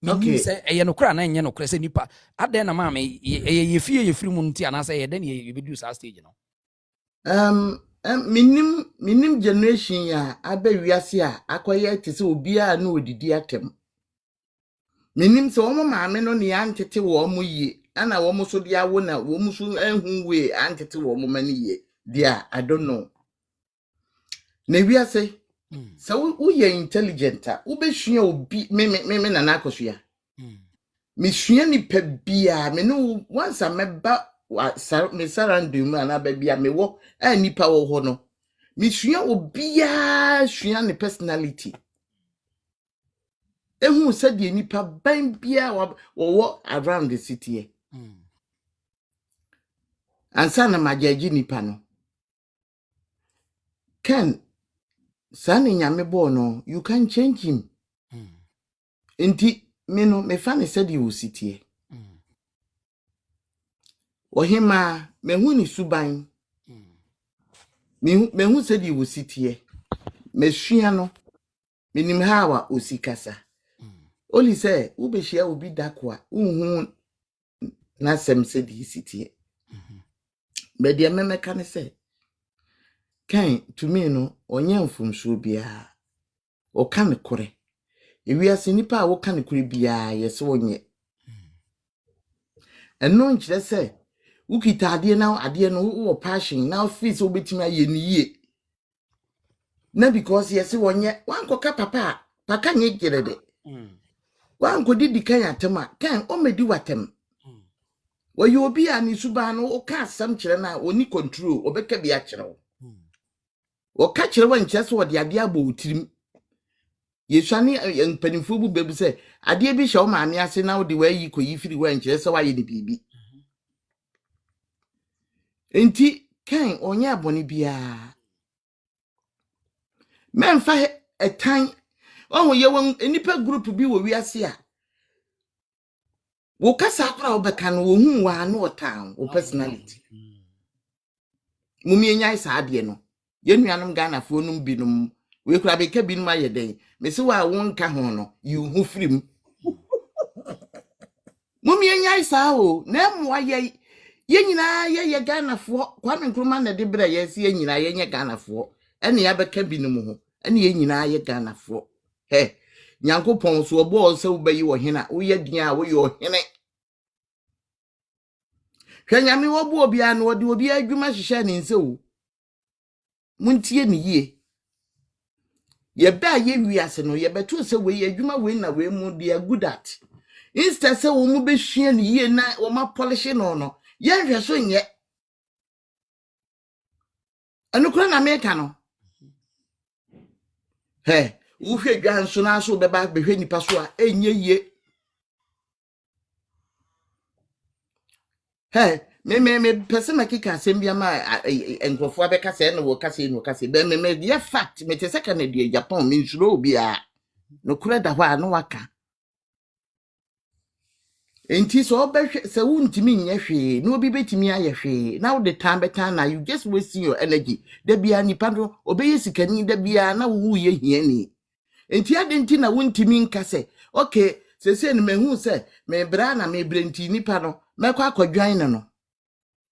Okay. Say no kra na enye no kra say nipa aden na ma me ye fie ye firi mu nti ana say ye den ye be do sa stage no. Minim generation ya abe wiase a akoye te se obi a na odidi atem. Minim se omo maame no ne antete wo mo yie ana wo mo so dia wo na wo mo so ehun we antete wo mo mani yie dia I don't know. Na wiase so we intelligent a wo be hua obi me na na akosua. Me hua ni pa bia me no once a meba me surrounding me na ba bia me wo nipa wo ho no. Me hua obi a hua ni personality. Ehun said the nipa ban bia wo around the city. Ansa na majaji nipa no. Ken Sani nyame bo no, you can change him. Inti me fan said you will sit here. Ohima me hu ni suban. Me hu said you will sit here. Me hua no. Me nim hawa osikasa. Only say ube share will be dakwa na sem se di city. But the meme can say kan to me no onye mfumso bia o kan kore. Ewi ase nipa a wo kan kore bia yese onye. Eno nkyere say ukita ade na ade no wo passion na office obetimi aye ni yie. Na because yese onye wankoka paka nye gerede. Wanko didi kan atema kan o medi watem. Wa yo obi a ni suba no o ka asam kire na oni control obeka bia kire wo. O ka kire wa nkyere so de ade abo otirim. Yeswani mpanimfo bu bebu se ade bi hye o maame ase na wo de wa yi koyi firi wa nkyere se wa ye de bibi. Enti kan onye abone bia. Memfa etan oh ye won enipa group bi wo wiase a wo kasa akora wo beka no wo hu wa no town wo personality mumi enya isa ade no ye nuanom Ghana fo num binum we kura be ka binum ayeden me se wa won ka ho no you hu firim mumi enya isa o na mo ye nyina ye Ghana fo kwa me nkruma na de bra ye se ye nyina ye nye Ghana fo ene ya be ka binum ho ene ye nyina ye Ghana fo he Nyankopon so obo se wo bayi wo hena wo ye dia wo yo hene hwanyame wo bo obi an wo de obi adwuma hyehyɛ ne nse wo muntie ne yie ye ba ye wiase no ye beto se we adwuma we na we mu de good at instead se wo mu be hwia ne yie na wo ma polish no ye hwɛ so nye anukura na meka no he wo hwɛ dwan so na so be ba be hwɛ nipa so a enye yie hey me person makika asembia ma enkofo abeka se no wo kase be me de fact me te seka na de Japan me nsuro obi a no kura da hwa no waka enti so be se wuntimi nye hwe no obi betimi aye hwe na wo de time beta na you just wasting your energy da bia nipa no obeye sikani da bia na wo ye hiani enti adenti na wuntimi nka se okay se no mehu se me bra na me brenti nipa no mekwa akwadwan ne no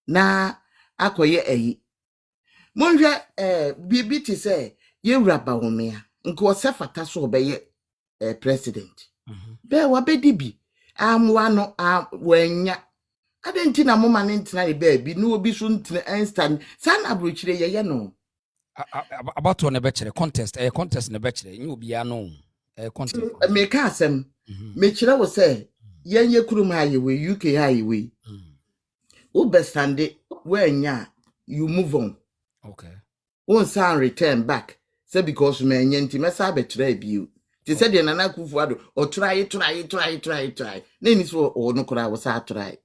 na akoye eyi monhwe bibi ti se ye wura Bawumia nko se fata so obeye president be wa bedi bi amwa no wanya adenti na moma ne ntina e be bi no obi so ntina instant sana abrochire ye no about one be contest contest ne be kire nyi obi ya no contest me ka asem me kire wo se yenye kurum haye we UK haye we Ubestande wenya you move on. Okay. Won't sound return back. Say because me nyenti mesa betre biu. Ti said na na kufu ado or try. Name so or no kura was try.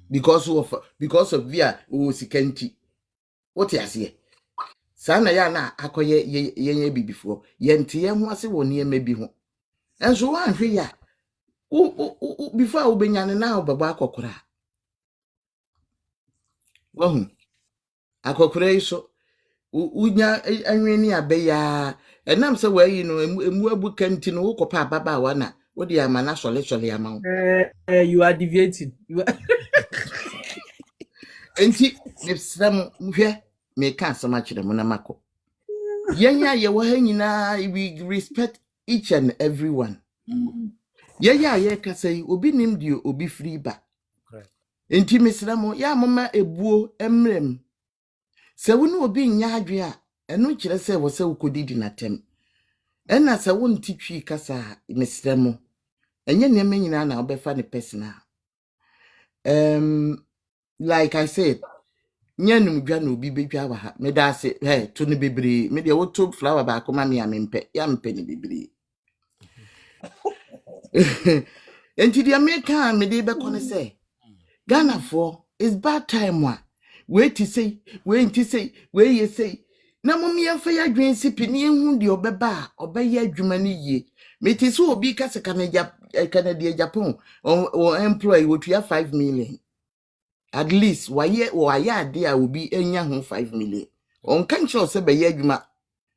Because of via o sikenti. What you say? Sana ya na akoye ye bi before. Yenti ye ho ase woni e bi ho. Enso wan hwe ya. Before ubenya na obaba akokora. Wahu akokore iso unya anweni abeya enam se wayi no emu abuka nti no wokopa baba wa na wodi ama na sole ama you are deviating enti nesram hwe me ka asama kire mo na mako yenya ye wo ha nyina we respect each and everyone yenya ye ka say obi nim di obi free ba enti mesram ya mama ebuo emrem se wonu obi nya adwe a eno kire se wo se ukodidi natem ena se won titwi kasa mesremo enye ne menyina na obefa ne personal like I said nyanum dwa na obi bedwa wa ha me da se to ne bebre me de woto flower ba akoma me amempe ya mpe ne bebre enti dia me kan me de be kone se Ghana for is bad time wa wait to say where you say na mommy afa ya dwen sipi ne hu de obeba obeye adwuma ne yie meti so obi kase Canada Japan or employee wotua 5 million at least waye ade a obi enya ho 5 million on kan sure se be ye adwuma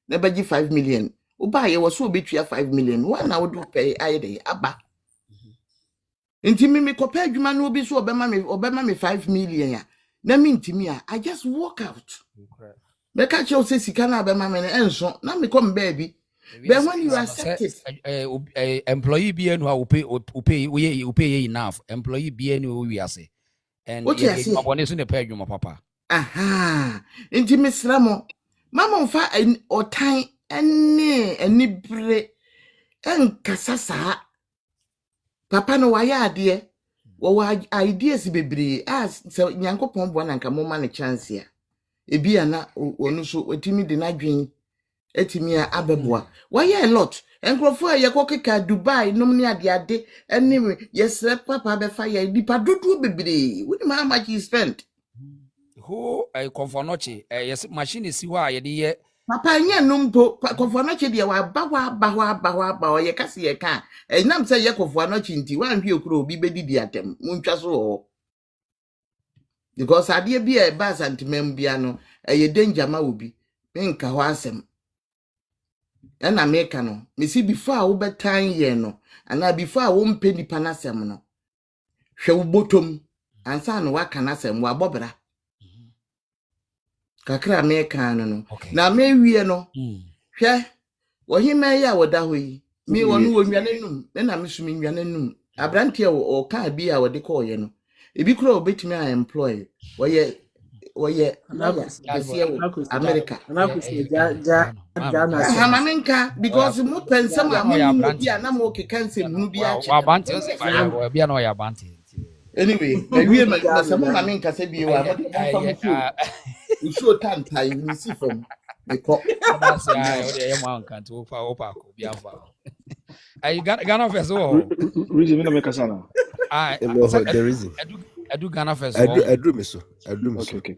na beji 5 million Oba ye was so between 5 million. One now do pay I aba. Inti me kope adwuma no obi so obema me 5 million ya. Na me intimi a I just walk out. Me ka che o se sika na obema me enso na me come baby. But when you accept it, employee be no pay enough. Employee be no we ase. And what you say? Abone so ne pay adwuma papa. Aha. Inti me sramo. Mama mfa otan ene bre enkasa saa. Papa no waya ade. Wo ideas bebre as so nyankopon bo na nka mo ma ne chance ya. Ebi ana onu so otimi de nadwen etimi a abeboa. Waya a lot. Enkrofo a yekokeka Dubai nom ne ade ene yesre papa be fa ya dipa dodo bebre. Wo how much you spent? Who confornoche yes machine is wa ye de Papa nye numpo confornoche de wa ba ye kase ye ka. Nam say ye confornoche nti wa hwe okuro obi bedidi atem. Muntwa so ho. Because ade bi e ba santimem bia no ye danger ma obi. Menka ho asem. Na meka no. Me see before wo betan ye no. Ana before wo mpe nipa na asem no. Hwe wo botom. Ansa no waka na asem wa bobra. Kakra meka no. Na me wie no. Hwe wo hima ya woda ho yi. Me wonu wo nwanenum. Na me sumi nwanenum. Abrante o ka bi a wode ko ye no. Ebi kura obetimi a employ. Woye America. Hamaminka because mo pensam a mo no bi na mo kekanse mu bi a wa banti o se fa bia no ya banti. Anyway, na wie na samo maminka se bi wa mo de show tantai ni si from me ko. That's ya o de mo anka to opa ko bia fa. Ai Ghana first o. Reason me na make sana. The reason. Edu Ghana first. Edu me so. Okay.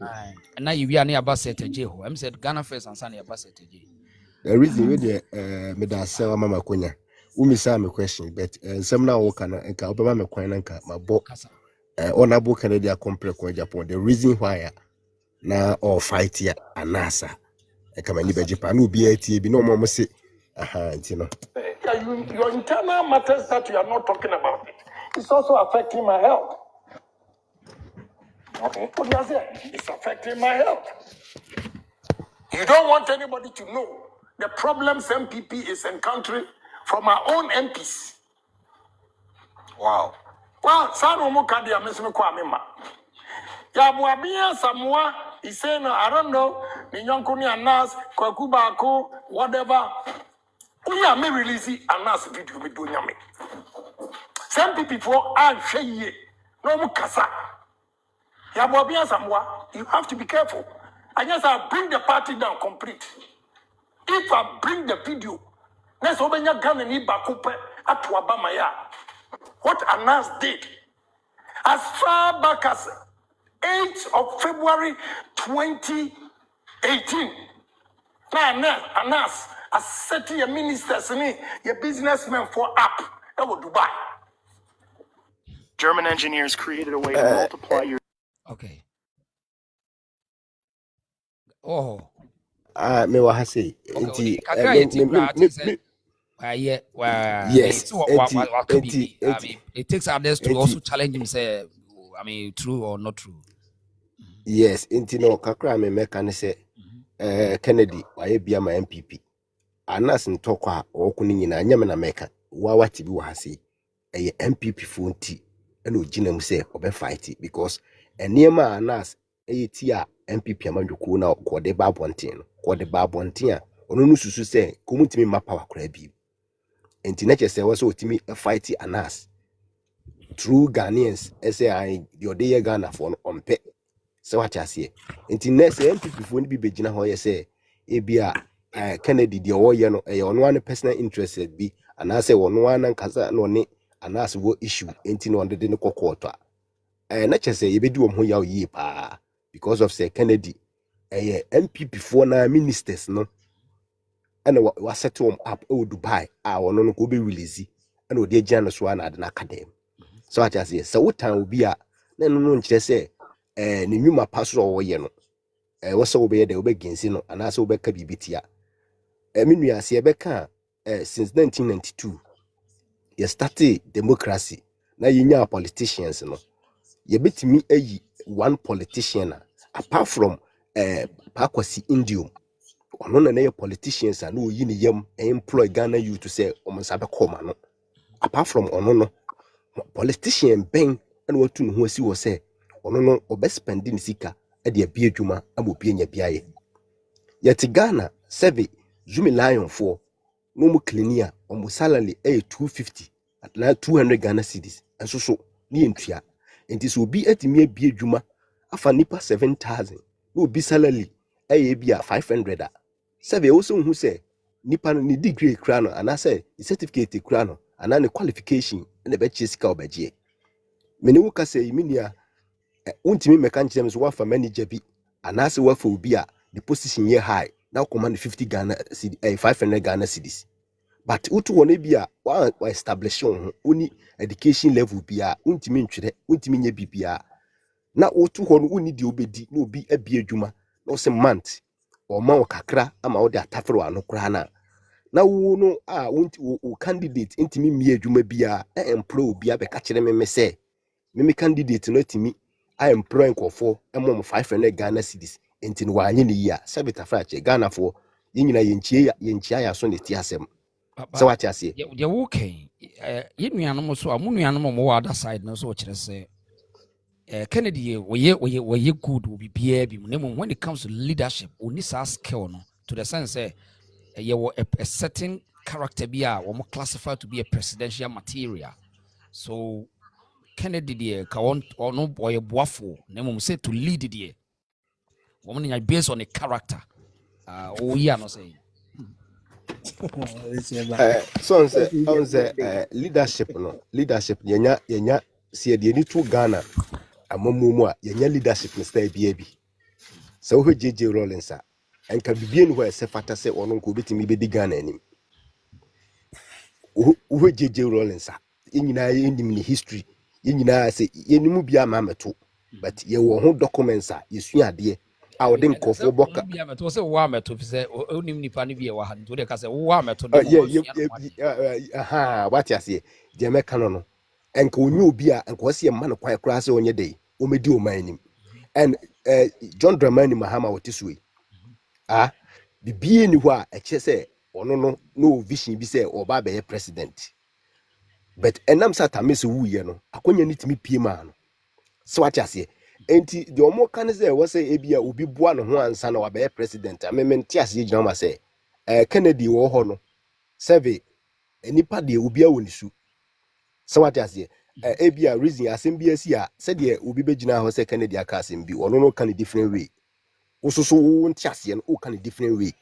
Na you we na aba set eje ho. Em said Ghana first and san aba set eje. The reason we dey me da say mama konya. Umi say me question but some na wo kana nka obema me kwan nka mabo. Honorable Canadian complex ko Japan. The reason why na all fight ya anasa. E kama ni be Japan no bi atie bi no mo say you know. Your internal matters that you are not talking about it's also affecting my health. Okay. What do you say? It's affecting my health. You don't want anybody to know the problems MPP is encountering from our own MPs. Wow. Well, Sano Mukadia Miss Kwamima. Yabuabia Samoa is saying, I don't know, the Yankuni Anas, Kwakubako, whatever. We are me releasing Anas video with Dunyame. Some people are shay, no Mukasa. Yabuabia Samoa, you have to be careful. I guess I'll bring the party down complete. If I bring the video, let's open your gun and eat Bakupe at Wabamaya. What Anas did, as far back as 8th of February 2018. Now, Anas, as setting your ministers and your businessmen for up, that would Dubai. German engineers created a way to multiply your. Okay. Oh. Me wa ha say. Yes. It takes others to also challenge himself. I mean, true or not true. Yes, no kakra me meka ne say Kennedy waye bia ma MPP. Anas ntoko a okunu nyina nyame na meka. Wa wati bi wa ha say MPP fonti ena oginam say obe fight because eniema Anas ti a MPP amadwoko na ko de ba bonten no. Ko de ba bonten a ono no susu say komutimi ma power kra bi. Enti na chese wo so otimi fight Anas. True Ghanaians say the day Ghana for ompe. So what I say. Enti next MPP for ni bi begina ho ye say e bia Kennedy the oye no e ono one personal interested bi and I say ono one nkasa no ne Anas wo issue enti no de ne kokoto a na chese ye bedi wo ho ya yi pa because of say Kennedy MPP for na ministers no and wa set them up Dubai ono no ko be release and o de agina so na de na academy. So what I say so what time obi a na no nkyere say ne nwuma pasoro wo ye no wo so wo be de wo be gensi no ana so wo be ka bibitia me nua se be ka since 1992 you started democracy na yinya politicians no you betimi ayi one politician apart from Pakwasi Indium ono na na politicians and oyi ne yam employ Ghana youth to say omonsabe koma no apart from ono no politician ben and what to who see was say ono no obespending sika e de bia adwuma amobia nya biaye yet Ghana save Zumi Lion for no mu clinia omo salary 250 at na 200 Ghana cedis and so ni entua enti so obi atimi abia adwuma afa nipa 7000 no obi salary bia 500 save also who say nipa ni degree kra no and I say certificate kra no and an qualification na be sika obagie meni wo ka say minia untimi meka nkyem so wafa manager bi anase wafa obi a the position ye high now command 50 Ghana 500 Ghana cedis but utu wona bi a wa establish oni education level bi a untimi ntwere untimi nya bibia na utu ho no uni di obedi na obi abia adwuma no se month o ma o kakra ama o de atafere wa no kra na wo no a wo candidate intimi mi adwuma bia employ obi abeka kire me se me candidate no timi I employ nkofo emom 500 Ghana cedis enti no wanye ne yia sabita frache Ghana for yinyina yenchia ya so ne ti asem so what you say ye okay ye nuanom so amu nuanom mo wa other side no so o kire se Kennedy we good will be bia bi when it comes to leadership we need our skill no to the sense a certain character be we classified to be a presidential material so Kennedy the ka no boy boafo na say to lead the woman based on a character oh yeah no say so on say leadership no leadership yenya see de ni to Ghana amamumu a yenya leadership no style bi so ho JJ Rollins a enka bibie ni ho ese fata se ono nko betimi bedi Ghana anim ho JJ Rollins a yenyina yendim ni history yenyina se yenimu bia ma meto but ye wo ho documents a yesu ade a wode nkofo boka bia meto se wo ameto fi se onim nipa ni bia wa ha nto de ka se wo ameto aha what you say je meka no enka onyu obi a enka wose ma no kwan kra se onye dey o medi o manim and John Dramani Mahama wotisui bibie ni ho a eche se ono no vision bi se oba be president but enam satame se wuye no akonya ni timi pie ma no so what you say enti the omo kan se wo se ebia obi boa no ho ansa na wa be president amement ase gina ma se Kennedy wo ho no survey enipa de obi a wonisu so what you say ebia reason asem bi asi a se de obi begina ho se Kennedy aka asem bi ono no kan different way ususu wo ntiase no o kan different way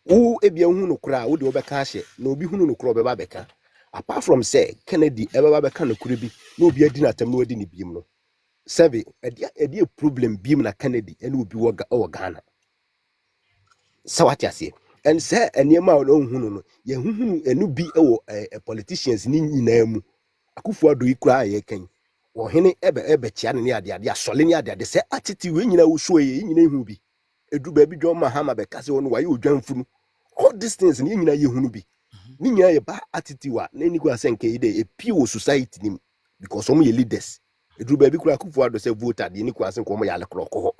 wo ebia hu no kura wo de obeka ahye na obi hu no kura obeba beka apart from say Kennedy ebeba beka no kura bi na obi adi na tam no adi ni biem no survey edi problem biem na Kennedy ene obi wo Ghana so what you say and say eniema no hu no ye hu enu bi ewo politicians ni nyina mu akufu ado ikura ye kan wo hene ebe chia ne ade asole ne ade se atiti we nyina wo so ye nyina hu bi edu ba bi John Mahama be kase won waye odwanfunu all these things ni nyina ye hunu bi ni nyina ye ba attitude wa na ni go asenke ide e pie wo society nim because some ye leaders edu ba bi kura akufu ado se voter de ni ko asenko mo ya le kroko ho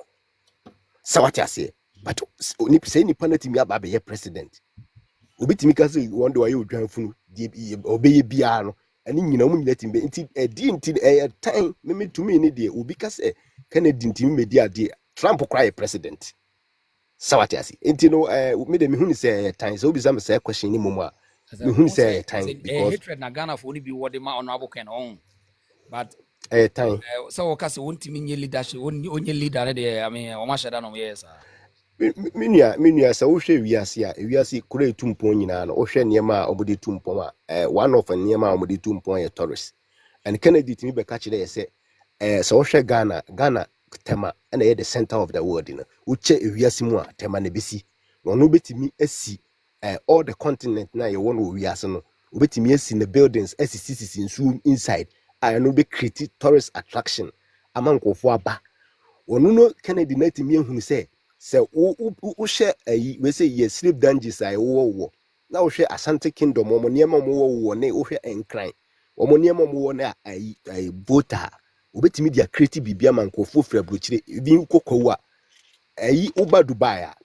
sawati ase but oni say ni panati mi aba be president obitimi kase won de waye odwanfunu de obeye bia no ani nyina mu nyina timbe nti edi time me to me ni de obi kase Kennedy ntimi medi ade Trump cry president sawati asi nti no me de me hu ni say time so obi sam say question ni momo a me hu ni say time because hatred na Ghana for only be what the man Hon.Ken Ken on but time so kase wontimi nye leadership onye leader de I mean o ma sheda no yes minia sa wo hwe wiase kura etumpon nyina no wo hwe niema a obodi tumpon a one of niema a obodi tumpon ye tourist and Kennedy timi be ka kire ye se so wo hwe Ghana tema na ye the center of the world no wo che wiase mu a tema na besi no betimi asi all the continent na ye won wo wiase no obetimi asi the buildings asisi nsu inside no be create tourist attraction amankofo aba onu no Kennedy na timi ehunu se wo share we say ye sleep dangers ai wo na wo hwe Asante Kingdom omo niema mo wo ne wo hwe enkran omo niema mo wo na ai voter obetimi dia create bibia man kofo fra brochire bi kokwa ai uba Dubai a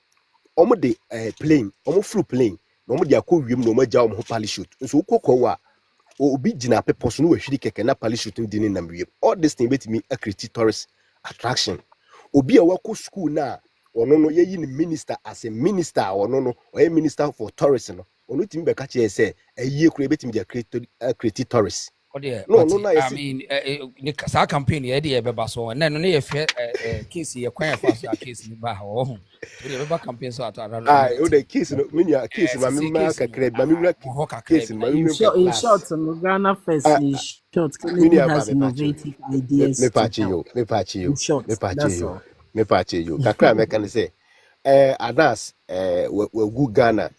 omo de plane omo flew plane na omo dia ko wiem na omo agya omo parachute nso kokwa obi gina pepos no wahwiri keke na parachute ndi ne nam wiem all this thing betimi a create tourist attraction obi a wako school na ono no yeyi ni minister as a minister ono no oye minister for tourism no ono timi be ka che say ayi kura betimi dia create tourist no no na I mean sa campaign ye dey be ba so na no ye fe case ye kwan fa so case ni ba ho ho we dey be campaign so at o the case no minya case ma me ma kakra ma me wura case ma me in short Ghana first in short Kennedy has innovative ideas me patch you kakra me kan say adas we Ghana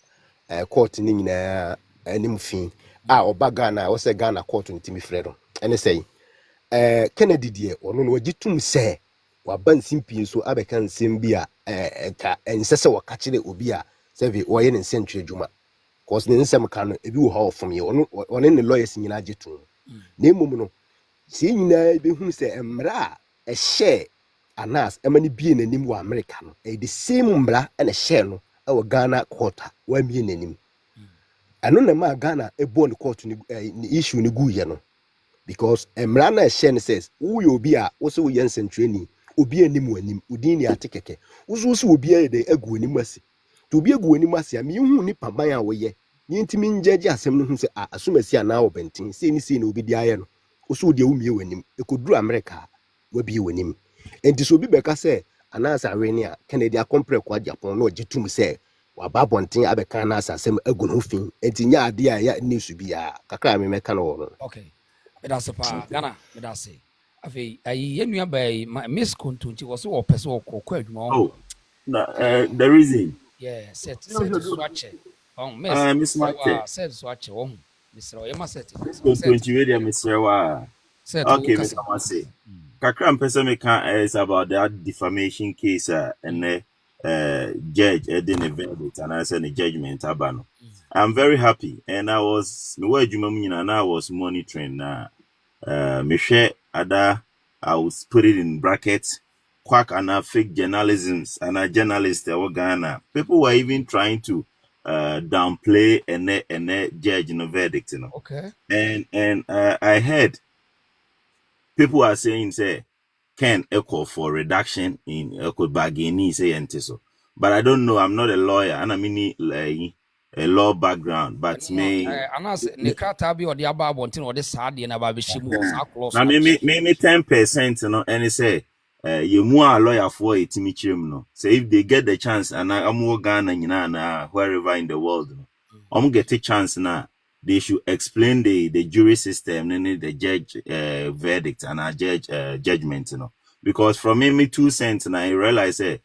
court ni nyina anim fin oba Ghana wo say Ghana court ntimi frɛ no ene say Kennedy de ono no wagitum say waba nsimpi so abeka nsem bi a ka ensese wakakire obi a sɛ wɔyɛ ne nsentwe adwuma cause ne nsɛm ka no ebi wo ha from ye ono ne lawyers nyina agitum na emom no sie nyina behu sɛ emra a ɛhyɛ anas emani bie nanim wɔ America no the same mbra na ɛhyɛ no ɛwɔ Ghana court wa bie nanim ano na ma Ghana ebo ne court ni issue ni gu ye no because emra na ɛhyɛ no says wo yɛ obi a wo se wo yɛ nsentwe ni obi anim wanim udin ni atekeke wo so obi a de agu anim ase to obi agu anim ase a me hu ni paban a wo ye ni ntimi njeje asɛm no hu sɛ asomasi ana wo bentin sei ni sei na obi di ayɛ no wo so de wumie wanim ekoduru America wa bi wanim enti so obi bɛka sɛ anasa aweni a Kennedy akompre kwa Agyapong no gitum sɛ waba bonten abɛka na asasɛm agu no fin enti nya ade a ya news bi a kakra me mɛka no wo okay that's pa Ghana me da say afi ayi yenua bai miss kontonti was so person okọ adwuma the reason set swatch miss set swatch Mr. Oyema set kontonti we dey Mr. wa okay Mr. Mase kakra mpesa me kan is about that defamation case and judge did a verdict and I said the judgment abano. I'm very happy and I was monitoring me share other I will put it in brackets quack and fake journalisms and a journalist Ghana. People were even trying to downplay and judge in a verdict, you know. Okay. And I heard people are saying say Ken echo for reduction in echo bargaining say so. But I don't know, I'm not a lawyer and I mean a law background, but me anas nekata bi odi aba abontin odi saade na ba be shimu o sa close na me 10% no and say you mu a lawyer for etimi chirem no say if they get the chance and amu Ghana nyina na wherever in the world no get a chance na they should explain the jury system and the judge verdict and a judge judgment, you know, because from me 2 cents and I realize the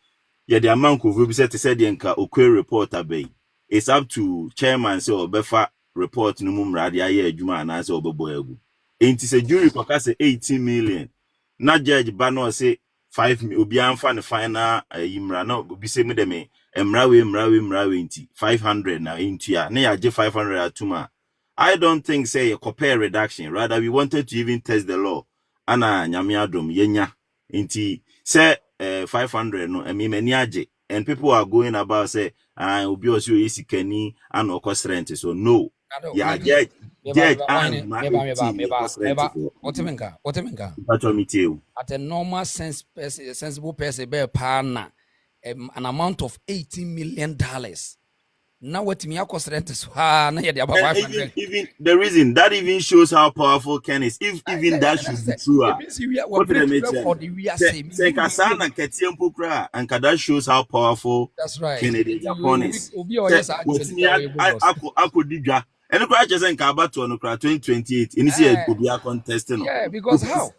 amount of we said the nka okwe report abey it's up to chairman say obefa report no mum radia ye adwuma na say obebo egu enti say jury kwaka say 18 million na judge ba no say 5 obi amfa ne final yimra na obi say me dem emra we enti 500 na entua na ya je 500 atuma. I don't think say a compare reduction. Rather, we wanted to even test the law. Ana nyame adom yenya. Inti say 500 no many aje. And people are going about say obi osi isi keni and okos rent. So no. Yeah, judge and otemenka. At a normal sensible person be partner an amount of $18 million. Now what me cost rent is na ya about 500. Even the reason that even shows how powerful Ken is. If even that should be true. What did I make and that shows how powerful that's right. Kennedy Agyapong is. I could digga. And the crash is about 2028. In this could be a contestant. Yeah, because how?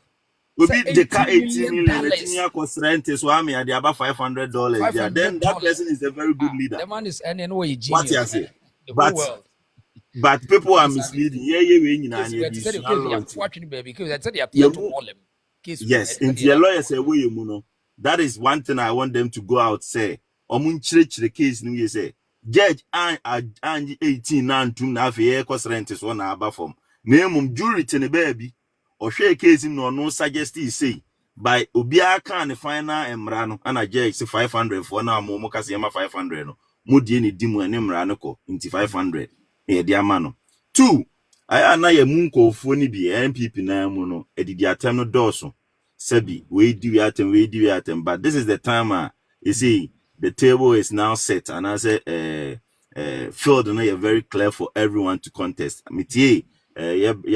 We beat the car $18 million cost rent is why me at the about $500. Yeah, then that person is a very good leader. The man is earning way genius. What you say? But people are misleading. Yes, and the lawyer say we you know. That is one thing I want them to go out say. The case you say judge and 18 na ntum na afi cost rent so na aba from na emum jury tene baby or share case him no suggest say by obia kan the final emra no ana judge say 500 for na mo ka say 500 no mo die ne di mu ene emra no ko into 500 e di ama no 2 aya na ye munkofo ni bi MPP na mu no edidi atem no doso sabi we di atem but this is the time you see the table is now set and I say field no you're very clear for everyone to contest mitie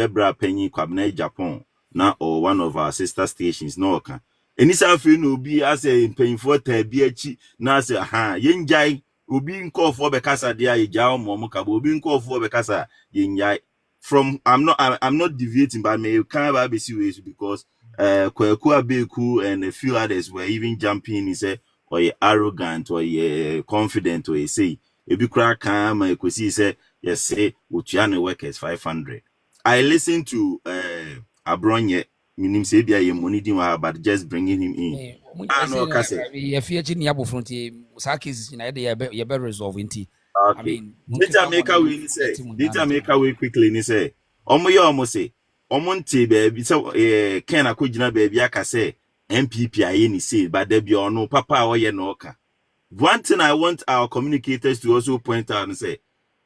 bra penny kwabna Agyapong na or one of our sister stations no oka enisa afi no bi ase mpanyfo tabi achi na say yenjai obi nkofo be kasa dia yeja omo ka obi nkofo be kasa yenjai from I'm not deviating but me can ba be serious because Kweku Abeku and a few others were even jumping he said or you arrogant or you confident or you say if you crack calm and you say yes say Uchiane workers 500. I listened to Abronye minim say bia ye money din but just bringing him in. No kase. Ye feature ni abo front sa cases na ye be resolve nti. I mean data maker we quickly ni say omo ye omo say omonte baby so Ken akogina baby aka say MPP aye ni say but there be no papa oye no oka. One thing I want our communicators to also point out and say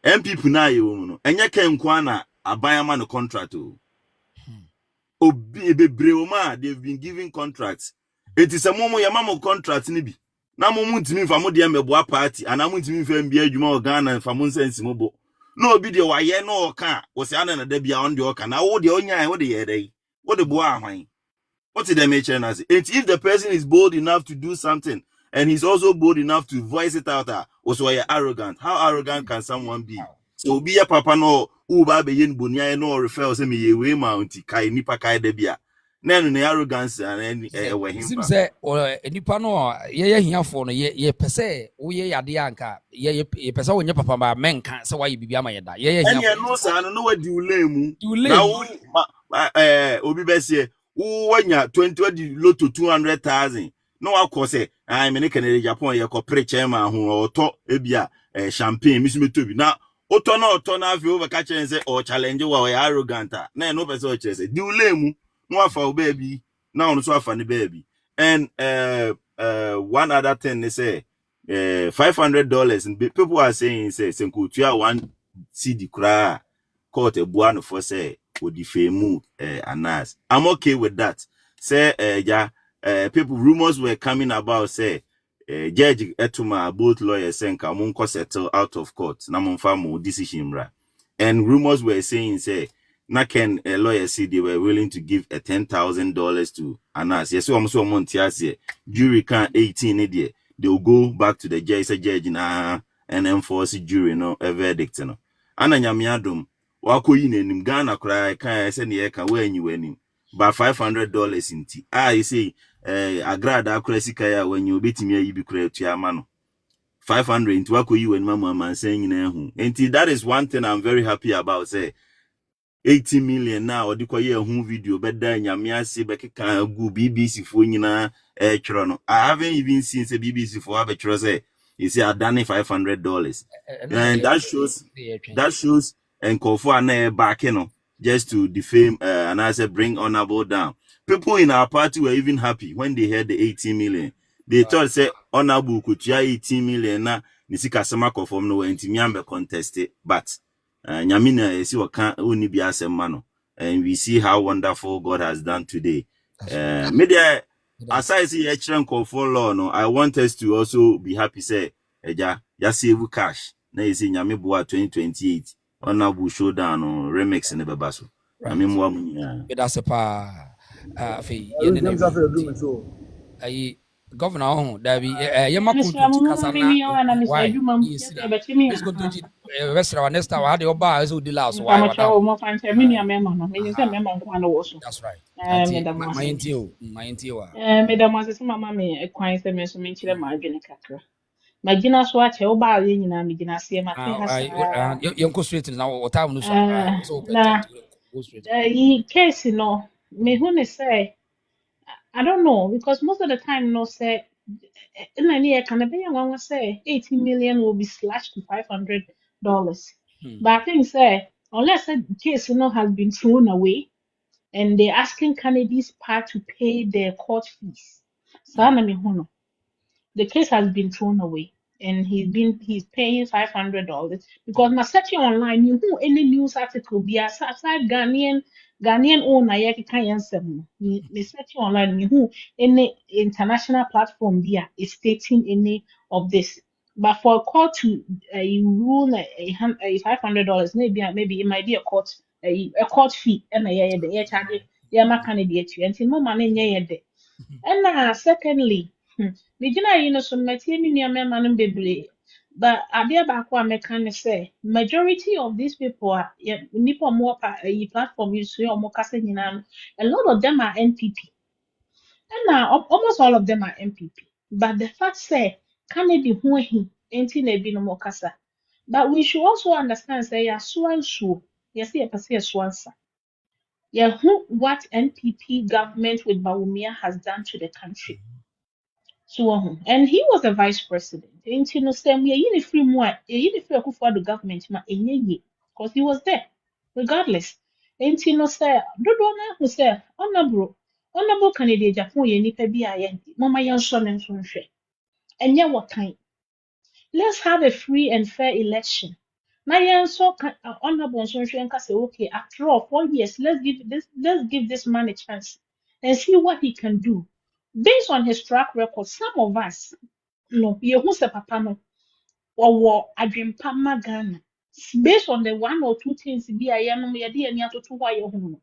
MPP na ye wo no enye Ken kwana abayama no contract o. Obi bebrewoma they've been giving contracts. It is a momo yamamo contract ni bi. Na momo ntimi fa mo de meboa party ana mo ntimi fa mbia adwuma o Ghana fa mo nsensi mo bo. No obi de waye no oka wo se ana na da bia on de oka na wo de onyan wo de ye dai. Wo de bo ahwan. What did they mention as? If the person is bold enough to do something and he's also bold enough to voice it out, also you're arrogant. How arrogant can someone be? So be a papa no uba be yin bunya no refer say me ye we mounti kai nipa kai debia. Then the arrogance and him. Seems say nipa no ye hia for no ye pese wo ye yade anka ye pese wo nye papa ba men kan say why bibia ma ye da. Ye hia. And ye no say no we di ulemu. Na obi be say wanya 20 loto 200,000 no akọ say I me ne Agyapong ye ko pre chairman ho oto ebia champagne misumeto bi na oto na afi over ka chen say o challenge wa o arrogant na no person o chen say di ulemu no afa o baby na on so afa ne baby and one other thing they say $500 and people are saying say senkutua 1 CD kra court ebuano for say defame Anas. I'm okay with that. Say people rumors were coming about say Judge Etuma both lawyers saying Kamunko settle out of court. Namunfamu decision ra. And rumors were saying say Naken a lawyer said they were willing to give $10,000 to Anas. Yes, so I'm so montias jury can 18 idiot. They'll go back to the judge, say judge and enforce jury no a verdict no. Ananyamiadum wako yin Ghana cry can send the eka when you win but $500 in tea. You say agrada accuracy kaya when you beat me you be create to your man 500 into wako you and mama man saying and that is one thing I'm very happy about say 80 million now or the whole video better nyamia say be can go BBC for nyina no I haven't even seen say BBC for have a say you say I done $500 and that shows and call for an back just to defame and I said bring honorable down. People in our party were even happy when they heard the 18 million. They thought say honorable could 18 million na nisika sama conform no enti miambe contested but nyamina esi waka oni bi asema and we see how wonderful God has done today. Media aside see lecturing conform law no I want us to also be happy say eja ya save cash na esi nyame boa 2028 honorable showdown on remix in the bebaso. I mean one that's a pa governor on that be yamakuntu kasana why yes let's go to restaurant next time how the oba is the last why that's right my intio madam was mama me kwan se me so me nkyere ma adwene kakra magina so ache wo ba ye nyina me gina se ma te ha sa you go straight now what time no so go straight case no me who ne say I don't know because most of the time no say And I near can be one say 80 million will be slashed to $500. But I think say unless the case has been thrown away and they're asking Kennedy's part to pay their court fees. So the case has been thrown away and he's paying $500 because my searching online you who any news article be aside Ghanaian owner yet can me searching online you who any international platform there is stating any of this. But for a court to rule a $500, maybe it might be a court fee and a charge yeah my candidate and no money and secondly, Nigina you know some material man bebre. But idea back what I can say, majority of these people are nipa more platform you see or more a lot of them are NPP. And now almost all of them are NPP. But the fact say can it be who he ain't in a bit more kasa. But we should also understand say ya swan shoe. Yes, yeah, per swansa. Yeah, who what NPP government with Bawumia has done to the country. So, and he was the vice president. And you know, same year, you free more, you free for the government, ma because he was there, regardless. And you know, say, do who say, honorable candidate, Japan, you need to be a mama young son and son. And yeah, what kind? Let's have a free and fair election. Now, yeah, so honorable son can say, okay, after all, 4 years, let's give this man a chance and see what he can do. Based on his track record, some of us no, yehu se papa no or adwempa ma Ghana based on the one or two things bi a ye no ye de ani atoto hɔ a yɛ ho no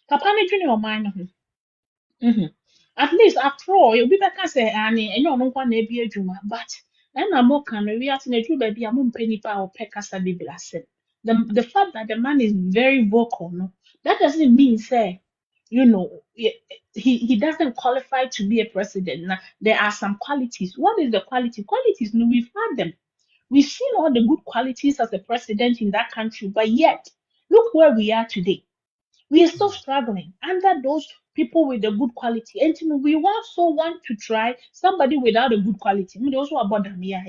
papa no dwene ɔman no ho at least after all you be bɛka sɛ ani ɛnyɛ ɔno nkwa na ebi adwuma but ɛna mo ka no wi ate na adwuma baabi a mo mpɛ nipa a ɔpɛ kasa bibiri asɛm the fact that the man is very vocal no that doesn't mean say you know he doesn't qualify to be a president. Now, there are some qualities. What is the quality? Qualities, no, we've had them. We've seen all the good qualities as a president in that country, but yet, look where we are today. We are still struggling under those people with the good quality. And we also want to try somebody without a good quality. We also about them here.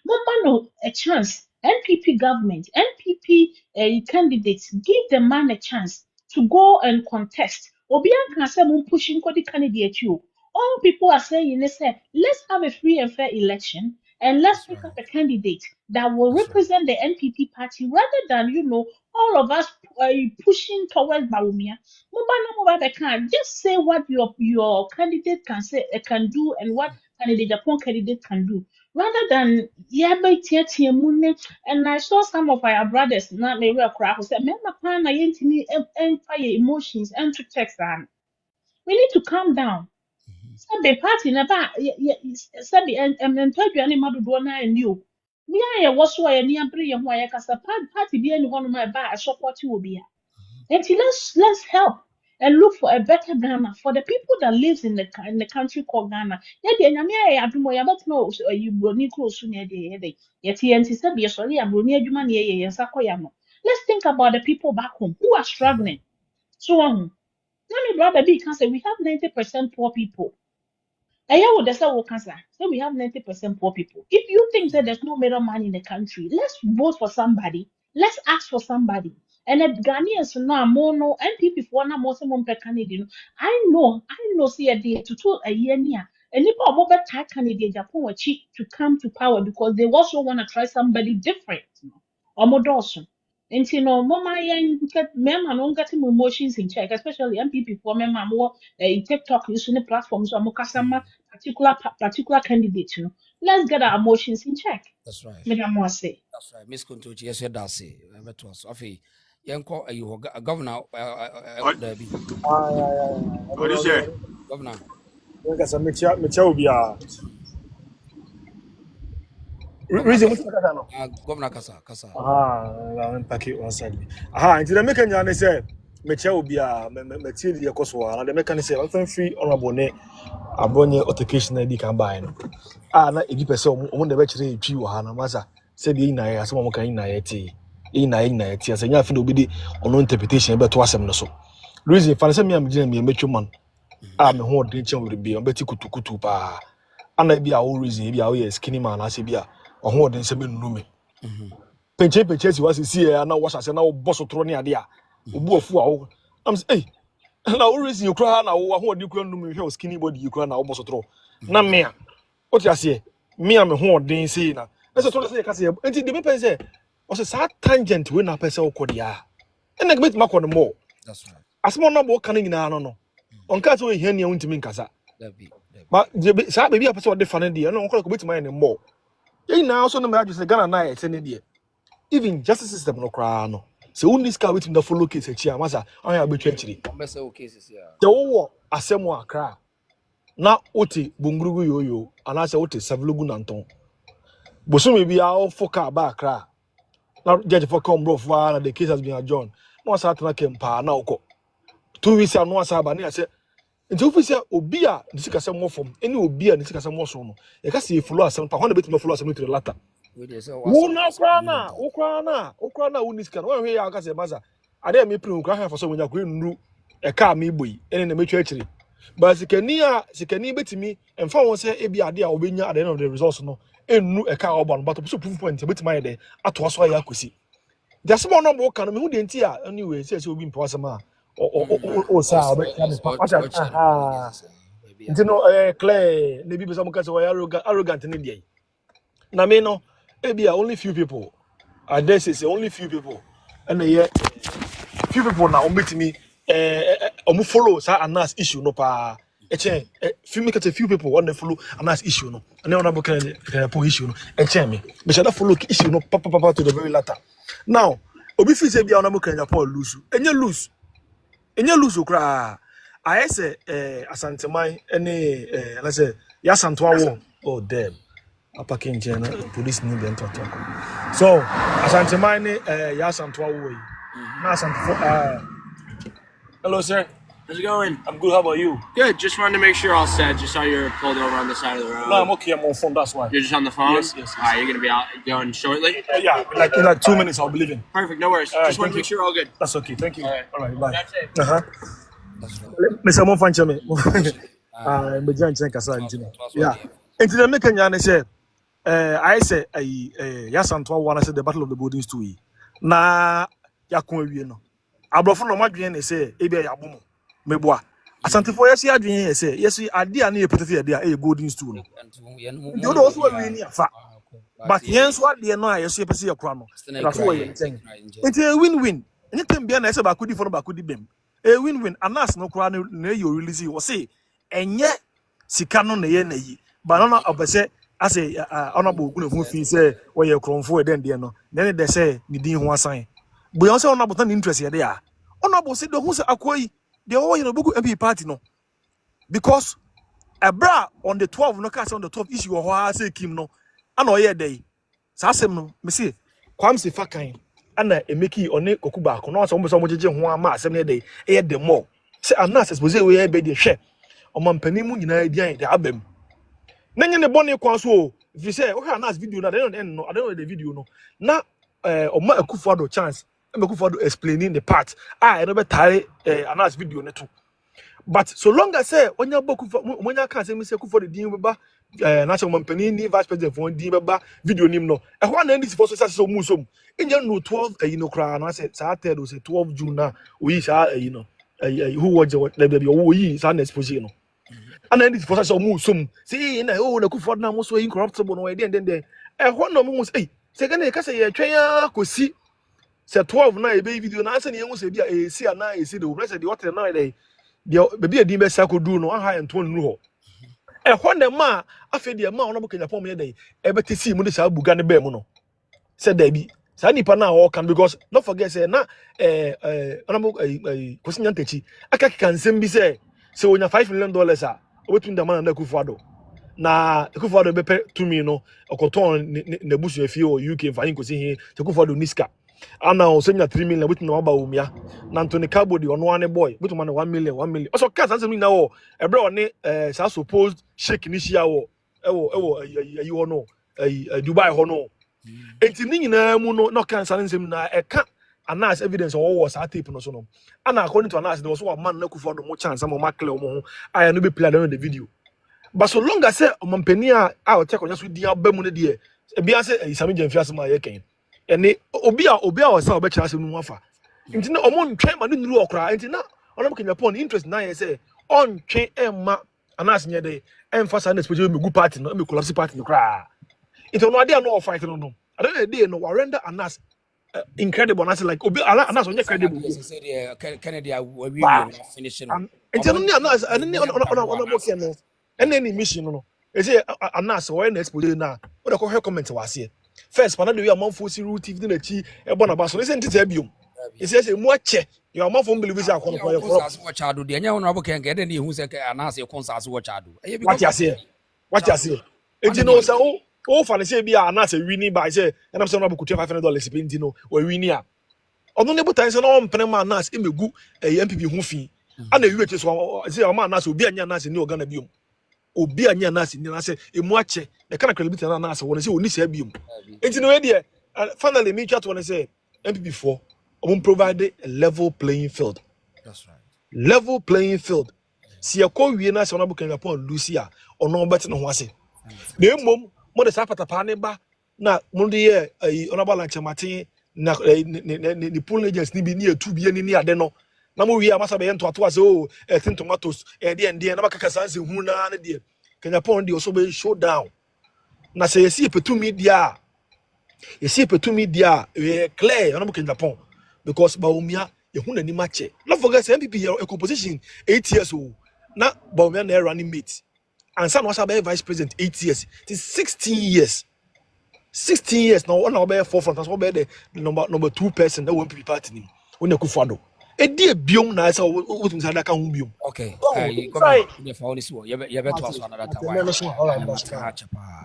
No a chance. NPP government, NPP candidates, give the man a chance to go and contest. Obian can say pushing the candidate you. All people are saying they say let's have a free and fair election and let's pick up a candidate that will represent the NPP party rather than all of us pushing towards Bawumia. Just say what your candidate can do and what Agyapong candidate can do. Rather than and I saw some of our brothers not maybe a crowd who said, "Member plan empire emotions and to text them." We need to calm down. Sabe party na ba sabe told you any madu do na and you. We are what so ya ni abere ye ho ayakasa party bi any one my ba support you be. And let's help and look for a better Ghana for the people that lives in the country called Ghana. Yeah, the nyame ya adumo ya bet no you broni close to near the yet enti sabe sorry ya broni adwuma na ye sakoya no. Let's think about the people back home who are struggling. So let me brother B can say we have 90% poor people. And yeah, what that's what cancer. So we have 90% poor people. If you think that there's no middleman in the country, let's vote for somebody. Let's ask for somebody. And the Ghanaians now more no NPP for one more some per Canadian. I know, see a day to two a year near. And if I over type Canadian Japan to come to power because they also want to try somebody different. Or more Dawson. And mama get mema no get emotions in check, especially MPP for mema more TikTok using the platforms so mokasama particular candidate, Let's get our emotions in check. That's right. Madam say. That's right. Miss Kuntuchi, yes, that's it. Betos. Afi, yanko you governor Derby. What do you say? Governor. Kasa mecha obia. Reason much kasa no. Governor Kasa. La mpaki one side. Nti the make nyane say mecha obia metie the koso na the make say I'm free honorable ne abonye altercation na di kan buy no. Na ebi pese omo de be kire etwi wo ha na masa say the ina ya asem omo kan ina ya ti. Ina ya ti asa nya afi no bi di ono interpretation be to asem no so. Reason fa say me am gina me metwe man. a me ho den chen we be on beti kutukutu pa ana bi a wo reason bi a wo skinny man ase bi a ho den se me nunu me penche si wasi see ana wo hyase na wo boss tro ne ade a obu afu a wo am say hey na wo reason you cry na wo ho den kura nunu me hwe skinny body you cry na wo boss tro na me a o ti ase me a me ho den sei na na se to say ka say enti de me pense o se sa tangent we na pese wo kodia ena gbet makọ no mo That's right. asmo no bo kan nyina no onka so ehia ne wuntimi nkasa ma sa baby a pese wo de fa ne de no onko ko betima ne mo ye na so no ma adwese Ghana na e ne de even justice system no kra no se unis ka wetim da follow case achi amasa an ya betwa chiri Omese o cases ya. de wo asemo akra na oti bungurugu yoyo anase oti savlugu nanton bosumi bi a foka ba akra na judge for come bro for the case has been adjourned no start na kempa na uko 2 weeks no asaba na say nti ofisi obi a nisika se mo fom eni obi a nisika se mo so no e ka se follow asem pa hona betima follow asem to the latter wo na ukra na unisika no hwe ya ka se maza ade me pre ukra ha for so wonya ko nru e ka me boyi ene na metwa akiri but sikani betimi emfa won se ebi ade a obenya ade no the results no enu e ka obo no but so proof point betima ye de ato aso ya kosi the small number kan me hu de nti a anyway say obi mpa asema o sa obi ka me pa nti no clear na bi be some ka say arrogant ni dey na me no ebi a only few people I dare say only few people and few people na betimi omu follow sa anas issue no pa few make a few people want to follow anas issue no and then on can issue no me should follow issue no papa to the very latter now obi fi say bia on can Japan lose enye lose kra I say asanteman any let's say yasantoa wo oh damn apa kenjena police need them talk so asanteman yasantoa wo na asantoa hello, sir. How's it going? I'm good. How about you? Good. Just wanted to make sure all set. Just saw you pulled over on the side of the road. No, I'm okay. I'm on phone. That's why. You're just on the phone? Yes. All right, you're going to be out going shortly? Yeah, in like 2 minutes, I'll be leaving. Perfect. No worries. Just want to make sure all good. That's okay. Thank you. All right. Bye. That's it. Mr. Monfanchame. Yeah. Into the Mekan say, I say, Yasantua one, I said the Battle of the Buildings to ye. Na Yakun, no. Abrofo no madwen say ebe yabomo meboa asante for yesi adwen say yesi ade a na epetete ade a golden stool no you do also we ni afa but yen so ade no a yesi pese yakura no na so we yen it a win-win anytime bia na say ba kudi for no ba kudi bem a win-win anas no kura na you release wo say enye sika no na ye na yi ba no na obese ase honorable ogun fu fi say we ye kronfo e den de no then they say ni din ho asan but you also not interest here there. Honorable said the who's akoi the all you know MP party no. Because a bra on the 12 no cast on the 12 issue or how say Kim no. I know here day. Sasem no, me see. Kwamsi fakan. Ana emeki one kokuba kono so mo jeje ho ama asem ne day. E the more. Say anas expose we be dey hwe. Omampani mu nyina dian dey abem. Nenye ne bone kwa so if you say okay anas video na I don't know the video no. Na Oma Akufo-Addo chance Akufo-Addo explaining the part I never tire announce video neto but so long as say onya Akufo onya kan say me say Akufo-Addo din beba national company ni vice president for din beba video nim no e ho na ndisi for so so mu so enye no 12 you know kra na say sa third o say 12 June na oyi sa you know who watch the baby oyi sa na expose no ana ndisi for so mu so say na o na Akufo-Addo na mo so incorruptible no e den e ho na mo say second e ka say ye twen akosi say 12 na e be video na say ne hu say bia e si ana e si de wo say the what na e de baby e din be sa ko du no aha en ton nu ho e ho na ma afi de ma ono bo kenya pom ye dey e be tesi mu de sa buga ne be mu no say da bi sa nipa na o kan because not forget say na ono bo kosi nyantachi aka kansem bi say wonya $5 million a obetun da man na Akufo-Addo na Akufo-Addo be pe to me no okoton na busu afie o UK fa yin kosi hin Akufo-Addo niska ana o senya 3 million wetin na Bawumia na Anthony Kabodi ono ane boy wetin man 1 million also cast ansem na wo ebre one sa supposed shake ni shia wo you ono Dubai ho no enti ni nyina mu no kan ansem na eka Anas evidence or was a tape no so no. And according to Anas, there was one man no for no more chance, some more clear mo. I no be play on the video. But so long as say omampania a check on just with dia ba mu ne de e bia say isami jamfiase ma yeken. Ene obi a o say obekira se nu afa. Nti na omo ntwen ma no nuru okra. Nti na onam Kenya pon interest na ye say on twen emma Anas nye de emphasize na special me gu party no me collapse party no kra. Nti no ade no fight no no. I don't know dey no render Anas incredible. Anas like obi Anas onye credible. Kennedy we finish no. Nti no ni Anas ani on boke no. And any mission no. They say Anas when expose na. What they call comment was here. First, pana the way among force route if na chi e bona ba so. Listen to biom. He says mu ache. You among for believe say akon for. Watch ado de anya Hon.Ken get dey hu say Anas e konsa watch ado. What you say? What you say? Enti no say o fa ne say bia Anas winning by say and I'm saying Hon.Ken $500 pay no we winning a. Ono ne butan say no mpene ma Anas emegu MPP hu fi. Ana wi eche so say o ma Anas obi anya Anas ni organ biom. Obi anya Anas ni na say emu ache the kind of credibility na Anas won say oni say biom. Enti no we dey finally me chat won say MPP4 provide a level playing field. That's right. Level playing field. Si yakọ wie na se Hon.Ken Agyapong Lucia ono bet no ho ase. Na mom mo de sapata pa ne ba na mo de ye Honorable Lanchematin na ni pool agents ni bi ni etu bi ni ade no. Na mo wie amasa be ento ato ase o tin tomatoes de na makaka sanse hu na ne de. Agyapong de also be show down. Na se yesi petumi dia. Yesi petumi dia we clear Hon.Ken Agyapong because Bawumia you na ni match. Not forget MPP a composition 8 years old. Na Bawumia na running mate. And son was a vice president 8 years. It is 16 years. 16 years now. One be forefront. That's what be the number 2 person that won't be party. When you kufado. E die biom na say what inside that can biom. Okay. You for this one. You better to us another time.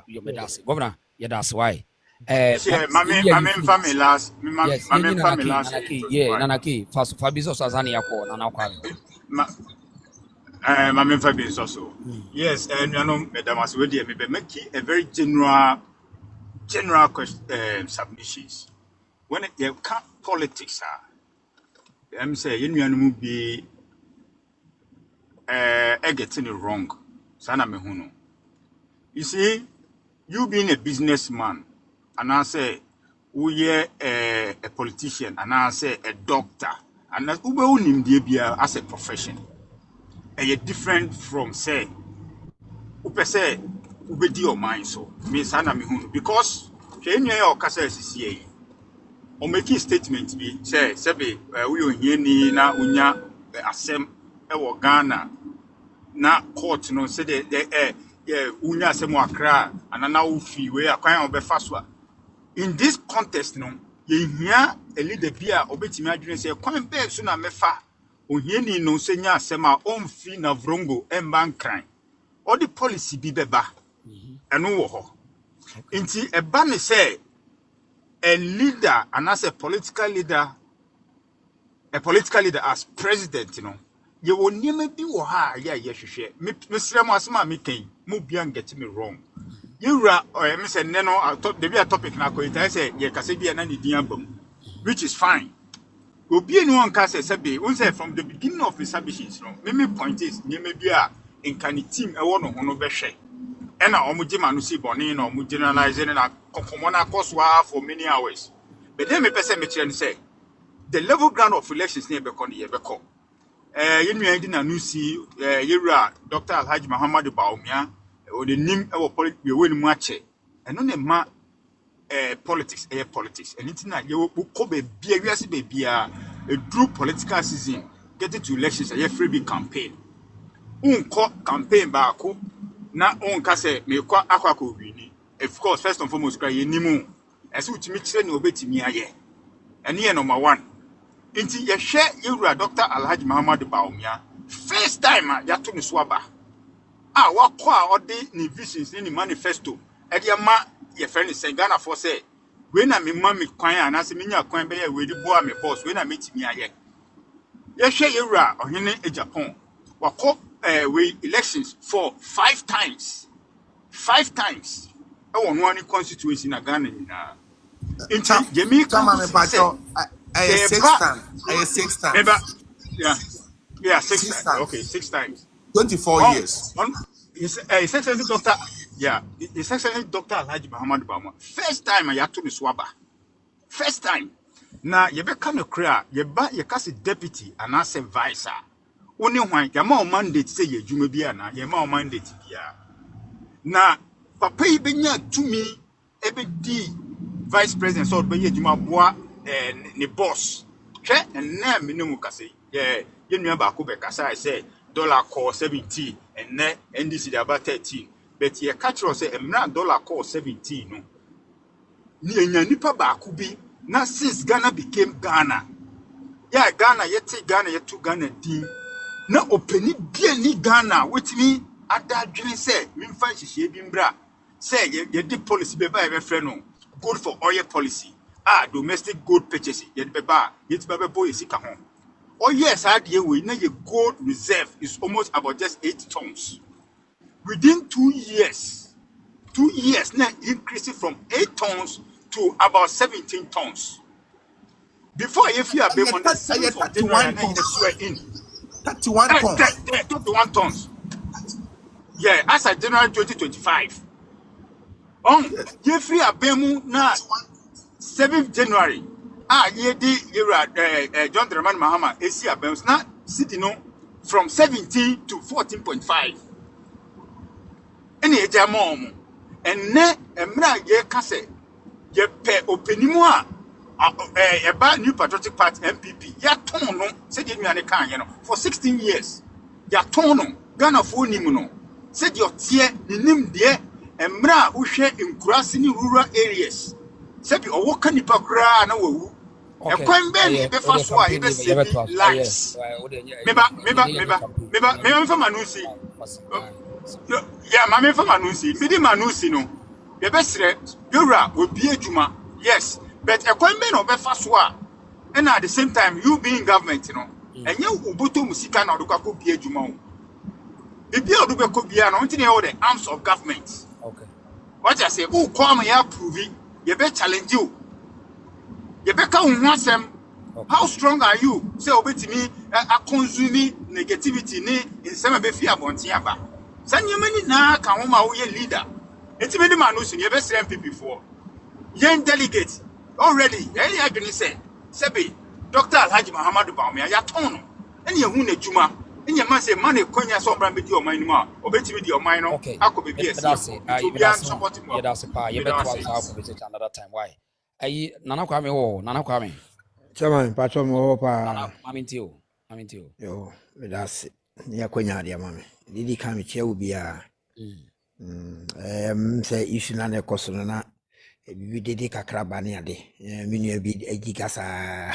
You better governor. Yeah, that's why. Mame family last. Mame family last. Yeah, Nanaki. First Fabiso Sazani yako na kwa. Mame family also. Yes, and you know, Madam Aswedi, me make a very general question submissions. When you can't politics I'm say you know be getting it wrong. Sana me huno. You see, you being a businessman, and I say we a politician, and I say a doctor, and as ube unim diebia as a profession, a different from say upe say ube di your mind so me sana me huno because kenye ya okasa CCA o make a statement be say sebe we ohiani na unya asem e wo Ghana na court no say the unya asem akra anana ufi we akwan obefa so in this contest no ye hia a leader bia obetimi adwene say kwan be so na mefa ohiani no say nya asem a omfi na vrongo emba nkran all the policy bi beba eno wo ho nti eba ne say a leader and as a political leader as president, you know, you will never be ha, yeah, yes, you share. Mr. Masma, me came, Mubian get me wrong. You are, or Mr. Neno, I thought there be a topic now, I say, yeah, Casabi and Andy Diambum, which is fine. Will be anyone Casa Sabi, we say from the beginning of the submissions, maybe point is, you may be in can team a one on Beshe. And I omujima no si boni no mu generalizing na komona koswa for many hours. But then me person me say the level ground of elections near Bekon ye beko. Yenu ndi na no si yewra Dr. Alhaji Muhammad Bawumia o the nim e wo politics we win mu ache. Eno ne ma politics politics. And na ye wo ko be bia wiase be bia a true political season getting to elections a free big campaign. Unko campaign ba ko na on ka say me kwa akwako wini. Of course, first and foremost, cry nimu. As you to me train obetimi aye. And here number 1. Inti ye share you Dr. Alhaji Muhammad Bawumia. First time ya to ni swaba. Wa kwa ode ni visions ni manifesto. E dia ma ye friend say Ghana for say we na me ma me kwan anase me nya kwan be ye we di boa me boss we na metimi aye. Ye share you ohene Agyapong. Wa ko we elections for 5 times. 5 times. I want one constituency in Ghana. In time, Jamaica, Six times. 6 times. Yeah, 6 6 times. Okay, times. 6 times. 24 years. His Excellency Doctor, His Excellency Doctor Alhaji Muhammad Bawumia. First time I to me swaba. First time. Na yebeka no kra, yeka se deputy and as a vice. Oni hwan yama o mandate say ye dwuma bia na yama o mandate bia. Na papa yi benya tumi ebedi vice president so be ye dwuma boa ne boss. Hwe na me no mu kase. Ye nua ba ko be kasa say dollar call 17 and ne NDC dey about 13. But ye catch us say emra dollar call 17 no. Ni enya nipa ba ko bi na since Ghana became Ghana. Yeah, Ghana yeti Ghana yetu Ghana din. Na openi bia ni Ghana wetimi adadwene say memfa hihye bi mbra say ye di policy be ba e be frɛ no good for oil policy domestic gold purchasing ye be ba yeti ba be boy sika ho. Oh yes, we na your gold reserve is almost about just 8 tons. Within 2 years, now increasing from 8 tons to about 17 tons. Before if you are being on the 7th of January, in 31 tons. 31 tons. Yeah, as of January 2025. If you are being now 7th January. Ye di John Dramani Mahama Asia Bems na city no from 17 to 14.5. Any eja mom and ne emra ye kase ye pe openimu a ba New Patriotic Party MPP ya ton no se de nuane kan ye no for 16 years ya ton no Ghana fo nimu no se de otie nim de emra uhwe nkurase ni rural areas se bi owo kanipa kra na wawu. A coin belly before swai, you be lives. Meba from Manusi. Yeah, Mamma from Manusi, Midi Manusi, no. The best Yura will be a Juma, yes, but a coin ben of Befaswa. And at the same time, you being government, you know, and you Ubutu Musika no Lukaku be a Juma. The Bia Duba be an all the arms of government. Okay. What I say, oh, come here, prove it, you better challenge you. Yebeka unwasem. How strong are you? Say obeti me a consuming negativity ni in some be fear bonti aba. Sanyemani na ka ho ma wo ye leader. Enti me de ma no so ye be sre MPP for. Yen delegate already eh ya dwene say sebe Dr. Alhaji Muhammad Bawumia ya ton no. Ene ye hu na dwuma. Enye man say man e konya so bra be di oman ni mu a obeti me di oman no akobe bi esi. You that's pa you better to have conversation another time. Why? Ayi Nana Kwame. Chairman, patron mo pa. Mamintio. Yo, that's ya kwenya dia mame. Didi kan che obi a. Say issue na na koso na bi didi kakra ba ne ade. Me nua bi agikasa.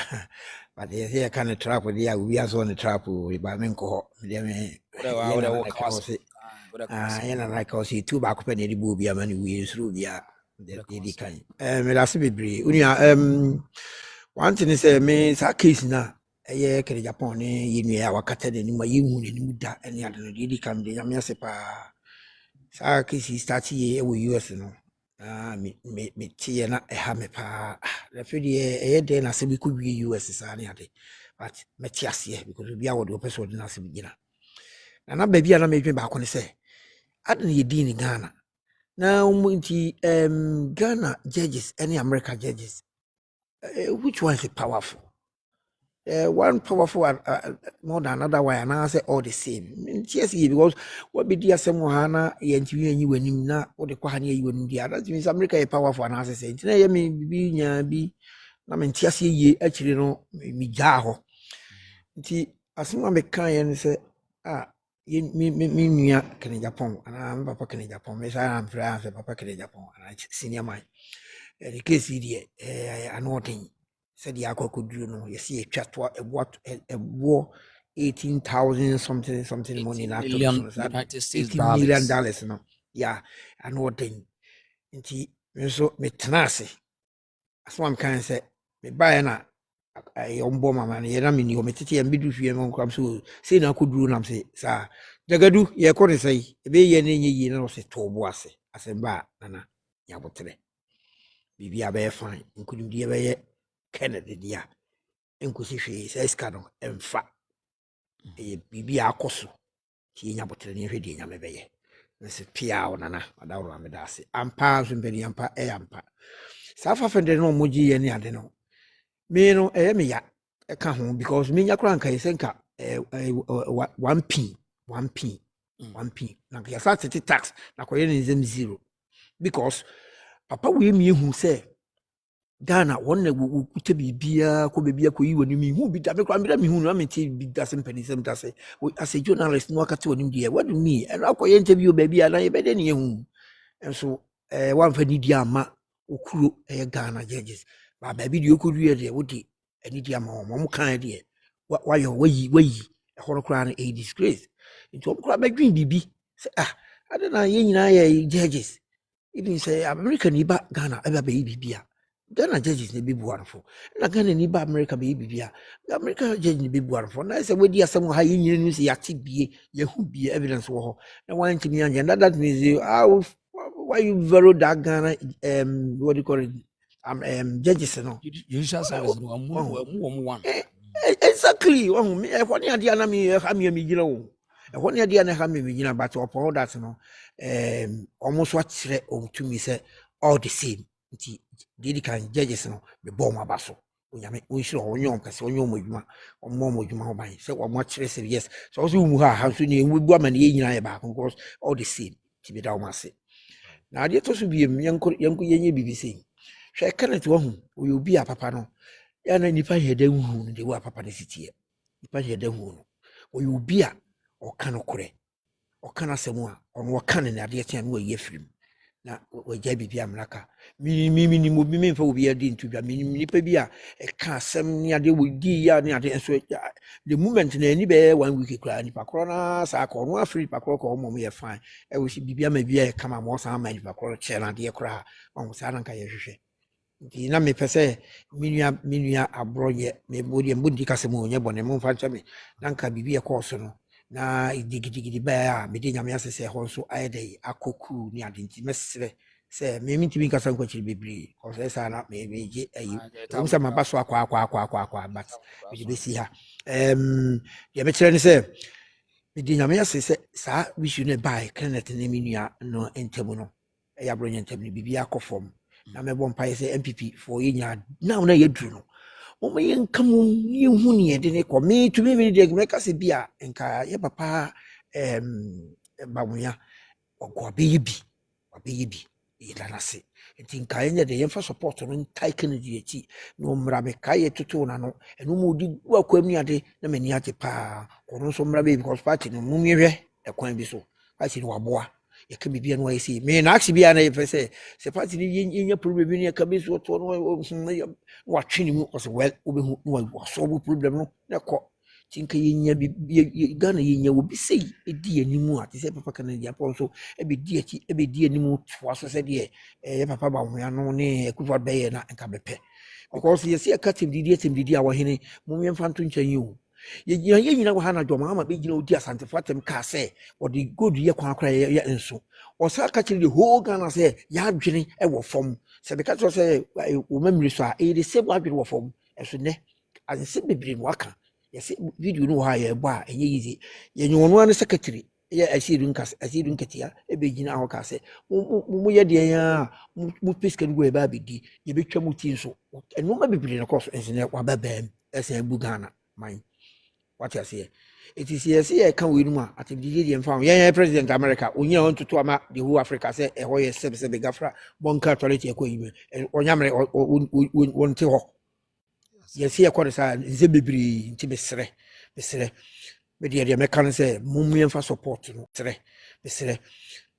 But here kan trap dia we as on the trap ba me nko ho. Dia me. Yana like us two ba ko pe ne di bu bi amani we suru bia. Didi kan. Me last bebre. Unia one thing is me sa case na eye kere Japan ne yinu ya wakata de ni ma yihu ne ni da ene ade no didi kan de yamya se pa sa case start ye e wo US no me tie na e ha me pa the fedi e de na se bi ku bi US sa ne ade but me tie ase because bi a wo de person de na se bi gina na ba bia na me dwen ba ko ne se ade ne yedi ni Ghana na umunti Ghana judges any American judges which one is powerful? One powerful more than another one, and I say all the same. Yes, because what be dear Samohana, you when you na or the Kwahani you in the other means America is powerful, and I say, today, me be Namin Tiasi ye actually no me jaho. As soon as I can say, me can Japan, and I'm Papa can Japan, Miss I am France, Papa can Japan, and I senior mine. The case here, I know thing. Said the Ako could do no. You see a chat what a war 18,000 something money in $18 million. No, yeah, I know thing. Inti so me tenase. As one can say, me buy na I umbo mama ni yena mini o metiti ya mbidu fiye mo kwam so say na could do nam say sa jagadu ye ko ne say ebe ye ne nyi na se to bo ase asemba nana ya botre. Bibia be fine. Including the Kennedy, dear. enkosi hwe sɛ sika no emfa bibi akoso ti nya botre ne hwe de nya mebɛyɛ nse pia onana adawro amedase ampa so mpani ampa ampa saa fafende no moji ye ne ade no me no me ya ka ho because me nya kra nka yesenka 1p na ya sa tax na koye ne nzem 0 because papa we mi hu se Ghana one na kuta bibia ko bibia ko yi woni mi hu bi da me kwa mi hu no me ti bi da sem pani sem da se as a journalist no akati woni dia what do me and akoye interview baby ana ye bede ne hu enso wan fa ni dia ma okuro Ghana judges ba baby di okuru ye de wodi ani dia ma mo kan de wa yo wayi ehoro kra na a disgrace nti kra ba dwin bibi say adana ye nyina ye judges even say American ni ba Ghana aba be bibia Ghana judges ne bibu warfo na Ghana ni ba America be bibia America judges ne bibu warfo na say wedi asem ha ye nyina nu say yate bie ye hu bie evidence wo ho na wan timi anje that means why you vero that Ghana what do you call it judges no judicial service no one exactly me ehwani ade na me ha me gina wo ehwani ade na ha me gina but upon that no almost what say to me say all the same nti didi kan judges no be bomb abaso onyame onhiro onyom kase onyom adwuma ommo adwuma ho ban say omo kire say yes so so mu ha so ne bu amane ye nyina ye ba because all the same ti be da o mase na ade to so biem yanko yenye BBC hwe kanet wo hu oyo bi a papa no ya na nipa hede hu no de wa papa ne sitie nipa hede hu no oyo bi a o kan okure o kan asemu a ono o kan ne ade tia no ye firim na wagya bibia mlaka mi mo bi me fa obi ade ntu bia mi nipa bi a e ka asem ni ade wodi ya ni ade enso the moment na ni be 1 week kra nipa kro na sa ka no afri nipa kro ko mo ye fine e wo si bibia ma bia e kama mo sa ma nipa kro che na de kra on sa na nka ye hwehwe nti na me pese minua abroye me bodi mbudi kasem onye bone mo fa chame na nka bibia ko so no na digidi ba me de nyame asese ho so ayede akoku ni adenti mesre se me mintimi kasa nkwachiri bebri o se sa na me beje ayi o msa mabaso akwa but me be si ha ye be kire ni se me de nyame asese sa wishu ne bai kanet ne minua no entemu no ya bro nyentemu ni bibia akofom na me bon paye se MPP for yinya na yedru no o me yenkamu yehu ne yede ne ko me to me de me kase bia enka ye papa Bawumia ogwa be yibi ilanase ntinka enye de yemfa support no ntai Kennedy echi no mra me kaye tutu na no enu mu di gwa kwam ade na mani ate pa kono so mra be because party no mu miehwe ekwan bi so party no waboa ye ka bibia no ayesi me na aksi bia na ye pese se party ni yenya problem ni ye ka be so to no wa twini mu so well obehu no wa so problem no na ko tinka yenya Ghana yenya obi sei edi animu ate se papa kana dia pon so ebedi achi ebedi animu to so se de ye papa Bawumia no ne ekufa be na nka bepe because ye see akatim didi a wahene mu yemfa nto nkyan yi o ye nyina wa na dwoma ama be gina odi asante fatem ka se odi godu ye kwan akra ye enso o sa ka kiri the whole Ghana se ya adwene e wo fom se be ka to se o memri so a e de se bo adwene wo fom enso ne anse bebre no aka yes video no ha ye ba enye yizi ye nyono an secretary ye asiru nkatia e be gina ho ka se mu ye de ya mu peska ngo e ba bedi ye betwa mu ti nso eno ma bibiri na koso ensene wa babam esen bu Ghana man what you say it is yes ye kan we nu a atibidi de mfa ye president America onye on tutu ama the whole Africa say e ho ye sebe gafra bonka toilet e ko yiwe onyamre wonte ho yes ye ko sa nze bibiri nti besre me de mekan say mumien fa support no besre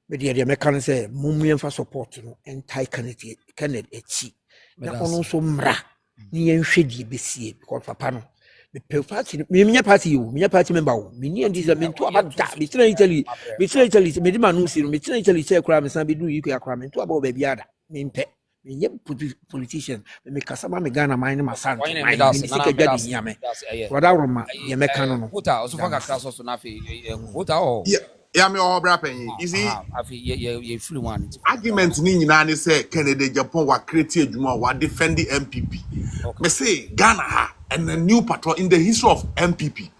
me de mekan say mumien fa support no entai Kennedy echi na ono so mra ni yen hwedie besie because papa no me party me party member wo me ni ndi me to abada me tena Italy me di manu si me tena Italy say kra me san be du UK akra me to aba ba biada me mpe me nye politician me kasama me Ghana mine ma sant me sika gadi nyame wada roma ye meka no quota so faka kra so na fe quota o ya me o bra pen you see afi ye free one argument ni nyina ne say Kennedy Japan wa create adwuma wa defend the MPP me say Ghana ha and a new patrol in the history of MPP.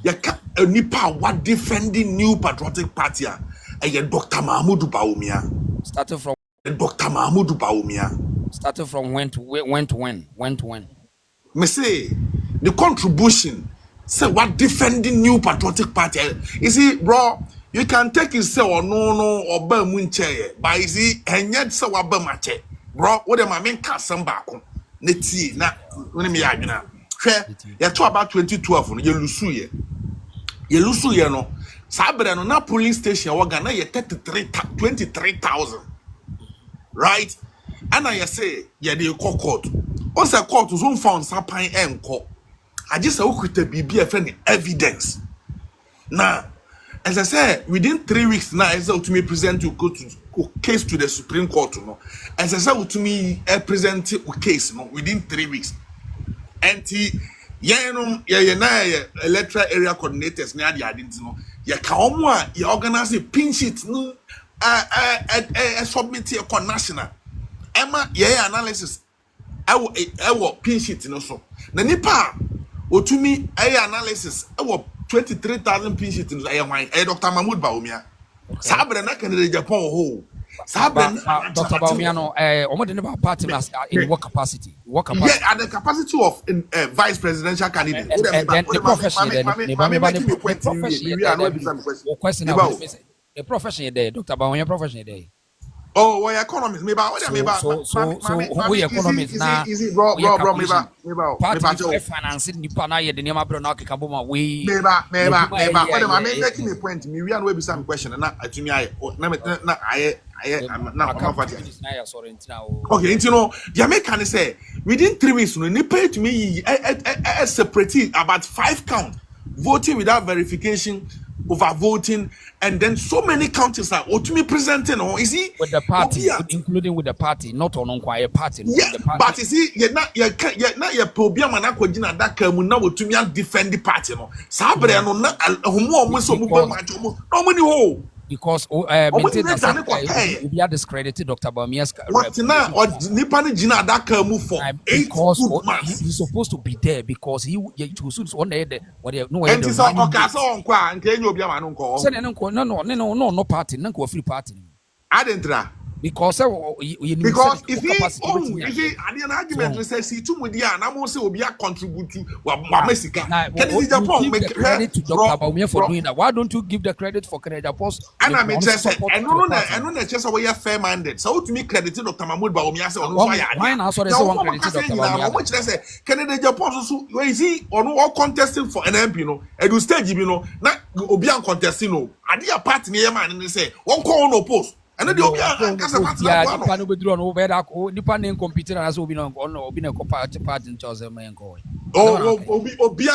Yaka a nipa what defending new patriotic party and Dr. Mahmoud Bawumia. Starting from Dr. Mahmoud Bawumia. Starting from when to when? Me say the contribution. Say what defending new patriotic party. You see, bro, you can take it say or no or burn munche, but you see, and yet say what burn mache. Bro, what am I mean? Castle back on Neti na when me agina. You talk about 2012, you lose ye no. Sabre no na polling station wagana ye 23,000. Right? And I say, yeah, they call court. Once a court was on found some pine and court. I just say, okay, be a friend evidence. Now, as I said, within 3 weeks now, I said to me, present to go to case to the Supreme Court. You know, as I said to me, present a case. You know, within 3 weeks. And electoral area coordinators near the identity. You know, you can you organize a pinch it. No, submit a national. Emma, analysis. I will pinch it. You know, so the nipa. To me, analysis. I will 23,000 pieces in Dr. Mahmoud Bawumia. Sabre na Canada Japan ho. Sabre Dr. Bawumia no never party in what capacity? Yeah, at the capacity of vice presidential candidate. The profession there, Dr. Bawumia profession there. Oh, we economists. Me ba. We economists na. Easy, bro. Me ba. Party financing the pana ye the name bro na keka boma we. Me ba. What am I making a point? Me we are no be some question na atumi aye. Na aye. Okay, you know, the American say within 3 weeks, no, they pay to me separate about 5 counts, voting without verification, over voting, and then so many counties are to me presenting. Oh, you see, with the party, including with the party, not on a party. Yeah, but you see, you're not your problem and akojina that kamu na to me defend the party. No, sabre no na almost so many ho. Because we are discredited Dr. Bawumia's what now or Nipani Jina that move for 8 good months. He's supposed to be there because he was on the no and it's on kwa and can you be a man no party no free party. I didn't because if he at the argument we say see two media and I'm say obi contribute to Mexico. Can you Japan make credit to Dr. Bawumia for doing that? Why don't you give the credit for Canada Post? And I just no just we are fair minded. So to me credit to Dr. Mahmoud Bawumia say on why now so they say one credit to Dr. Bawumia. Which they say Canada Japan so where is he or no contesting for an MP no edu stage you know na obi an contesting no ade a party near man and say one call no post. And then nipa no bedru no be da ko nipa ne compete na so obi na ko party in chose men ko obi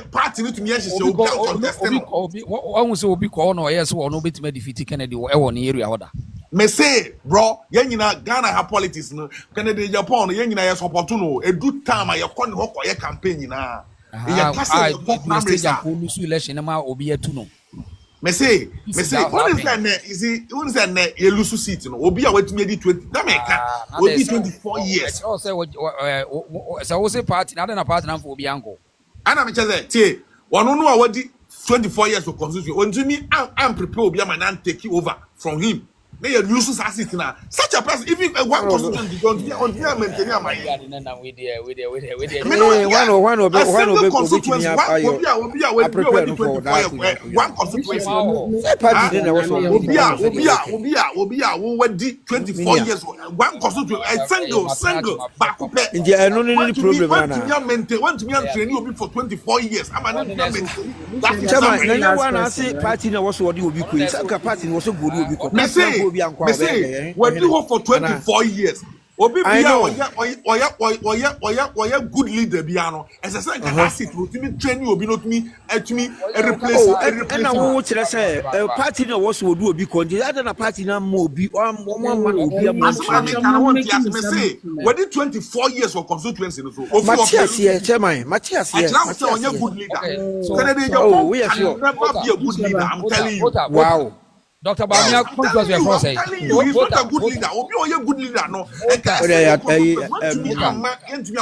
party ni to me hye obi contesting obi won say obi ko no yes wo no betima defeat Kennedy e wo ne area order me say bro yen nyina Ghana ha politics no Kennedy Japan no yen nyina ye support no edu time ya ko ne ho ko ye campaign na ye kase ko ko election ma obi etu no me say what is that you lose seat no obi a wetumi di 20 na me ka obi 24 years so say party na party na for obi anko ana me cheze tie wono no a wadi 24 years of constitution ontumi am prepare obi am na take over from him na you lose seat na such a person even one constitution don't maintain am we there one constituency obi a wo wadi 24 years one constituency single back up nje eno ni problem na you maintain want to train obi for 24 years am na maintain that one I say party na was what obi ko say party was so good obi ko me say we do for 24 years obi bia oya good leader bia no as I say capacity to me train obi no to me replace and na wo kire say party na was what obi ko that na party na mo obi obi me say we did 24 years for constituency no so Matthias here chairman Matthias here I say on your good leader Kennedy Japan can never be a good leader I'm telling you wow Dr. Bawumia I'm comes to us telling with you, a I'm telling you, he's not a good leader. Obi Oye good leader, no. And Oh, yeah,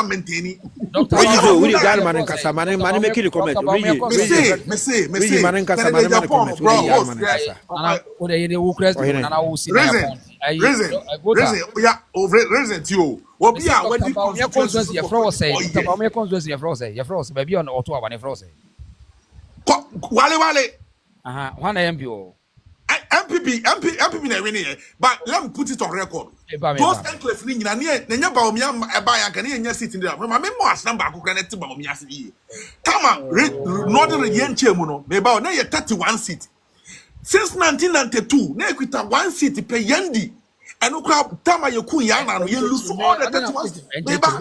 maintaining. Dr. Regis, so we Bawumia got comes man to and us. Kasa, man, make it comment. Dr. Bawumia comes to us. Regis, man and Kasa, man, comment. Bro, We are host, man and Kasa. What are you the Ukraine? And I will see reason, yeah, reason to Obi a Dr. wedi Bawumia comes to us. constituency Your froze say. Dr. Bawumia comes to us. Your froze. Baby on auto one froze. Wale. One MPO. MPP na winning, but let me put it on record. Those enclaves ni na nenya Bawumia eba ya kan nenya sit in there. Ma me mo asam ba akokra na te Bawumia se yi. Tama northern region chemu no, me ba na ye 31 seat. Since 1992, na equita 1 seat pe yendi. And ukra tama ye kun ya na no ye lose all the 31 seats. Meba.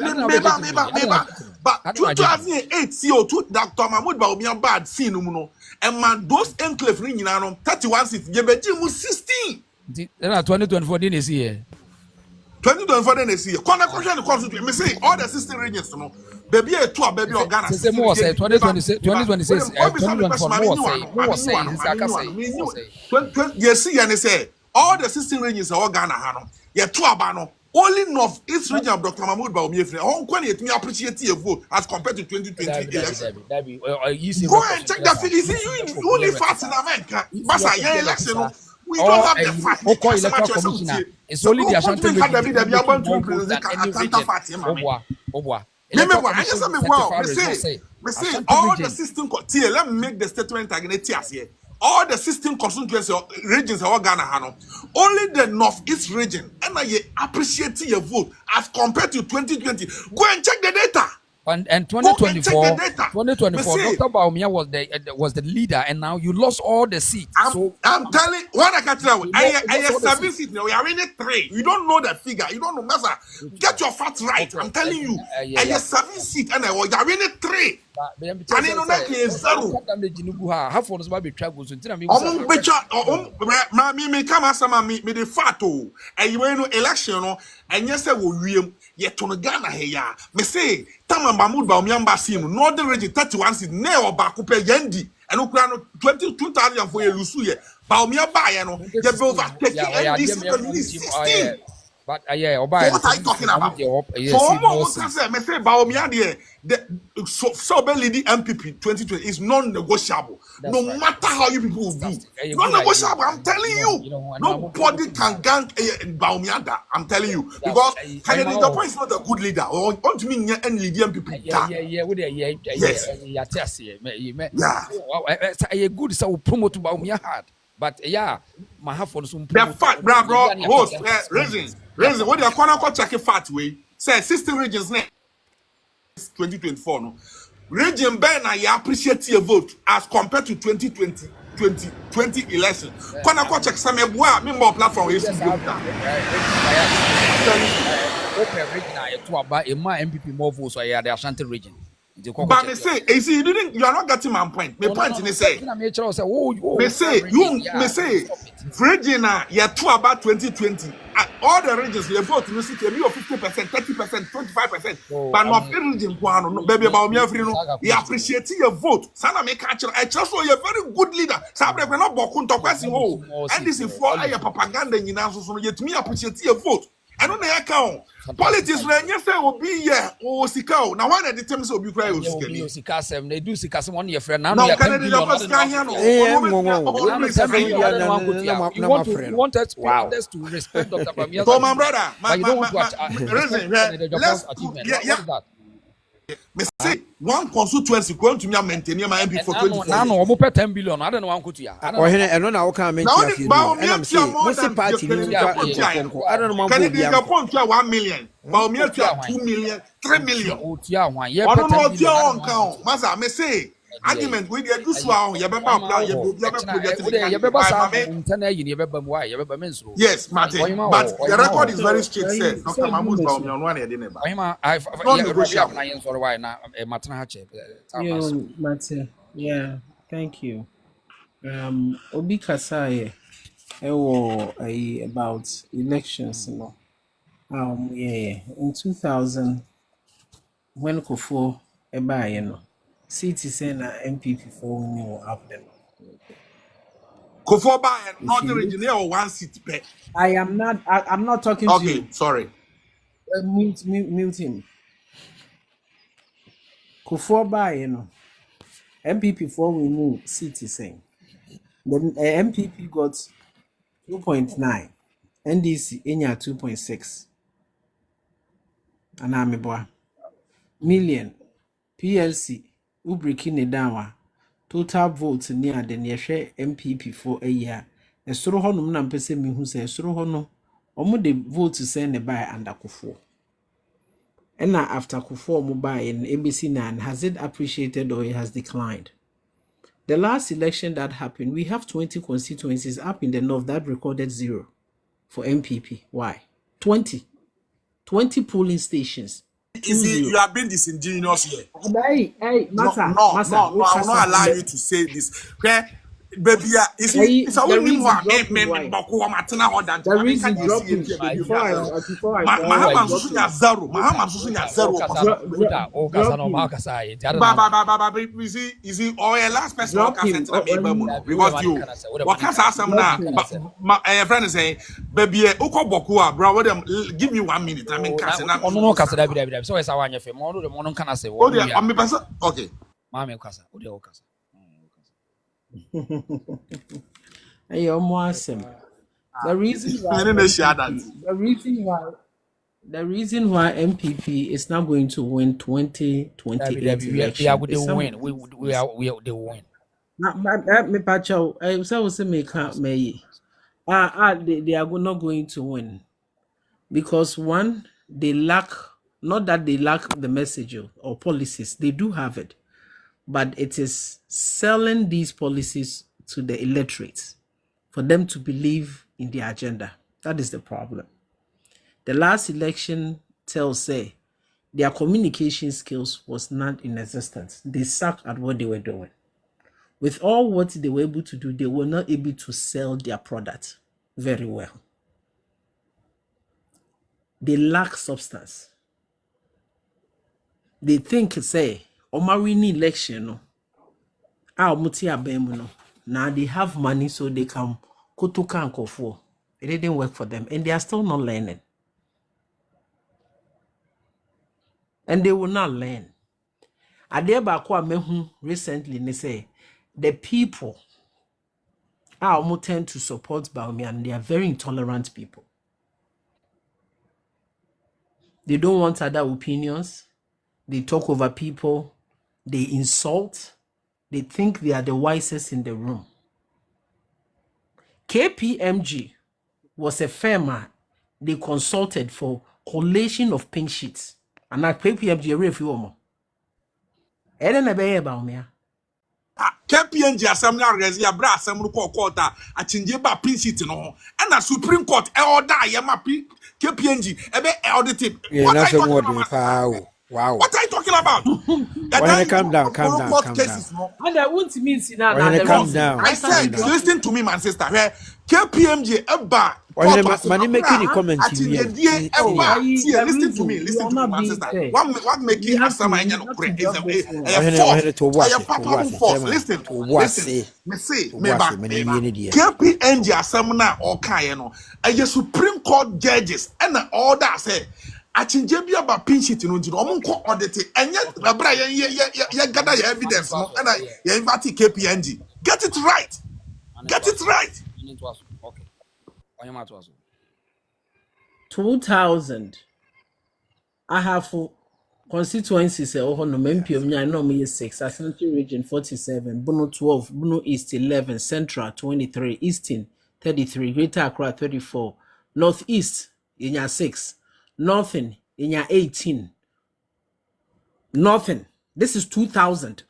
But 2008 CO2 Dr. Mahmoud Bawumia bad scene no. And man, those enclaves ni nyina no 31 seats. Ye beji mu 16. Then 2024 din is here. 2024 then is here. Kona question the constitution. Me say all the 16 regions no. Baby a two baby or Ghana. Say more say 2026 2024 more say. Yes, see and say all the 16 regions are all Ghana hano. Ye two abano. Only North East region of Dr. Mahmoud Bawumia. Hon.Ken yet me appreciate your vote as compared to 2020 election. Go and check the figures. You only fast in America. Basa ye election. We don't have the fact. It's only the Ashanti region. Me say all the system let me make the statement again here. All the system constituency regions are Ghana Hano. Only the northeast region and I appreciate your vote as compared to 2020. Go and check the data. And 2024, Dr. Bawumia was the leader, and now you lost all the seats. I'm telling what I can tell you. I have 7 seats now. We are winning 3. You don't know the figure. You don't know, Master. Get your facts right. I'm telling you. I have 7 seats, and I was winning 3. And you know that is 0. Me come as me the fato. And you know election, and yes, I will yet to Ghana here. Me say, Tama Mahmoud Bawumia Basim, Northern region 31 seats, Neo Bakupe Yendi, and Ukraine 2000 for Lusuye. Bawumia Bayano, you be overtaking NDC 16. But what are you talking about? For more say, me say Bawumia the so leading MPP 2020 is non-negotiable. No matter how you people will do, non-negotiable. I'm telling you, nobody can gang Bawumia. I'm telling you because Kennedy the point is not a good leader. Or want me and lead MPP. Yeah, good so promote Bawumia hard. But yeah, my half for some the fact, bro, host, reason. What the corner check a fat way. Say 16 regions next 2024. No region Ben, I appreciate your vote as compared to 2020 election. Corner check some member platform is MPP more votes so yeah the Ashanti region. But me say, you are not getting my point. My point is say, Virginia, you are two about 2020. All the regions, you vote, you see, you 50%, 30%, 25%. But not every region, baby, about me, you appreciate your vote. Sana make actual. I just saw you a very good leader. Sabre, we're not bokun to question. And this is for your propaganda. You know, so yet me appreciate your vote. I don't know account. Politics when you say will be here or Sikao. Now one of the terms will be cry Sikasem. They do Sikasem 1 year friend. Now you want us to respect Dr. Bawumia. So my brother, me say one constituency going to me maintain my MP for 24 years. Now no, we pay 10 billion. I don't know one kutu ya. Oh, I don't know how can I I'm saying, what's the party? I don't know. Can you go point to 1 million? Bawumia to 2 million, 3 million. I don't know what you on count. Master, me say argument we dey do so ahun ye be ba plan ye be yes Martin, but the record is very straight said Dr. Mahmoud Bawumia on one e dey never Martin, yeah, thank you. Obi Kasaye about elections, yeah, in 2000 when Kofo ebaye no city say na MPP for me up them. Kofor by Northern region here or one seat pay. I'm not talking to you. Okay, sorry. Mute him. Kufuor by MPP for we move citizen. Then MPP got 2.9, NDC enya 2.6. Anamibwa million PLC ubriki down total votes near the near MPP for a year. A soro honum na mpese mi hu se soro hono omo de vote send ne buy under Kufuor. And now after Kufuor mo buy in ABC 9, has it appreciated or it has declined? The last election that happened, we have 20 constituencies up in the north that recorded 0 for MPP. Why? 20 polling stations. You have been disingenuous here. Hey, Massa, I will not allow you to say this. Okay? Baby, it's a woman who are the reason dropping before you see, last person because you what can say my friend is saying, baby, give me 1 minute. I mean, so it's our one say, okay. Hey, almost the reason why MPP is not going to win 2028 election. They will win. Me pacho, I say make me. They are not going to win because one, they lack, not that they lack the message or policies, they do have it, but it is selling these policies to the electorate for them to believe in the agenda. That is the problem. The last election tells say their communication skills was not in existence. They sucked at what they were doing. With all what they were able to do, they were not able to sell their product very well. They lack substance. They think, say, Omarini election, no. Now they have money so they can go to Kankofo. It didn't work for them, and they are still not learning. And they will not learn. Adeba Mehu recently, they say, the people tend to support Bawumia, and they are very intolerant people. They don't want other opinions. They talk over people. They insult. They think they are the wisest in the room. KPMG was a firm they consulted for collation of pink sheets. And at KPMG, a review. Eden Abaye Bawumia. KPMG assembly rezi ya bra assembly court a chinje ba pinchit no and a Supreme Court order yama KPMG ebe audited. Wow. What are you talking about? Calm down. And I won't mean calm down. I said, listen to me, my sister. KPMG eba. Money making a comment. Listen to me, my sister. What making a summer is a force. Listen. Me say, KPMG assembly or Kayano, a Supreme Court judges and the order say. Achinjebi about pinch it no omunko audit and yet bra ya gather your evidence no and you invite KPMG. Get it right. Okay. 2000 I have constituencies no MPM nya no me 6 Ashanti region 47 Bono 12 Bono East 11 Central 23 Eastern 33 Greater Accra 34 Northeast nya 6 Nothing in your 18. Nothing. This is 2000.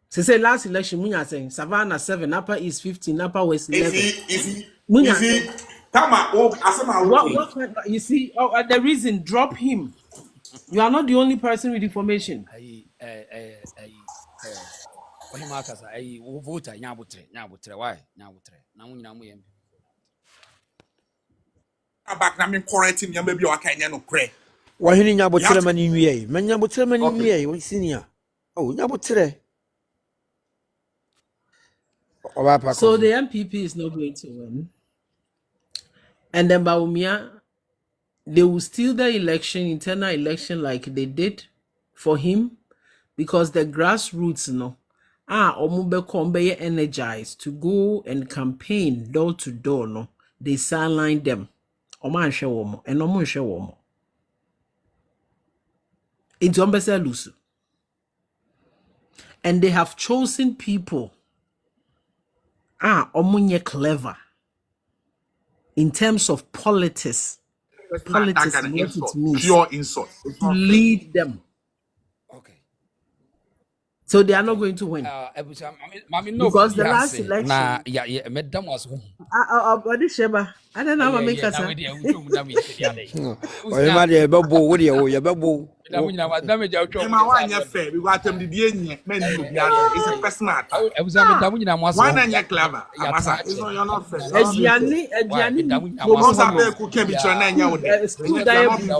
So say last election, Munya saying Savannah 7, Upper East 15, Upper West 11. You see, the reason, drop him. You are not the only person with information. Why? Back na me correcting you maybe okay no pray. Why he nya botere mani nwie? Manya botere mani nwie, we senior. Oh, nya botere. So the MPP is not going to win. And then Bawumia, they will steal the election, internal election, like they did for him, because the grassroots, omube energized to go and campaign door to door, no, they sideline them. Oman show and omo show into ombese lusu. And they have chosen people omunye clever in terms of politics. Politics, That kind of what insult, it means pure insult. It's to not fair. lead them. So they are not going to win. Because the last election, madam was home. Sheba, I don't know what make us. It's a personal attack. Why not you clever? You're not fair.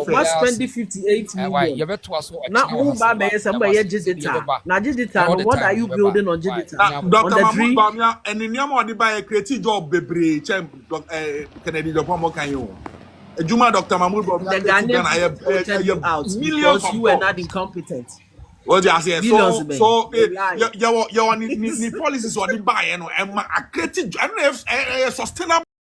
Must spend 58 million. Now, what are you building on digital? Dr. Mahmoud Bawumia, and in your money by a creative job, Bebre, Kennedy, the Pomo can you? Juma Dr. Mahmoud Bawumia, the Ghanaians you out because you were not incompetent. Well, just say so. Your policies or the buy and a creative, and sustainable.